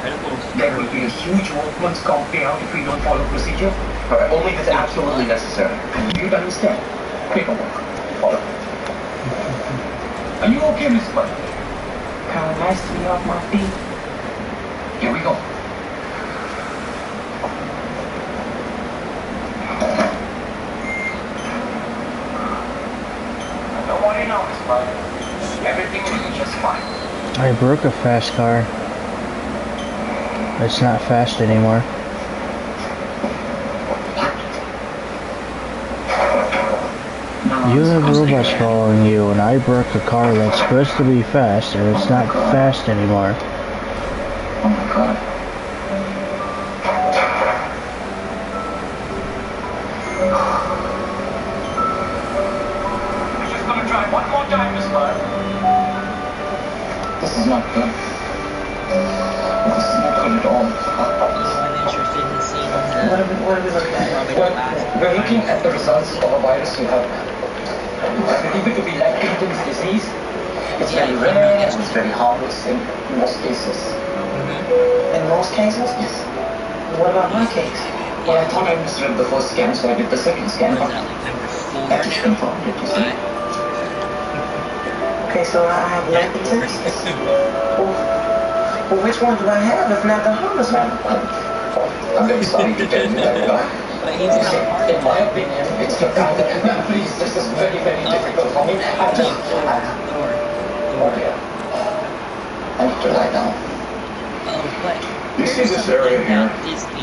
there will be a huge workman's comp payout if we don't follow procedure. Alright, only if it's absolutely necessary. You'd understand. Paperwork. Follow. Are you okay, Miss Bud? Kind of nice to be off my feet. Here we go. Don't worry now, Miss Bud. Everything will be just fine. I broke a fast car. It's not fast anymore. You have robots following you, and I broke a car that's supposed to be fast, and it's not fast anymore. Oh my god. We're just gonna try one more time, Miss Bud. This is not good. This is not good at all. Anyone interested in seeing What are we looking at? Well, we're looking at the results of a virus you have. I believe it to be Huntington's disease. It's very rare and it's very harmless in most cases. In most cases? Yes. What about my case? Well, I thought I misread the first scan, so I did the second scan. What is that, like number 4 That is confirmed, did you see? Okay, so I have Huntington's? Well, which one do I have if not the harmless one? I'm very sorry to tell you that. In my opinion, it's the please, this is very, very difficult for me. Oh dear. I need to lie down. You see this area here?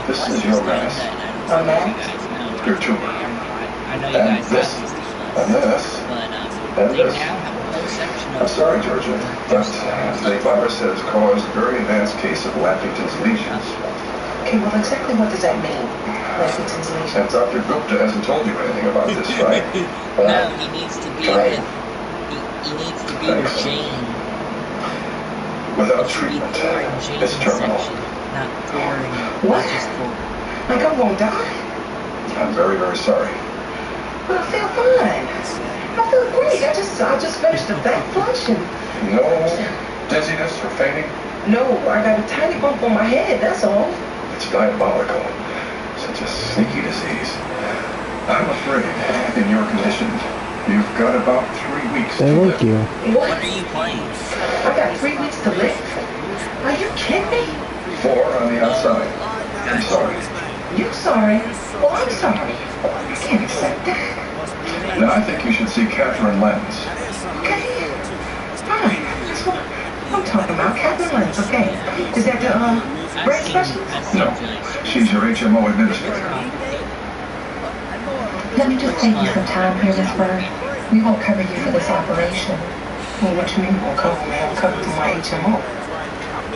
This is your mass. A mass? Your tumor. I know you And guys this. And this. And this. I'm sorry, Georgia, but the virus has caused a very advanced case of Huntington's lesions. Okay, well, exactly what does that mean? Huntington's lesion. And Dr. Gupta hasn't told you anything about this, right? No, he needs to be with, he needs to be with Jane. Without treatment, it's terminal. Not touring. What? Like I won't die? I'm very, very sorry. But I feel fine. I feel great. I just finished a back flush and... No dizziness or fainting? No, I got a tiny bump on my head, that's all. It's diabolical. Such a sneaky disease. I'm afraid, in your condition, you've got about 3 weeks They to like live. you. What are you playing? I got 3 weeks to live? Are you kidding me? 4 on the outside. I'm sorry. You sorry? Well, I'm sorry. I can't accept that. Now, I think you should see Catherine Lenz. Okay. Fine. That's what I'm talking about. Catherine Lenz, okay. Is that the, brain specialist? No, she's your HMO administrator. Let me just save you some time here, Miss Bird. We won't cover you for this operation. Well, what you mean won't cover me? I'm covered through my HMO.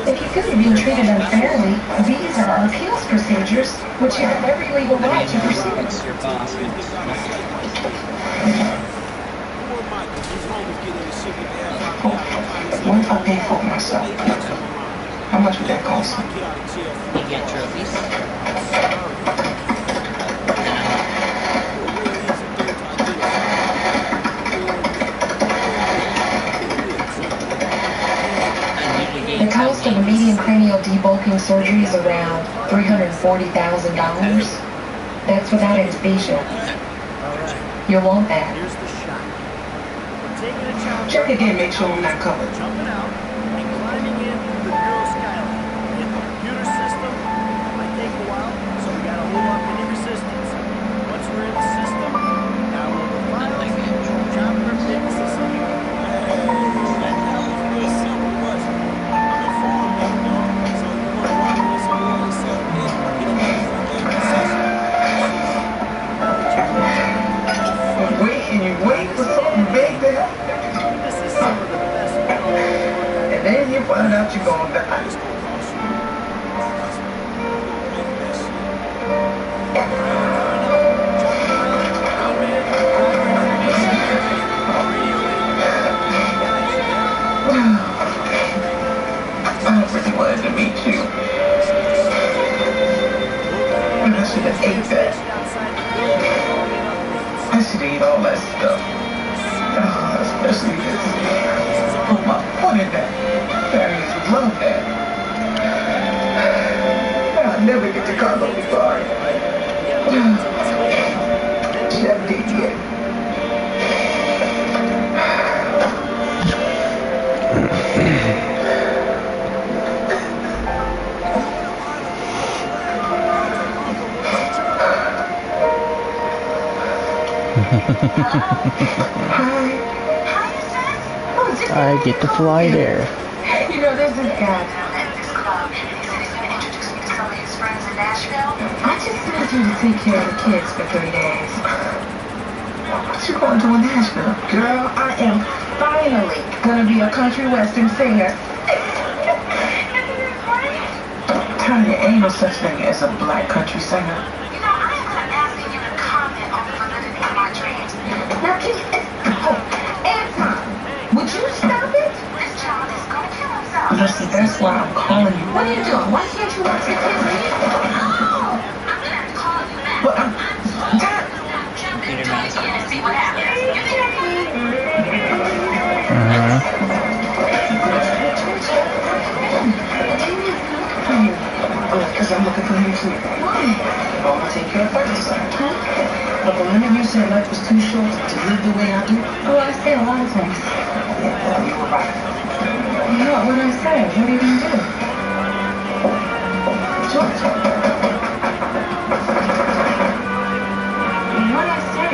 If you feel you're being treated unfairly, these are our appeals procedures, which you have every legal right to pursue. It's your boss. What if I pay for it myself? How much would that cost me? You get trophies. The cost of a median cranial debulking surgery is around $340,000. That's without anesthesia. You'll want that. Check again, make sure I'm not covered. Jumping out and climbing in the Girl Skyline. In the computer system, it might take a while, so we gotta hold up any resistance. Once we're in the system, download the files, drop them into the system. Wait, and you wait for something big to happen. And then you find out you're gonna die. I really wanted to meet you. And I should have ate that. I should eat all that stuff. Especially this. Put my foot in that. Parents would love that. I'll never get to Carlo before. 17 yet. I get to fly there. You know, there's this guy at this club. He said he's going to introduce me friends in Nashville? I just need you to take care of the kids for 3 days. What you going to in Nashville? Girl, I am finally gonna be a country western singer. Tanya, ain't no such thing as a black country singer. You know, I am not asking you to comment on the validity of my dreams. Now, can you... Oh, Anton, would you stop it? This child is gonna kill himself. Listen, that's why I'm calling you. What are you doing? Why can't you watch the kids read? Oh, I'm gonna have to call you back. But, Jump into it and see what happens. You hear me? Because I'm looking for him too. Why? I want to take care of Ferguson. But remember you said life was too short to live the way I do? Oh, I say a lot of things. Yeah, you were right. What would I say? What are you going to do? George. What did I say?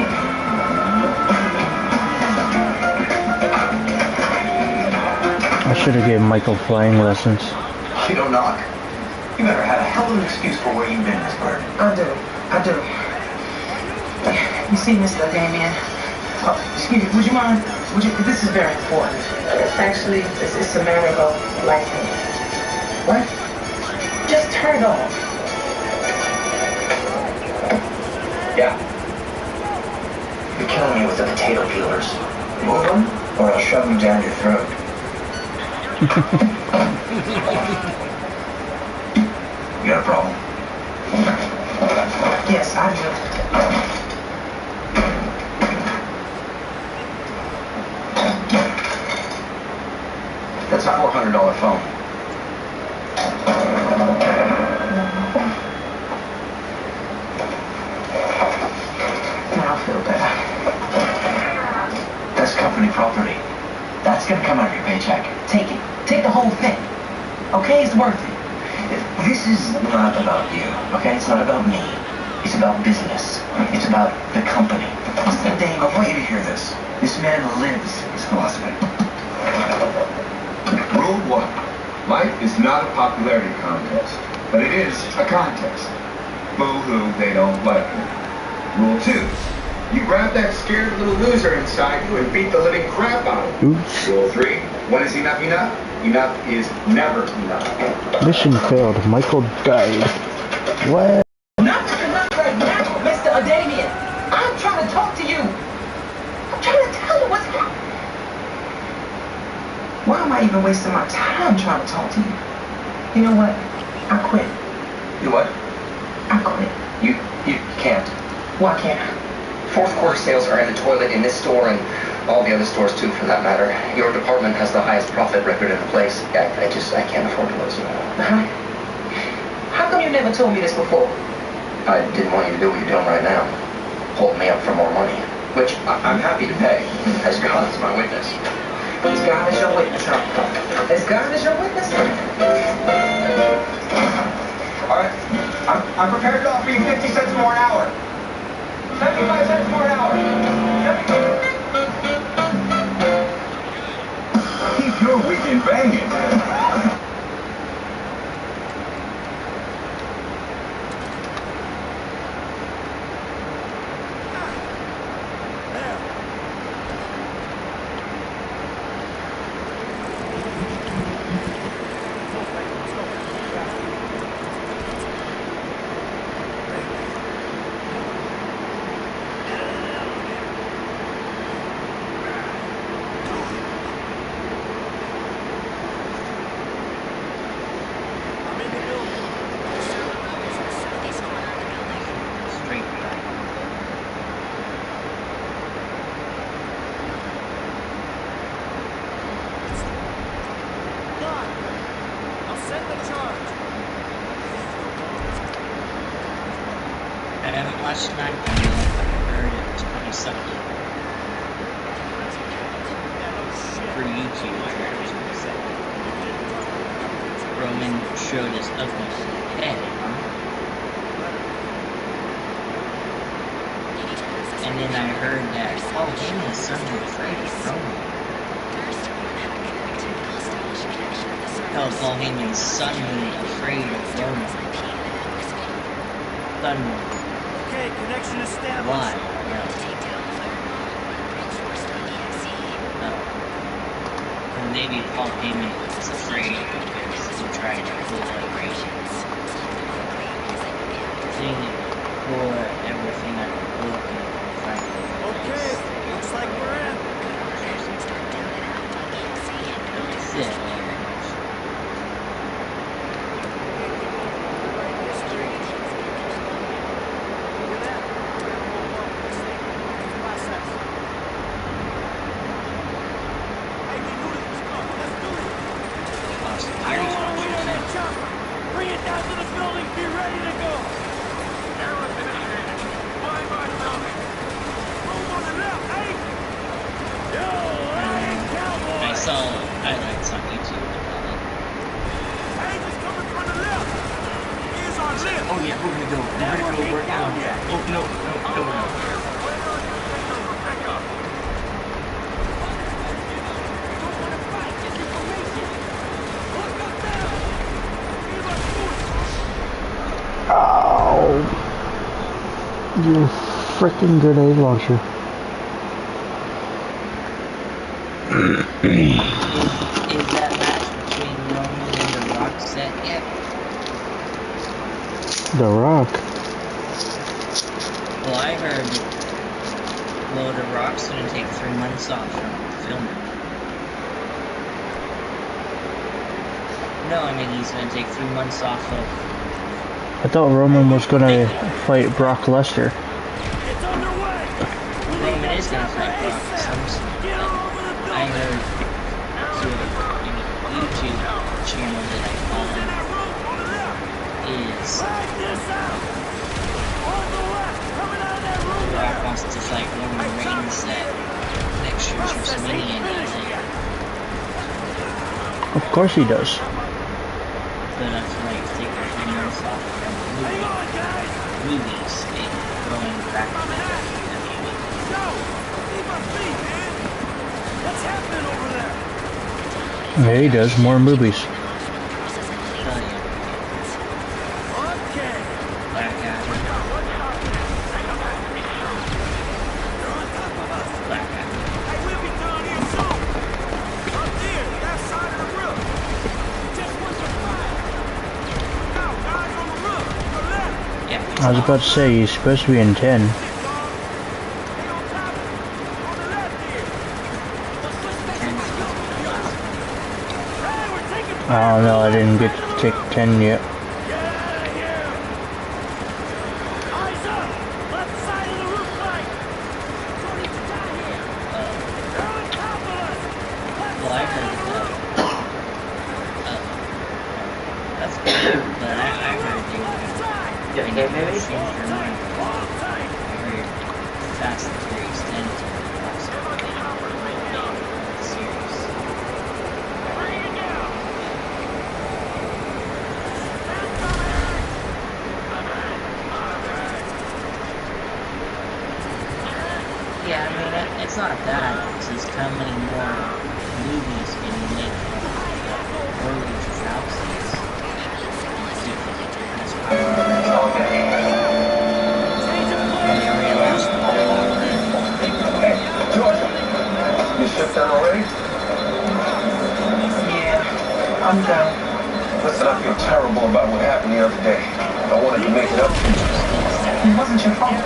I should have given Michael flying lessons. You don't knock. You better have a hell of an excuse for where you've been, Miss Bird. I do. You see, Mr. Damien? Oh, excuse me, would you mind? This is very important. Actually, it's a matter of license. What? Just turn it off. Yeah. You're killing me with the potato peelers. Move them, or I'll shove them down your throat. You got a problem? Yes, I do. That's a $400 phone. Now I feel better. That's company property. That's gonna come out of your paycheck. Take it. Take the whole thing. Okay, it's worth it. This is not about you, okay? It's not about me. It's about business. It's about the company. Listen, Dave, I want you to hear this. This man lives his philosophy. Rule 1. Life is not a popularity contest, but it is a contest. Boo-hoo, they don't like you. Rule 2. You grab that scared little loser inside you and beat the living crap out of him. Oops. Rule 3. When is enough enough? Enough is never enough. Mission failed. Michael died. What? Nothing's enough right now, Mr. Damien. I'm trying to talk to you. I'm trying to tell you what's happening. Why am I even wasting my time trying to talk to you? You know what? I quit. You what? I quit. You can't. Why can't I? Fourth quarter sales are in the toilet in this store and all the other stores too, for that matter. Your department has the highest profit record in the place. I can't afford to lose you. How come you never told me this before? I didn't want you to do what you're doing right now. Hold me up for more money, which I'm happy to pay, as God is my witness. As God is your witness, huh? As God is your witness? All right, I'm prepared to offer you 50 cents more an hour. 75 cents more an hour. Keep your weekend banging. I haven't watched SmackDown yet, but I heard it was pretty sucky. For YouTube, I heard it was pretty sucky. Roman showed his ugly head, huh? And then I heard that Paul Heyman is suddenly afraid of Roman. Hell, Paul Heyman's suddenly afraid of Roman. Thunder. Okay, connection established. Why? And maybe Paul Heyman is afraid because he tried to pull vibrations. Pull everything out of the book and find it. Okay, looks like we're in. That's it. Bring it down to the building, be ready to go! Arrows initiated. Flying by building. Move on the left, hey! Yo, Lion Cowboy! I saw highlights on YouTube about it. Tank is coming from the left! Here's our lift! Oh yeah, we're gonna go work out. Oh no. Oh, you freaking grenade launcher. Is that match between Roman and The Rock set yet? The Rock? Well, I heard, The Rock's gonna take 3 months off from filming. No, I mean he's gonna take 3 months off of... I thought Roman was gonna fight Brock Lesnar. Roman is gonna fight Brock. I heard through a YouTube channel that I follow is Brock wants to fight Roman Reigns at next year's WrestleMania in LA. Of course he does. But I feel like taking 3 months off from movies and going back to WWE. What's happening over there? Yeah, he does. More movies. Okay. Black Adam. Black Adam. Hey, we'll be down here soon. Up there, that side of the roof. Just wants to fire. Look out, guys on the roof. Your left. Yeah. I was about to say, he's supposed to be in 10. I don't know, I didn't get to take 10 yet. Well, I heard that's good, but I heard they were going to change their mind. I heard Fast and Furious 10 is going to possibly the series. Yeah, I mean, it's not that, it's just how many more movies can you make from the early 2000s. Hey, Georgia, you shipped done already? Yeah, I'm done. Listen, I feel terrible about what happened the other day. I wanted to make it up to you. It wasn't your fault.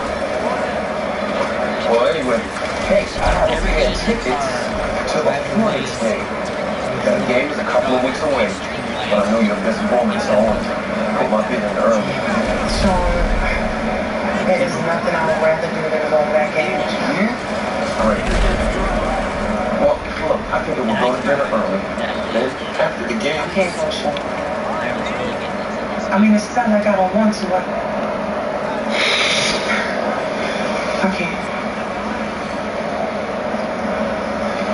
Well, anyway, hey, I have to get tickets to the Hornets game. The game is a couple of weeks away, but I know you're a busy woman, so I want to put my bid in early. So, there is nothing I would rather do than go to that game. Yeah? Great. Well, look, I think that we'll go to dinner early. Then, after the game... I can't go show. I mean, it's not like I don't want to, but... I can't.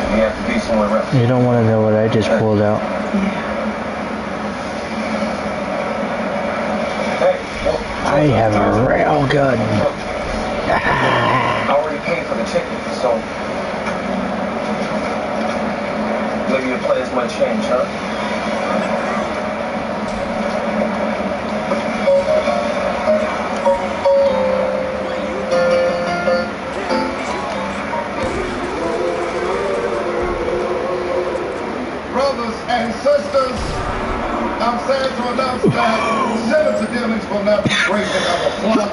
We have to be somewhere else. You don't want to know what I just pulled out. I have a rail gun. I already paid for the ticket, so maybe your plans might change, huh? and sisters, I'm sad to announce that senator dealings will not be breaking on the clock.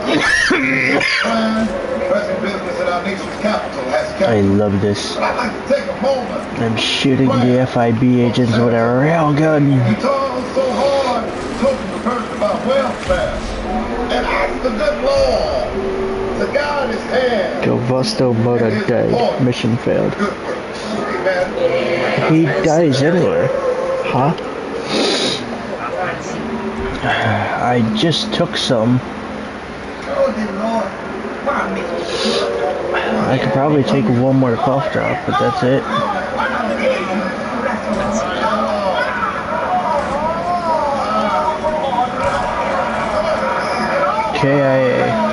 Plan, pressing business in our nation's capital has kept. I love this. I'd like to take a moment. I'm shooting the FIB agents with a railgun. You toiled so hard, talking to person about welfare, and ask the good Lord to guide his hand. Gilvasto Moda died. Mission failed. Good works. Amen. He dies anyway. Huh? I just took some. I could probably take one more cough drop, but that's it. KIA.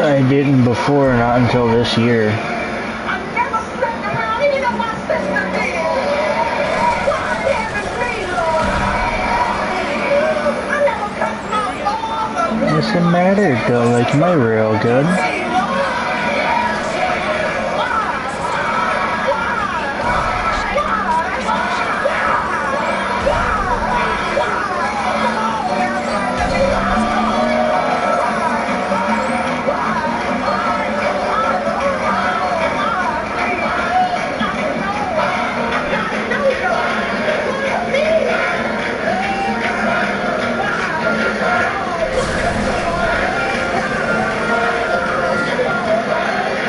I didn't before, not until this year. What's the matter? Don't like my railgun?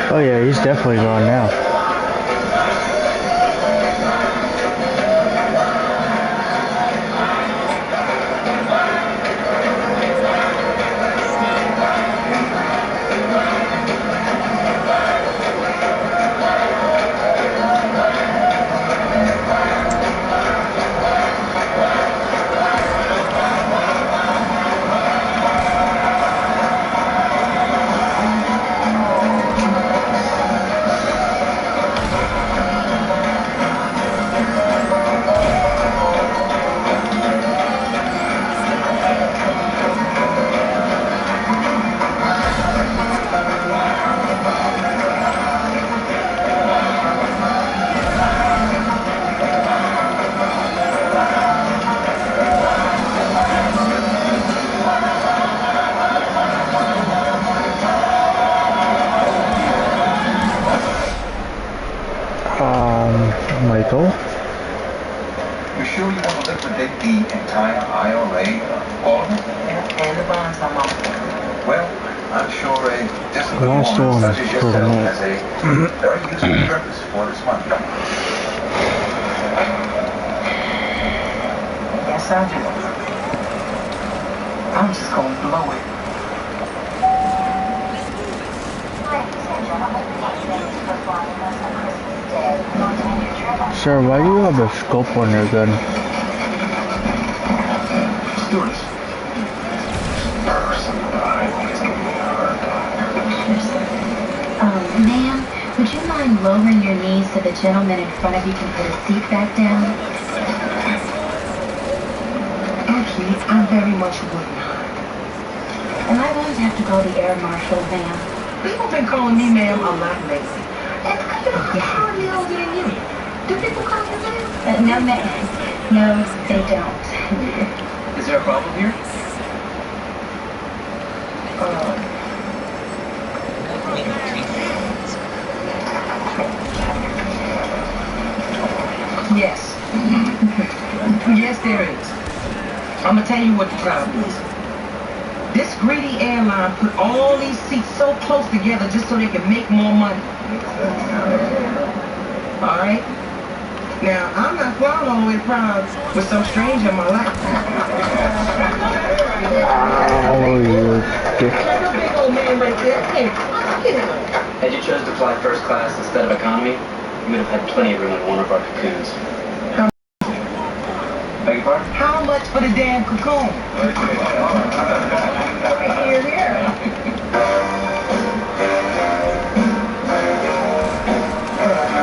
Oh yeah, he's definitely gone now. Michael? You sure you want to liquidate the entire IRA, all of it? And the bonds I'm on. Well, I'm sure a disciplined Last woman one such as for the yourself night. has a very useful purpose for this money. Yes, I do. I'm just gonna blow it. Sir, why do you have a scope on your gun? Ma'am, would you mind lowering your knees so the gentleman in front of you can put his seat back down? Actually, I very much would not. Am I going to have to call the air marshal, ma'am? People been calling me ma'am a lot lately. And I'm hardly older than you. Do people call you ma'am? No, ma'am. No, they don't. Is there a problem here? Yes. Yes, there is. I'm gonna tell you what the problem is. This greedy airline put all these seats so close together just so they can make more money. All right? Now, I'm not flying all the way to Prague with some stranger in my life. Oh, you dick. That's a big old man right there. Hey, get him. Had you chosen to fly first class instead of economy, you would have had plenty of room in one of our cocoons. Beg your pardon? How much for the damn cocoon? Here, here.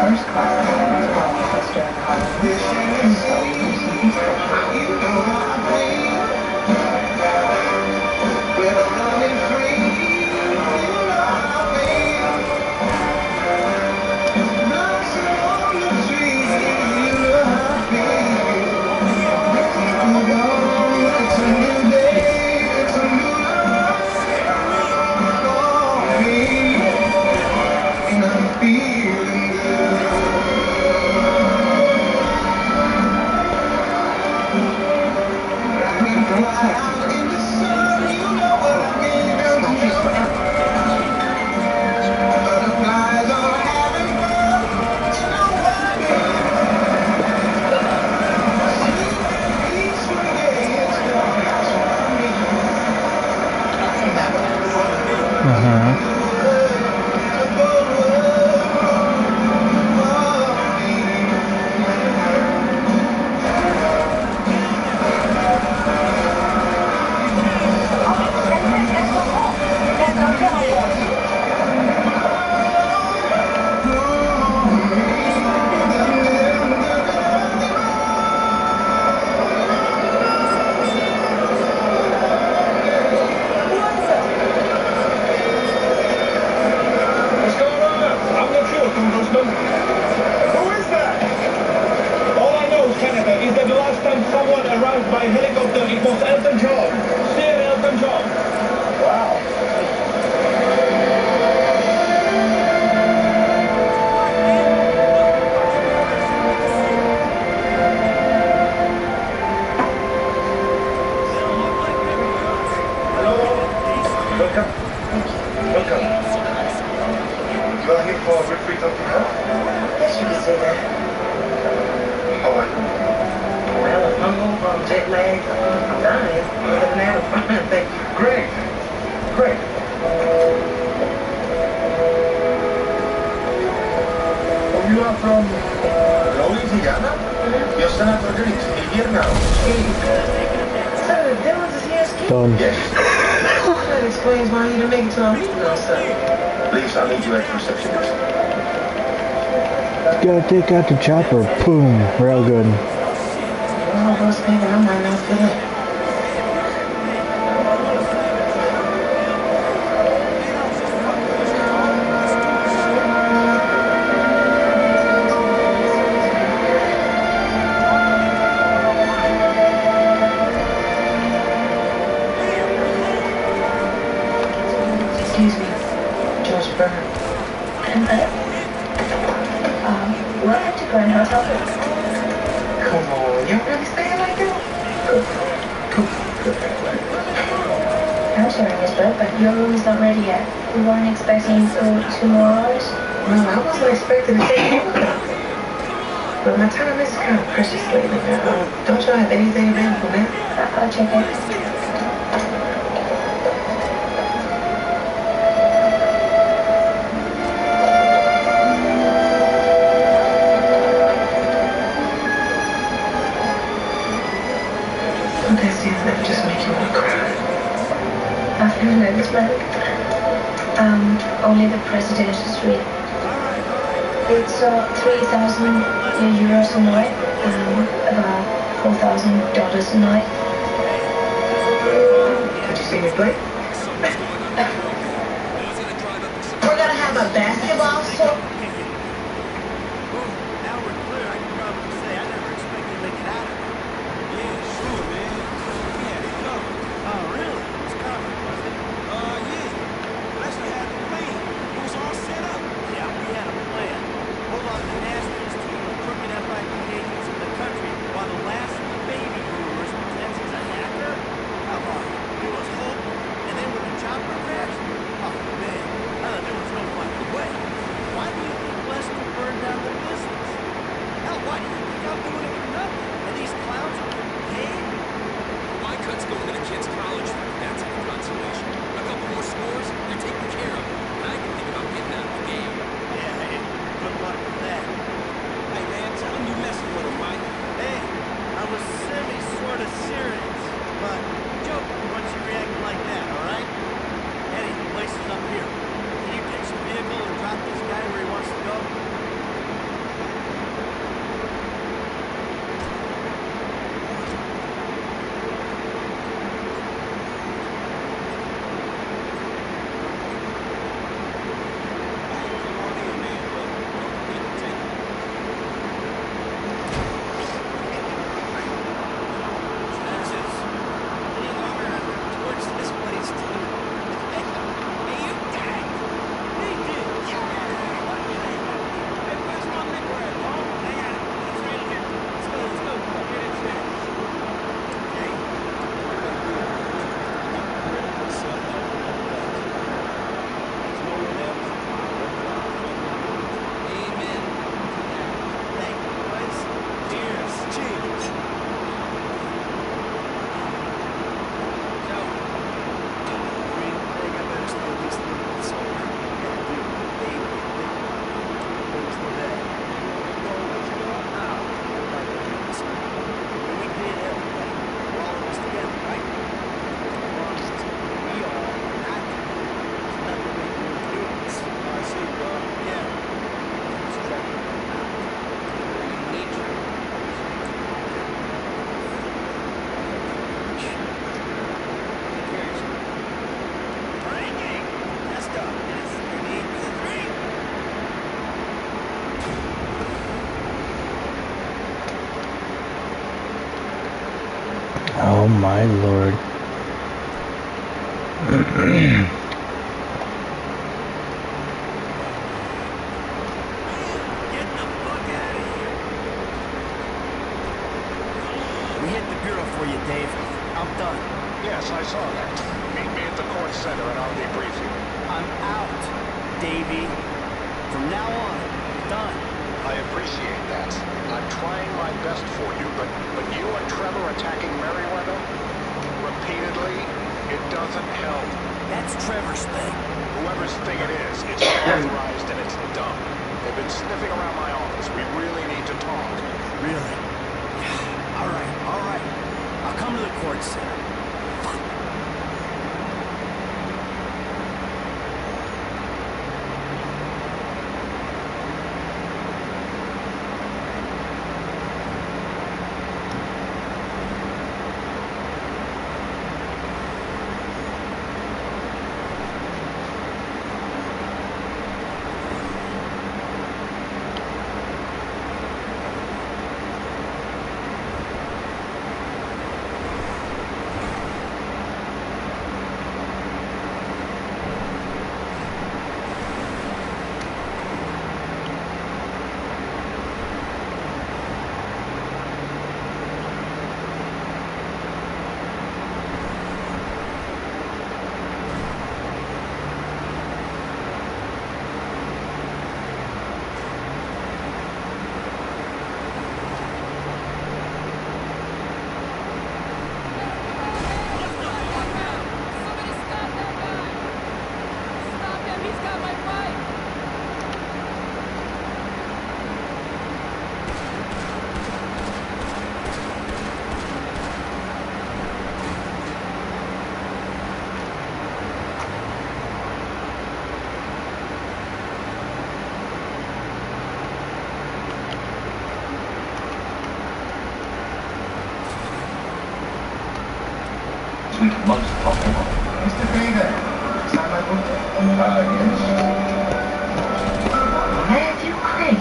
First class. flag. I'm dying. Other than that, I'm fine. Thank you. Great. Great. Oh, you are from Louisiana? Your senator greets me here now. Senator Dillons is here skiing? Yes. That explains why he didn't make it to our meeting on Sunday. Please, I'll meet you at the receptionist. Gotta take out the chopper. Boom. Real good. All of us thinking I might not fit in. Excuse me, George Byrne. Welcome to Grand Hotel. Come on, y'all really staying like that? I'm sorry, Miss Bud, but your room is not ready yet. We weren't expecting you for 2 more hours. Well, I wasn't expecting to take more company. But my time is kind of precious lately now. Don't y'all have anything available now? I'll check it. Okay, see, that just make you want to cry. Afternoon, Miss Bud. Only the presidential suite. It's 3,000 euros a night, about $4,000 a night. Did you see me play? We're gonna have a basketball show. Now we're clear. I can probably say I never expected to make it out of here. Yeah, sure, man. Yeah, it's coming. Oh, really? It's coming, was it? Yeah. Lester had the plan. It was all set up. Yeah, we had a plan. Hold on the nastiest team of crooked FIB agents in the country while the last baby boomers pretends he's a hacker? Come on. It was hope. And then when the chopper crashed, oh, man. There was no fucking way. Why do you think Lester burned down the business? Hell, why do you think I'm doing it for nothing? And these clowns are getting paid? My cut's going to the kids' college fund. That's a consolation. A couple more scores, you're taken care of. And I can think about getting out of the game. Yeah, hey, good luck with that. Hey, man, tell him you messing with him, Mike. Hey, I was sort of serious, but joking once you react like that, all right? Eddie, the place is up here. Can you take some vehicle and drop this guy where he wants to go? Oh my lord. We hit the bureau for you, Dave. I'm done. Yes, I saw that. Meet me at the court center and I'll debrief you. I'm out, Davey. From now on, done. I appreciate that. I'm trying my best for you, but you and Trevor attacking Merriweather repeatedly, it doesn't help. That's Trevor's thing. Whoever's thing it is, it's unauthorized and it's dumb. They've been sniffing around my office. We really need to talk. Really? All right. I'll come to the court center. Most popular. Mr. Bader, is that my book? Yes. Matthew Craig.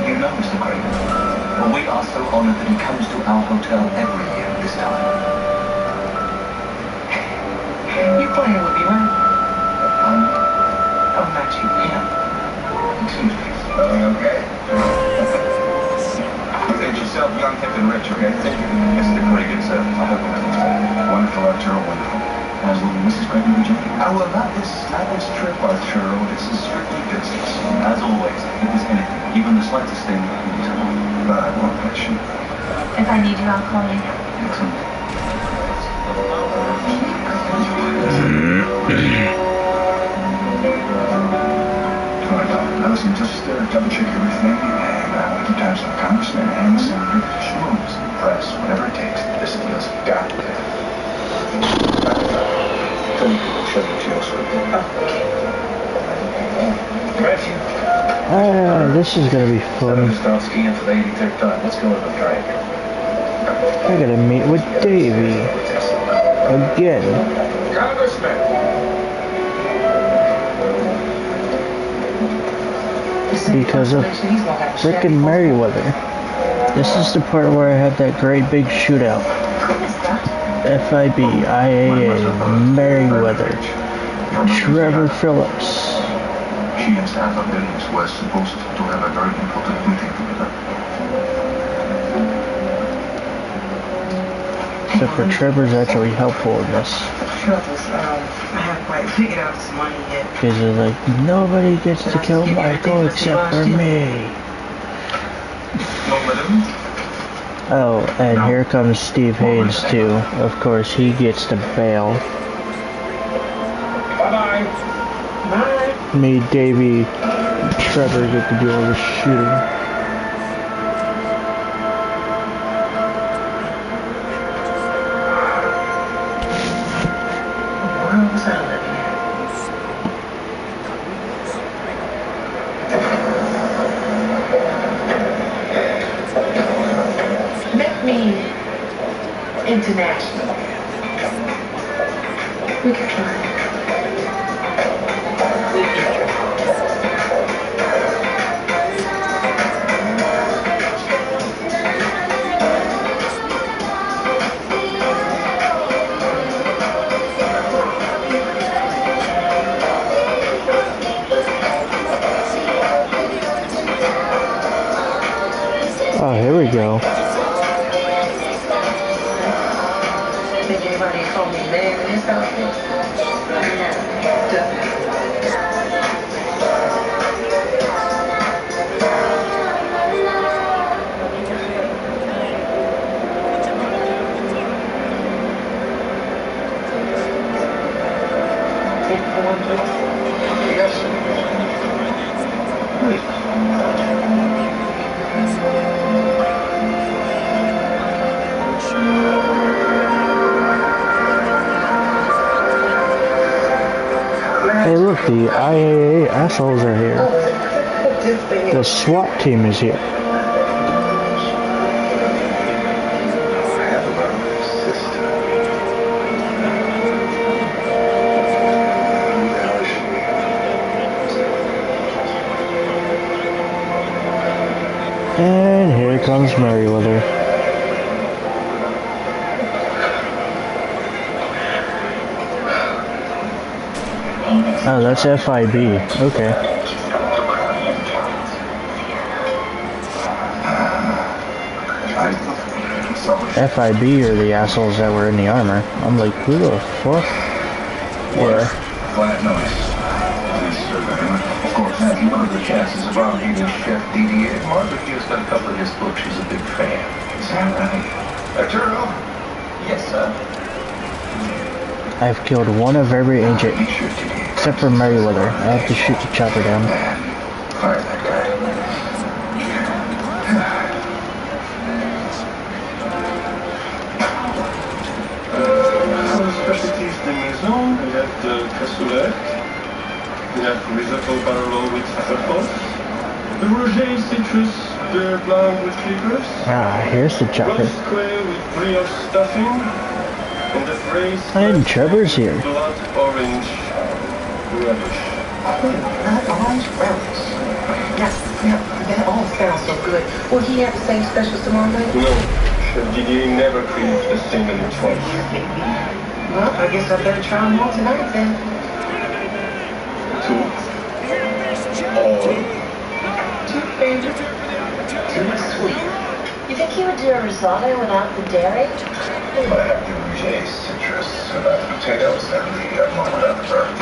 You know Mr. Craig. Well, we are so honored that he comes to our hotel every year this time. You playing with me, right? I'm matching him. Excuse me. Okay. Present yourself young, hip, and rich, okay? This is a pretty good service. I hope it was Wonderful, Arturo, wonderful. How's little Mrs. Craig with you? Well, not this trip, Arturo. This is strictly business. As always, if there's anything, even the slightest thing, you need to know. But I won't let you. If I need you, I'll call you. Excellent. All right, now listen, just double check everything, and I want to keep tabs on the congressman and the senator, schmooze, press, whatever it takes. This deal's got it. Tell me people show you to your sort This is gonna be fun. Start skiing for the 83rd time. Let's go with the drink. I gotta meet with Davey again. Congressman! Because of frickin' Merriweather. This is the part where I had that great big shootout. FIB, IAA, Merriweather, Trevor Phillips. She and staff of buildings were supposed to have a very important meeting together. Except for Trevor's actually helpful in this. I haven't quite figured out this money yet. Because they're like, nobody gets to kill Michael except for me. Oh, and here comes Steve Haynes too. Of course, he gets to bail. Bye-bye. Bye. Me, Davey, Trevor get to do all the shooting. International. We can try. Oh, here we go. Think anybody called me man in this outfit? Definitely. time, please? Yes. Hey, look, the IAA assholes are here. The SWAT team is here. And here comes Merriweather. Oh, that's FIB. Okay. FIB are the assholes that were in the armor. I'm like, who the fuck? Yeah. Quiet noise. Please, sir, gentlemen. Of course, Nancy, what are the chances of our meeting Chef Didier? Margaret used a couple of his books. She's a big fan. Is that right? Arturo? Yes, sir. I've killed one of every agent, except for Merriweather. I have to shoot the chopper down. Fire that guy. Specialties de maison. We have the cassoulet. We have risotto barolo with truffles. The Roger citrus de blanc with capers. Ah, here's the chopper. Roast quail with brioche stuffing. And the braised And Trevor's here. blood orange relish. Blood orange relish. Now, that all sounds so good. Will he have the same specials tomorrow night? No, Chef Didier never creates the same menu twice. Well, I guess I better try them all tonight then. Two. All. Too favorite. Too sweet. You think he would do a risotto without the dairy? I have the Rouget citrus without the potatoes and the one without the burger.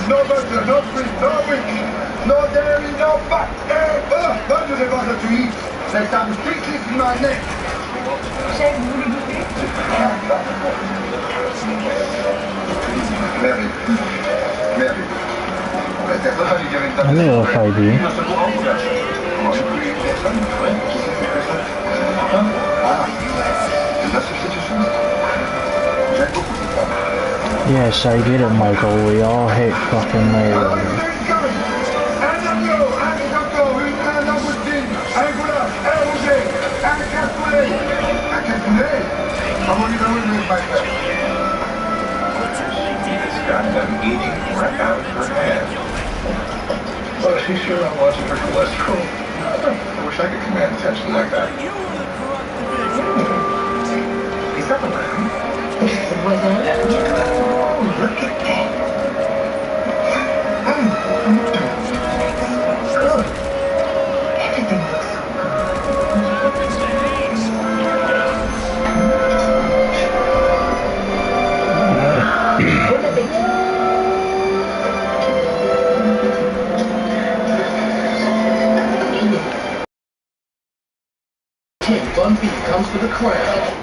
No butter, no sweet, no milk, no dairy, no fat. Butter the butter to eat. There's some stitches in my neck. Mary. Hello, FIB. Yes, I get it, Michael. We all hate fucking Merriweather. It's got them eating right out of her hand. Well, she's sure I'm watching her cholesterol. I wish I could command attention like that. Is that the man? Was that? Oh, look at that. Good. Everything looks so King Bun B comes for the crown.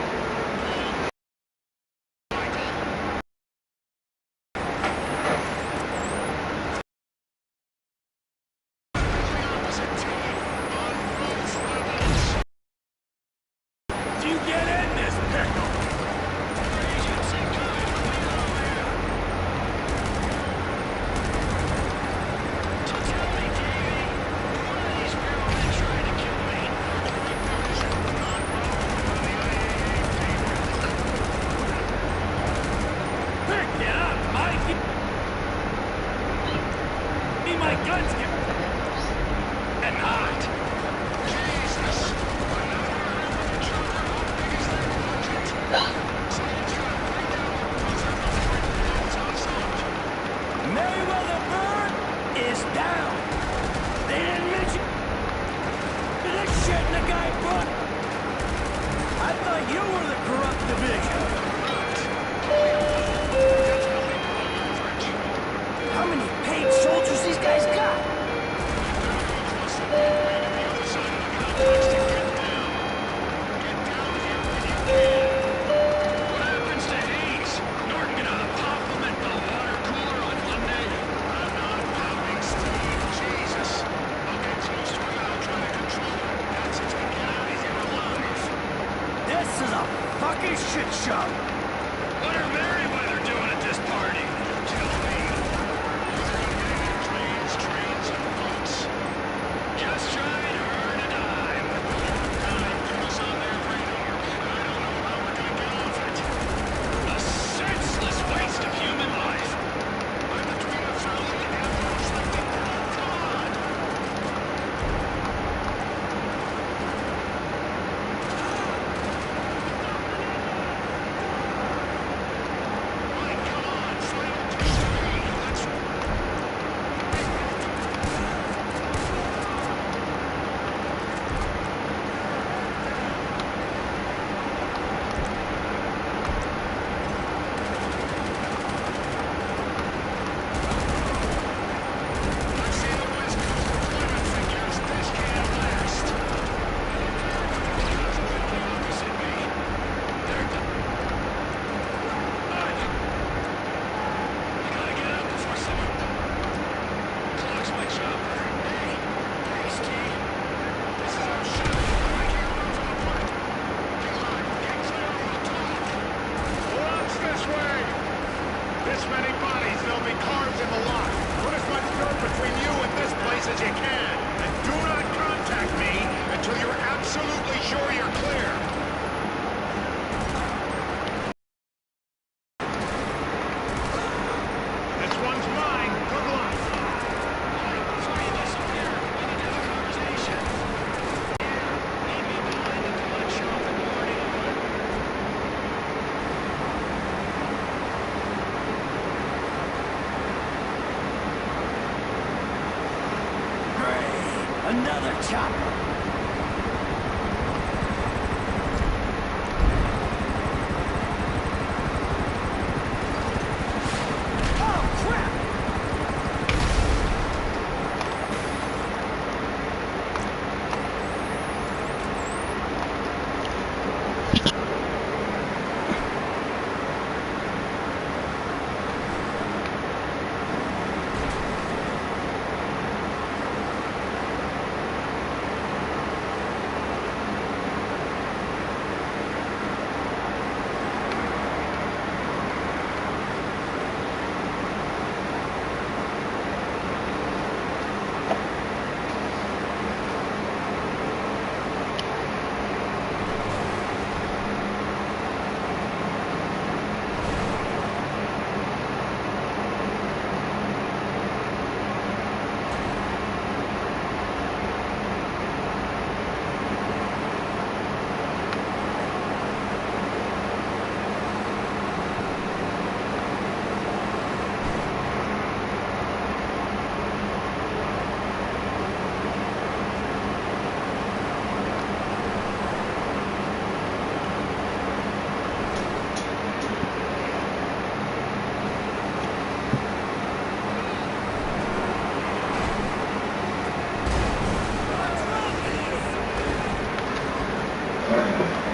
Another chopper.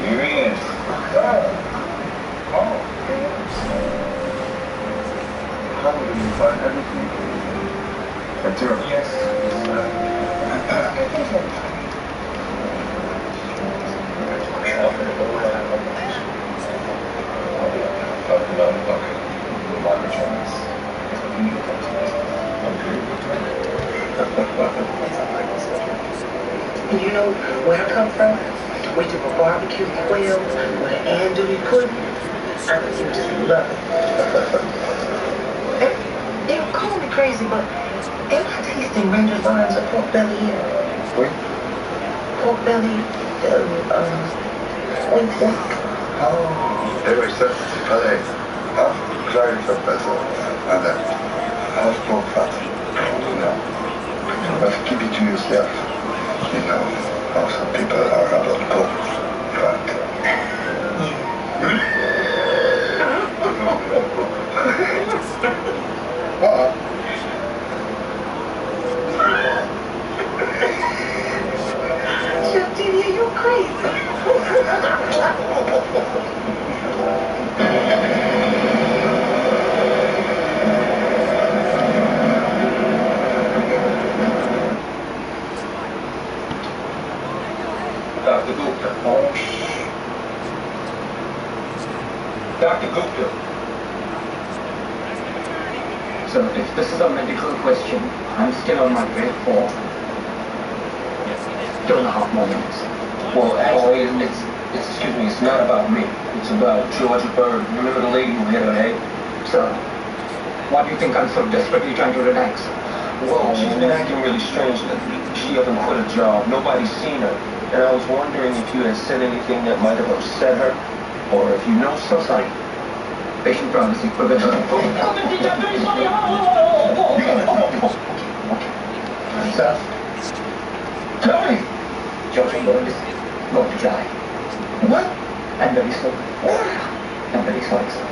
Here he is. Oh. How did you find everything? That's her. Yes. You know where I come from? We do a barbecue quail with an andouille pudding. I think you just love it. They'll call me crazy, but am I tasting rendered lines of pork belly here? Oui. Pork belly, wink wink. Oh. Eh oui, ça c'est pareil. Half client for better. And then half pork fat. No. But keep it to yourself. You know how some people are about pork fat. Justinia, you're crazy. Dr. Gupta. Oh, Dr. Gupta. So if this is a medical question, I'm still on my grade 4. 2.5 more minutes. Well, actually, excuse me, it's not about me. It's about Georgia Bird. Remember the lady who hit her head? Sir, why do you think I'm so desperately trying to relax? Well, she's been acting really strange lately. She hasn't quit her job. Nobody's seen her. And I was wondering if you had said anything that might have upset her, or if you know something. Patient privacy provision. Sir, tell me. Georgia Bird is going to die. What? I'm very sorry. I'm very sorry, sir.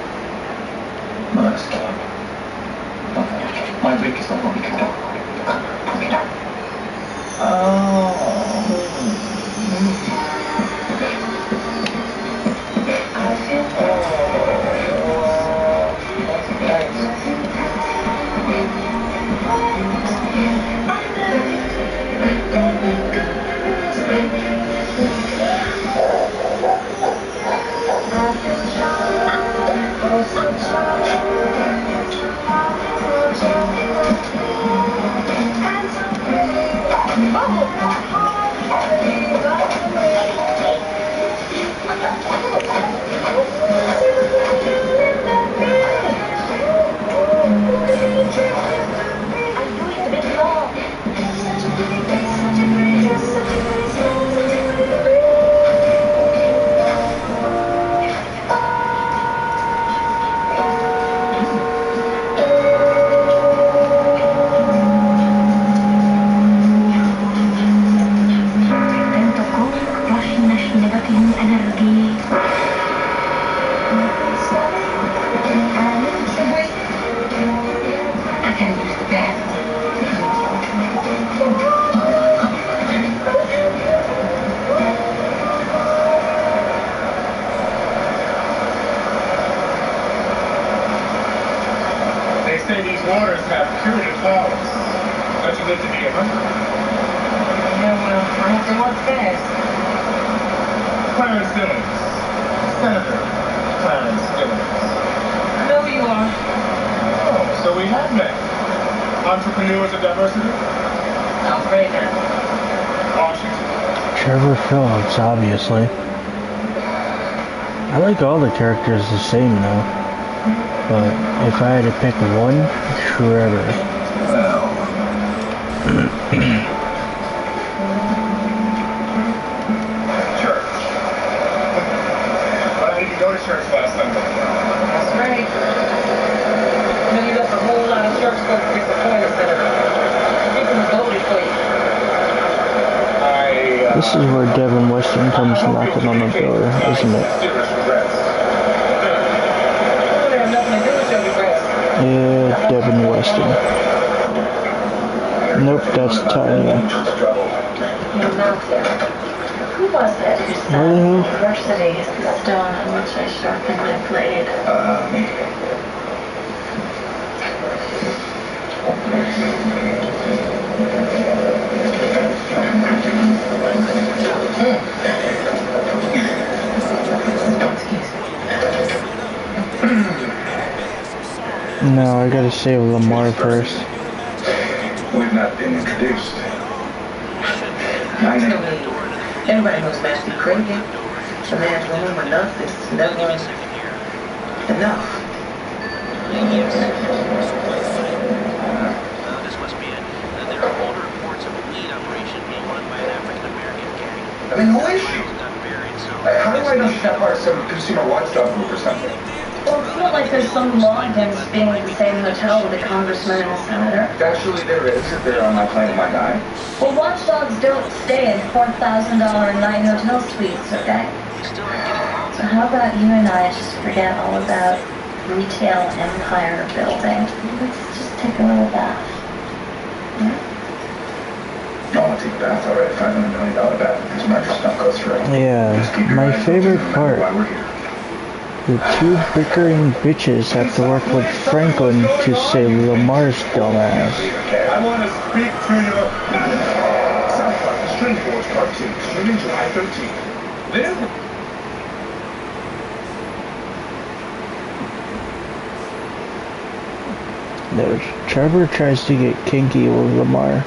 My drink is not going to be cut. Put me down. gotta use the bathroom. They say these waters have curative powers. Don't you live to be 100? Yeah, well, I have to work fast. Clarence Simmons. Senator Clarence Simmons. I know who you are. Oh, so we have met. Entrepreneurs of diversity? I'm afraid not. Washington. Trevor Phillips, obviously. I like all the characters the same though. But if I had to pick one, Trevor. Well. Church. But I didn't go to church last Sunday. That's right. You know, you left a whole lot of church folks disappointed, Senator. People voted for you. This is where Devin Weston comes knocking on the door, isn't it? Yeah, Devin Weston. Nope, that's Tanya. Who was that who said Hello? diversity is the stone on which I sharpen my blade? No, I gotta save Lamar first. We've not been introduced. My name. Everybody knows Matthew Craig. The man's woman enough is never enough. This must be it. There are older reports of a lead operation being run by an African-American gang. I mean, who is she? How do I know she's not part of some consumer watchdog group or something? Well, it's not like there's some law against being at the same hotel with a congressman and a senator. Actually, there is. If they're on my plane with my guy. Well, watchdogs don't stay in $4,000 a night hotel suites, okay? So how about you and I just forget all about retail empire building? Let's just take a little bath. I want to take a bath already. $500 million bath because merger stuff goes through. Yeah, my favorite part. Why we're here. The two bickering bitches have to work with Franklin to save Lamar's dumbass. I want to speak to you. South Park, the String Force cartoon, streaming July 13th. Then. There's Trevor tries to get kinky with Lamar.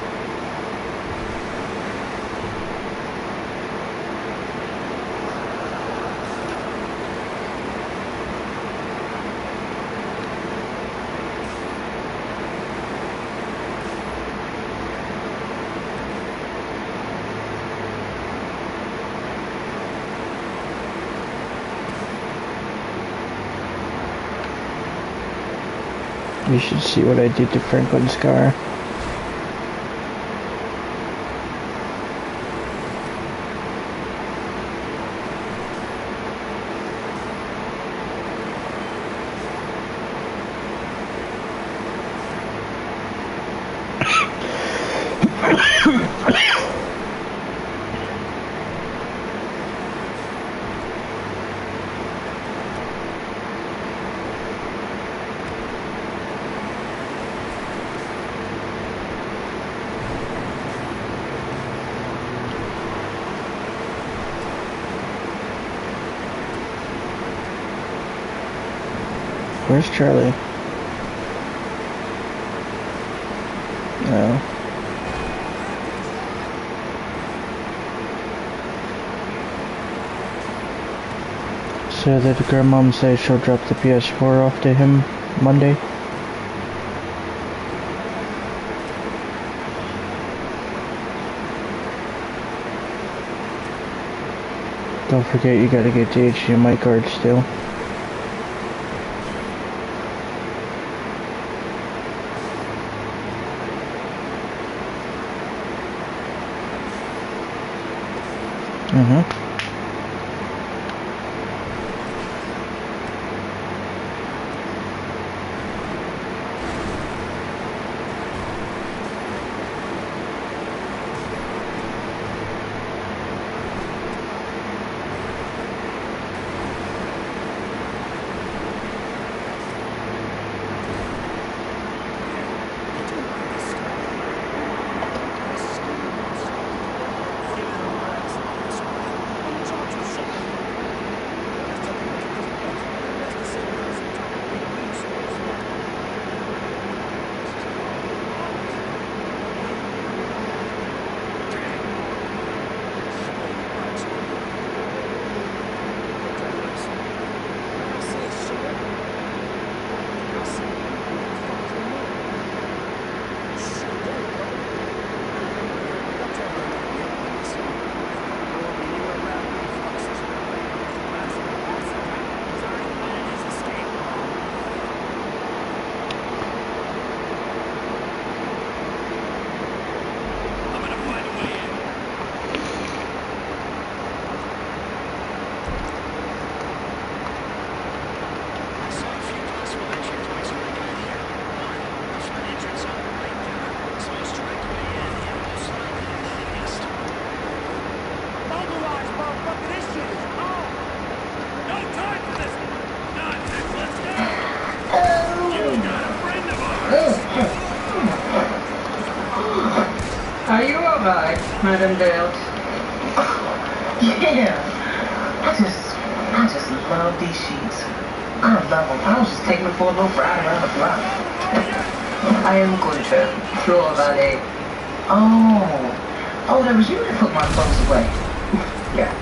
You should see what I did to Franklin's car. Where's Charlie? No. So did grandmom say she'll drop the PS4 off to him Monday? Don't forget you gotta get the HDMI card still. Are you alright, Madam Belt? Yeah. I just love these sheets. I love them. I was just taking them for a little ride around the block. I am going to floor valet. Oh, that was you that put my clothes away. Yeah.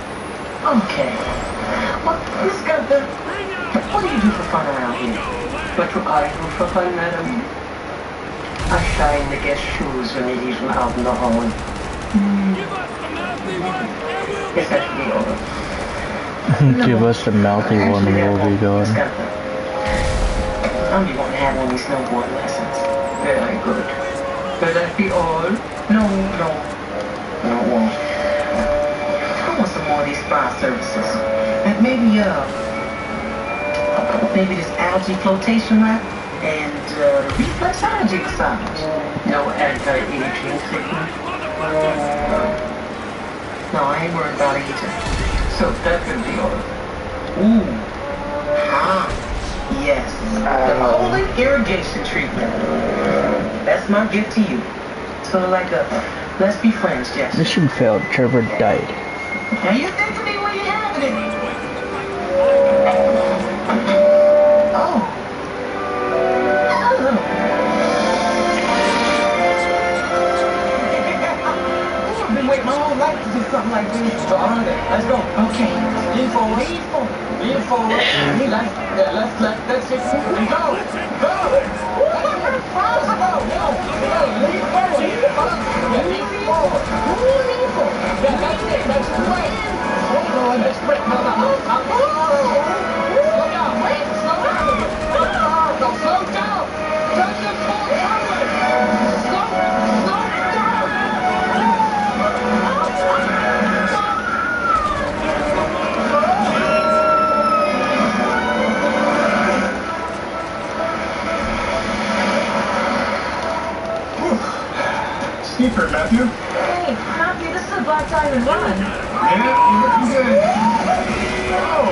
Okay. Well, Miss Gunther, what do you do for fun around here? What do I do for fun, madam? I shine the guest shoes when they leave them out in the hall. Yes, that should be over. Give us the mouthy one and we'll be going. I'm going to have one of these snowboard lessons. Very good. Will that be all? No, it won't. I want some more of these spa services. And maybe this algae flotation wrap and reflexology massage. No anti-aging treatment. No, I ain't worried about aging. So that could be all. Ooh. Yes. The colon irrigation treatment. That's my gift to you. Sort of like a let's be friends gesture. Mission failed. Trevor died. Now you think to me when you're having it. Oh. Hello. I've been waiting my whole life to do something like this. So on there. Let's go. Okay. Lean forward. Lean forward. Let's just go. Go. Lean forward. Yeah, that's it. That's right. Hold on. That's right. Slow down. Wait. Slow down. No, slow down. Touch your foot. Slow down. Steeper, Matthew. Hey, Matthew, this is a black diamond run. Yeah, you're looking good. Oh,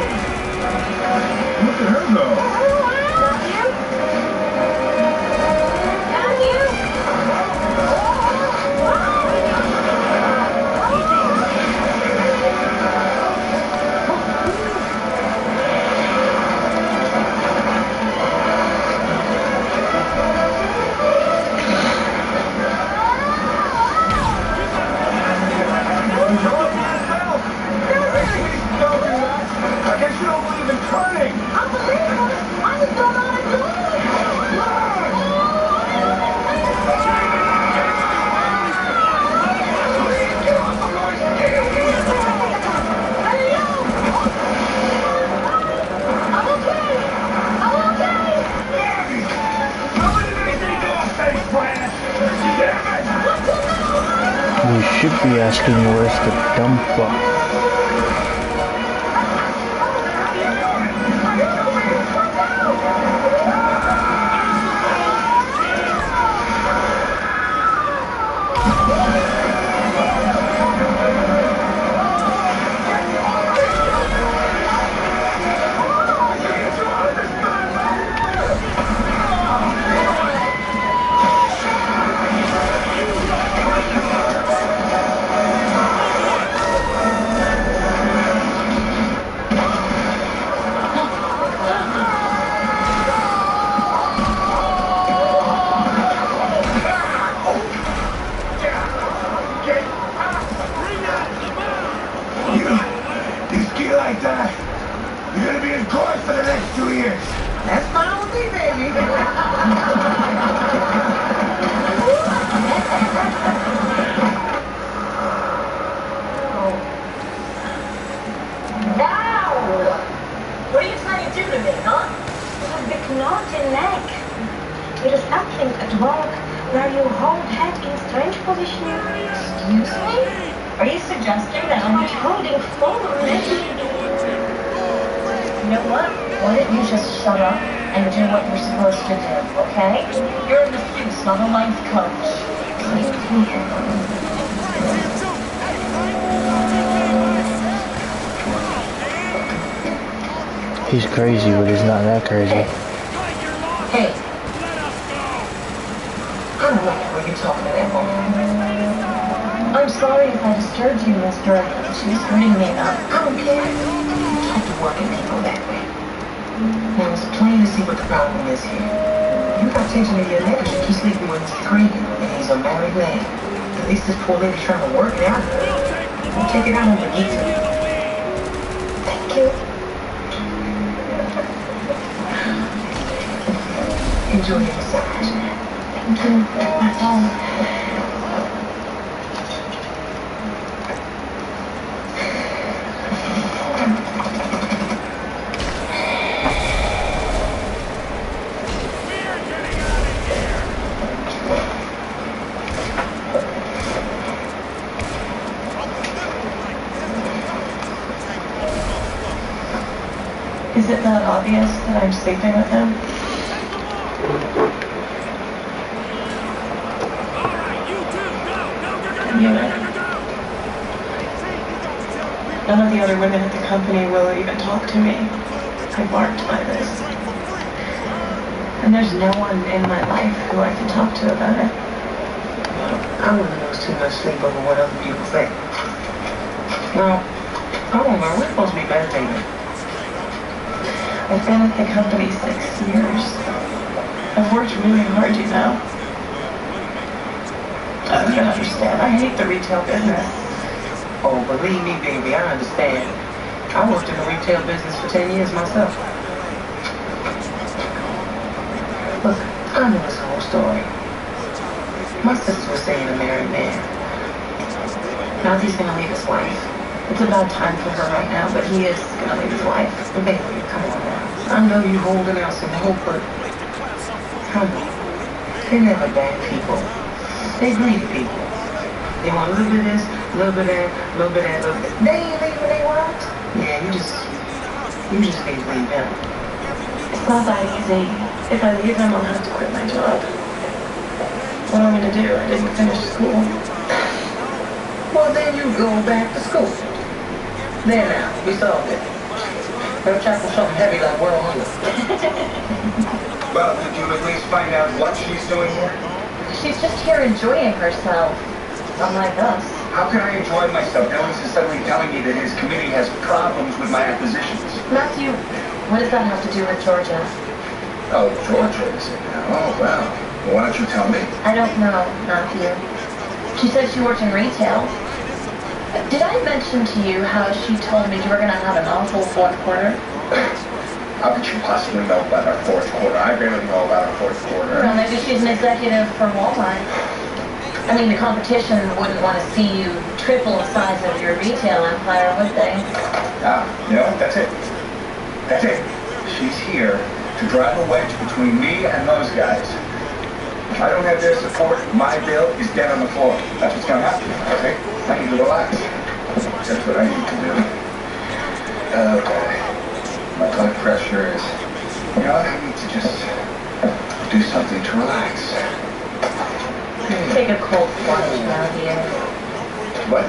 look at her go. Matthew? I guess you don't believe in turning. I believe it. I just don't know how to do it. We should be asking where's the dump box. Like that, you're gonna be in court for the next 2 years. That's fine with me, baby. Now! What are you trying to do to me, huh? You have big knot in neck. It is nothing at work where you hold head in strange position. Excuse me? Are you suggesting that I'm not holding forward? You know what? Why don't you just shut up and do what you're supposed to do, okay? You're a masseuse, not a life coach. He's crazy, but he's not that crazy. Hey. I don't like the way you're talking to that woman. I'm sorry if I disturbed you, mister. She was hurting me enough. I don't care. You talk to working people that way. Now, it's plain to see what the problem is here. You got attention to your neighbors. You keep sleeping with Mr. Cregan, and he's a married man. At least this poor lady's trying to work it out. We'll take it out on Benita. Thank you. Enjoy your massage. Thank you. That's all. Is it not obvious that I'm sleeping with him? None of the other women at the company will even talk to me. I'm marked by this. And there's no one in my life who I can talk to about it. I wouldn't lose too much sleep over what other people think. Now, I don't know, we're supposed to be meditating. I've been at the company 6 years. I've worked really hard, you know. I don't understand. I hate the retail business. Oh, believe me, baby, I understand. I worked in the retail business for 10 years myself. Look, I know this whole story. My sister was saying a married man. Now he's gonna leave his wife. It's a bad time for her right now, but he is gonna leave his wife. But baby, come on now. I know you holding out some hope, but come on. They're never bad people. They greedy people. They want a little bit of this, a little bit of that, a little bit of that, a little bit. They ain't leaving what they want. Yeah, you just need to leave him. It's not that easy. If I leave him, I'll have to quit my job. What am I gonna do? I didn't finish school. Well, then you go back to school. There now, we solved it. Better tackle something heavy like world hunger. Well, did you at least find out what she's doing here? She's just here enjoying herself. Unlike us. How can I enjoy myself? Dylan's is suddenly telling me that his committee has problems with my acquisitions. Matthew, what does that have to do with Georgia? Oh, Georgia is it now? Oh, well. Why don't you tell me? I don't know, Matthew. She said she worked in retail. Did I mention to you how she told me you were going to have an awful fourth quarter? How could you possibly know about our fourth quarter? I barely know about our fourth quarter. Well, maybe she's an executive for Walmart. I mean, the competition wouldn't want to see you triple the size of your retail empire, would they? That's it. That's it. She's here to drive a wedge between me and those guys. If I don't have their support, my bill is dead on the floor. That's what's going to happen, okay? I need to relax. That's what I need to do. Okay. My blood pressure is... I need to just do something to relax. Take a cold plunge now, dear. What?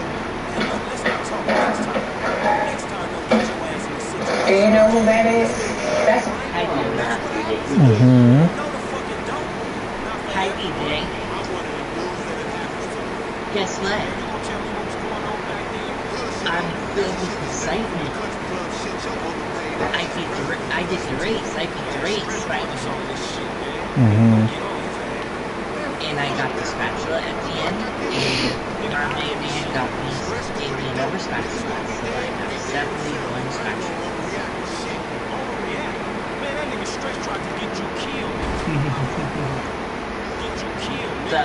Do you know who that is? That's... Hi, DJ. Guess what? I'm filled with excitement. I did the race. I beat the race. And I got the spatula at the end. And normally a man got me another spatula. So I got 71 spatula. Man, that nigga straight tried to get you killed. So,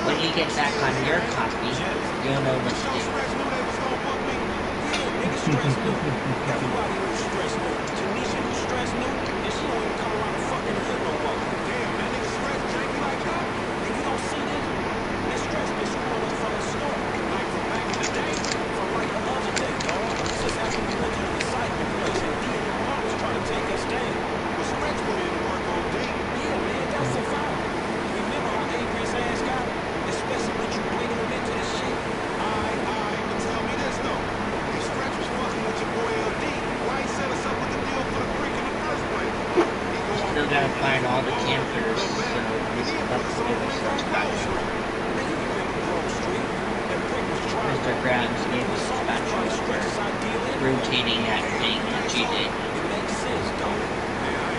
when you get back on your copy, you'll know what to Mr. Krabs gave us a spatula for rotating that thing that she did.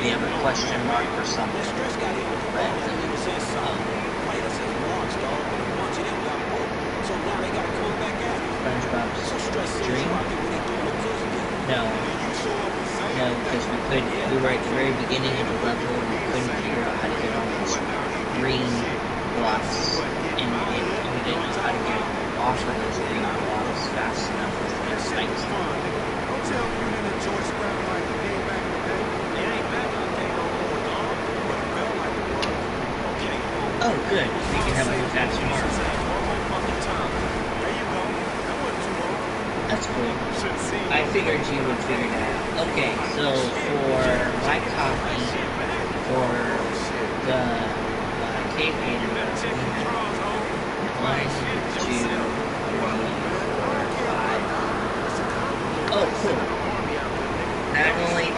We have a question mark or something. But, SpongeBob's dream? No. No, because we were at the very beginning of the level and we couldn't figure out how to get on those green blocks. And we didn't know how to get off of those green blocks fast enough with their spikes. Don't tell me you didn't enjoy scrapping like the game back in the day. It ain't back in the day no more, dog. But it felt like it was. Okay. Oh, good. We can have a look at tomorrow. That's cool. I figured you would figure that out. Okay, so for my copy, for the cave painter, we have 1, 2, 3, 4, 5. Oh, cool. Not only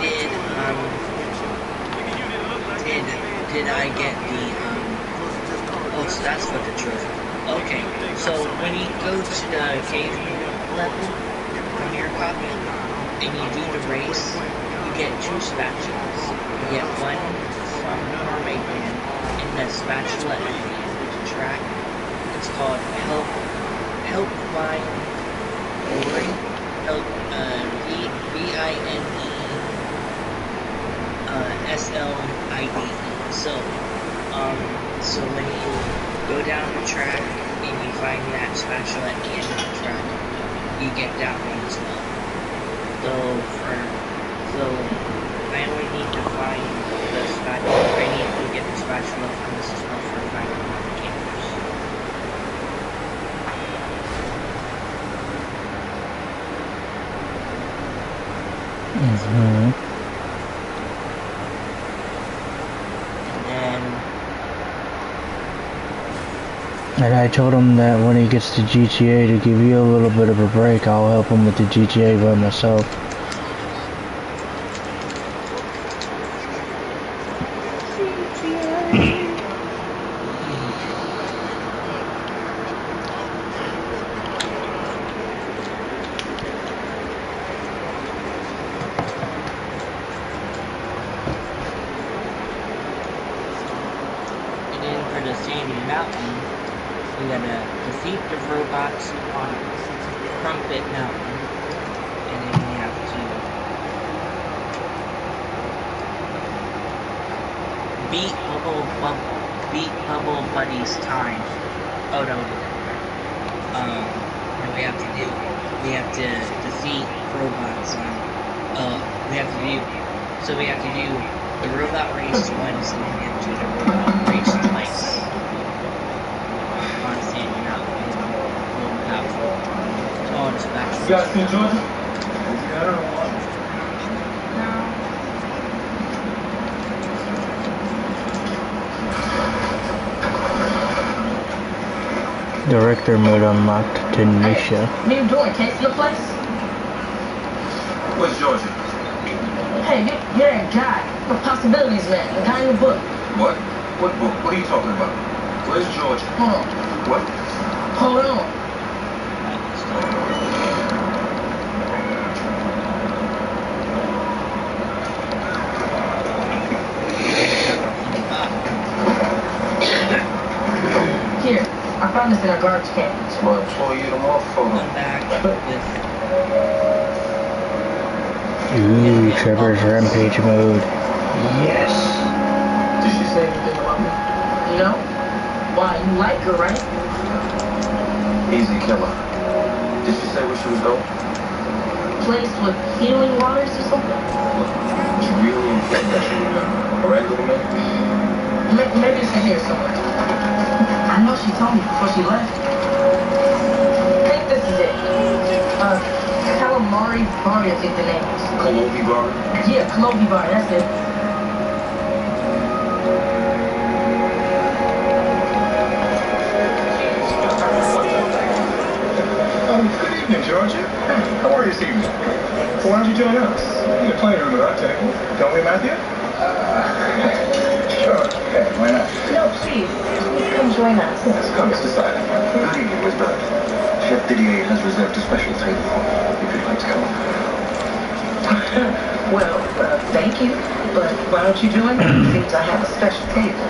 did I get the, oh, so that's what the trophy. Okay, so when you go to the cave level from your copy and you do the race, you get 2 spatulas. You get one from the Mermaid Man and the spatula at the end of the track. It's called Help Vine Glory. Help VINE SLIDE. So when you go down the track and you find that spatula at the end of the track, you get that one as well. So I only need to find the spatula. I need to get the spatula from this as well for finding all the campers. Mm-hmm. And I told him that when he gets to GTA to give you a little bit of a break, I'll help him with the GTA by myself. And then for the Sandy Mountain, we gotta defeat the robots on Crumpet Mountain, and then we have to beat Bubble Buddy's time. Oh no, we have to defeat robots on. We have to do the robot race once, and then we have to do the robot race twice. You guys see Georgia? I don't know why. Director mode unlocked to Nisha. New door, taste the place? Where's Georgia? Hey, you're that guy. The possibilities, man. The guy in the book. What? What book? What are you talking about? Where's Georgia? Hold on. What? Hold on. Here, I found this in a garbage can. Well, pull you the motherfucker. Ooh, Trevor's rampage mode. Yes. Did she say anything about me? No. Why, you like her, right? Easy killer. Did she say where she was going? Place with healing waters or something? You really think that she would a regular man? Maybe it's in here somewhere. I know she told me before she left. I think this is it. Calamari Bar, I think the name is. Calovi Bar? Yeah, Calovi Bar, that's it. Good evening, Georgia. How are you this evening? Why don't you join us? You're playing room at our table. Don't we, Matthew? Sure. Okay, why not? No, please. join us. Yes, come, Mr. Silent. Good evening, Miss Bird. Chef Didier has reserved a special table for you, if you'd like to come. Well, thank you, but why don't you join me? Seems I have a special table.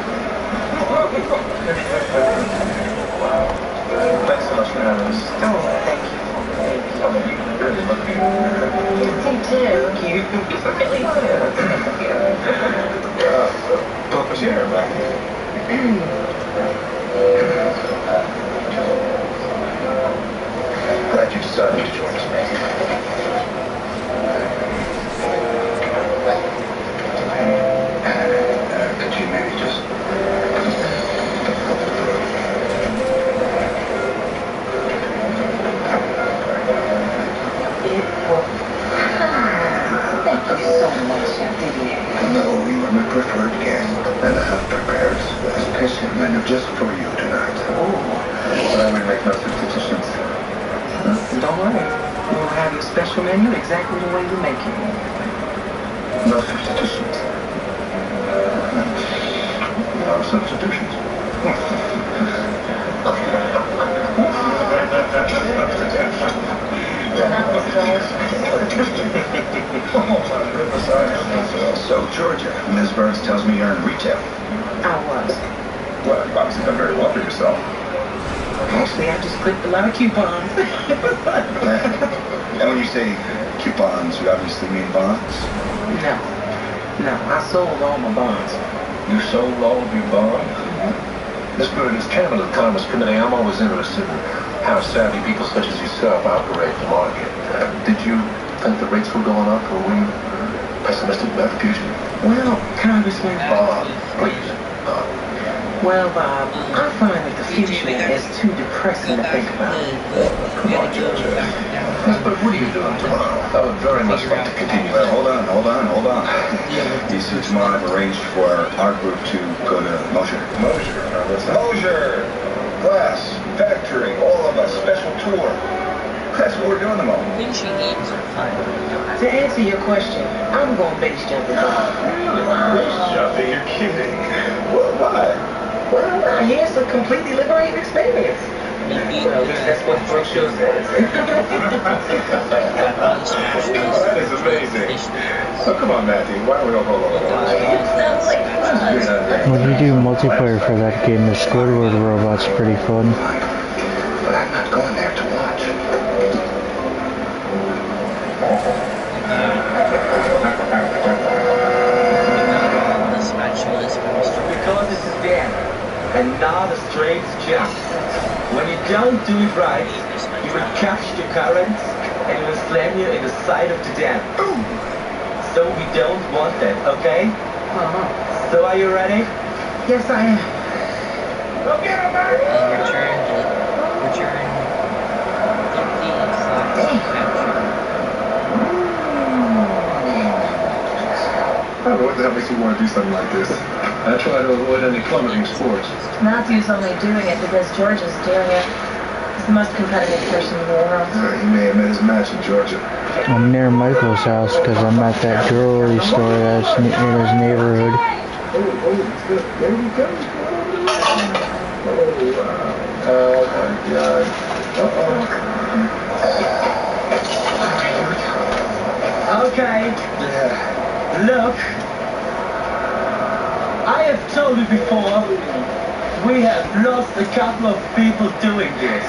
Thanks so much for having us. Oh, thank you. You really look beautiful. You too. You really What was your back? Glad you decided to join us, mate. Could you maybe just... Thank you so much, Chef Didier. No, you are my preferred guest, and I have prepared a special menu just for you tonight. Oh. I will make no substitutions. Don't worry. We'll have your special menu exactly the way you make it. No substitutions. No substitutions. So, Georgia, Ms. Burns tells me you're in retail. I was. Well, you've obviously done very well for yourself. Actually, I just clicked a lot of coupons. And when you say coupons, you obviously mean bonds? No, I sold all my bonds. You sold all of your bonds? Miss Bird, as chairman of the Commerce Committee, I'm always interested in how savvy people such as yourself operate the market. Did you think the rates were going up, or were you pessimistic about the future? Well, Congressman... Bob, please. Well, Bob, I find that the future is too depressing to think about. Come on, Georgia. But what are you doing tomorrow? I would very much like to continue. Well, hold on. You see, tomorrow I've arranged for our group to go to Mosher. Mosher! Glass, factory, all of us, special tour. That's what we're doing tomorrow. Binging games are fun. To answer your question, I'm going base jumping. Base jumping? You're kidding. Well, why? Well, I hear it's a completely liberating experience. Well, at least that's what the brochure says. That is amazing. Oh, come on, Matthew. Why don't we all hold on? When you do multiplayer for that game, the Squidward robot's pretty fun. But I'm not going there to watch. Because it's a dam, and not a straight jump. When you don't do it right, you will catch the currents and it will slam you in the side of the dam. So we don't want that, okay? So are you ready? Yes, I am. Go get him, man! Return I don't know what the hell makes you want to do something like this. I try to avoid any plummeting sports. Matthew's only doing it because George is doing it. He's the most competitive person in the world. He may have met his match in Georgia. I'm near Michael's house because I'm at that jewelry store that's in his neighborhood. There we go. Oh my God. Okay. Yeah. Look, I have told you before, we have lost a couple of people doing this.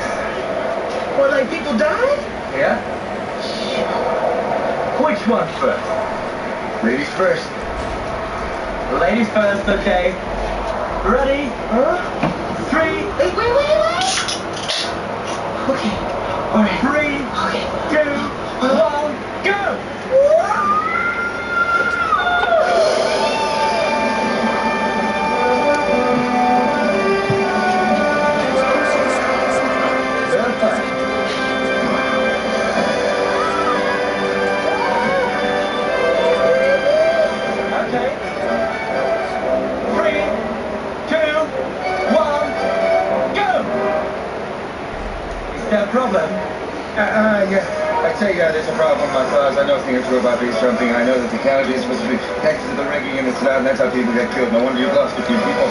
Well, like people died? Yeah? Which one first? Ladies first. Ladies first, okay. Ready? 3. Wait. Okay. All right. 3, 2, 1, go! Okay. 3, 2, 1, go! Is there a problem? Yeah. I tell you, there's a problem, my class. I know a thing or two about base jumping. I know that the casualty is supposed to be connected to the rigging and it's not, and that's how people get killed. No wonder you've lost a few people.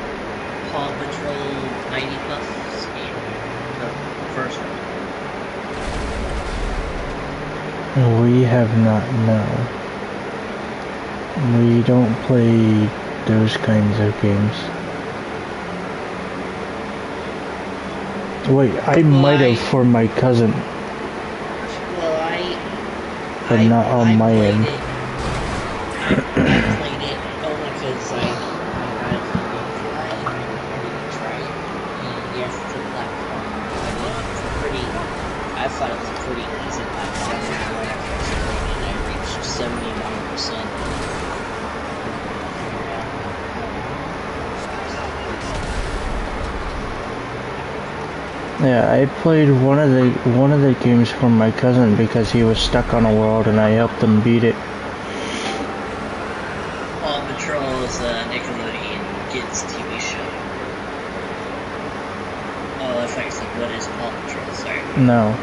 Paw Patrol 90 Plus game. The first one. We have not, no. We don't play those kinds of games. Wait, I might have for my cousin. Well, but not on my end. I played it only because my guys try it. And yes, it's a platform. I mean, it's pretty. I thought it was a pretty easy platform. And I reached 79%. Yeah, I played one of the games for my cousin because he was stuck on a world and I helped him beat it. Paw Patrol is a Nickelodeon kids TV show. Oh, that's like what is Paw Patrol? Sorry. No.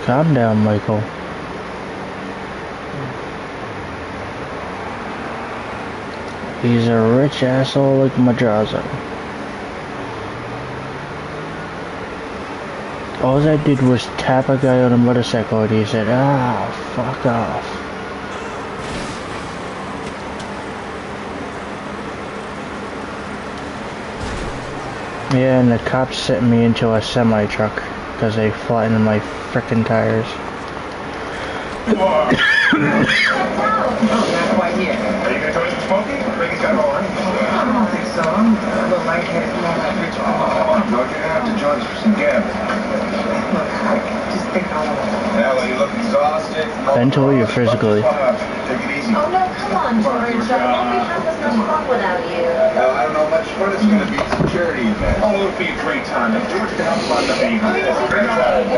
Calm down, Michael. He's a rich asshole like Madrazo. All I did was tap a guy on a motorcycle and he said, "Ah, fuck off." Yeah, and the cops sent me into a semi-truck because they flattened my frickin' tires. Not quite yet. Are you going to join some smoking? Reagan's got it all right. I don't think so. I'm a little lightheaded from all that rich Come on, George, you're going to have to join us for some gambling. Look, I just think I want to... Yeah, well, you look exhausted. Mentally or physically? Take it easy. Oh no, come on, George. Won't we have as much fun without you? Well, I don't know how much fun it's going to be. It's a charity event. Oh, it'll be a great time. If George can help fund the baby. Great time.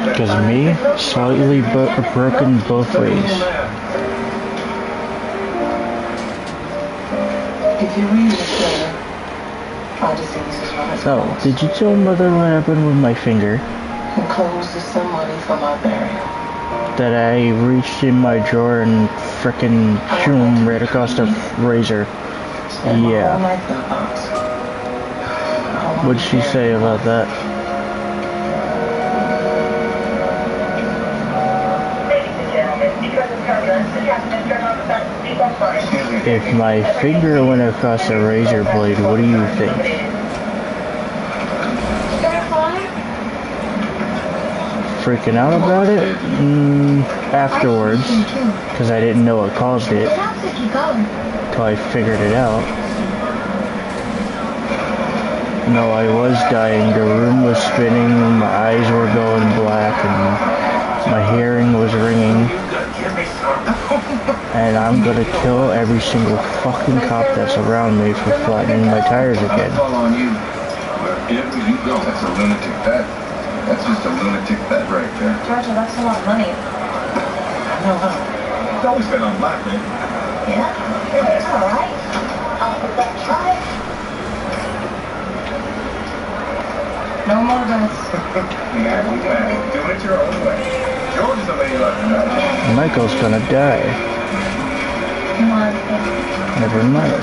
Because me, slightly broken both ways. If you read this letter, all disease is what it's So, did you tell Mother what happened with my finger? encloses some money for my burial. That I reached in my drawer and frickin' shoom right across the razor. Yeah. What'd she say about that? If my finger went across a razor blade, what do you think? Freaking out about it? Afterwards, because I didn't know what caused it, until I figured it out. No, I was dying, the room was spinning, my eyes were going black, and my hearing was ringing. And I'm gonna kill every single fucking cop that's around me for flattening my tires again. On you. Wherever you go, that's a lunatic bet. That's just a lunatic bet right there. Georgia, that's a lot of money. No, it's always been on black, man. Yeah? It's alright. I'll put that try. No more bets. Yeah, we can. Do it your own way. George is the lady like that. Michael's gonna die. Come on. Never mind.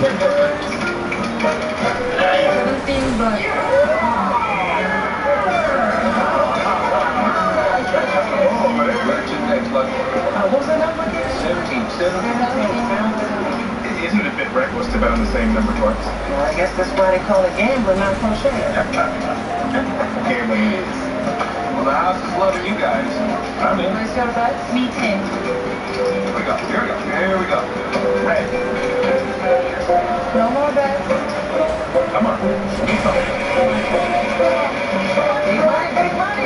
17 bucks. What was that number again? 17. Isn't it a bit reckless to bet on the same number twice? Well, I guess that's why they call it gambling, not crochet. Gambling it is. Well, the house is loving you guys. I'm in. Where's your bets? Me too. Here we go. Here we go. Red. No more bets. Come on. Big money, big money.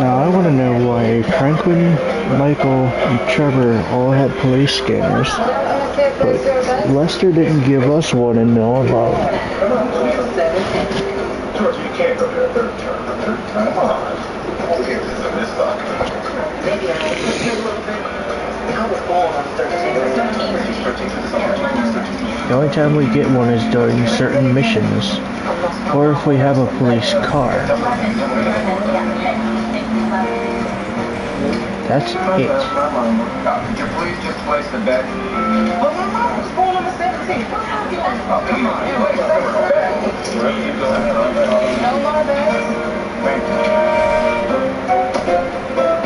Now I want to know why Franklin, Michael, and Trevor all had police scanners, but Lester didn't give us one and all along. George, you can't go to a third time. Come on. We'll get this on this side. Maybe I pushed you a little bit. I was born on the 13th. The only time we get one is during certain missions, or if we have a police car. That's it. Could you please just place the bet? Well, my mom was born on the 17th. Oh, come on. You wait, no more bets?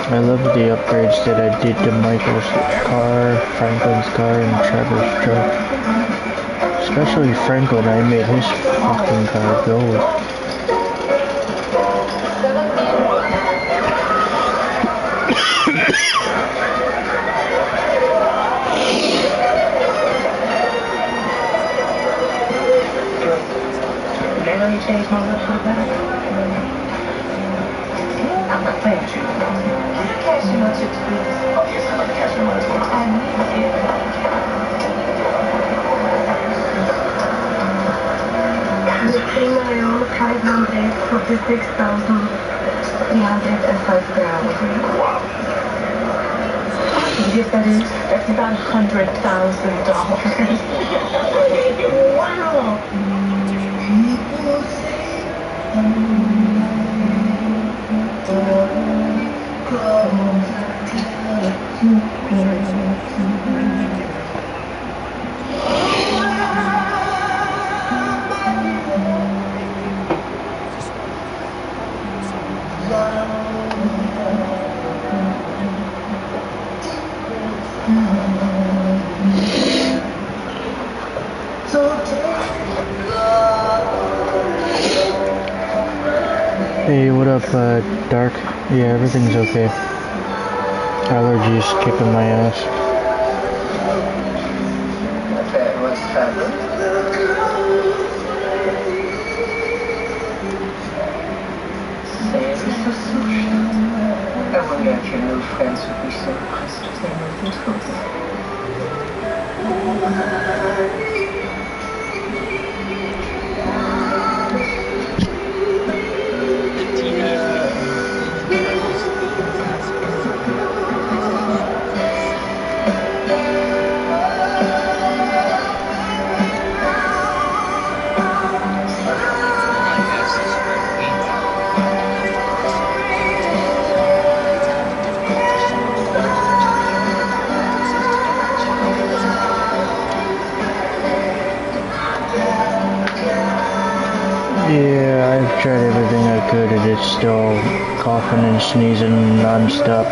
I love the upgrades that I did to Michael's car, Franklin's car, and Trevor's truck. Especially Franklin, I made his fucking car gold. Now you changed my look for the better. I'm not playing with you. Can I cash you my chips, please? Oh, yes, I'd like to cash your money as well. I need it. The female 546,305 grams. Wow. Yes, that is. That's about $100,000. Wow. Hey, what up, Dark? Yeah, everything's okay. Allergies kicking my ass. Okay, what's happening? I wonder if your new friends would be so impressed if they moved into this. Yeah, I've tried everything I could and it's still coughing and sneezing non-stop.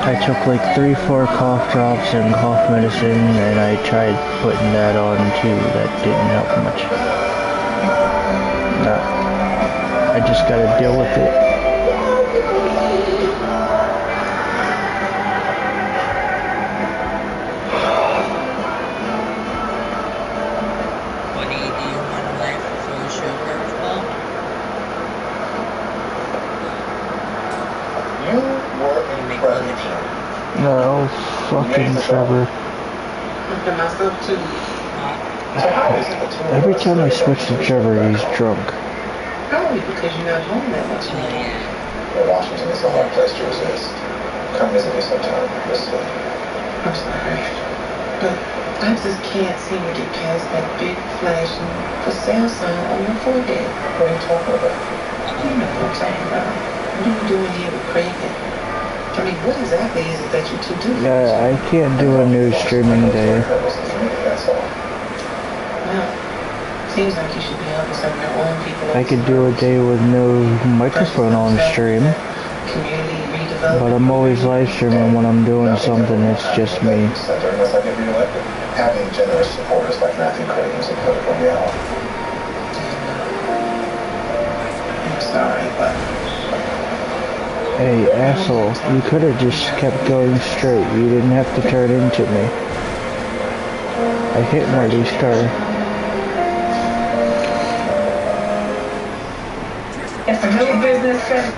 I took like 3-4 cough drops and cough medicine and I tried putting that on too. That didn't help much. I just gotta deal with it. No, fucking Trevor. Every time I switch to Trevor, he's drunk. Probably because you're not home that much anymore. Well, Washington is a hard place to resist. Come visit me sometime. I'm sorry. But I just can't seem to get past that big flashing for sale sign on your forehead. What are you talking about? You know what I'm talking about. What are you doing here with Craig? I mean, what exactly is it that you two do? I can't do a new streaming day. Well, seems like you should be helping some of your own people. I could do a day with no microphone on stream. But I'm always live streaming when I'm doing something, it's just me. Having generous supporters like Matthew Craig is a political reality. I'm sorry, but... Hey, asshole, you could have just kept going straight. You didn't have to turn into me. I hit my restart. It's a new business trip.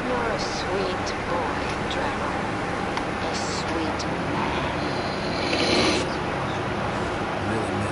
You're a sweet boy, Trevor. A sweet man. Really, man.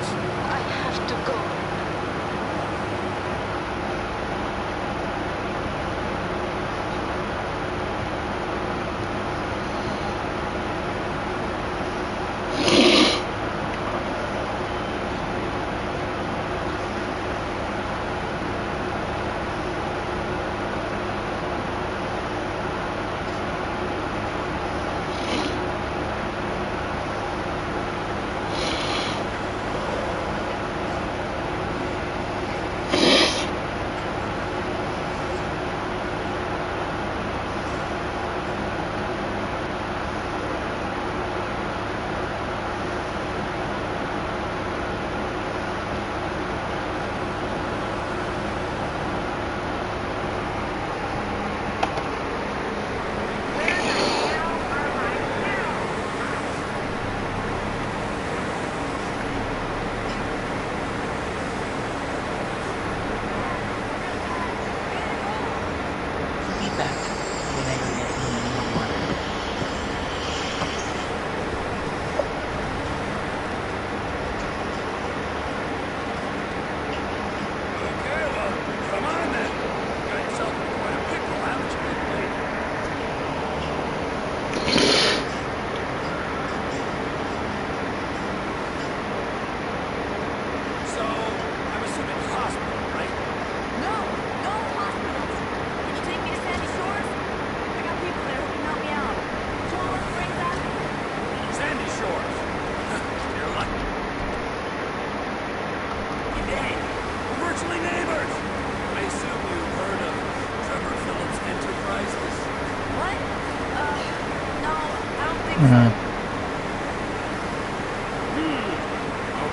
No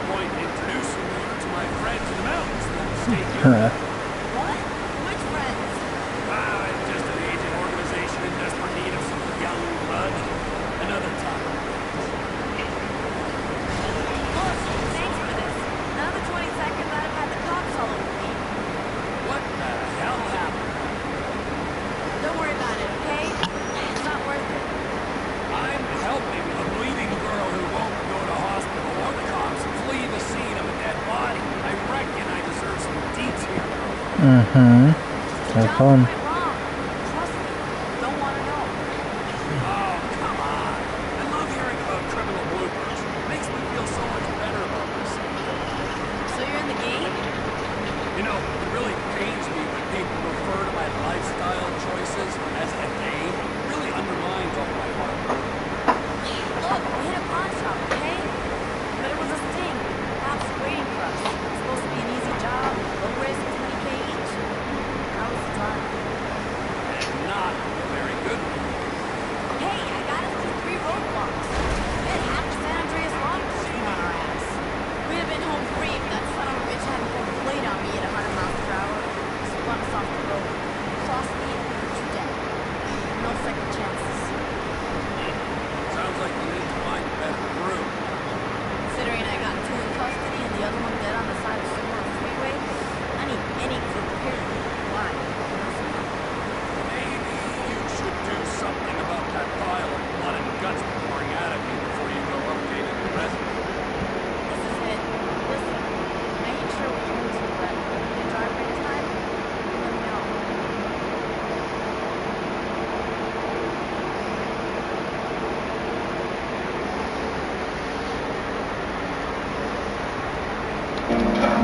point in introducing you to my friends in the mountains in that state. What? Which friends? Just an aging organization in desperate need of some young blood. Another time. Thanks for this. Another 20 seconds, I'd have had the cops all over me. What the hell happened? Don't worry about it, okay? It's not worth it. I'm helping a bleeding girl who won't go to hospital or the cops flee the scene of a dead body. I reckon I deserve some deets here. Have fun. Trust me. Don't want to know. Oh, come on. I love hearing about criminal bloopers. Makes me feel so much better about myself. So you're in the game? You know, it really pains me when people refer to my lifestyle choices as a game. It really undermines all my hard work. Look, we hit a pawn shop, okay? But it was a sting. Cops are waiting for us. It's supposed to be an easy job, low risk, 20K each. How was the drive? And not a very good one. Hey, I got us through 3 roadblocks. We had half the San Andreas law enforcement on our ass. We'd have been home free if that son of a bitch hadn't pulled a blade on me at 100 miles per hour. Spun us off the road. Crossed me and you're dead. No second chances. Sounds like you need to find a better crew. Considering I got 2 in custody and the other one dead on the side of somewhere on the freeway, I need any crew prepared to be blind. Maybe you should do something about that pile of blood and guts pouring out of you before you go updating the resident. This is it. Listen, I ain't sure what you're into, but if you can drive next time, let me know.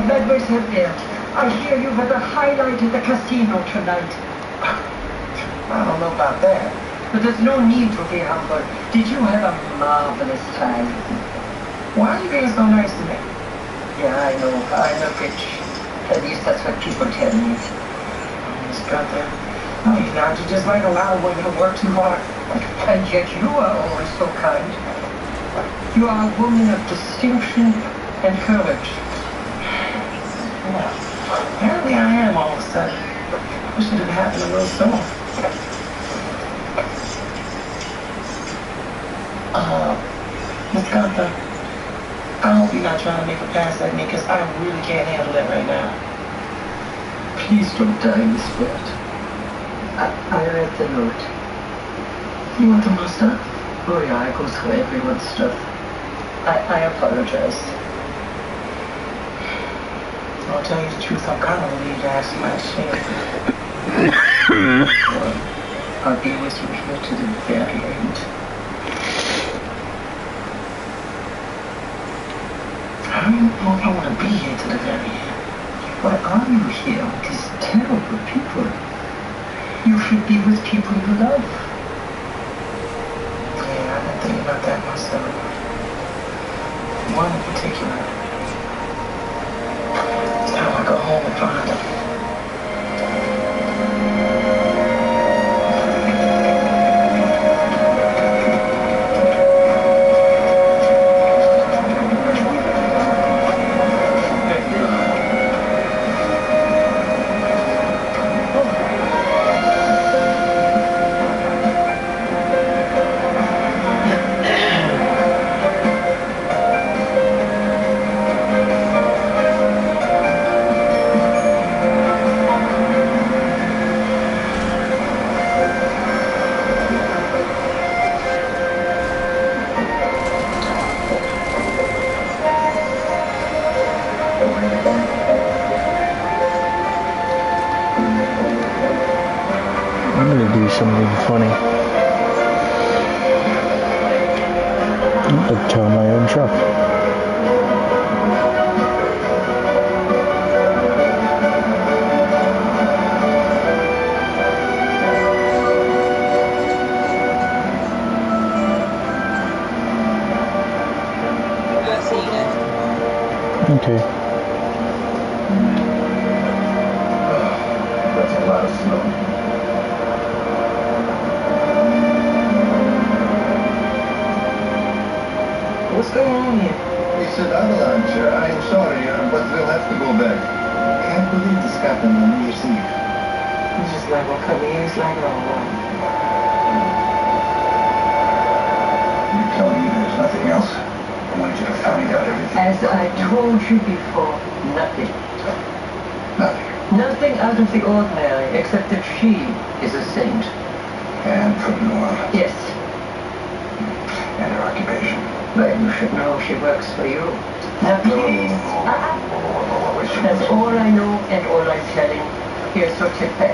Medway's head there. I hear you had the highlight at the casino tonight. I don't know about that. But there's no need to be humble. Did you have a marvelous time? Why are you being so nice to me? Yeah, I know. I'm a bitch. At least that's what people tell me. Miss Gunther, aren't you just like a lot of women who work too hard? And yet you are always so kind. You are a woman of distinction and courage. Well, apparently I am all of a sudden. I wish it had happened a little sooner. Miss Gunther, I hope you're not trying to make a pass at me, because I really can't handle it right now. Please don't die, Miss Burt. I read the note. You want the my stuff? Oh yeah, I go through everyone's stuff. I apologize. I'll tell you the truth, I'm kind of relieved to have somebody to share with. I'll be with you here to the very end. I don't know if I want to be here to the very end. Why are you here with these terrible people? You should be with people you love. Yeah, I've been thinking about that myself. One in particular. It's time I go home and find her. I'm gonna do something funny. I'm gonna tow my own truck. See you guys tomorrow. Okay. That's a lot of snow. What's going on here? It's an avalanche. I'm sorry, but we'll have to go back. Can't believe this happened on New Year's Eve. You just not gonna cut me in slack or what? You're telling me there's nothing else? I wanted you to find out everything. As I told you before, nothing. Nothing. Nothing out of the ordinary, except that she is a saint. And from Noir. Yes. And her occupation. But you should know she works for you. Now please. That's all I know and all I'm telling. Here's your tip back.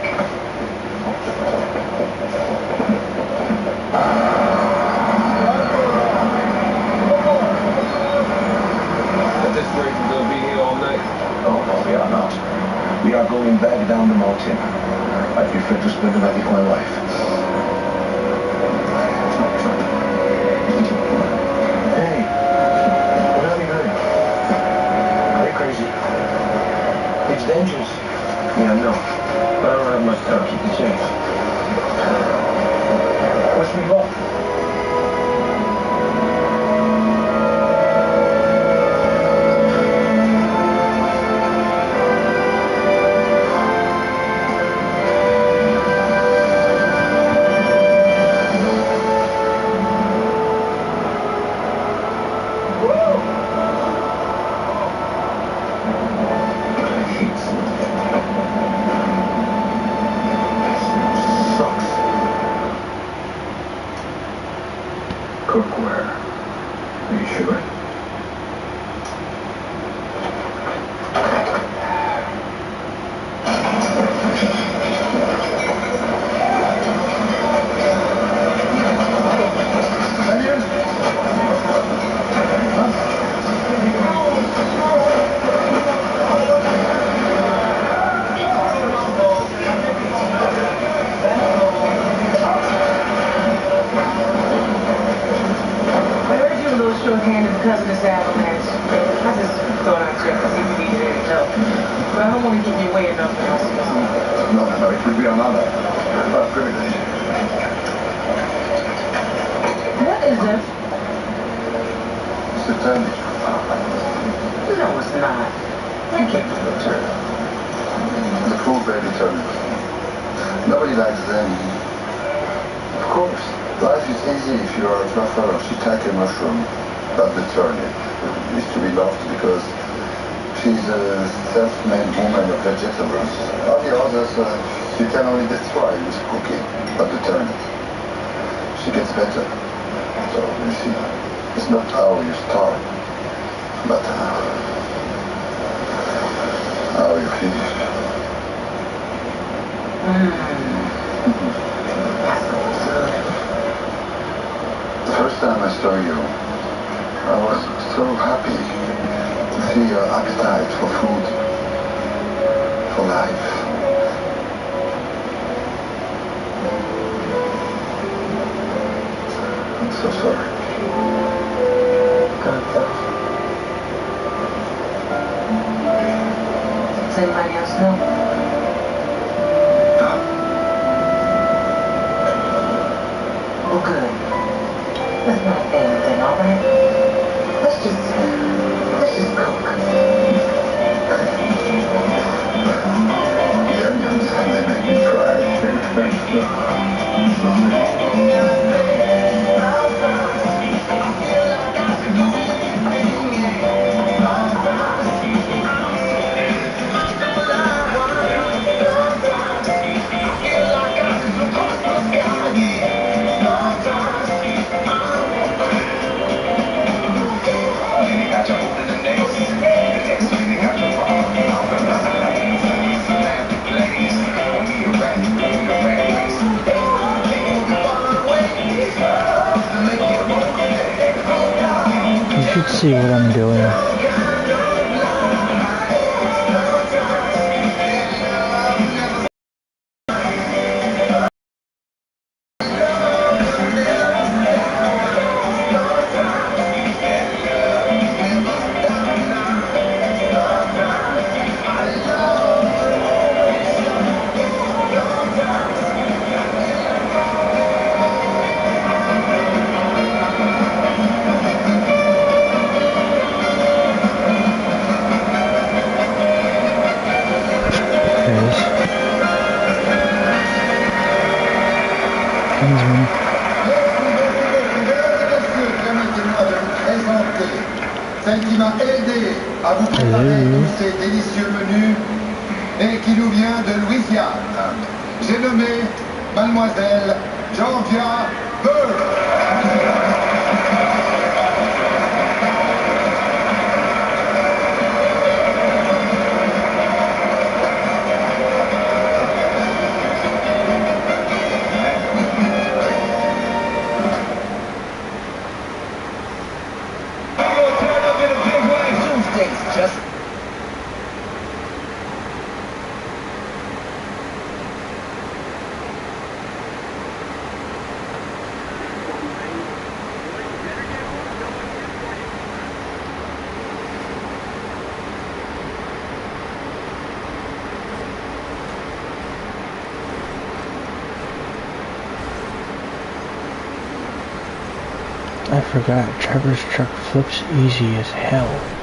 At this rate, we're gonna be here all night. Oh, no, we are not. We are going back down the mountain. I prefer to spend the night with my wife. Hey, what have you heard? Are you crazy? It's dangerous. Yeah, I know. But I don't have much time. Keep the change. Wish me luck. Cookware. Are you sure? Shorthanded because of this avalanche. I just thought I'd check to see if you needed any help. But I don't want to get in your way of nothing else. No, it would be another. But privilege. What is this? It's a turnip. No, it's not. I can't believe it. The cool baby turnip. Nobody likes them. Of course. Life is easy if you are a truffle or shiitake mushroom. But the turnip is to be loved because she's a self-made woman of vegetables. All the others, she can only destroy with cooking. But the turnip, she gets better. So, you see, it's not how you start, but how you finish. The first time I saw you, I was so happy to see your appetite for food, for life. I'm so sorry. Does anybody else know? Well, good. Let's not say anything, all right? Let's just cook. Yeah, they make me cry. You should see what I'm doing. Kingsman. Permettez-moi de vous présenter celle qui m'a aidé à vous préparer tous ces délicieux menus et qui nous vient de Louisiane. J'ai nommé Mademoiselle Georgia Bird. Just I forgot, Trevor's truck flips easy as hell.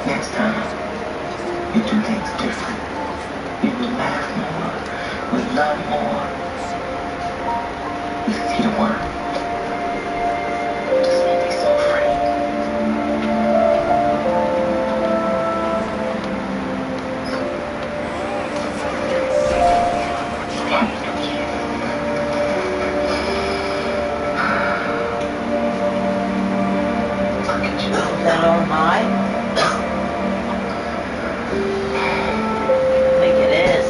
Next time, you do things different. You will laugh more, will love more, Because you don't want to just make me so afraid. Is that on high? I think it is.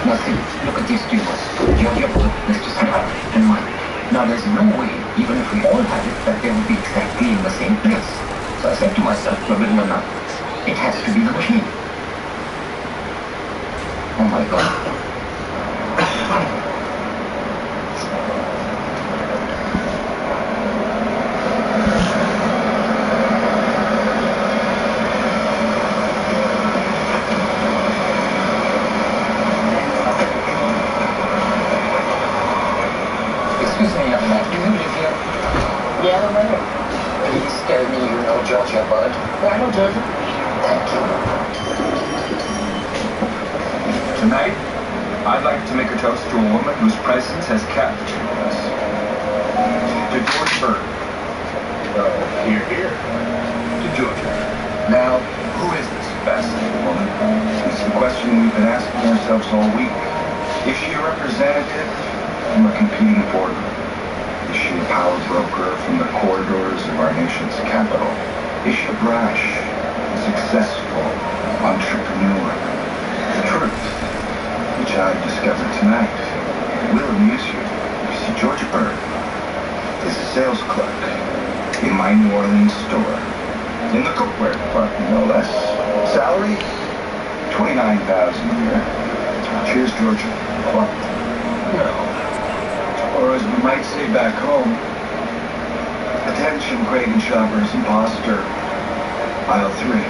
Now see, look at these two of us. You're here, Mr. Sarah and Mike. Now there's no way, even if we all had it, that they would be exactly in the same place. So I said to myself, believe it or not, it has to be the machine. Oh my God. Excuse me, young man, do you live here? Yeah, the matter. Please tell me you know Georgia, bud. Oh, I know Georgia. Thank you. Tonight, I'd like to make a toast to a woman whose presence has captivated us. To George Bird. Oh, here. To Georgia. Now, who is this fascinating woman? It's the question we've been asking ourselves all week. Is she a representative from a competing boardroom? Is she a power broker from the corridors of our nation's capital? Is she a brash, successful entrepreneur? The truth, which I've discovered tonight, will amuse you. You see, George Bird is a sales clerk in my New Orleans store. In the cookware department, no less. Salary, $29,000 a year. Cheers, Georgia. What? No. Or as we might say back home, attention, Cragen shoppers, imposter, aisle 3.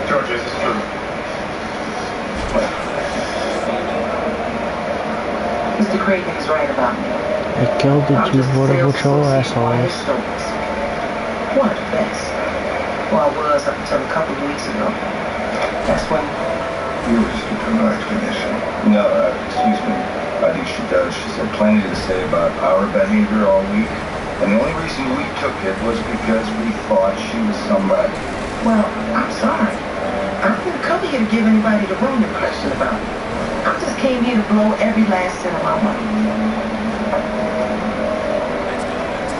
George, is this true? Mr. Cragen is right about me. I killed the two border patrol assholes. One of the best. Well, I was up until a couple of weeks ago. That's when... You were just looking for no explanation. No, excuse me. I think she does. She's had plenty to say about our behavior all week. And the only reason we took it was because we thought she was somebody. Well, I'm sorry. I didn't come here to give anybody the wrong impression about me. I just came here to blow every last cent of my money.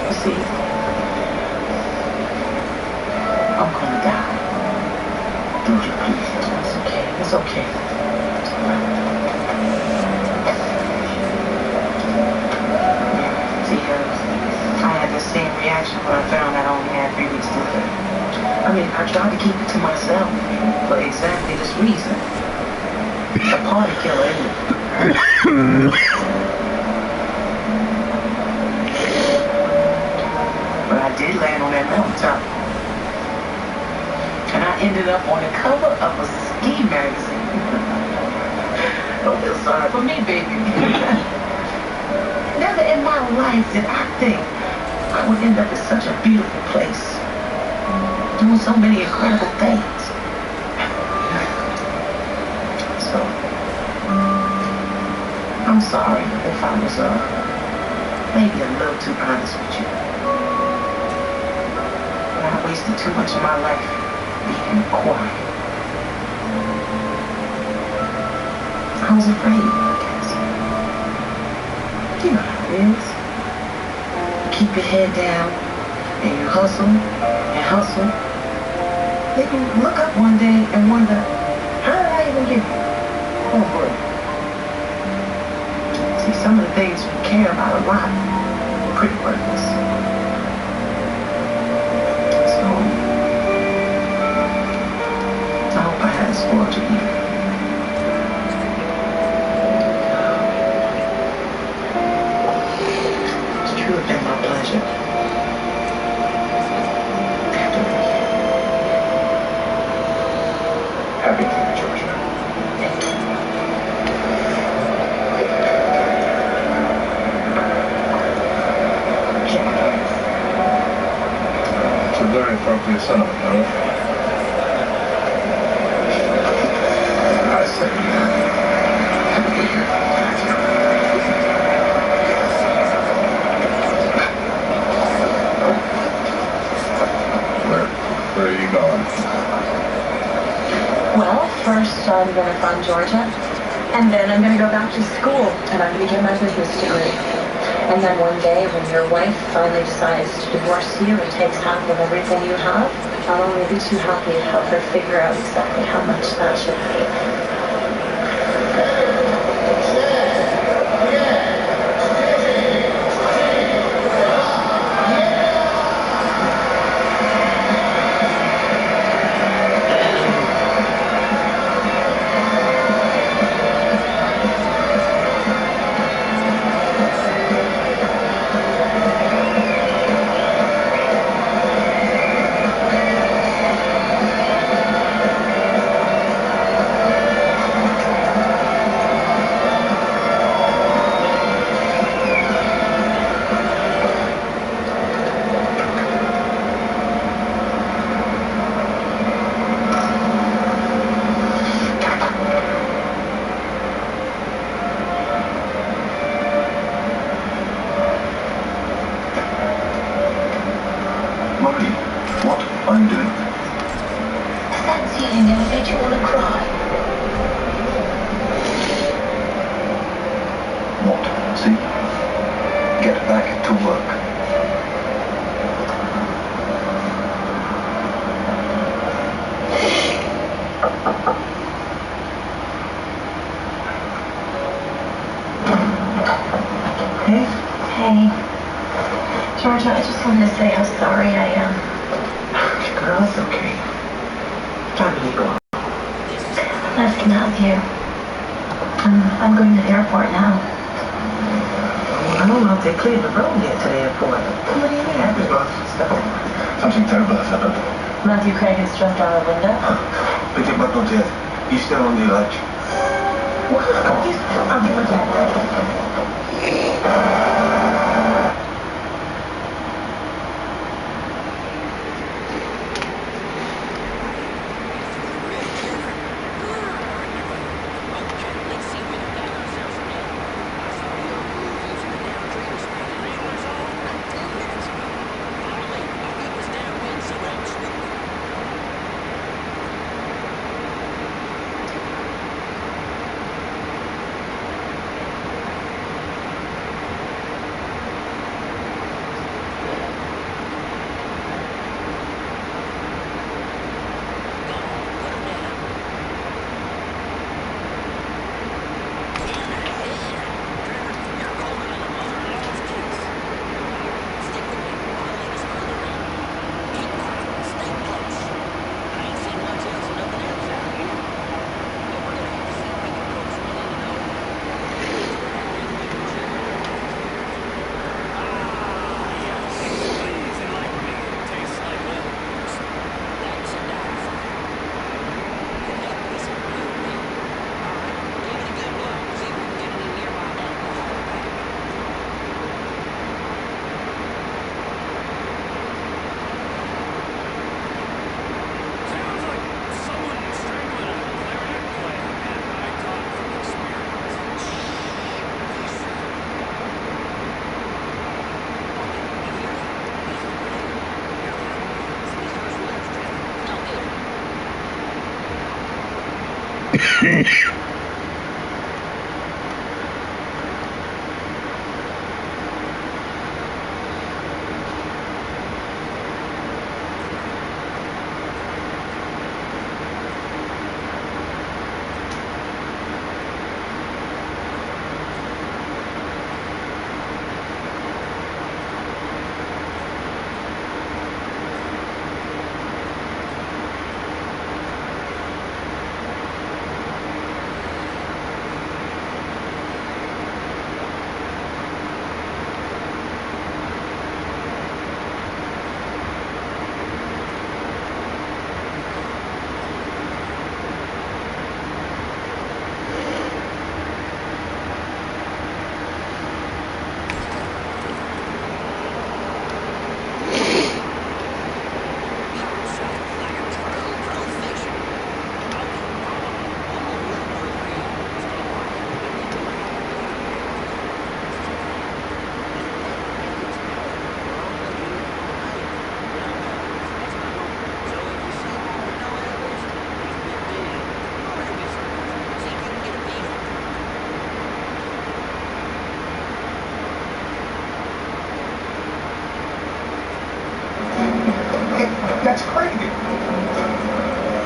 You see, I'm gonna die. Georgia, please. It's okay. It's okay. It's all right. See, I had the same reaction when I found I only had 3 weeks to live. I mean, I tried to keep it to myself for exactly this reason. A party killer, isn't it? But I did land on that mountaintop. And I ended up on the cover of a ski magazine. Don't feel sorry for me, baby. Never in my life did I think I would end up in such a beautiful place, doing so many incredible things. So, I'm sorry if I was maybe a little too honest with you. But I wasted too much of my life being quiet. I was afraid, I guess. You know how it is. Keep your head down, and you hustle and hustle. Then you look up one day and wonder, how did I even get here? Oh, boy. See, some of the things we care about a lot are pretty worthless. So, I hope I haven't spoiled you either. It's truly been my pleasure. Happy New Year, Georgia. appropriate son of a gun. I say, take a look here. Where are you going? Well, first I'm going to find Georgia, and then I'm going to go back to school, and I'm going to get my business degree. And then one day, when your wife finally decides to divorce you and takes half of everything you have, I'll only be too happy to help her figure out exactly how much that should be. Molly, what are you doing? That scene never made you want to cry. What? See? Get back to work. Hey? Hey. Georgia, I just wanted to say how sorry I am. Girl, it's okay. Time to go. Life can help you. I'm going to the airport now. I don't know if they cleared the road yet to the airport. What do you mean? Something terrible has happened. Matthew Craig has jumped out a window. But not yet. He's still on the ledge. What? I'll be with that.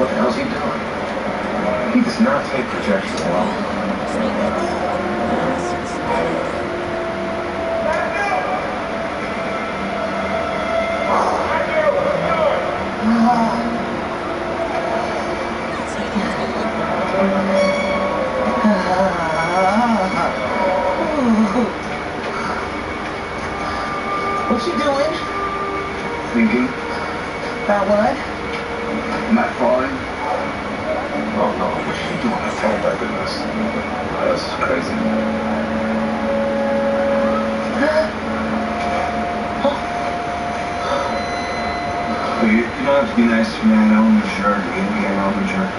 What the hell's he doing? He does not take rejection well. What you doing? Thinking? About what? Am I falling? Oh no, what are you doing? Oh my goodness. This is crazy. You don't have to be nice to me. I know I'm a jerk. I know I'm a jerk.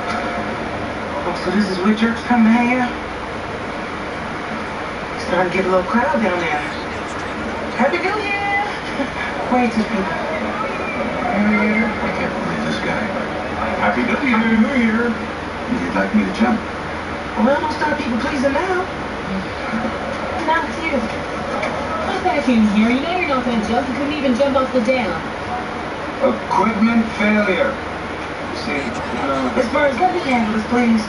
Oh, so this is where jerks come to hang out? Starting to get a little crowd down there. Happy New Year! Wait to people. New Year? I can't believe this guy. Happy New Year, New Year. You'd like me to jump? Well, don't start people pleasing now. Not you. What's that in here? You know you're not going to jump. You couldn't even jump off the dam. Equipment failure. See, Miss Burns, let me handle this, please.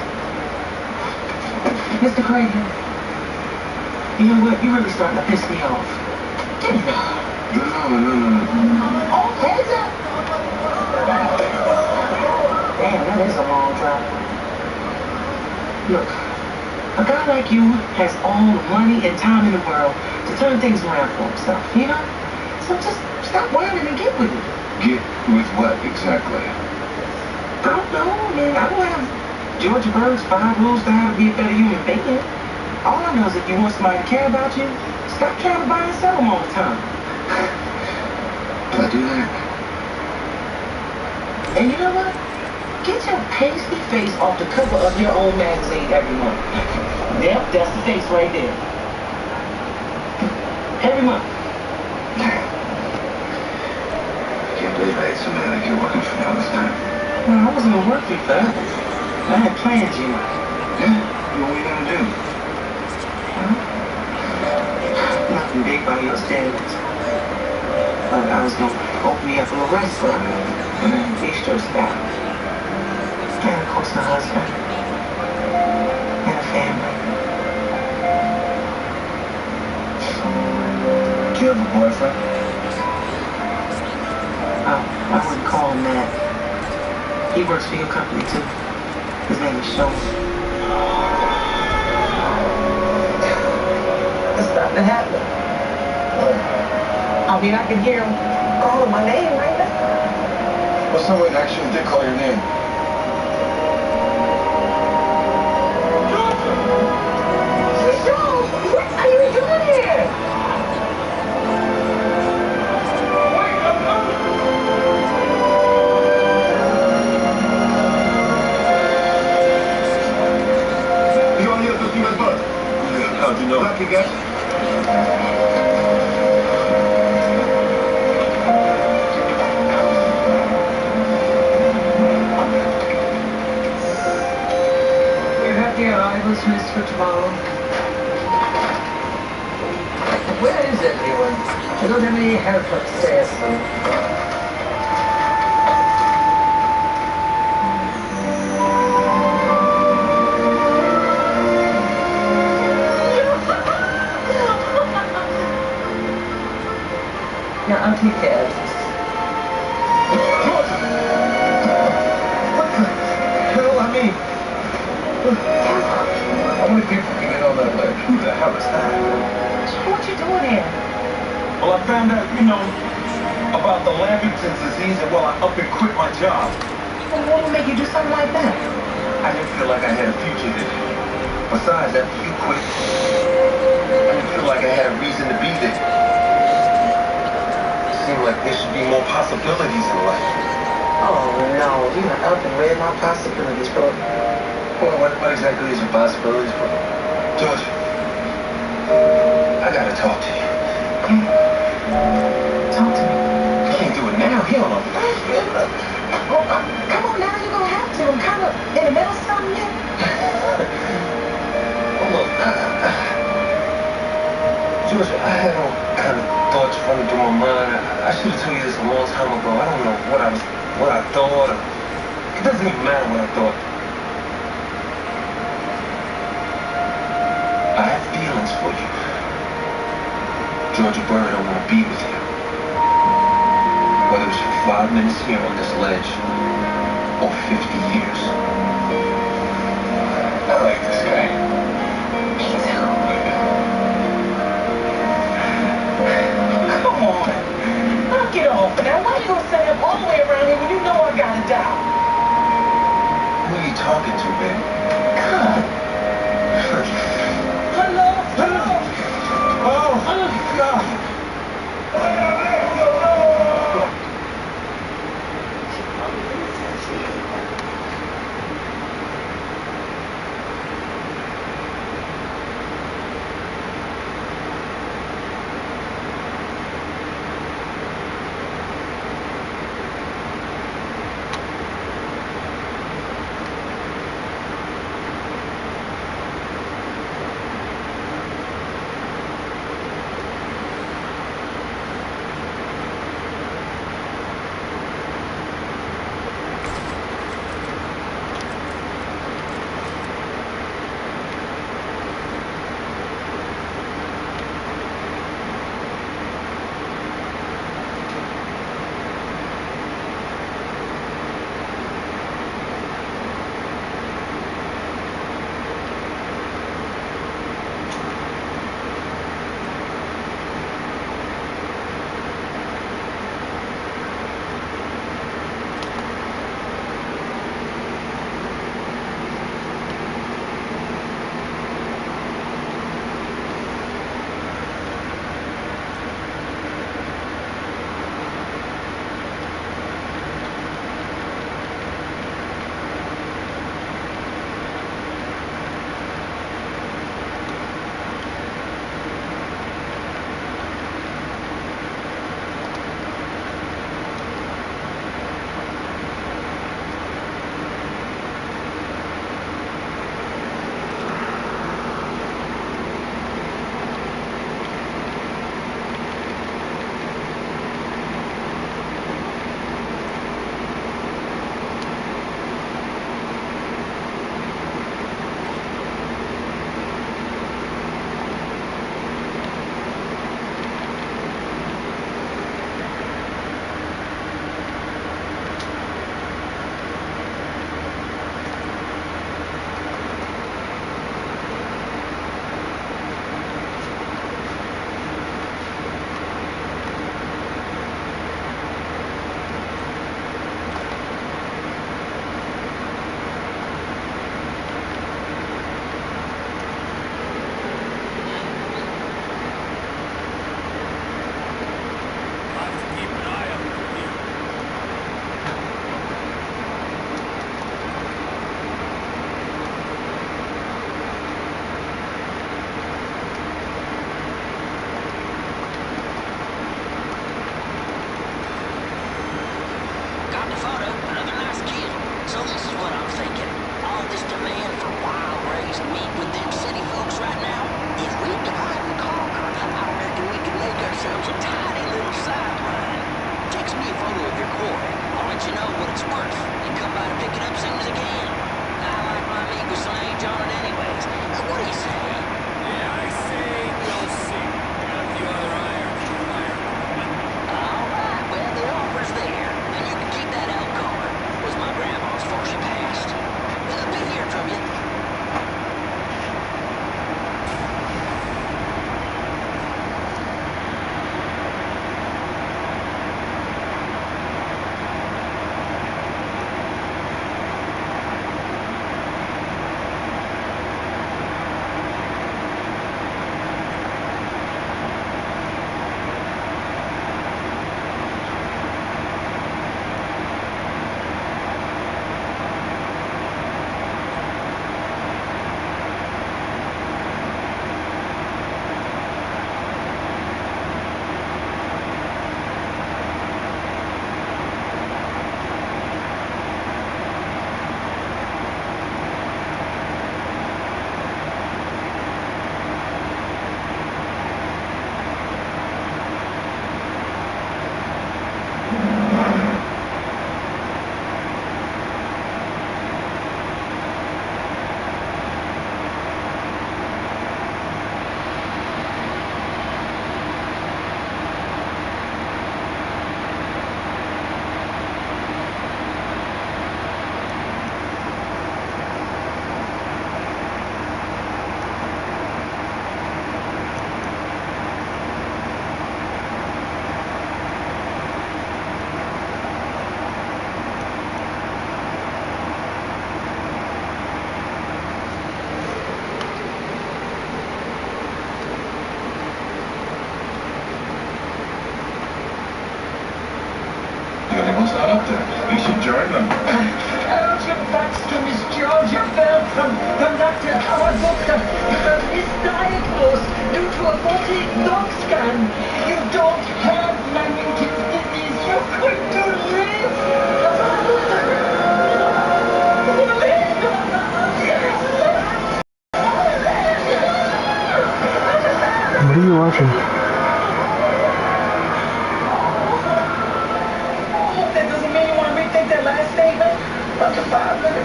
Mr. Craig. You know what? You're really starting to piss me off. No. Oh, heads up! Damn, that is a long drop. Look, a guy like you has all the money and time in the world to turn things around for himself, you know? So just stop whining and get with it. Get with what exactly? I don't know, man. I don't have Georgia Bird's 5 rules to how to be a better human being. All I know is if you want somebody to care about you, stop trying to buy and sell them all the time. Do I do that? And you know what? Get your pasty face off the cover of your own magazine every month. Yep, that's the face right there. Every month. I can't believe I had somebody like you working for me all this time. Well, I wasn't gonna work for you forever. I had plans, you know. Yeah? What were you gonna do? Nothing big by your standards. But I was gonna open me up a little restaurant. Bistro style. And of course, a husband. And a family. Do you have a boyfriend? I wouldn't call him that. He works for your company too. His name is Sean. It's starting to happen. I mean, I can hear him calling my name right now. Well, someone actually did call your name. Sean, what are you doing here? How'd you know? Back again. We have the arrivals list for tomorrow. Where is everyone? I don't have any help upstairs. Yeah, I'll take care of this. What the hell? I mean, how many people can get on that ledge? Who the hell is that? What you doing here? Well, I found out, about the Lamington disease, and well, I up and quit my job. Well, what would make you do something like that? I didn't feel like I had a future there. Besides, after you quit, I didn't feel like I had a reason to be there. Seemed like there should be more possibilities in life. Oh, no. You done up and read my possibilities, bro. Well, what exactly is your possibilities, bro? George, I gotta talk to you. Talk to me. You can't do it now. Hell no. Oh, come on now. You're gonna have to. I'm kind of in the middle of something yet. Well, look, George, I had all kind of thoughts running through my mind. I should have told you this a long time ago. I don't know what I thought or It doesn't even matter what I thought. I have feelings for you. Georgia Bird, I want to be with you. Whether it's for 5 minutes here on this ledge or 50 years. I like this guy. Me too. Come on. Knock it off. Now, why you gonna set up all the way around here when you know I gotta die? Who are you talking to, baby? God. Hello? Hello? Oh, God.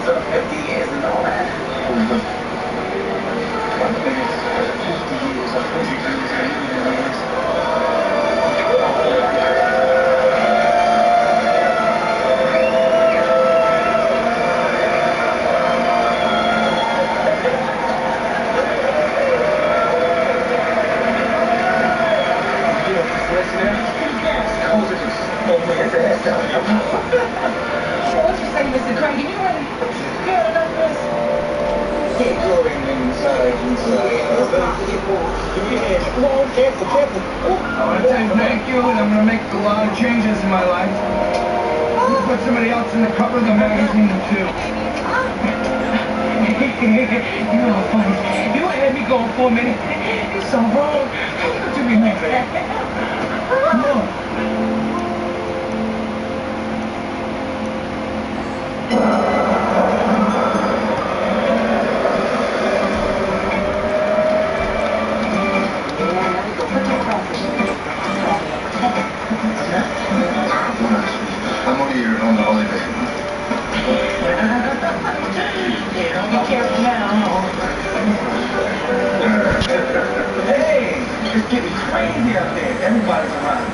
years or 50 years and all that. My thing is, 50 years or 50 years or even years. What you say, Mr. Cranky? You ready? Good enough for this? Keep going inside. Come on, careful. I want to say thank you, and I'm going to make a lot of changes in my life. Put somebody else in the cover of the magazine, too. You know how funny. You had me going for a minute. It's so wrong. How could you be like that? Come on. I'm only here on the holiday. Be careful now. Hey, it's getting crazy out there. Everybody's around.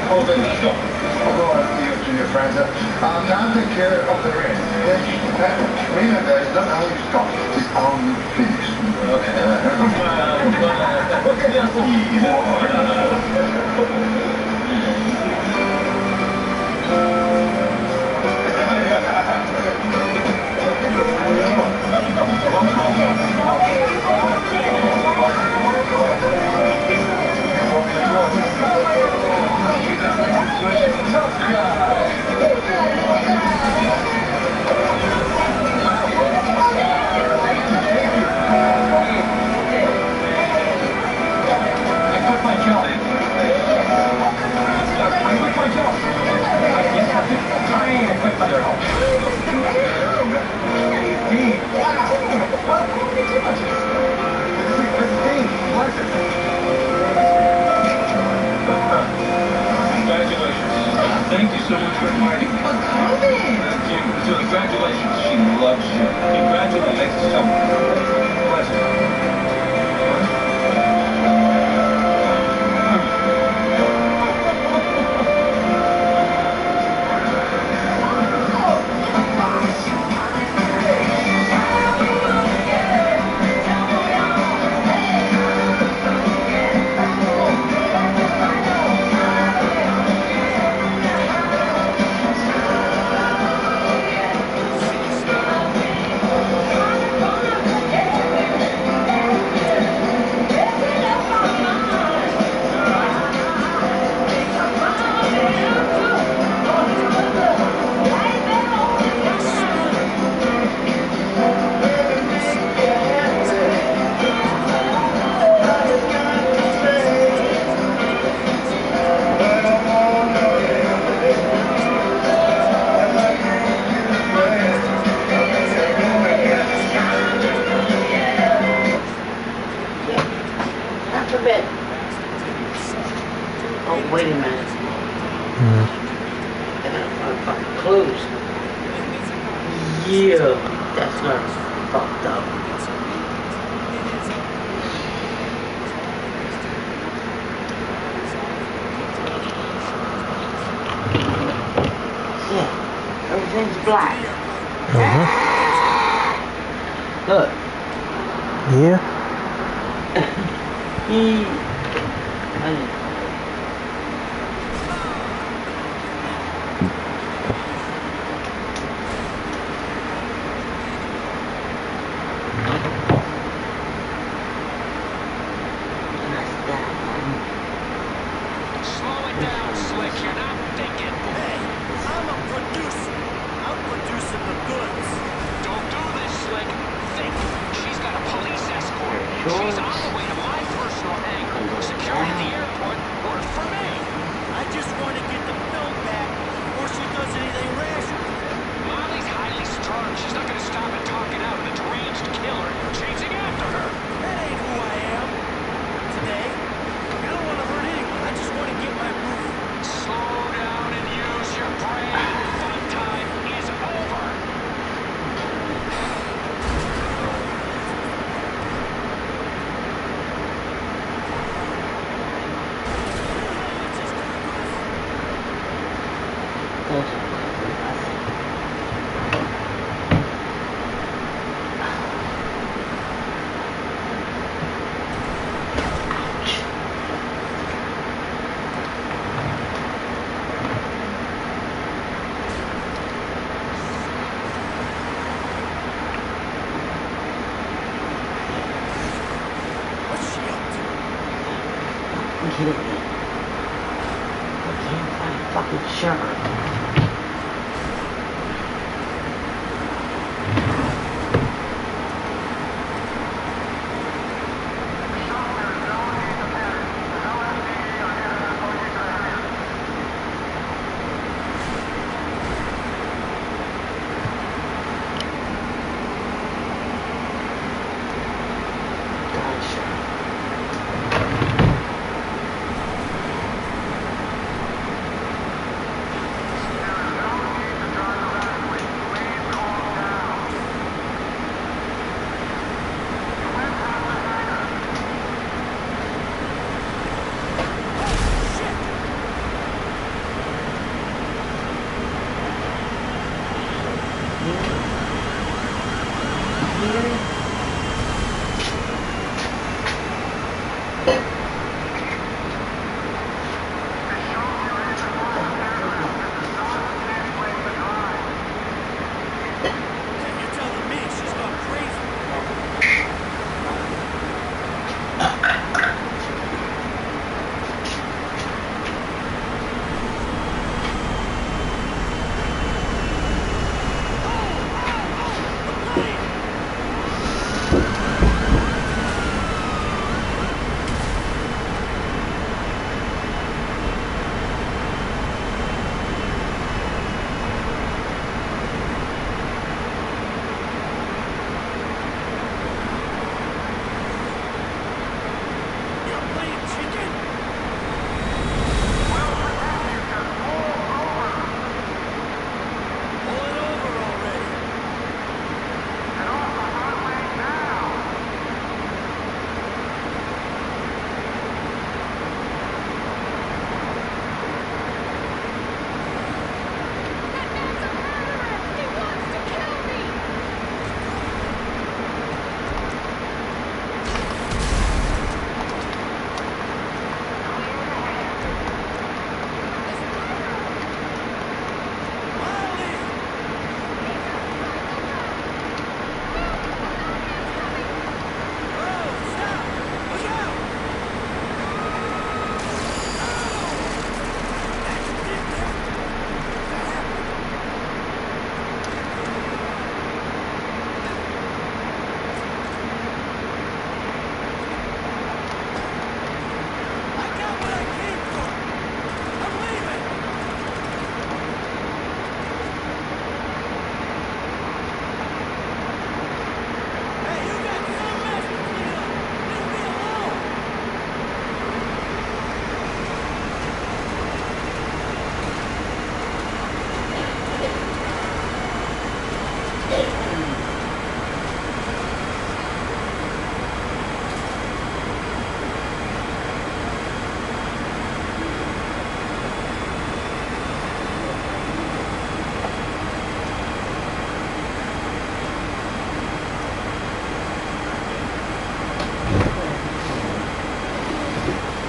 Oh, then let's go. I'll go out to your friends. Now take care of the rest. Remember, it's not how you start, it's how you finish. Thank you so much for inviting me. Thank you. So congratulations. She loves you. Congratulations. Thank you so much. Pleasure. Oh, wait a minute. I gotta find fucking clues. Yeah, that's not fucked up. Yeah, everything's black. Look. Yeah. kidding me? I can't find a fucking shirt.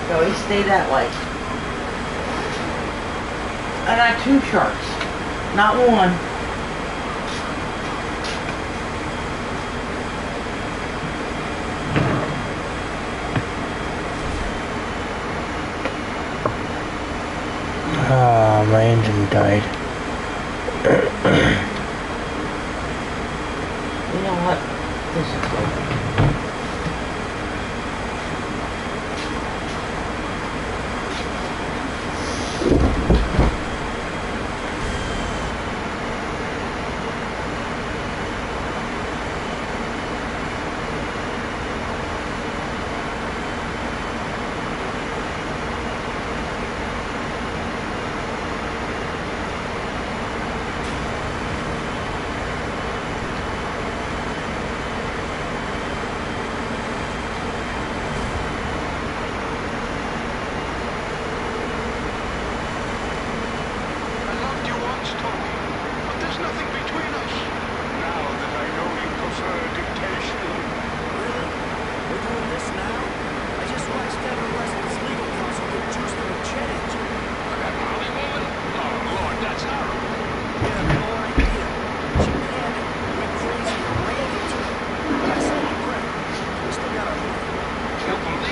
No, he stayed that way. I got 2 sharks, not 1. Ah, my engine died. You know what? This is good.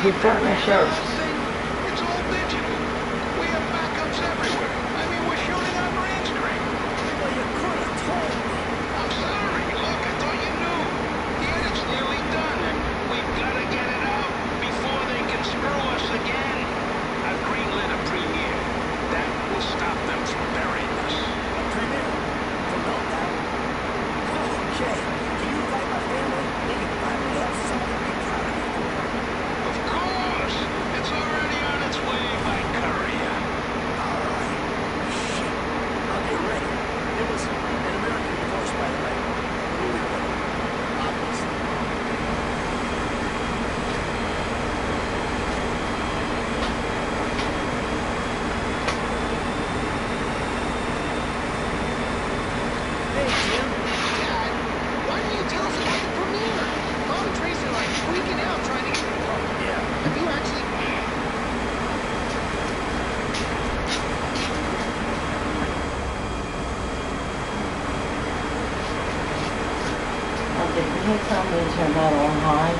He brought my shirts. Did you tell me to turn that on high?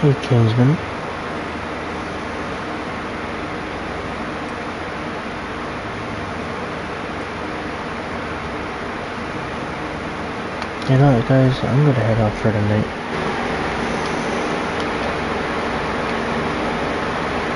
Hey, Kingsman. You know what, guys? I'm gonna head out for tonight.